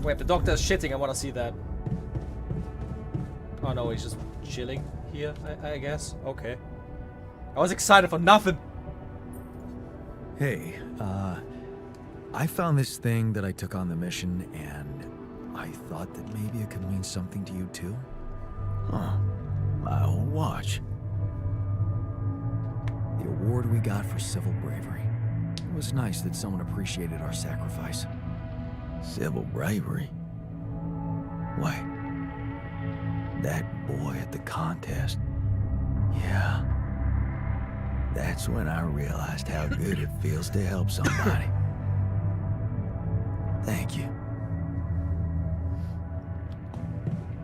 Wait, the doctor is shitting. I want to see that. Oh no, he's just chilling here, I guess. Okay. I was excited for nothing. Hey, I found this thing that I took on the mission, and I thought that maybe it could mean something to you too. Huh. My old watch. The award we got for civil bravery. It was nice that someone appreciated our sacrifice. Civil bravery? Wait. That boy at the contest. Yeah. That's when I realized how good it feels to help somebody. Thank you.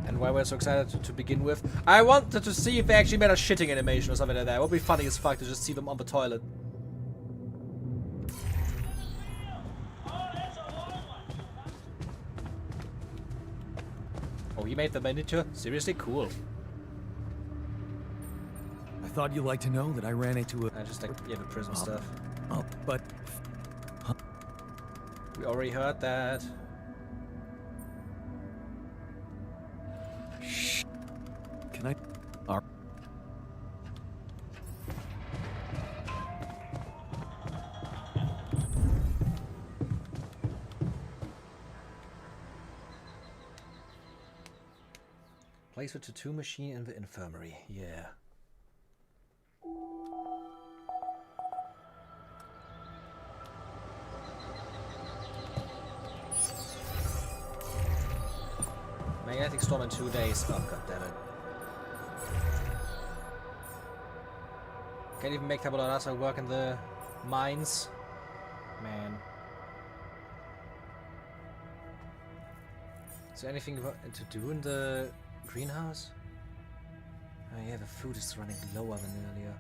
And why we're so excited to begin with. I wanted to see if they actually made a shitting animation or something like that. It would be funny as fuck to just see them on the toilet. Oh, he made the miniature? Seriously? Cool. I thought you'd like to know that I ran into a... I just like, yeah, the prison stuff. Oh, but... We already heard that. Shh. Can I... Place the tattoo machine in the infirmary. Yeah. Magnetic storm in 2 days. Oh, god damn it. Can't even make tabula rasa work in the mines. Man. Is there anything to do in the greenhouse? Oh yeah, the food is running lower than earlier.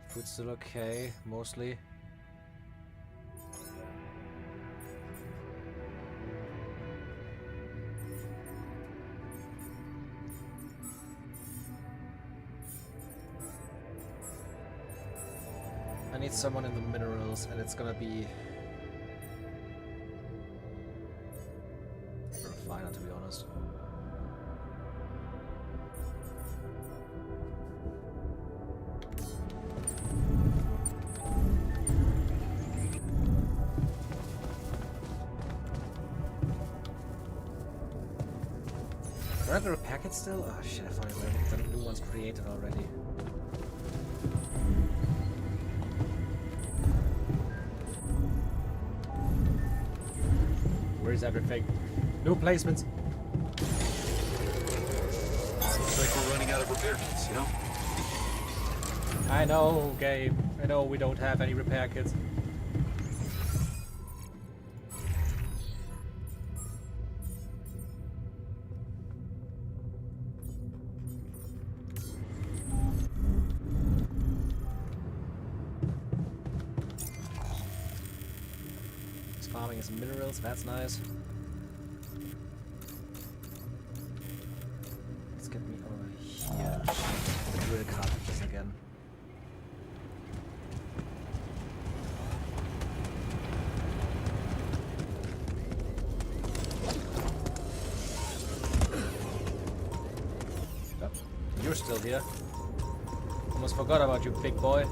Food's still okay, mostly. I need someone in the minerals, and it's gonna be a refiner, to be honest. Do I have the repair kit still? Oh shit, I thought the new one's created already. Where's everything? No placements. Looks like we're running out of repair kits, you know? I know, Gabe. I know we don't have any repair kits. Farming some minerals, that's nice. Let's get me over here. The drill cartridges again. Oh, you're still here. Almost forgot about you, big boy.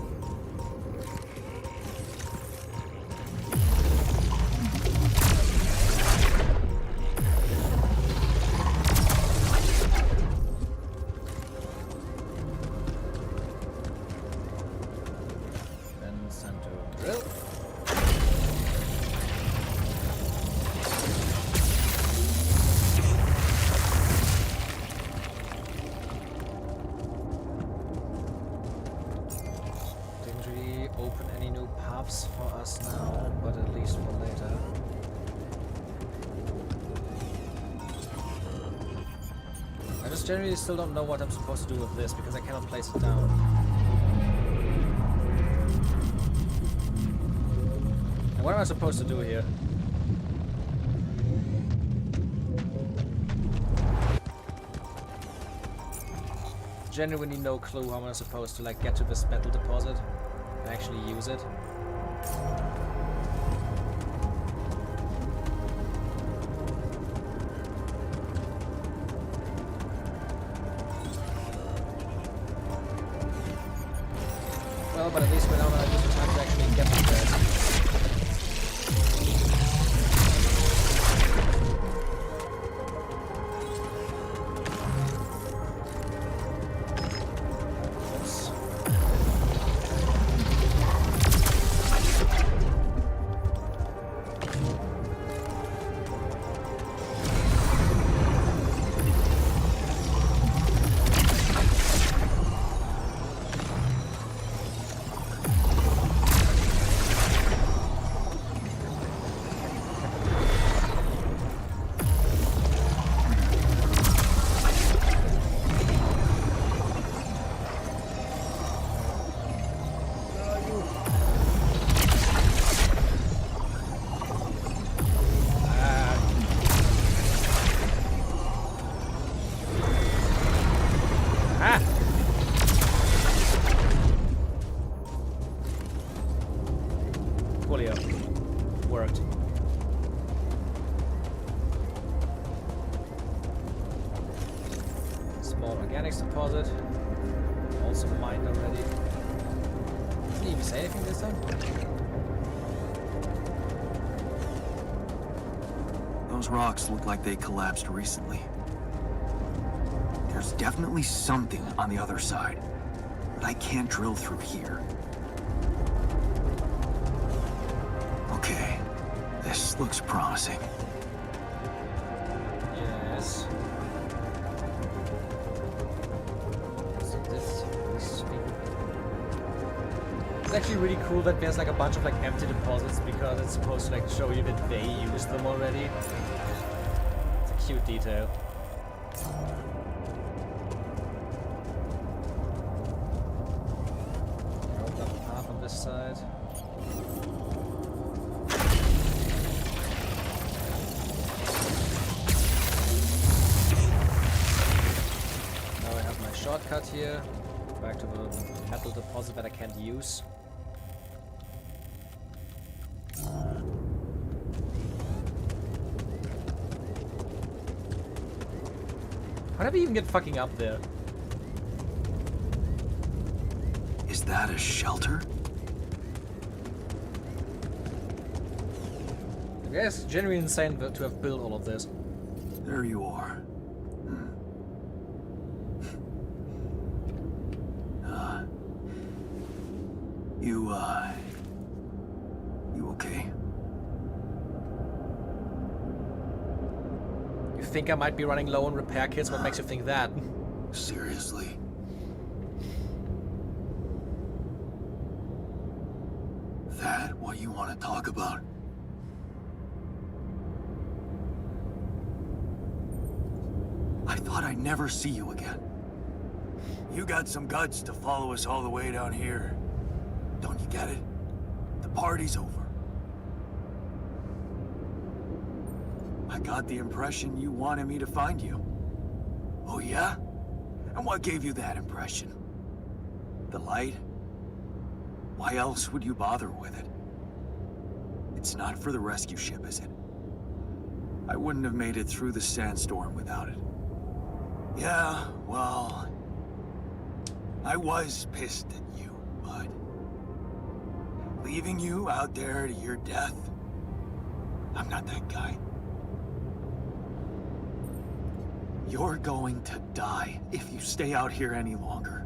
Generally still don't know what I'm supposed to do with this because I cannot place it down. And what am I supposed to do here? Genuinely no clue how I'm supposed to like get to this metal deposit and actually use it. Worked. Small organics deposit. Also mined already. Didn't he even say anything this time? Those rocks look like they collapsed recently. There's definitely something on the other side, but I can't drill through here. Okay, this looks promising. Yes. So this thing. It's actually really cool that there's like a bunch of like empty deposits because it's supposed to like show you that they used them already. It's a cute detail. Open up the path on this side. Now I have my shortcut here. Back to the metal deposit that I can't use. How did we even get fucking up there? Is that a shelter? I guess genuinely insane to have built all of this. There you are. You okay? You think I might be running low on repair kits? What makes you think that? Seriously? That what you want to talk about? I thought I'd never see you again. You got some guts to follow us all the way down here. Don't you get it? The party's over. I got the impression you wanted me to find you. Oh yeah? And what gave you that impression? The light? Why else would you bother with it? It's not for the rescue ship, is it? I wouldn't have made it through the sandstorm without it. Yeah, well... I was pissed at you, but... leaving you out there to your death? I'm not that guy. You're going to die if you stay out here any longer.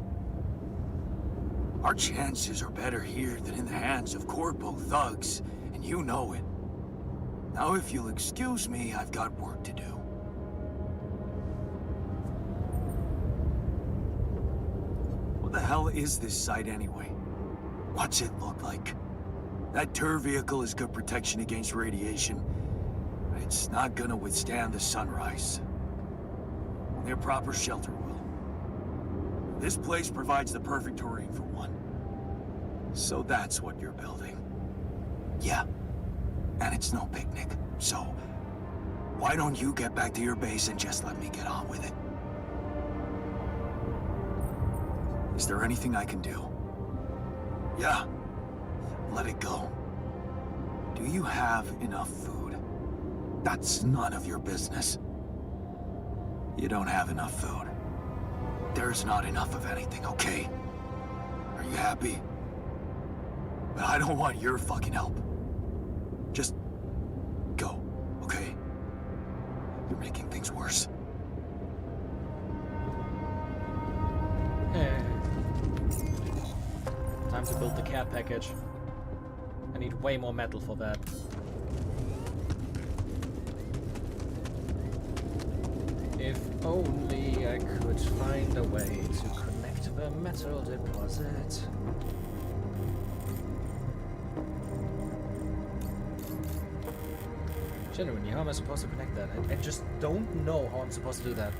Our chances are better here than in the hands of corpo thugs, and you know it. Now if you'll excuse me, I've got work to do. What the hell is this site anyway? What's it look like? That tour vehicle is good protection against radiation, but it's not gonna withstand the sunrise. Only a proper shelter will. This place provides the perfect terrain for one. So that's what you're building. Yeah. And it's no picnic, so why don't you get back to your base and just let me get on with it? Is there anything I can do? Yeah. Let it go. Do you have enough food? That's none of your business. You don't have enough food. There's not enough of anything, okay? Are you happy? But I don't want your fucking help. Just go, okay? You're making things worse. Time to build the care package. I need way more metal for that. If only I could find a way to connect the metal deposit. Genuinely, how am I supposed to connect that? I just don't know how I'm supposed to do that.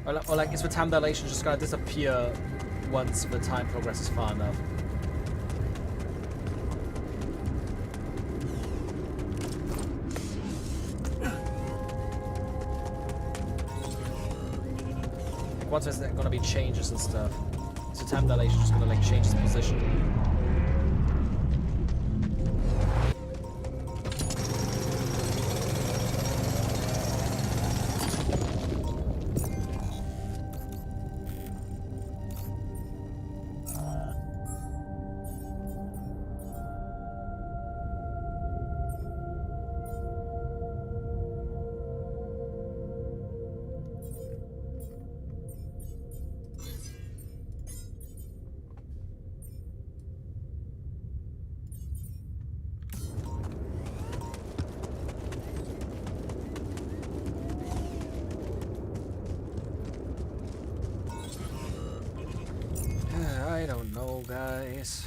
Or like, is the time dilation just gonna disappear once the time progresses far enough? Like, once there's gonna be changes and stuff, so time dilation is just gonna like change its position. go, guys.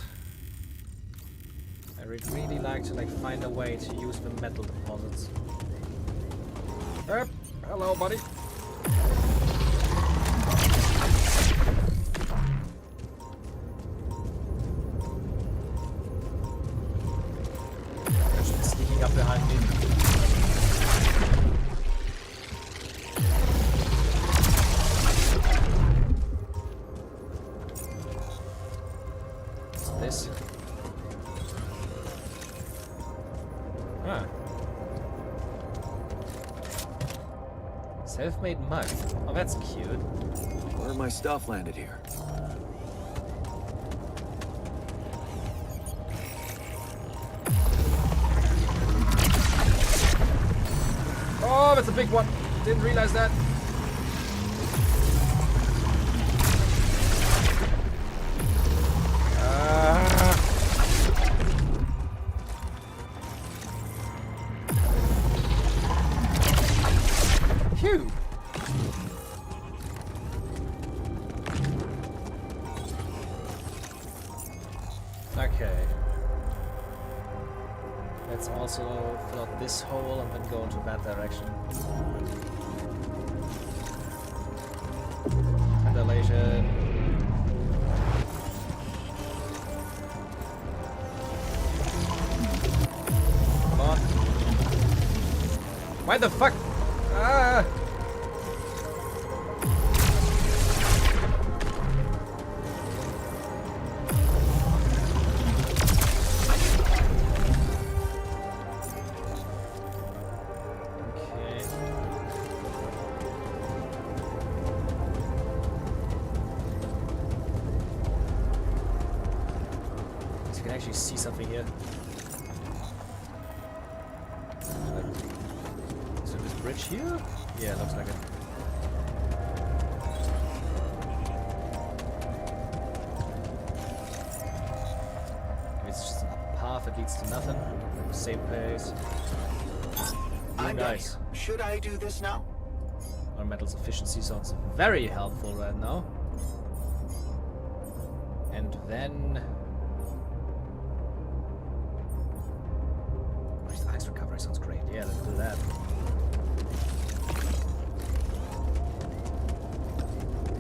I would really like to find a way to use the metal deposits. Hello, buddy. They're sneaking up behind me. This. Huh. Self-made mug. Oh, that's cute. Where my stuff landed here? Oh, that's a big one. Didn't realize that. Phew. Okay. Let's also fill out this hole and then go into that direction. Ventilation. Come on. Why the fuck? Ah! Actually see something here. Is there this bridge here? Yeah, looks like it. Maybe it's just a path that leads to nothing. Same place. I'm Nice. ready. Should I do this now? Our metal's efficiency sounds very helpful right now. And then ice recovery sounds great. Yeah, let's do that.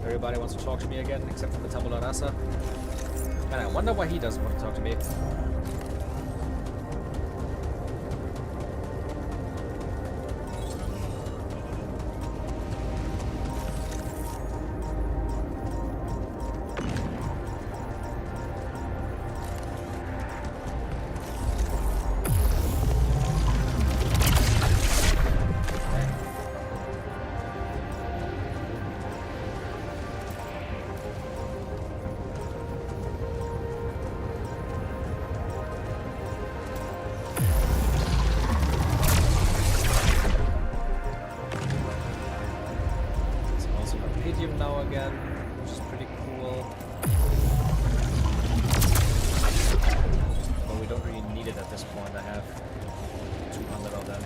Everybody wants to talk to me again, except for the Tabula Rasa. And I wonder why he doesn't want to talk to me. Now again, which is pretty cool. But we don't really need it at this point. I have 200 of them.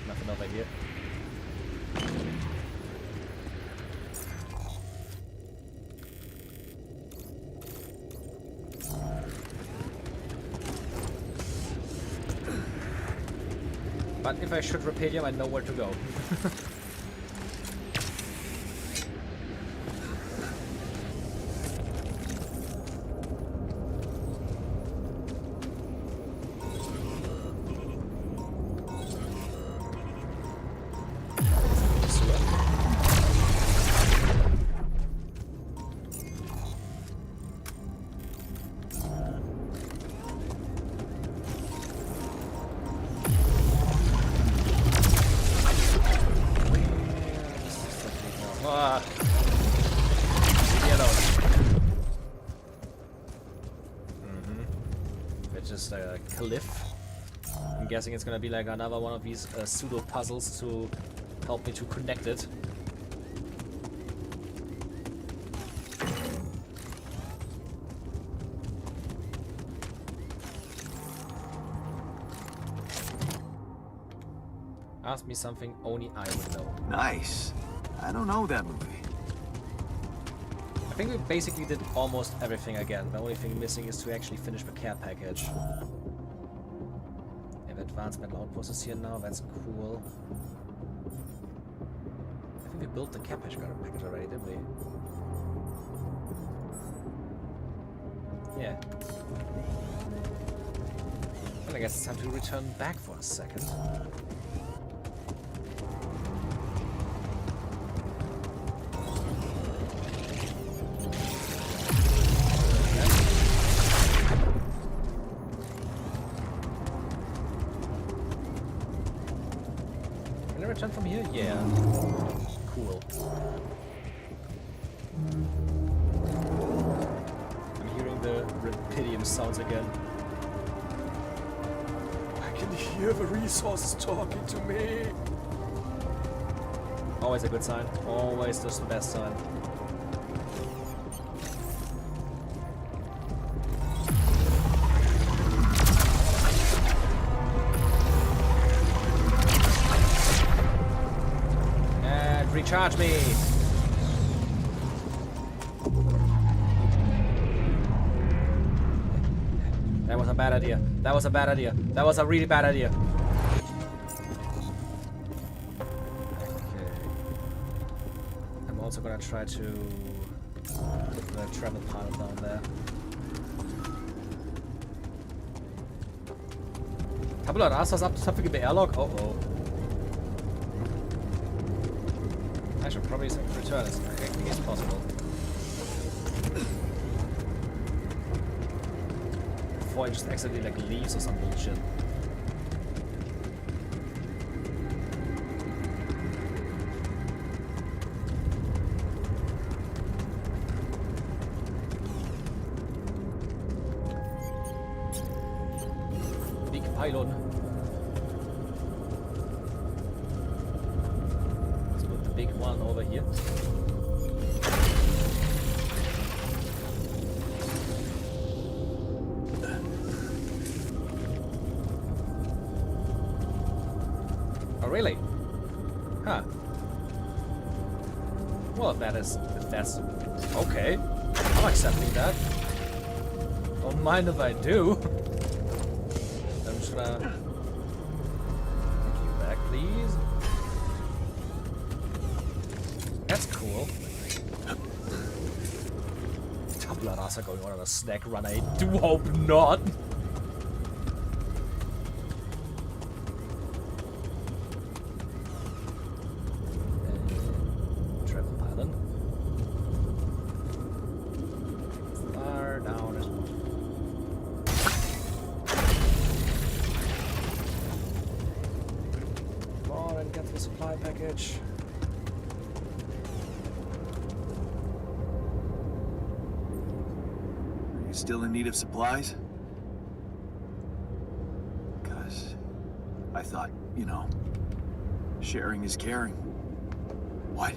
Nothing over here. But if I should repair him, I know where to go. It's just a cliff guessing it's gonna be like another one of these pseudo puzzles to help me to connect it. Ask me something only I would know. Nice. I don't know that movie. I think we basically did almost everything again. The only thing missing is to actually finish the care package. If advanced metal outpost is here now, that's cool. I think we built the care package already, didn't we? Yeah. Well, I guess it's time to return back for a second. Return from here? Yeah. Cool. I'm hearing the Rapidium sounds again. I can hear the resources talking to me. Always a good sign. Always just the best sign. Recharge me! That was a bad idea. That was a bad idea. That was a really bad idea. Okay. I'm also gonna try to put the travel pilot down there. Tabula rasa, tapfige BR-Log? Oh oh. I should probably return as quickly as possible. Before I just accidentally like leaves or some bullshit. Big pylon. Big one over here. Oh really? Huh. Well, if that's okay. I'm accepting that. Don't mind if I do. I'm just gonna take you back, please. That's cool. Tabula rasa going on a snack run. I do hope not. Travel pilot. Far down as possible. Come on and get the supply package. Still in need of supplies? Because I thought, you know, sharing is caring. What?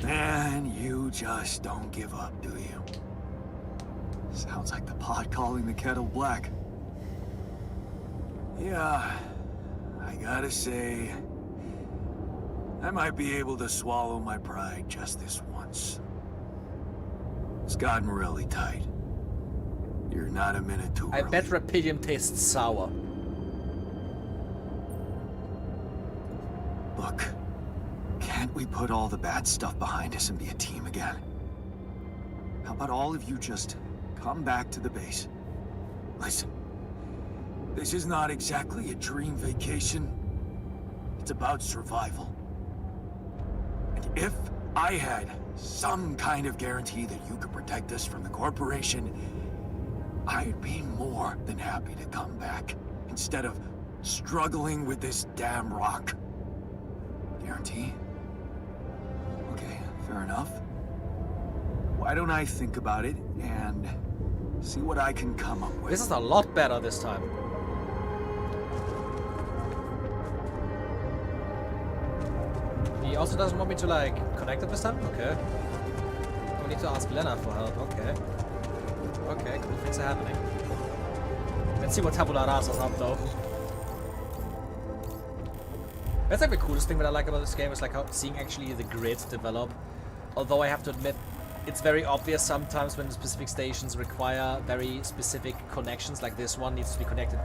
Man, you just don't give up, do you? Sounds like the pot calling the kettle black. Yeah, I gotta say, I might be able to swallow my pride just this once. It's gotten really tight. You're not a minute too early. I bet Rapidium tastes sour. Look, can't we put all the bad stuff behind us and be a team again? How about all of you just come back to the base? Listen, this is not exactly a dream vacation. It's about survival. And if I had some kind of guarantee that you could protect us from the corporation, I'd be more than happy to come back instead of struggling with this damn rock. Guarantee? Okay, fair enough. Why don't I think about it and see what I can come up with? This is a lot better this time. also doesn't want me to, like, connect it this time? Okay. We need to ask Lena for help. Okay. Okay, cool things are happening. Let's see what Tabula Rasa's up, though. That's like the coolest thing that I like about this game is like how seeing actually the grid develop. Although I have to admit, it's very obvious sometimes when specific stations require very specific connections, like this one needs to be connected,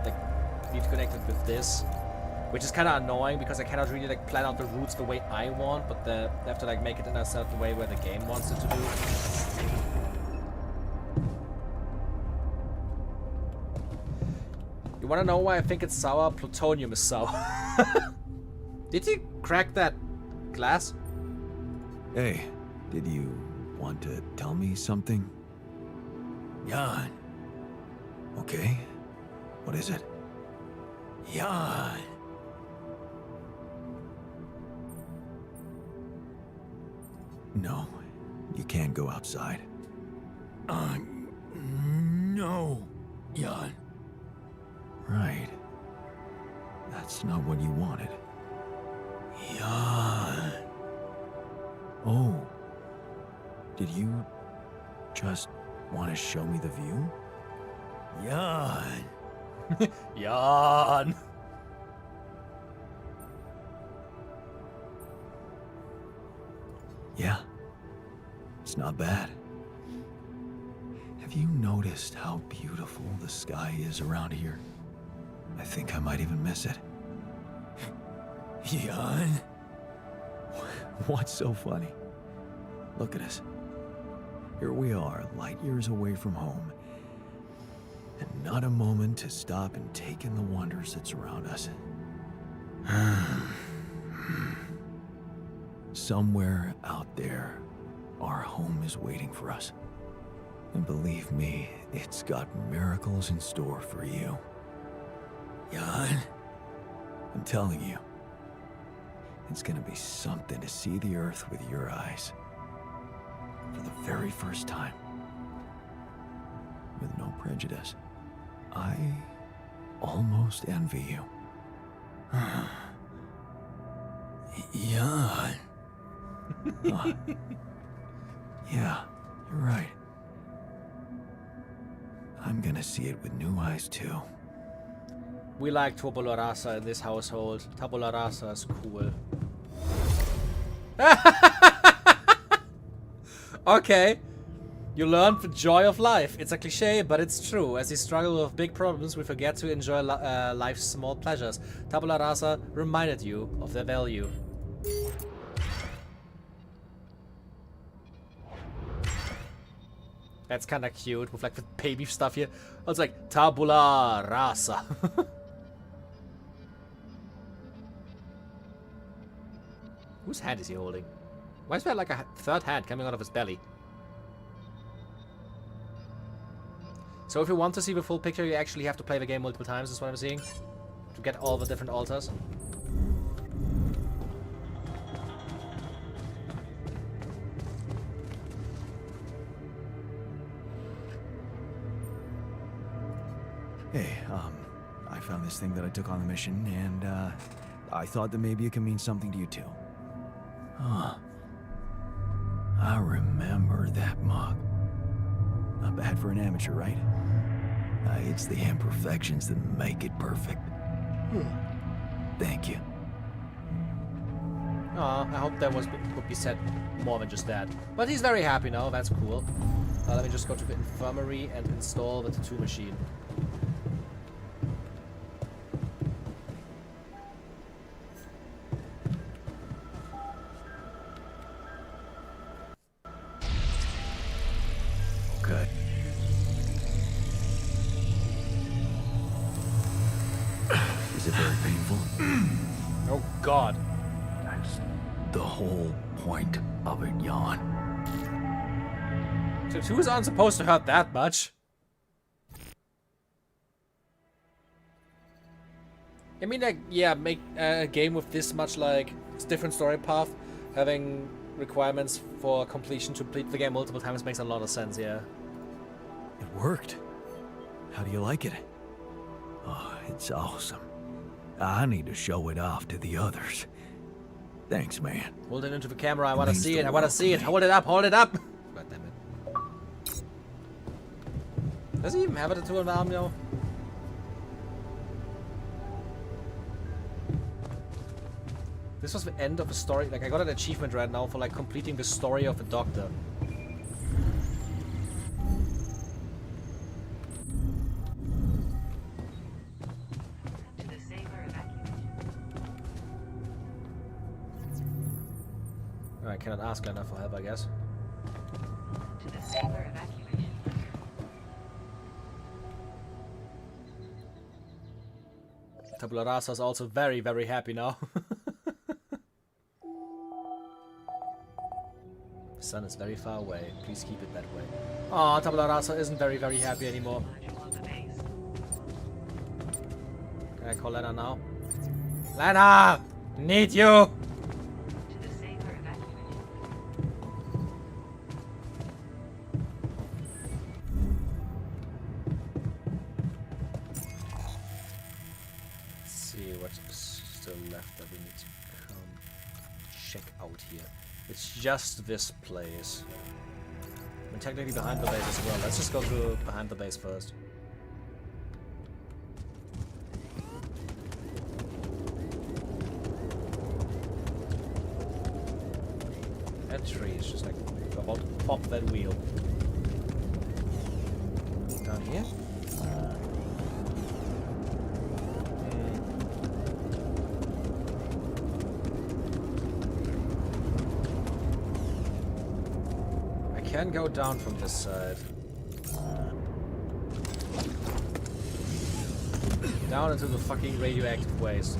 with this, which is kind of annoying because I cannot really like plan out the routes the way I want, but they have to like make it in a certain way where the game wants it to do. You wanna know why I think it's sour? Plutonium is sour. Did you crack that glass? Hey, did you want to tell me something? Jan. Okay. What is it? Jan. No, you can't go outside. No, Jan. Right. That's not what you wanted. Jan. Oh. Did you just want to show me the view? Jan. Jan. Yeah. It's not bad. Have you noticed how beautiful the sky is around here? I think I might even miss it. Jan? What's so funny? Look at us. Here we are, light years away from home. And not a moment to stop and take in the wonders that surround us. Somewhere out there, our home is waiting for us. And believe me, it's got miracles in store for you. Jan, I'm telling you, it's gonna be something to see the Earth with your eyes. For the very first time. With no prejudice. I almost envy you. Jan. Yeah, you're right. I'm gonna see it with new eyes too. We like Tabula Rasa in this household. Tabula Rasa is cool. Okay. You learned the joy of life. It's a cliche, but it's true. As we struggle with big problems, we forget to enjoy life's small pleasures. Tabula Rasa reminded you of their value. That's kind of cute with like the baby stuff here. Oh, it's like Tabula Rasa. Whose hand is he holding? Why is there like a third hand coming out of his belly? So if you want to see the full picture, you actually have to play the game multiple times, is what I'm seeing. To get all the different altars. Hey, I found this thing that I took on the mission, and, I thought that maybe it could mean something to you too. Huh. I remember that mug. Not bad for an amateur, right? It's the imperfections that make it perfect. Thank you. Aw, I hope that would be said more than just that. But he's very happy now, that's cool. Let me just go to the infirmary and install the tattoo machine. Okay. Is it very painful? Oh god. That's the whole point of it, Jan. Tattoos aren't supposed to hurt that much. I mean, like, yeah, make a game with this much, like, different story path, having requirements for completion to complete the game multiple times makes a lot of sense, yeah. It worked. How do you like it? Oh, it's awesome. I need to show it off to the others. Thanks, man. Hold it into the camera. I want to Means see the it. I want to world see to it. me. Hold it up. Hold it up. God damn it. Does he even have a tattoo on the arm, yo? This was the end of the story. Like, I got an achievement right now for, like, completing the story of the Doctor. To the saber evacuation. I cannot ask enough for help, I guess. To the saber evacuation. Tabula Rasa is also very, very happy now. The sun is very far away. Please keep it that way. Aw, Tabula Rasa isn't very, very happy anymore. Module on the base. Can I call Lena now? Lena! Need you! To the saber evacuation. Let's see what's still left that we need to come check out here. It's just this place. I mean, technically behind the base as well. Let's just go through behind the base first. That tree is just like about to pop that wheel. Down here? I can go down from this side. Down into the fucking radioactive waste.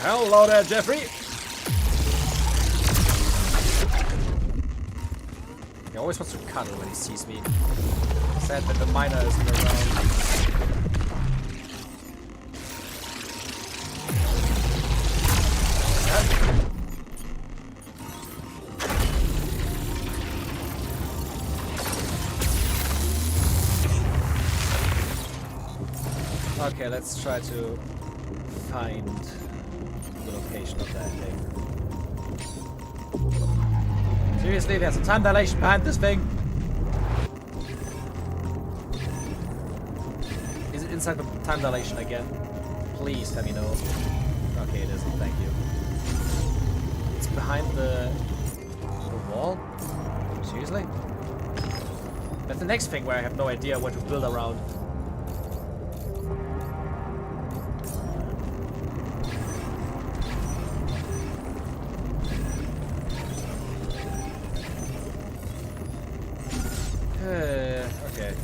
Hello there, Jeffrey! He always wants to cuddle when he sees me. Sad that the miner isn't around. Okay, let's try to find the location of that thing. Seriously, there's a time dilation behind this thing. Is it inside the time dilation again? Please let me know. Okay, it isn't. Thank you. It's behind the wall? Seriously? That's the next thing where I have no idea what to build around. Okay.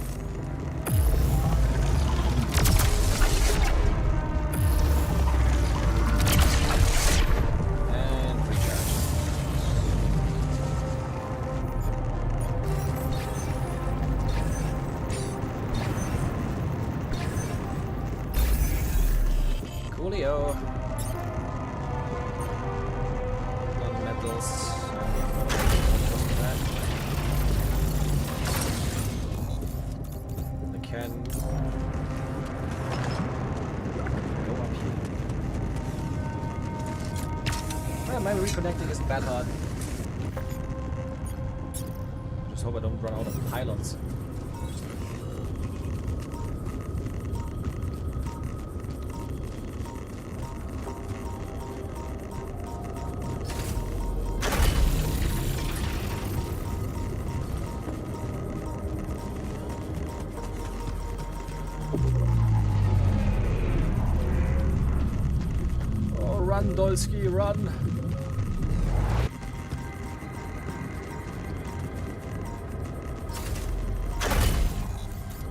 And recharge. Coolio. Non-metals. Can go up here. Well, maybe reconnecting isn't that hard. Just hope I don't run out of pylons. Oh, run, Dolsky, run!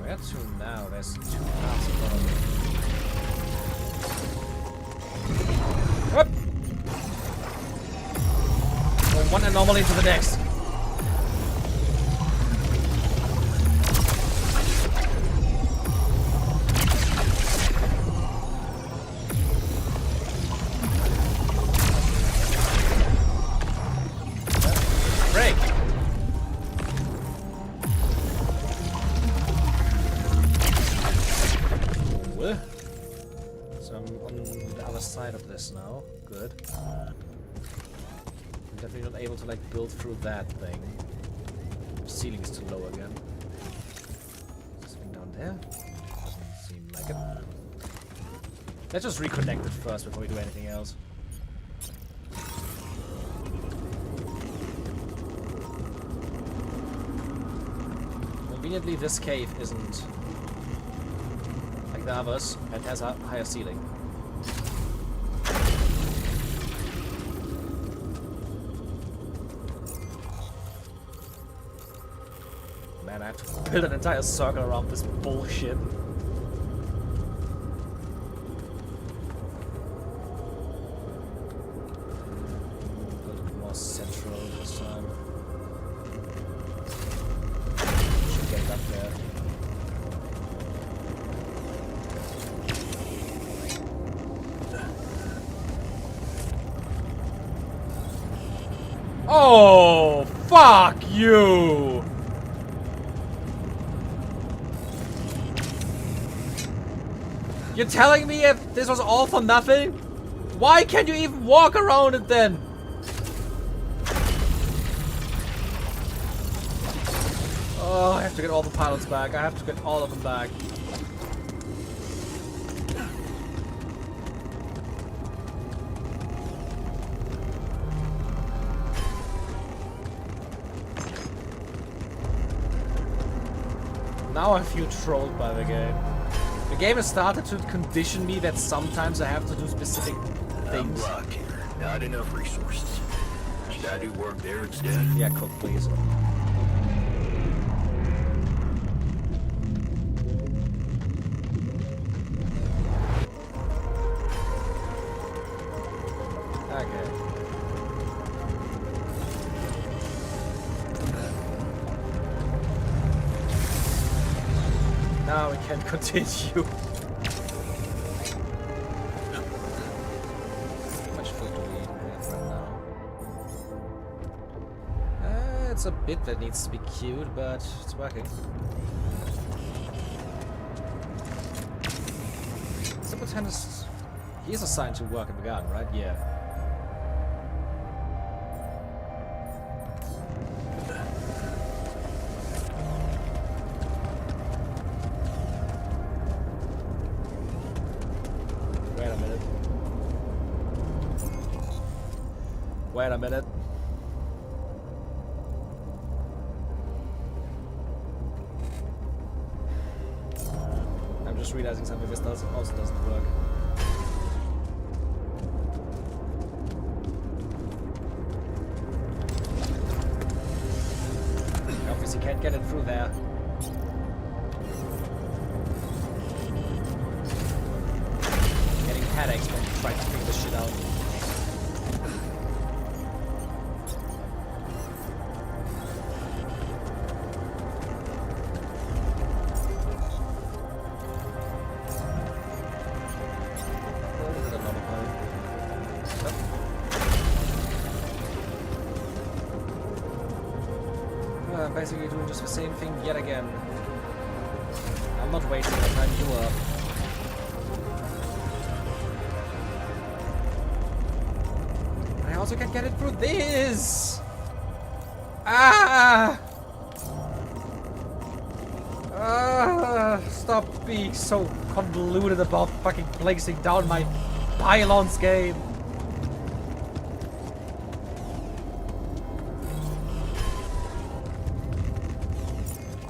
Where to now? There's two paths in front of me. Up! From one anomaly to the next. side of this now. Good. I'm definitely not able to like build through that thing. The ceiling is too low again. Is this thing down there? Doesn't seem like it. Let's just reconnect it first before we do anything else. Conveniently, this cave isn't like the others, and has a higher ceiling. Man, I have to build an entire circle around this bullshit. More central this time. Should get it up there. Oh, fuck you! You're telling me if this was all for nothing? Why can't you even walk around it then? Oh, I have to get all the pilots back. I have to get all of them back. Now I feel trolled by the game. The game has started to condition me that sometimes I have to do specific things. I'm locked here. Not enough resources. Should I do work there instead? Yeah, cook, please. Okay. Now we can continue. How much food do we have right now? It's a bit that needs to be queued, but it's working. Simpleton he's assigned to work in the garden, right? Yeah. Wait a minute. I'm just realizing something. This also doesn't work. I obviously can't get it through there. I'm getting headaches when you try to figure this shit out. Basically doing just the same thing yet again. I'm not wasting my time, you are. I also can't get it through this! Ah! Stop being so convoluted about fucking placing down my pylons game.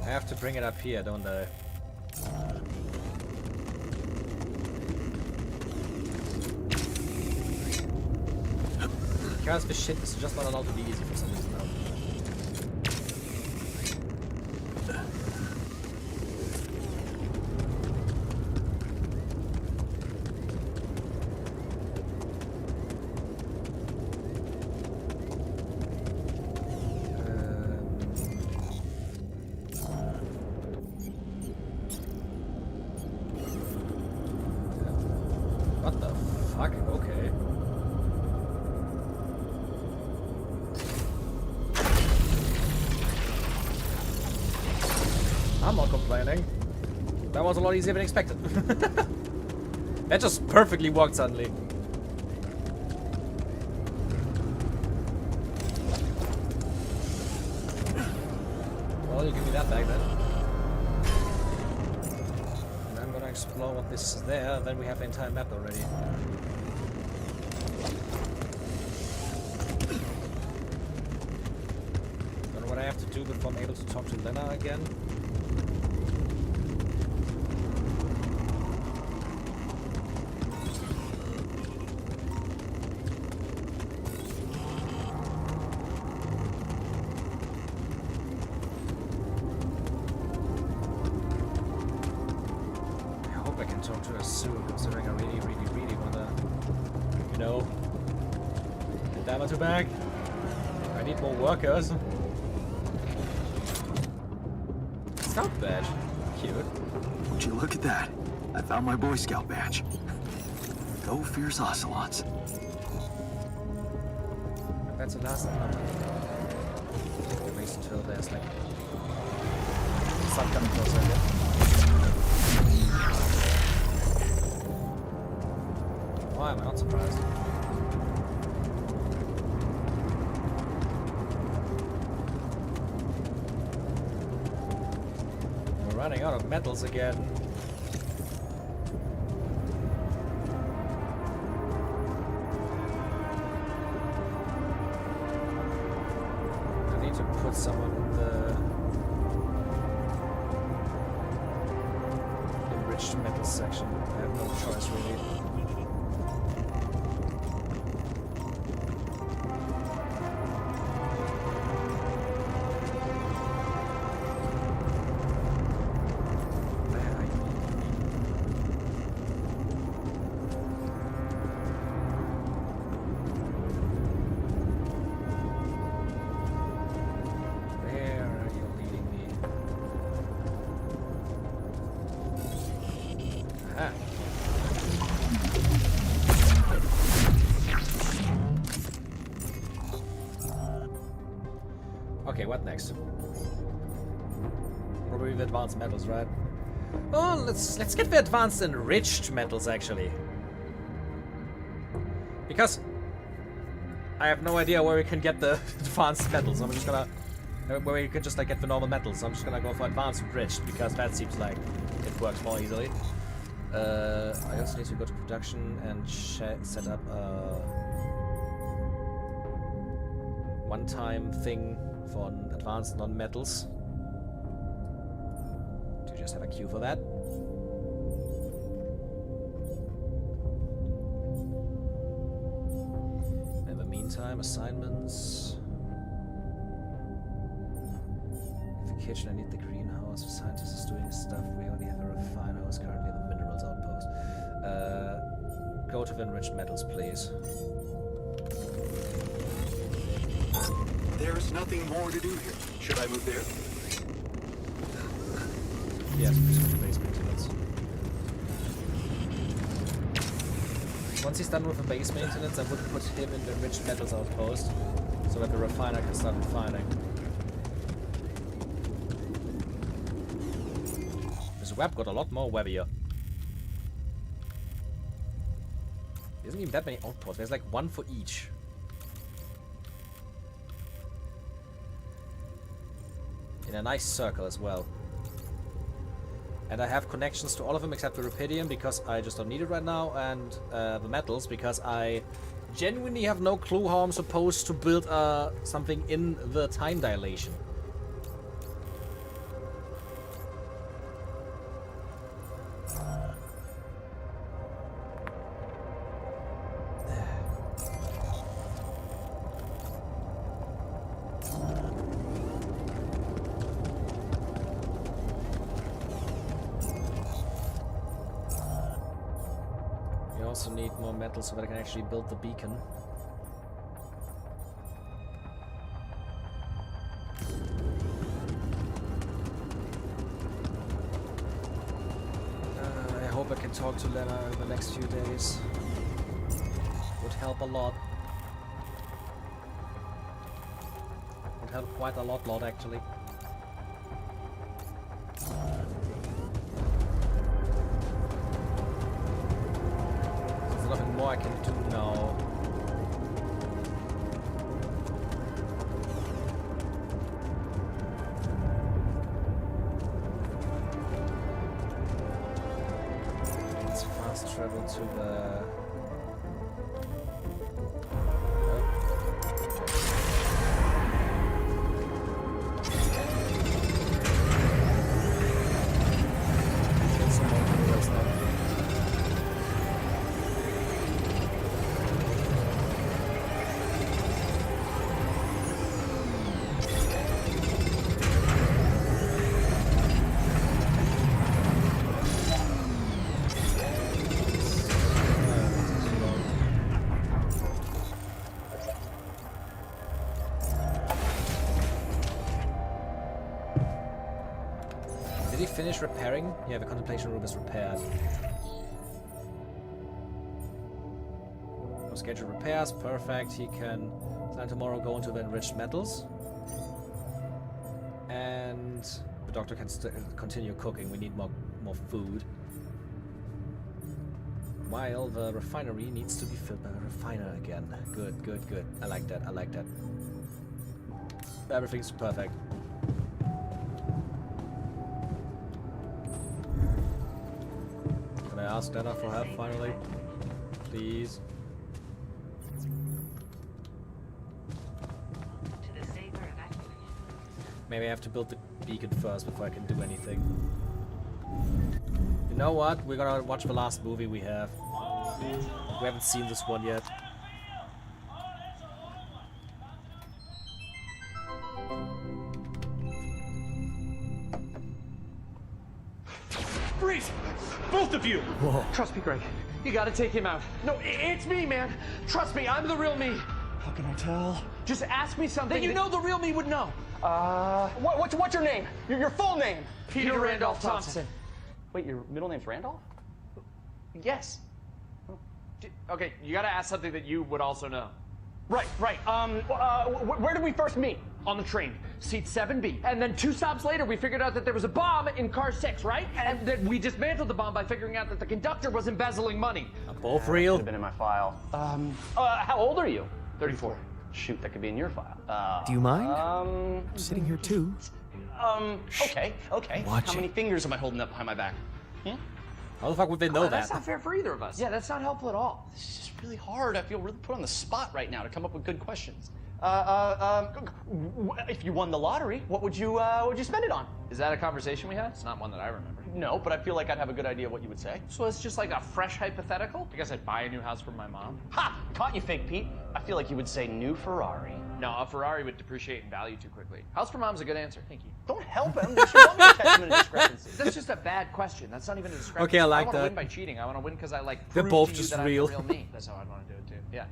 I have to bring it up here, don't I? Because this shit is just not allowed to be easy for some reason now. What the fuck? Okay. I'm not complaining. That was a lot easier than expected. That just perfectly worked suddenly. Well, you give me that back then. And I'm gonna explore what this is there, then we have the entire map already. Don't know what I have to do before I'm able to talk to Lena again. Talk to her soon, considering I really wanna, you know, get that much back. I need more workers. Scout badge, cute. Would you look at that? I found my Boy Scout badge. Go fierce ocelots. That's the last number. At least until there's like sun coming closer again. Why am I not surprised? We're running out of metals again. I need to put someone in the enriched metals section. I have no choice really. Okay, what next? Probably the advanced metals, right? Oh, let's get the advanced enriched metals actually. Because I have no idea where we can get the advanced metals. I'm just gonna where we could just like get the normal metals. I'm just gonna go for advanced enriched because that seems like it works more easily. I also need to go to production and set up a one-time thing for advanced non-metals. Do you just have a queue for that? In the meantime, assignments. In the kitchen, I need the greenhouse. The scientist is doing stuff. We only have a refiner who's currently the minerals outpost. Go to the enriched metals, please. There's nothing more to do here. Should I move there? Yes, please go to base maintenance. Once he's done with the base maintenance, I would put him in the enriched metals outpost so that the refiner can start refining. This web got a lot more webbier. There isn't even that many outposts. There's like one for each. In a nice circle as well. And I have connections to all of them except the rubidium because I just don't need it right now, and the metals because I genuinely have no clue how I'm supposed to build something in the time dilation. Also need more metal so that I can actually build the beacon. I hope I can talk to Lena in the next few days. Would help a lot. Would help quite a lot actually. Nothing more I can do now. to the... Did he finish repairing? Yeah, the contemplation room is repaired. No scheduled repairs, perfect. He can plan tomorrow go into the enriched metals. And the doctor can continue cooking. We need more food. While the refinery needs to be filled by a refiner again. Good, good, good. I like that, I like that. Everything's perfect. Can I ask Dana for help finally? Please. Maybe I have to build the beacon first before I can do anything. You know what? We're gonna watch the last movie we have. We haven't seen this one yet. Freeze! Both of you! Whoa. Trust me, Greg. You gotta take him out. No, it's me, man. Trust me, I'm the real me. How can I tell? Just ask me something that you know the real me would know. What's your name? Your full name? Peter Randolph Thompson. Wait, your middle name's Randolph? Yes. Okay, you gotta ask something that you would also know. Right. Where did we first meet? On the train, seat 7B. And then 2 stops later, we figured out that there was a bomb in car 6, right? And then we dismantled the bomb by figuring out that the conductor was embezzling money. Both real? Could have been in my file. How old are you? 34. Shoot, that could be in your file. Do you mind? I'm sitting here too. Okay. Watch How many fingers am I holding up behind my back? How the fuck would they know that? That's not fair for either of us. Yeah, that's not helpful at all. This is just really hard. I feel really put on the spot right now to come up with good questions. If you won the lottery, what would you spend it on? Is that a conversation we had? It's not one that I remember. No, but I feel like I'd have a good idea what you would say. So it's just like a fresh hypothetical? I guess I'd buy a new house for my mom. Ha! Caught you, Fake Pete. I feel like you would say new Ferrari. No, a Ferrari would depreciate in value too quickly. House for mom's a good answer. Thank you. Don't help him. They should want me to catch him in a discrepancy. That's just a bad question. That's not even a discrepancy. Okay, I like want that. to win by cheating. I want to win because I like They're prove both to you just that real. I'm the real me. That's how I'd want to do it too. Yeah,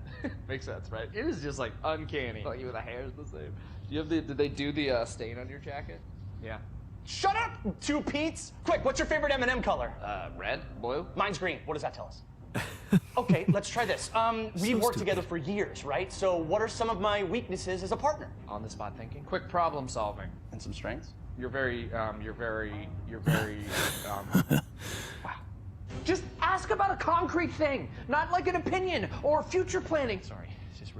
makes sense, right? It is just like uncanny. Like you with the hair's the same. You have did they do the stain on your jacket? Yeah. Shut up, 2 Pete's. Quick, what's your favorite M&M color? Red, blue. Mine's green. What does that tell us? Okay, let's try this. We've worked together for years, right? So what are some of my weaknesses as a partner? On the spot thinking. Quick problem solving. And some strengths? You're very wow. Just ask about a concrete thing, not like an opinion or future planning. Sorry, it's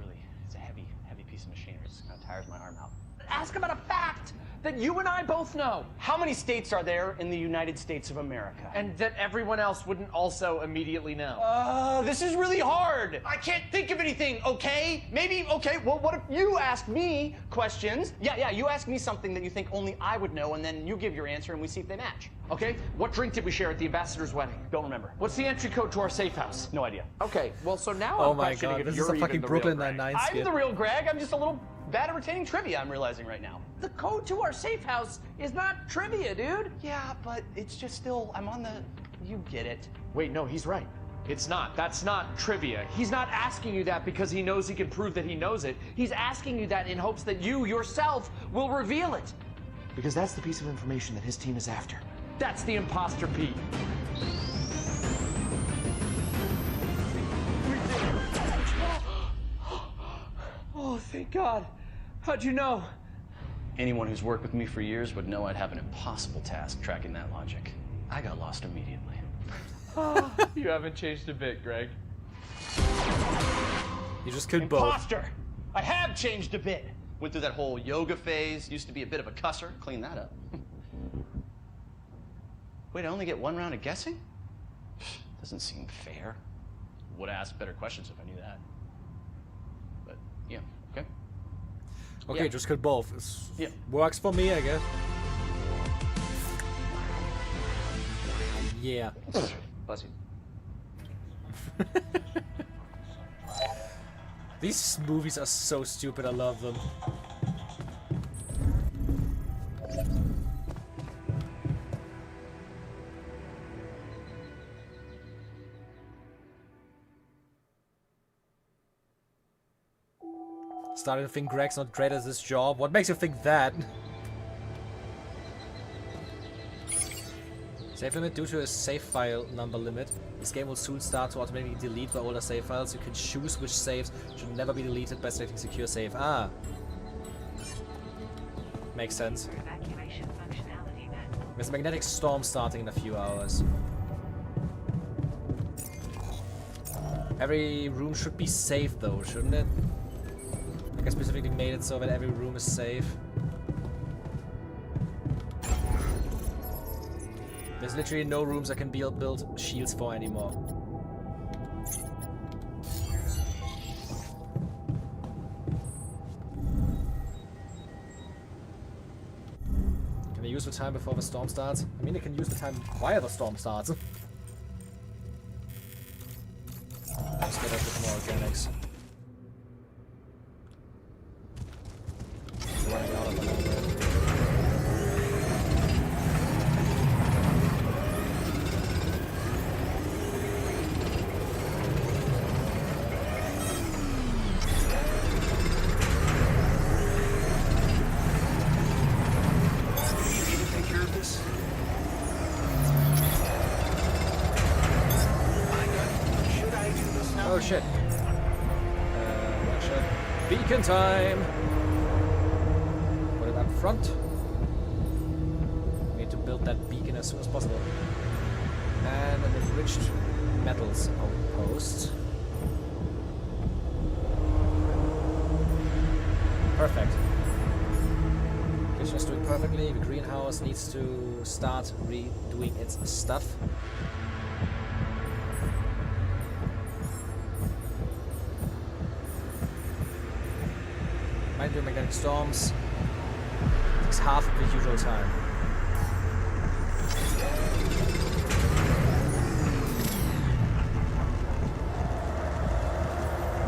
a heavy piece of machinery. It kind of tires my arm out. Ask about a fact that you and I both know. How many states are there in the United States of America? And that everyone else wouldn't also immediately know. This is really hard. I can't think of anything, okay? Okay, well, what if you ask me questions? Yeah, you ask me something that you think only I would know, and then you give your answer, and we see if they match. Okay, what drink did we share at the ambassador's wedding? Don't remember. What's the entry code to our safe house? No idea. Okay, well, so now Oh I'm my questioning god, if this you're is a even fucking the Brooklyn real Greg. Nine-Nine I'm skit. the real Greg. I'm just a little bad at retaining trivia, I'm realizing right now. The code to our safe house is not trivia, dude. Yeah, but it's just still, I'm on the, you get it. Wait, no, he's right. It's not. That's not trivia. He's not asking you that because he knows he can prove that he knows it. He's asking you that in hopes that you yourself will reveal it. Because that's the piece of information that his team is after. That's the imposter Pete. Oh, thank God. How'd you know? Anyone who's worked with me for years would know I'd have an impossible task tracking that logic. I got lost immediately. You haven't changed a bit, Greg. You just killed both. Imposter! I have changed a bit. Went through that whole yoga phase, used to be a bit of a cusser, cleaned that up. Wait, I only get 1 round of guessing? Doesn't seem fair. would ask better questions if I knew that. But yeah, okay. Okay, Yeah. just kill both. Yeah. Works for me, I guess. Yeah. Bless you. These movies are so stupid, I love them. Starting to think Greg's not great at this job. What makes you think that? Save limit due to a save file number limit. This game will soon start to automatically delete the older save files. You can choose which saves should never be deleted by selecting secure save. Ah. Makes sense. Evacuation functionality met. There's a magnetic storm starting in a few hours. Every room should be safe though, shouldn't it? Like I specifically made it so that every room is safe. There's literally no rooms I can build shields for anymore. Can I use the time before the storm starts? I mean, I can use the time while the storm starts. Let's get a bit more organics. Running out of them already. Oh shit. Watch out. Beacon time! Put it up front. We need to build that beacon as soon as possible. And an enriched metals outpost. Perfect. Kitchen is doing perfectly. The greenhouse needs to start redoing its stuff. Might do magnetic storms. Takes half of the usual time.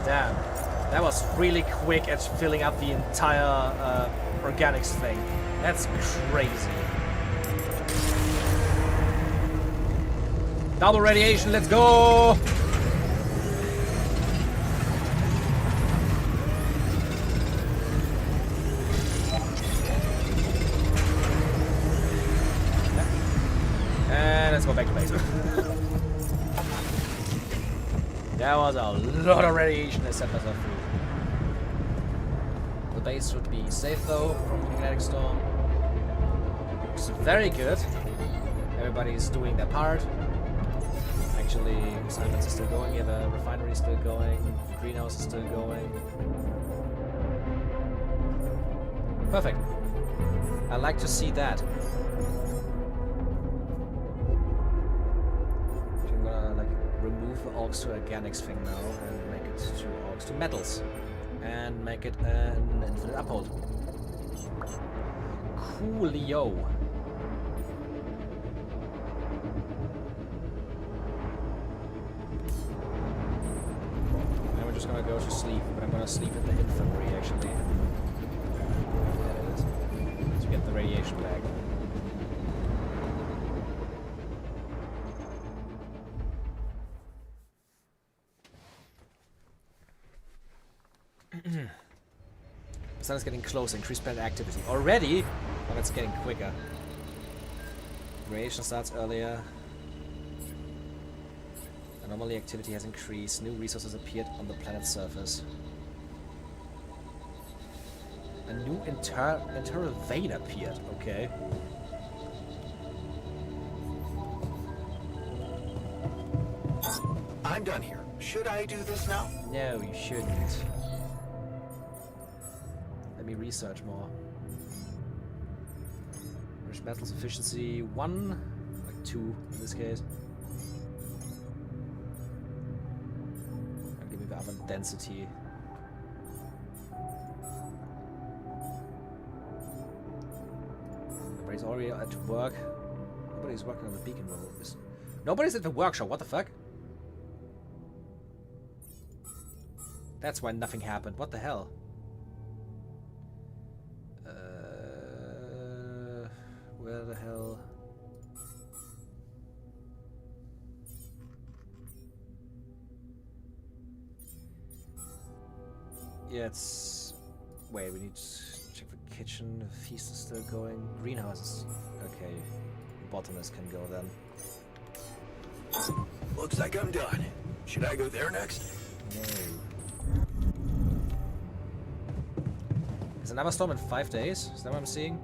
Damn. That was really quick at filling up the entire organics thing. That's crazy. Double radiation, let's go! And let's go back to base. That was a lot of radiation that set myself free. The base should be safe though from the magnetic storm. It's very good. Everybody's doing their part. Actually, assignments are still going. Yeah, the refinery is still going. The greenhouse is still going. Perfect. I like to see that. I'm gonna like remove the orcs to organics thing now and make it to orcs to metals. And make it an infinite uphold. Coolio. And we're just gonna go to sleep, but I'm gonna sleep in the infirmary actually. There it is. To get the radiation back. The sun is getting closer, increased planet activity. Already? Oh, it's getting quicker. Radiation starts earlier. Anomaly activity has increased. New resources appeared on the planet's surface. A new internal vein appeared. Okay. I'm done here. Should I do this now? No, you shouldn't. Let me research more. Rich metals efficiency 1, like 2 in this case. carbon density. Nobody's already at work. Nobody's working on the beacon roll. Nobody's at the workshop. What the fuck? That's why nothing happened. What the hell? Where the hell? Yeah, it's... Wait, we need to check the kitchen. The feast is still going. Greenhouses. Okay. Botanist can go then. Looks like I'm done. Should I go there next? No. Is another storm in 5 days? Is that what I'm seeing?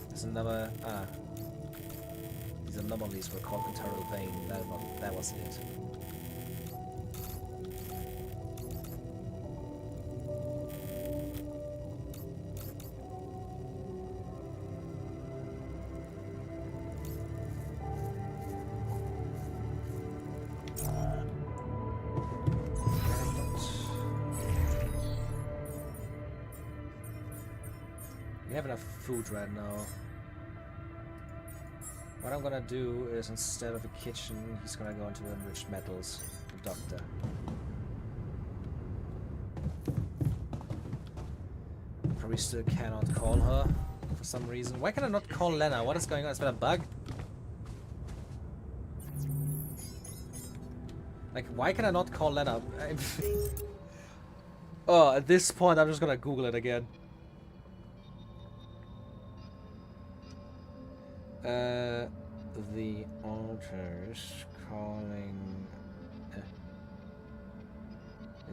There's another... These anomalies were called internal vein. That was it. We have enough food right now. What I'm gonna do is, instead of a kitchen, he's gonna go into enriched metals. The doctor. Probably still cannot call her for some reason. Why can I not call Lena? What is going on? Is that a bug? Like, why can I not call Lena? Oh, at this point, I'm just gonna Google it again. The altars calling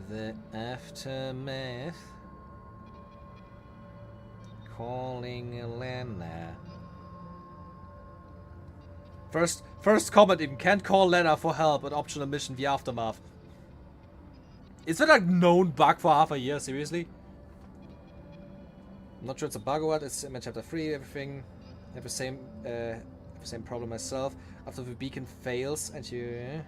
the aftermath calling Lena. First comment even, can't call Lena for help at optional mission The Aftermath. Is that a known bug for half a year, seriously? I'm not sure it's a bug or what, it's in chapter 3, everything. I have the same problem myself. After the beacon fails and you...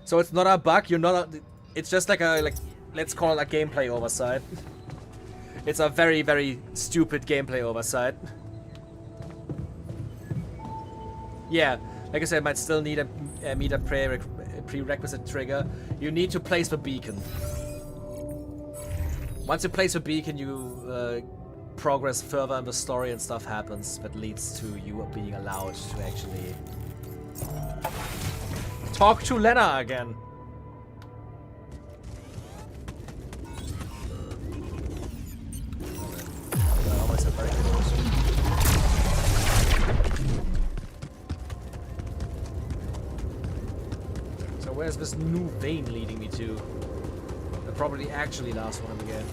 So it's not a bug, you're not a... It's just like a, let's call it a gameplay oversight. It's a very, very stupid gameplay oversight. Yeah, like I said, might still need a meet a prerequisite trigger. You need to place the beacon. Once you place the beacon, you progress further in the story and stuff happens that leads to you being allowed to actually talk to Lena again. So where's this new vein leading me to? The probably actually last one again.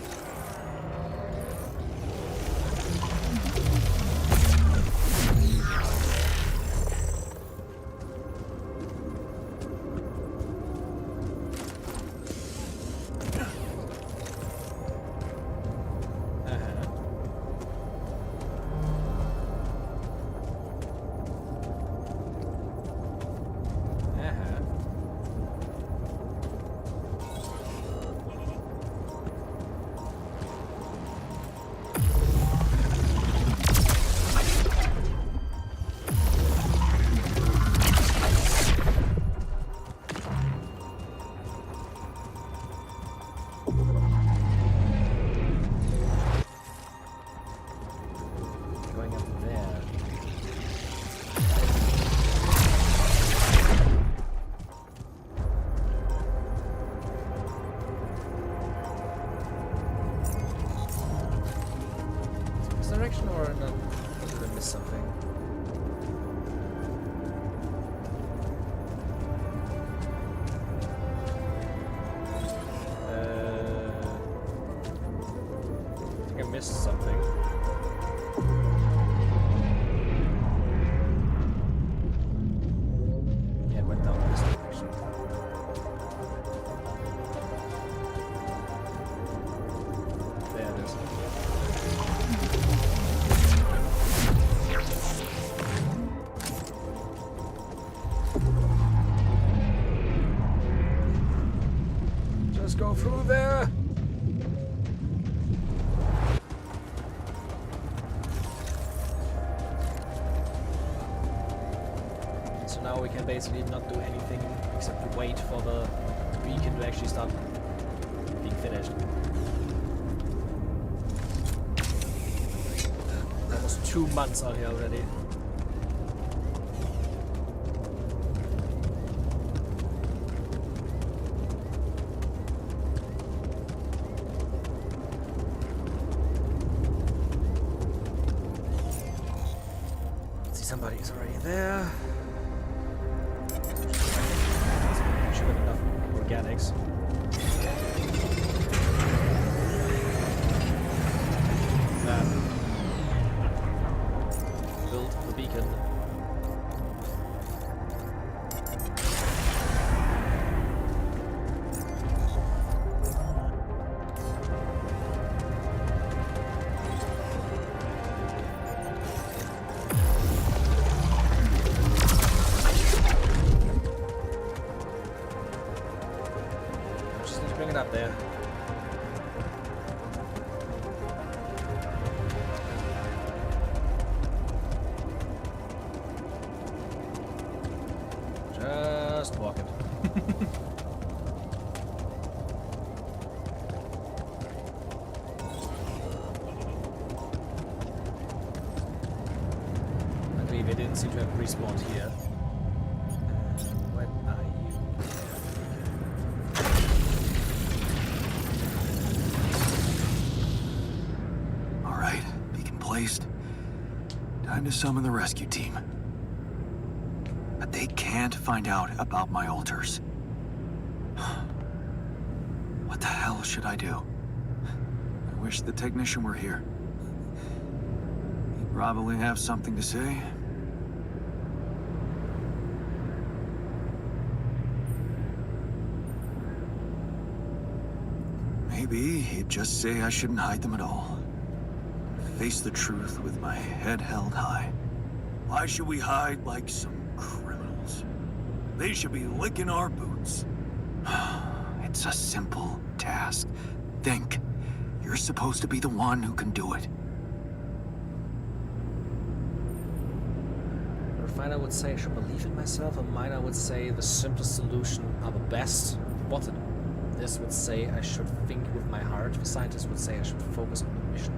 Direction or not? Or did I miss something? I think I missed something. Yeah, it went down this direction. There it is. through there. So now we can basically not do anything except to wait for the beacon to actually start being finished. Almost 2 months out here already. Somebody is already there. Should have enough organics. Build the beacon. Bring it up there. Just walk it. I believe they didn't seem to have respawned here. When are you? Alright, beacon placed. Time to summon the rescue team. But they can't find out about my altars. What the hell should I do? I wish the technician were here. He'd probably have something to say. Maybe he'd just say I shouldn't hide them at all. Face the truth with my head held high. Why should we hide like some criminals? They should be licking our boots. It's a simple task. Think. You're supposed to be the one who can do it. Refiner would say I should believe in myself, and Miner would say the simplest solution are the best. What this would say I should think with my heart. The scientist would say I should focus on the mission.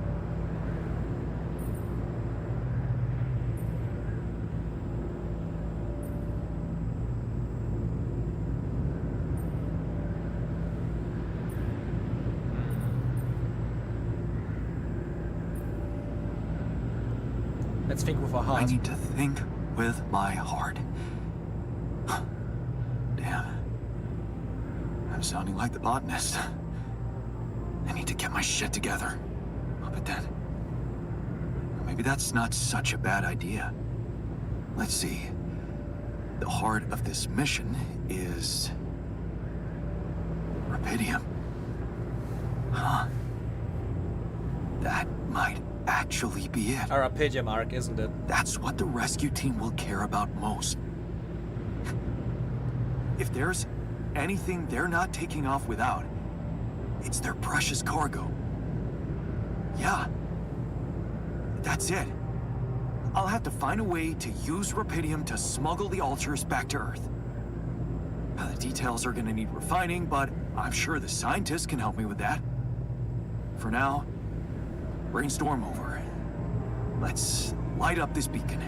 Let's think with our heart. I need to think with my heart. Damn. I'm sounding like the botanist. I need to get my shit together. But then... maybe that's not such a bad idea. Let's see. The heart of this mission is... Rapidium. Huh. That might actually be it. Our Rapidium arc, isn't it? That's what the rescue team will care about most. If there's anything they're not taking off without, it's their precious cargo. Yeah. That's it. I'll have to find a way to use Rapidium to smuggle the altars back to Earth. The details are gonna need refining, but I'm sure the scientists can help me with that. For now, brainstorm over. Let's light up this beacon.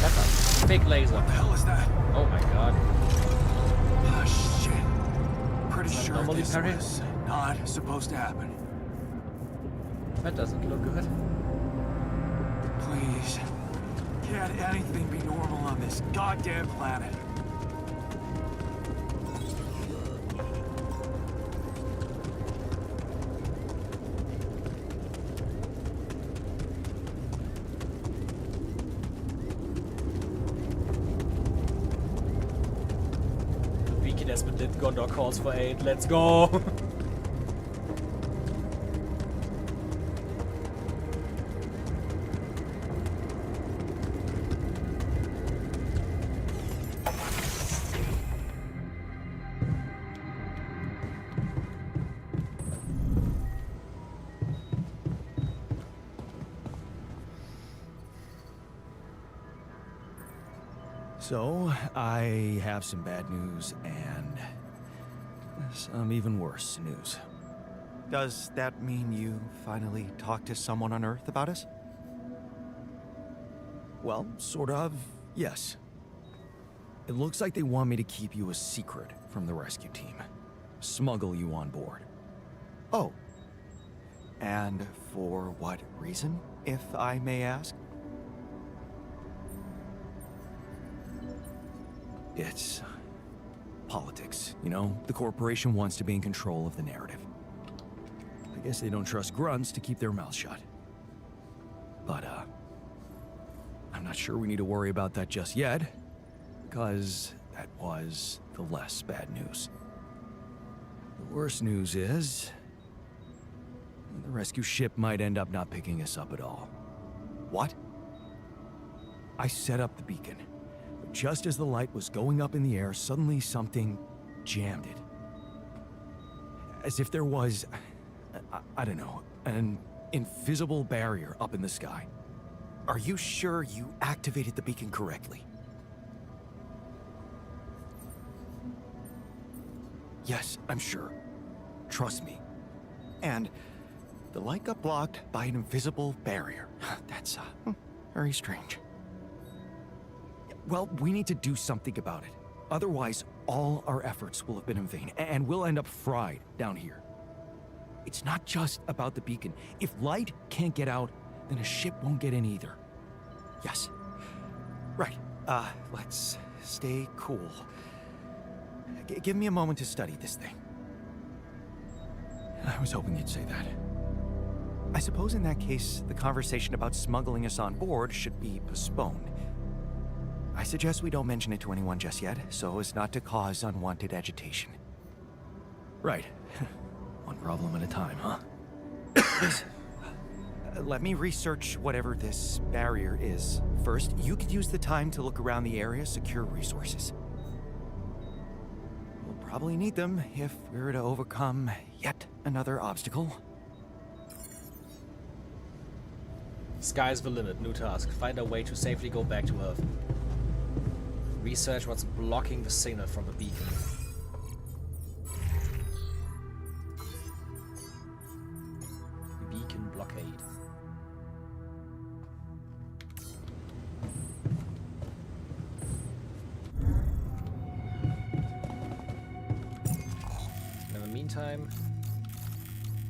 That's a big laser. What the hell is that? Oh my god. Oh shit. Pretty sure normally this parry? was not supposed to happen. That doesn't look good. Please. Can't anything be normal on this goddamn planet? The beacon has been lit. Gondor calls for aid. Let's go. So, I have some bad news and some even worse news. Does that mean you finally talked to someone on Earth about us? Well, sort of, yes. It looks like they want me to keep you a secret from the rescue team. Smuggle you on board. Oh. And for what reason, if I may ask? It's politics, you know? The corporation wants to be in control of the narrative. I guess they don't trust grunts to keep their mouths shut. But, I'm not sure we need to worry about that just yet, because that was the less bad news. The worst news is the rescue ship might end up not picking us up at all. What? I set up the beacon. But just as the light was going up in the air, suddenly something jammed it. As if there was, I don't know, an invisible barrier up in the sky. Are you sure you activated the beacon correctly? Yes, I'm sure. Trust me. And the light got blocked by an invisible barrier. That's, very strange. Well, we need to do something about it. Otherwise, all our efforts will have been in vain, and we'll end up fried down here. It's not just about the beacon. If light can't get out, then a ship won't get in either. Yes. Right. Let's stay cool. Give me a moment to study this thing. I was hoping you'd say that. I suppose in that case, the conversation about smuggling us on board should be postponed. I suggest we don't mention it to anyone just yet, so as not to cause unwanted agitation. Right. One problem at a time, huh? Let me research whatever this barrier is. First, you could use the time to look around the area, secure resources. We'll probably need them if we're to overcome yet another obstacle. Sky's the limit. New task. Find a way to safely go back to Earth. Research what's blocking the signal from the beacon. Beacon blockade. In the meantime,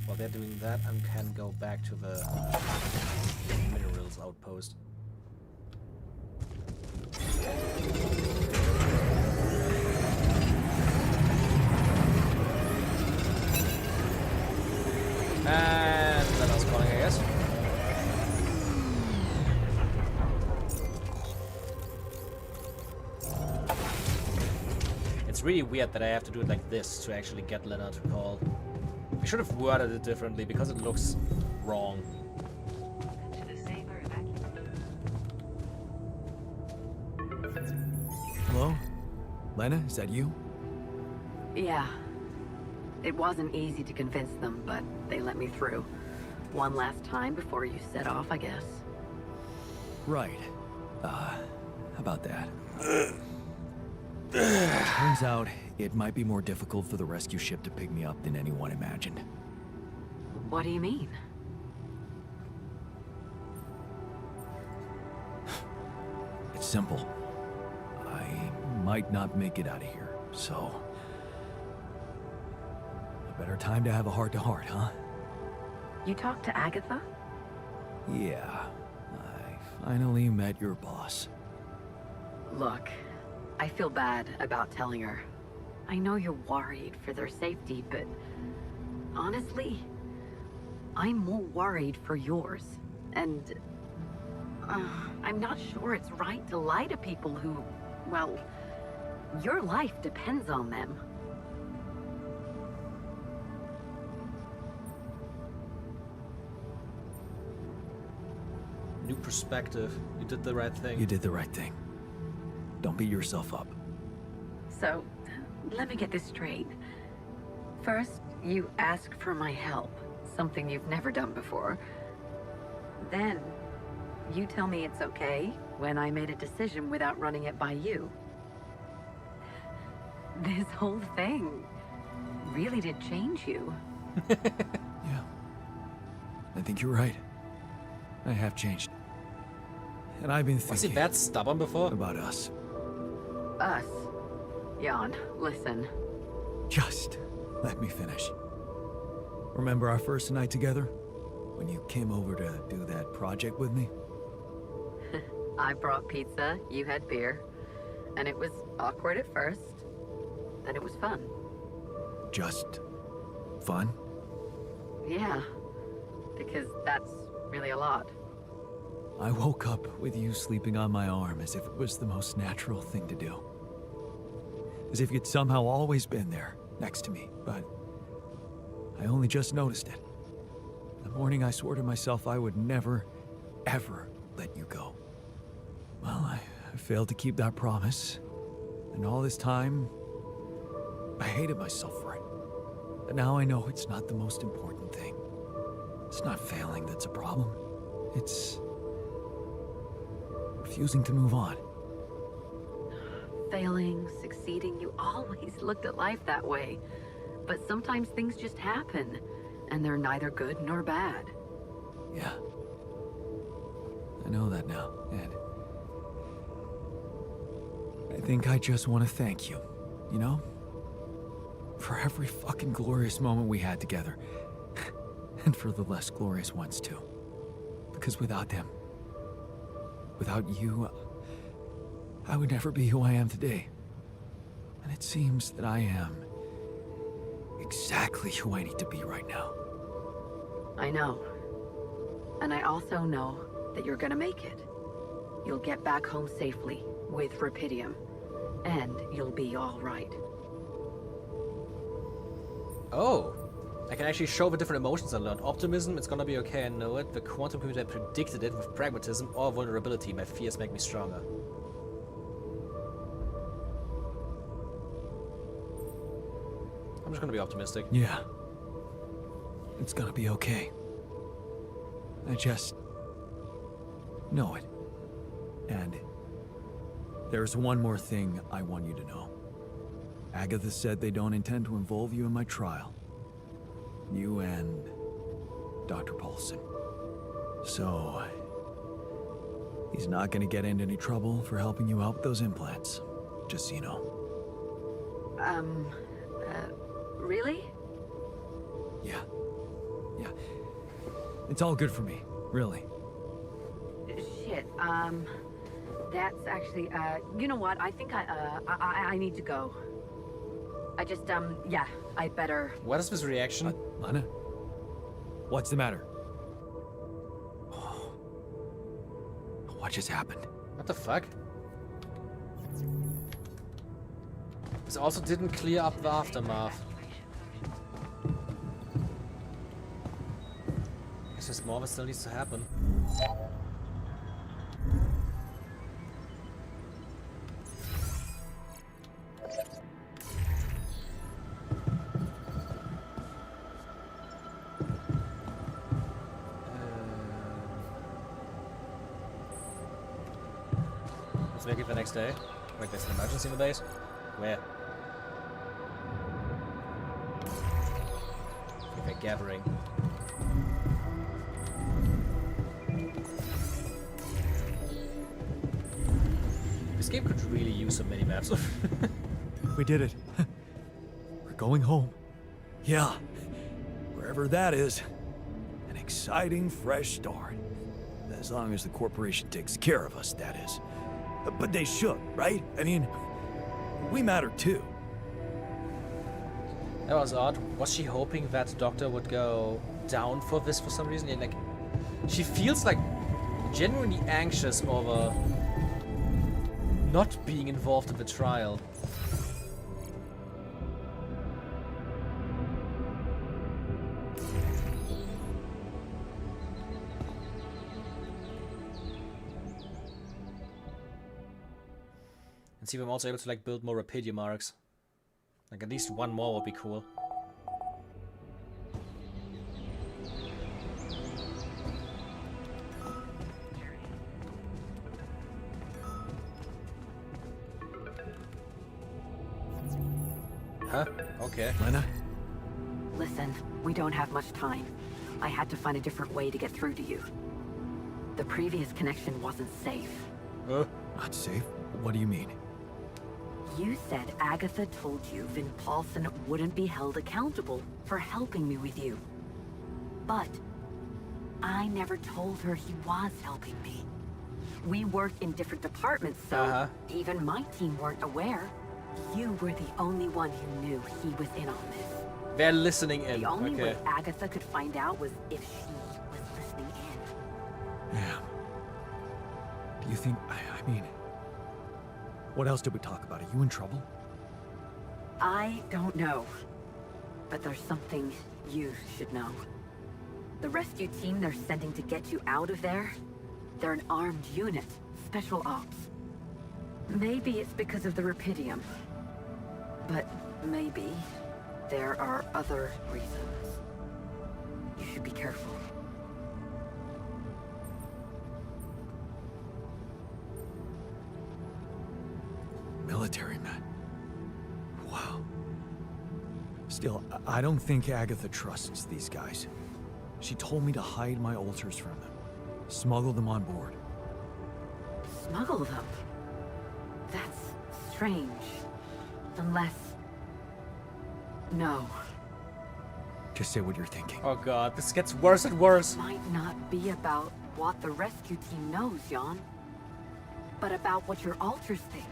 while they're doing that, I can go back to the minerals outpost. And that was calling, I guess. It's really weird that I have to do it like this to actually get Lena to call. I should have worded it differently because it looks wrong. Hello? Lena, is that you? Yeah. It wasn't easy to convince them, but they let me through. One last time before you set off, I guess. Right. How about that? Turns out, it might be more difficult for the rescue ship to pick me up than anyone imagined. What do you mean? It's simple. I might not make it out of here, so... a better time to have a heart-to-heart, huh? You talked to Agatha? Yeah. I finally met your boss. Look, I feel bad about telling her. I know you're worried for their safety, but honestly, I'm more worried for yours. And I'm not sure it's right to lie to people who, well, your life depends on them. New perspective. You did the right thing. You did the right thing. Don't beat yourself up. So, let me get this straight. First, you ask for my help, something you've never done before. Then, you tell me it's okay when I made a decision without running it by you. This whole thing really did change you. Yeah. I think you're right. I have changed. And I've been Was he thinking that stubborn before? about us. Us. Jan, listen. Just let me finish. Remember our first night together? When you came over to do that project with me? I brought pizza, you had beer, and it was awkward at first, then it was fun. Just fun? Yeah, because that's really a lot. I woke up with you sleeping on my arm as if it was the most natural thing to do. As if you'd somehow always been there, next to me, but I only just noticed it. The morning I swore to myself I would never, ever let you go. Well, I failed to keep that promise, and all this time, I hated myself for it. But now I know it's not the most important thing. It's not failing that's a problem. It's refusing to move on. Failing, succeeding, you always looked at life that way. But sometimes things just happen, and they're neither good nor bad. Yeah. I know that now, and I think I just want to thank you, you know? For every fucking glorious moment we had together. And for the less glorious ones, too. Because without them, without you, I would never be who I am today. And it seems that I am exactly who I need to be right now. I know. And I also know that you're gonna make it. You'll get back home safely with Rapidium. And you'll be all right. Oh. I can actually show the different emotions I learned. Optimism, it's gonna be okay, I know it. The quantum computer predicted it with pragmatism or vulnerability. My fears make me stronger. I'm just gonna be optimistic. Yeah. It's gonna be okay. I just know it. And there's one more thing I want you to know. Agatha said they don't intend to involve you in my trial. You and Dr. Paulson. So, he's not gonna get into any trouble for helping you out with those implants. Just so you know. Really? Yeah. Yeah. It's all good for me, really. Shit, that's actually, you know what? I think I need to go. I just, yeah, I better... What is this reaction? Lana? What's the matter? What just happened? What the fuck? This also didn't clear up the aftermath. Guess there's more that still needs to happen. Let's make it the next day. Wait, there's an emergency in the base? Where? I think they're gathering. This game could really use some mini-maps. We did it. We're going home. Yeah. Wherever that is. An exciting, fresh start. As long as the corporation takes care of us, that is. But they should, right? I mean, we matter too. That was odd. Was she hoping that Doctor would go down for this for some reason? And, like, she feels like genuinely anxious over not being involved in the trial. And see if I'm also able to like build more Rapidium arcs. Like at least one more would be cool. Uh-huh. Okay. Lena? Listen, we don't have much time. I had to find a different way to get through to you. The previous connection wasn't safe. Not safe? What do you mean? You said Agatha told you Vin Paulson wouldn't be held accountable for helping me with you. But I never told her he was helping me. We worked in different departments, so even my team weren't aware. You were the only one who knew he was in on this. They're listening in. The only Okay. way Agatha could find out was if she was listening in. Yeah. Do you think... I mean... What else did we talk about? Are you in trouble? I don't know. But there's something you should know. The rescue team they're sending to get you out of there, they're an armed unit, special ops. Maybe it's because of the Rapidium. But maybe there are other reasons. You should be careful. Military men. Wow. Still, I don't think Agatha trusts these guys. She told me to hide my altars from them. Smuggle them on board. Smuggle them? That's strange. Unless... No. Just say what you're thinking. Oh god, this gets worse and worse. Might not be about what the rescue team knows, Jan. But about what your altars think.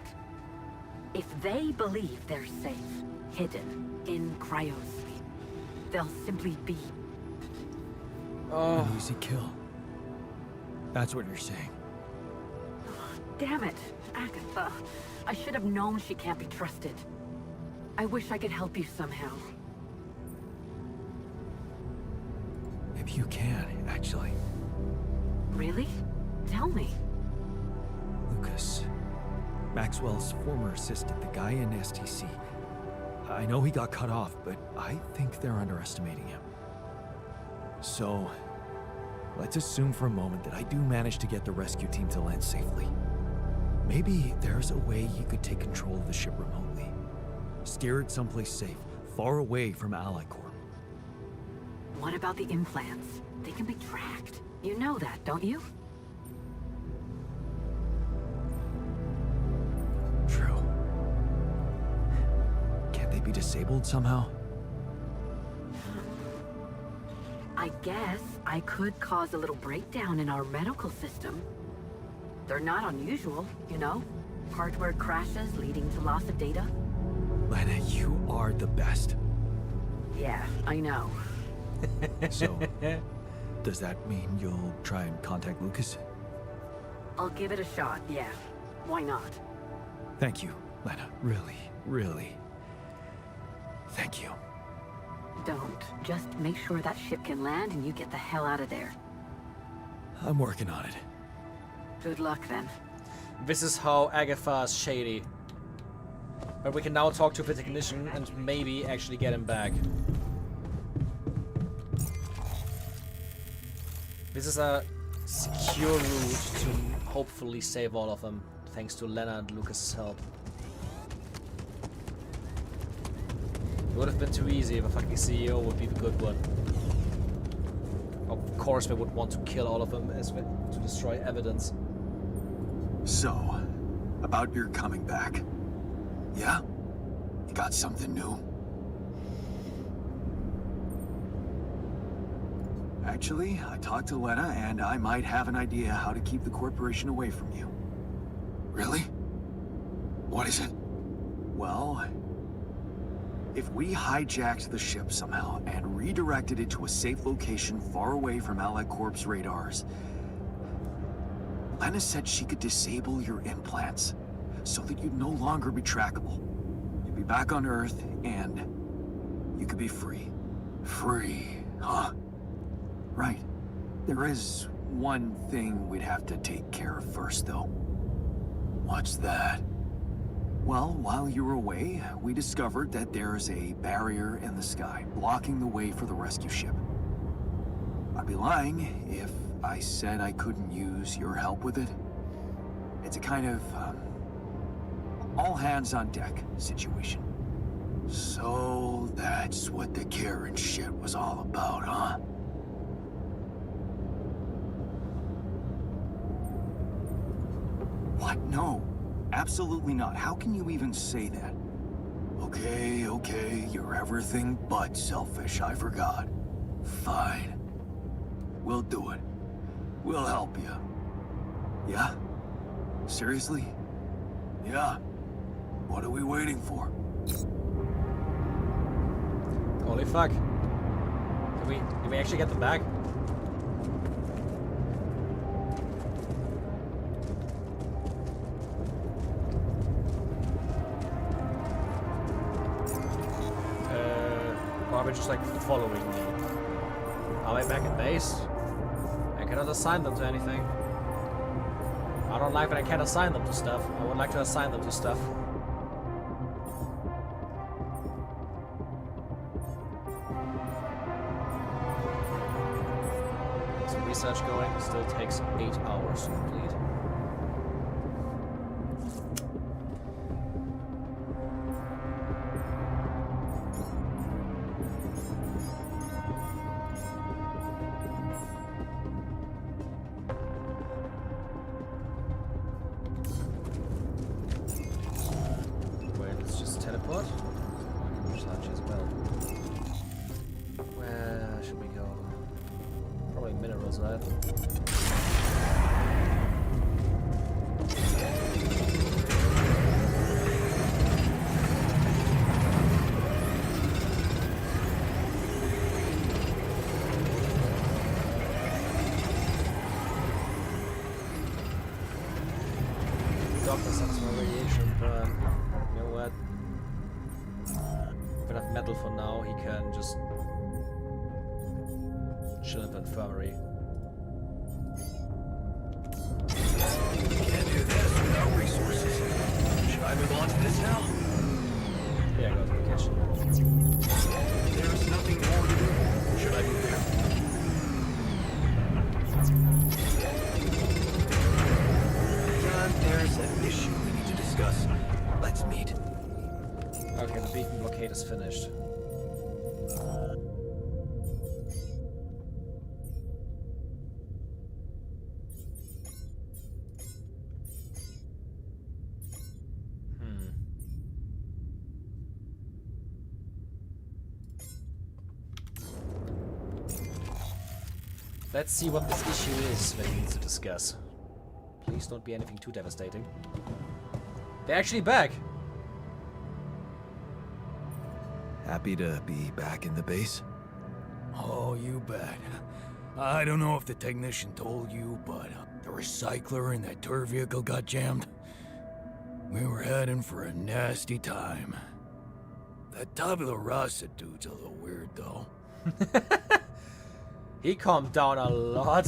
If they believe they're safe, hidden, in cryosleep, they'll simply be... An easy kill. That's what you're saying. Damn it, Agatha. I should have known she can't be trusted. I wish I could help you somehow. Maybe you can, actually. Really? Tell me. Lucas. Maxwell's former assistant, the guy in STC. I know he got cut off, but I think they're underestimating him. So, let's assume for a moment that I do manage to get the rescue team to land safely. Maybe there's a way he could take control of the ship remotely. Steer it someplace safe, far away from Ally Corp. What about the implants? They can be tracked. You know that, don't you? True. Can't they be disabled somehow? I guess I could cause a little breakdown in our medical system. They're not unusual, you know? Hardware crashes leading to loss of data. Lena, you are the best. Yeah, I know. So, does that mean you'll try and contact Lucas? I'll give it a shot, yeah. Why not? Thank you, Lena. Really, really. Thank you. Don't. Just make sure that ship can land and you get the hell out of there. I'm working on it. Good luck, then. This is how Agatha's shady. But we can now talk to the technician and maybe actually get him back. This is a secure route to hopefully save all of them, thanks to Lena and Lucas' help. It would have been too easy if a fucking CEO would be the good one. Of course they would want to kill all of them as well, to destroy evidence. So, about your coming back. Yeah? You got something new? Actually, I talked to Lena and I might have an idea how to keep the corporation away from you. Really? What is it? Well, if we hijacked the ship somehow and redirected it to a safe location far away from Allied Corp's radars, Lena said she could disable your implants so that you'd no longer be trackable. You'd be back on Earth and you could be free. Free, huh? Right. There is one thing we'd have to take care of first, though. What's that? Well, while you were away, we discovered that there's a barrier in the sky blocking the way for the rescue ship. I'd be lying if I said I couldn't use your help with it. It's a kind of all hands on deck situation. So that's what the Karen shit was all about, huh? What? No. Absolutely not. How can you even say that? Okay, you're everything but selfish. I forgot. Fine. We'll do it. We'll help you. Yeah? Seriously? Yeah. What are we waiting for? Holy fuck. Did we actually get them back? Are just like following me? Are they back in base? I cannot assign them to anything. I don't like that I can't assign them to stuff. I would like to assign them to stuff. Some research going. Still takes 8 hours to complete. For now, he can just chill in the infirmary. Can't do this without resources. Should I move on to this now? Yeah, go to the kitchen. There's nothing more to do. Should I move there? John, there's an issue we need to discuss. Let's meet. Okay, the beacon blockade is finished. Let's see what this issue is that he needs to discuss. Please don't be anything too devastating. They're actually back! Happy to be back in the base? Oh, you bet. I don't know if the technician told you, but the recycler in that tour vehicle got jammed. We were heading for a nasty time. That tabula rasa dude's a little weird, though. He calmed down a lot.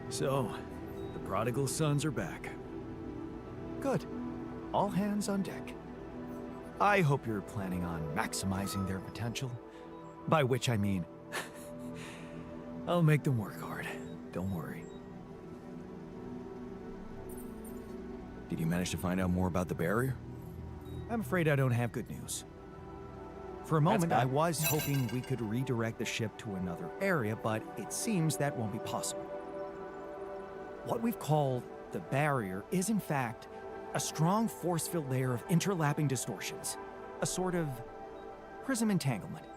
So, the prodigal sons are back. Good. All hands on deck. I hope you're planning on maximizing their potential. By which I mean, I'll make them work hard. Don't worry. Did you manage to find out more about the barrier? I'm afraid I don't have good news. For a moment, I was hoping we could redirect the ship to another area, but it seems that won't be possible. What we've called the barrier is, in fact, a strong force-filled layer of interlapping distortions. A sort of prism entanglement.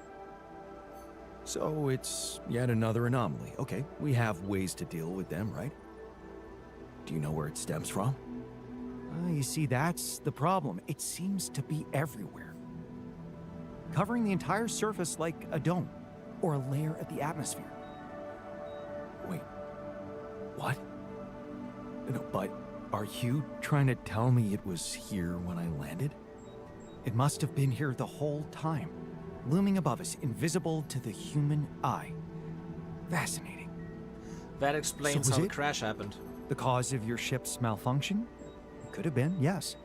So it's yet another anomaly. Okay, we have ways to deal with them, right? Do you know where it stems from? You see, that's the problem. It seems to be everywhere. Covering the entire surface like a dome, or a layer of the atmosphere. Wait, what? No, but are you trying to tell me it was here when I landed? It must have been here the whole time, looming above us, invisible to the human eye. Fascinating. That explains So how the it crash happened. The cause of your ship's malfunction? Could have been, yes.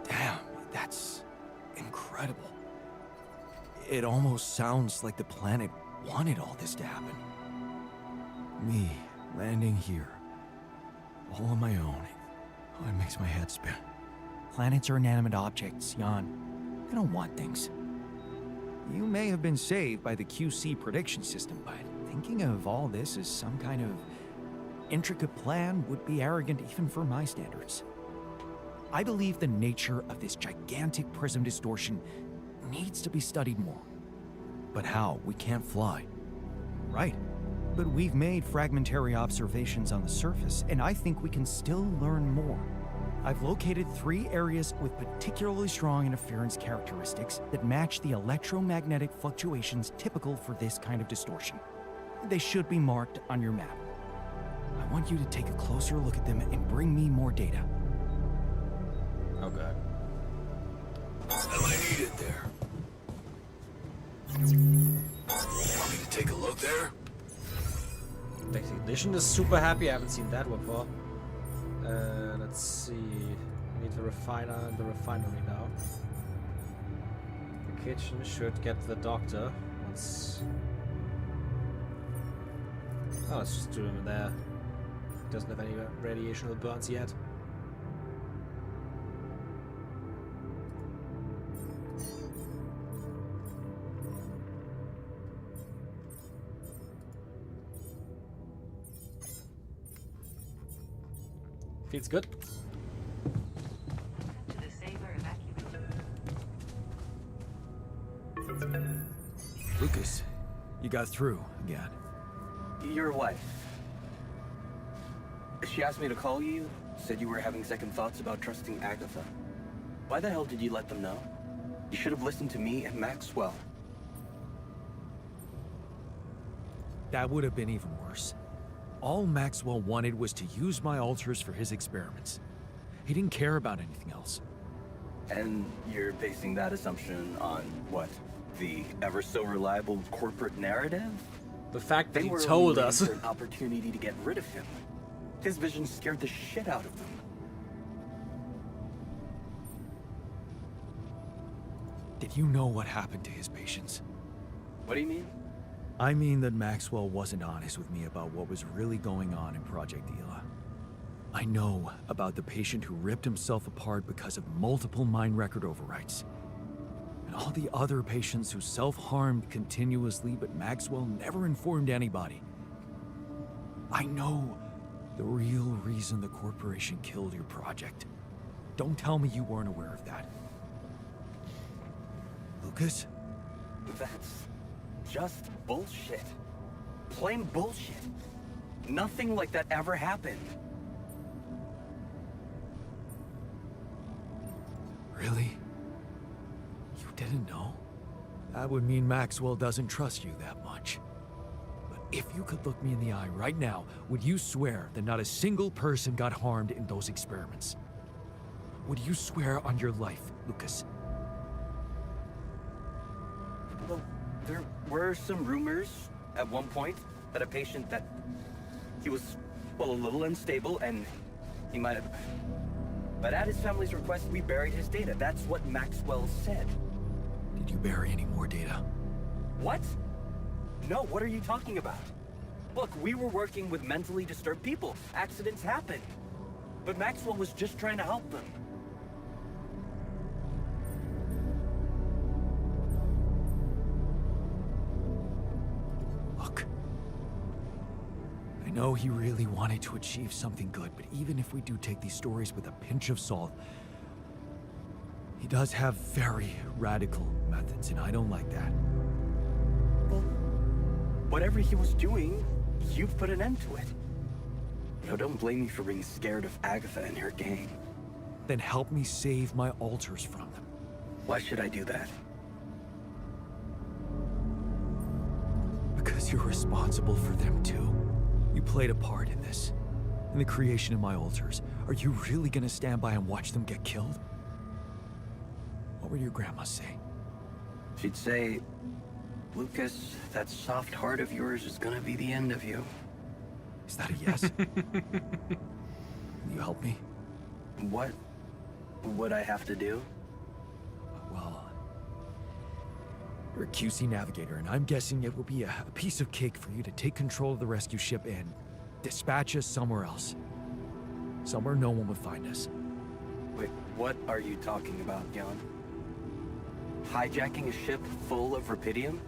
Damn, that's incredible. It almost sounds like the planet wanted all this to happen. Me landing here, all on my own. Oh, it makes my head spin. Planets are inanimate objects, Jan. They don't want things. You may have been saved by the QC prediction system, but thinking of all this as some kind of intricate plan would be arrogant even for my standards. I believe the nature of this gigantic prism distortion needs to be studied more. But how? We can't fly. Right. But we've made fragmentary observations on the surface, and I think we can still learn more. I've located 3 areas with particularly strong interference characteristics that match the electromagnetic fluctuations typical for this kind of distortion. They should be marked on your map. I want you to take a closer look at them and bring me more data. Okay. Am I needed there? Want me to take a look there? Technician is super happy. I haven't seen that one before. Let's see. We need the refiner and the refinery now. The kitchen should get the doctor once. Oh, let's just do him in there. Doesn't have any radiational burns yet. Feels good. To the Saber evacuation. Lucas, you got through again. Your wife. She asked me to call you, said you were having second thoughts about trusting Agatha. Why the hell did you let them know? You should have listened to me and Maxwell. That would have been even worse. All Maxwell wanted was to use my altars for his experiments. He didn't care about anything else. And you're basing that assumption on what? The ever so reliable corporate narrative? The fact that They he were told only us. waiting for an opportunity to get rid of him. His vision scared the shit out of them. Did you know what happened to his patients? What do you mean? I mean that Maxwell wasn't honest with me about what was really going on in Project Ela. I know about the patient who ripped himself apart because of multiple mind record overwrites. And all the other patients who self-harmed continuously, but Maxwell never informed anybody. I know the real reason the corporation killed your project. Don't tell me you weren't aware of that. Lucas? That's just bullshit. Plain bullshit. Nothing like that ever happened. Really? You didn't know? That would mean Maxwell doesn't trust you that much. But if you could look me in the eye right now, would you swear that not a single person got harmed in those experiments? Would you swear on your life, Lucas? Well, there were some rumors at one point that a patient that he was, well, a little unstable and he might have... But at his family's request, we buried his data. That's what Maxwell said. Did you bury any more data? What? No, what are you talking about? Look, we were working with mentally disturbed people. Accidents happen. But Maxwell was just trying to help them. Look. I know he really wanted to achieve something good, but even if we do take these stories with a pinch of salt, he does have very radical methods, and I don't like that. Well, whatever he was doing, you've put an end to it. You know, don't blame me for being scared of Agatha and her gang. Then help me save my altars from them. Why should I do that? Because you're responsible for them too. You played a part in this. In the creation of my altars. Are you really gonna stand by and watch them get killed? What would your grandma say? She'd say, Lucas, that soft heart of yours is gonna be the end of you. Is that a yes? Can you help me? What would I have to do? Well, You're a QC navigator, and I'm guessing it will be a piece of cake for you to take control of the rescue ship and dispatch us somewhere else. Somewhere no one would find us. Wait, what are you talking about, Jan? Hijacking a ship full of rubidium?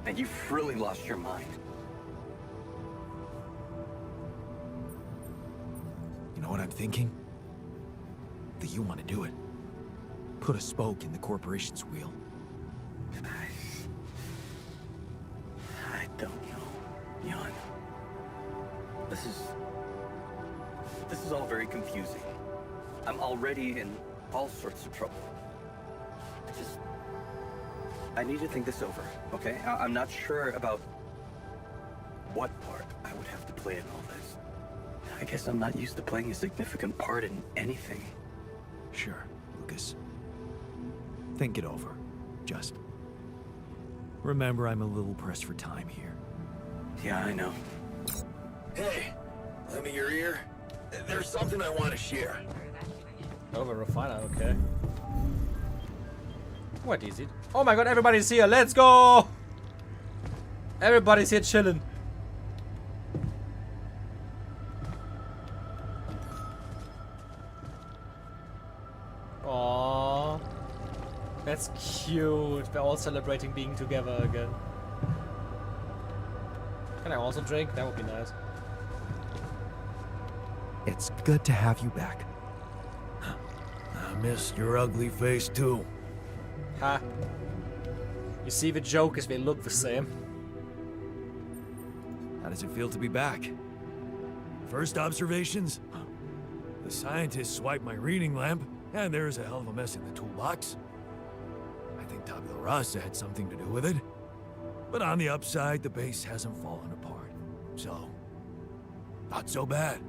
And you've really lost your mind. You know what I'm thinking? That you want to do it. Put a spoke in the corporation's wheel. I don't know, Jan. This is all very confusing. I'm already in all sorts of trouble. I need to think this over, okay? I'm not sure about what part I would have to play in all this. I guess I'm not used to playing a significant part in anything. Sure, Lucas. Think it over. Just remember, I'm a little pressed for time here. Yeah, I know. Hey, lend me your ear. There's something I want to share. Over refiner, okay. What is it? Oh my god, everybody's here. Let's go! Everybody's here chilling. Aww. That's cute. They're all celebrating being together again. Can I also drink? That would be nice. It's good to have you back. I miss your ugly face too. Ha. You see, the joke is they look the same. How does it feel to be back? First observations? The scientists swiped my reading lamp, and there's a hell of a mess in the toolbox. I think Tabula Rasa had something to do with it. But on the upside, the base hasn't fallen apart. So, not so bad.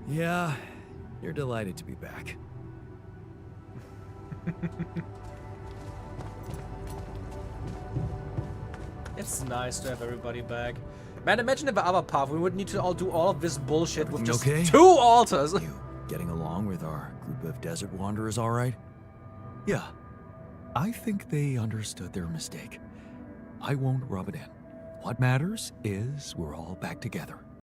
Yeah, you're delighted to be back. It's nice to have everybody back. Man, imagine if the other path, we would need to all do all of this bullshit with just okay? 2 altars. You getting along with our group of desert wanderers all right? Yeah, I think they understood their mistake. I won't rub it in. What matters is we're all back together.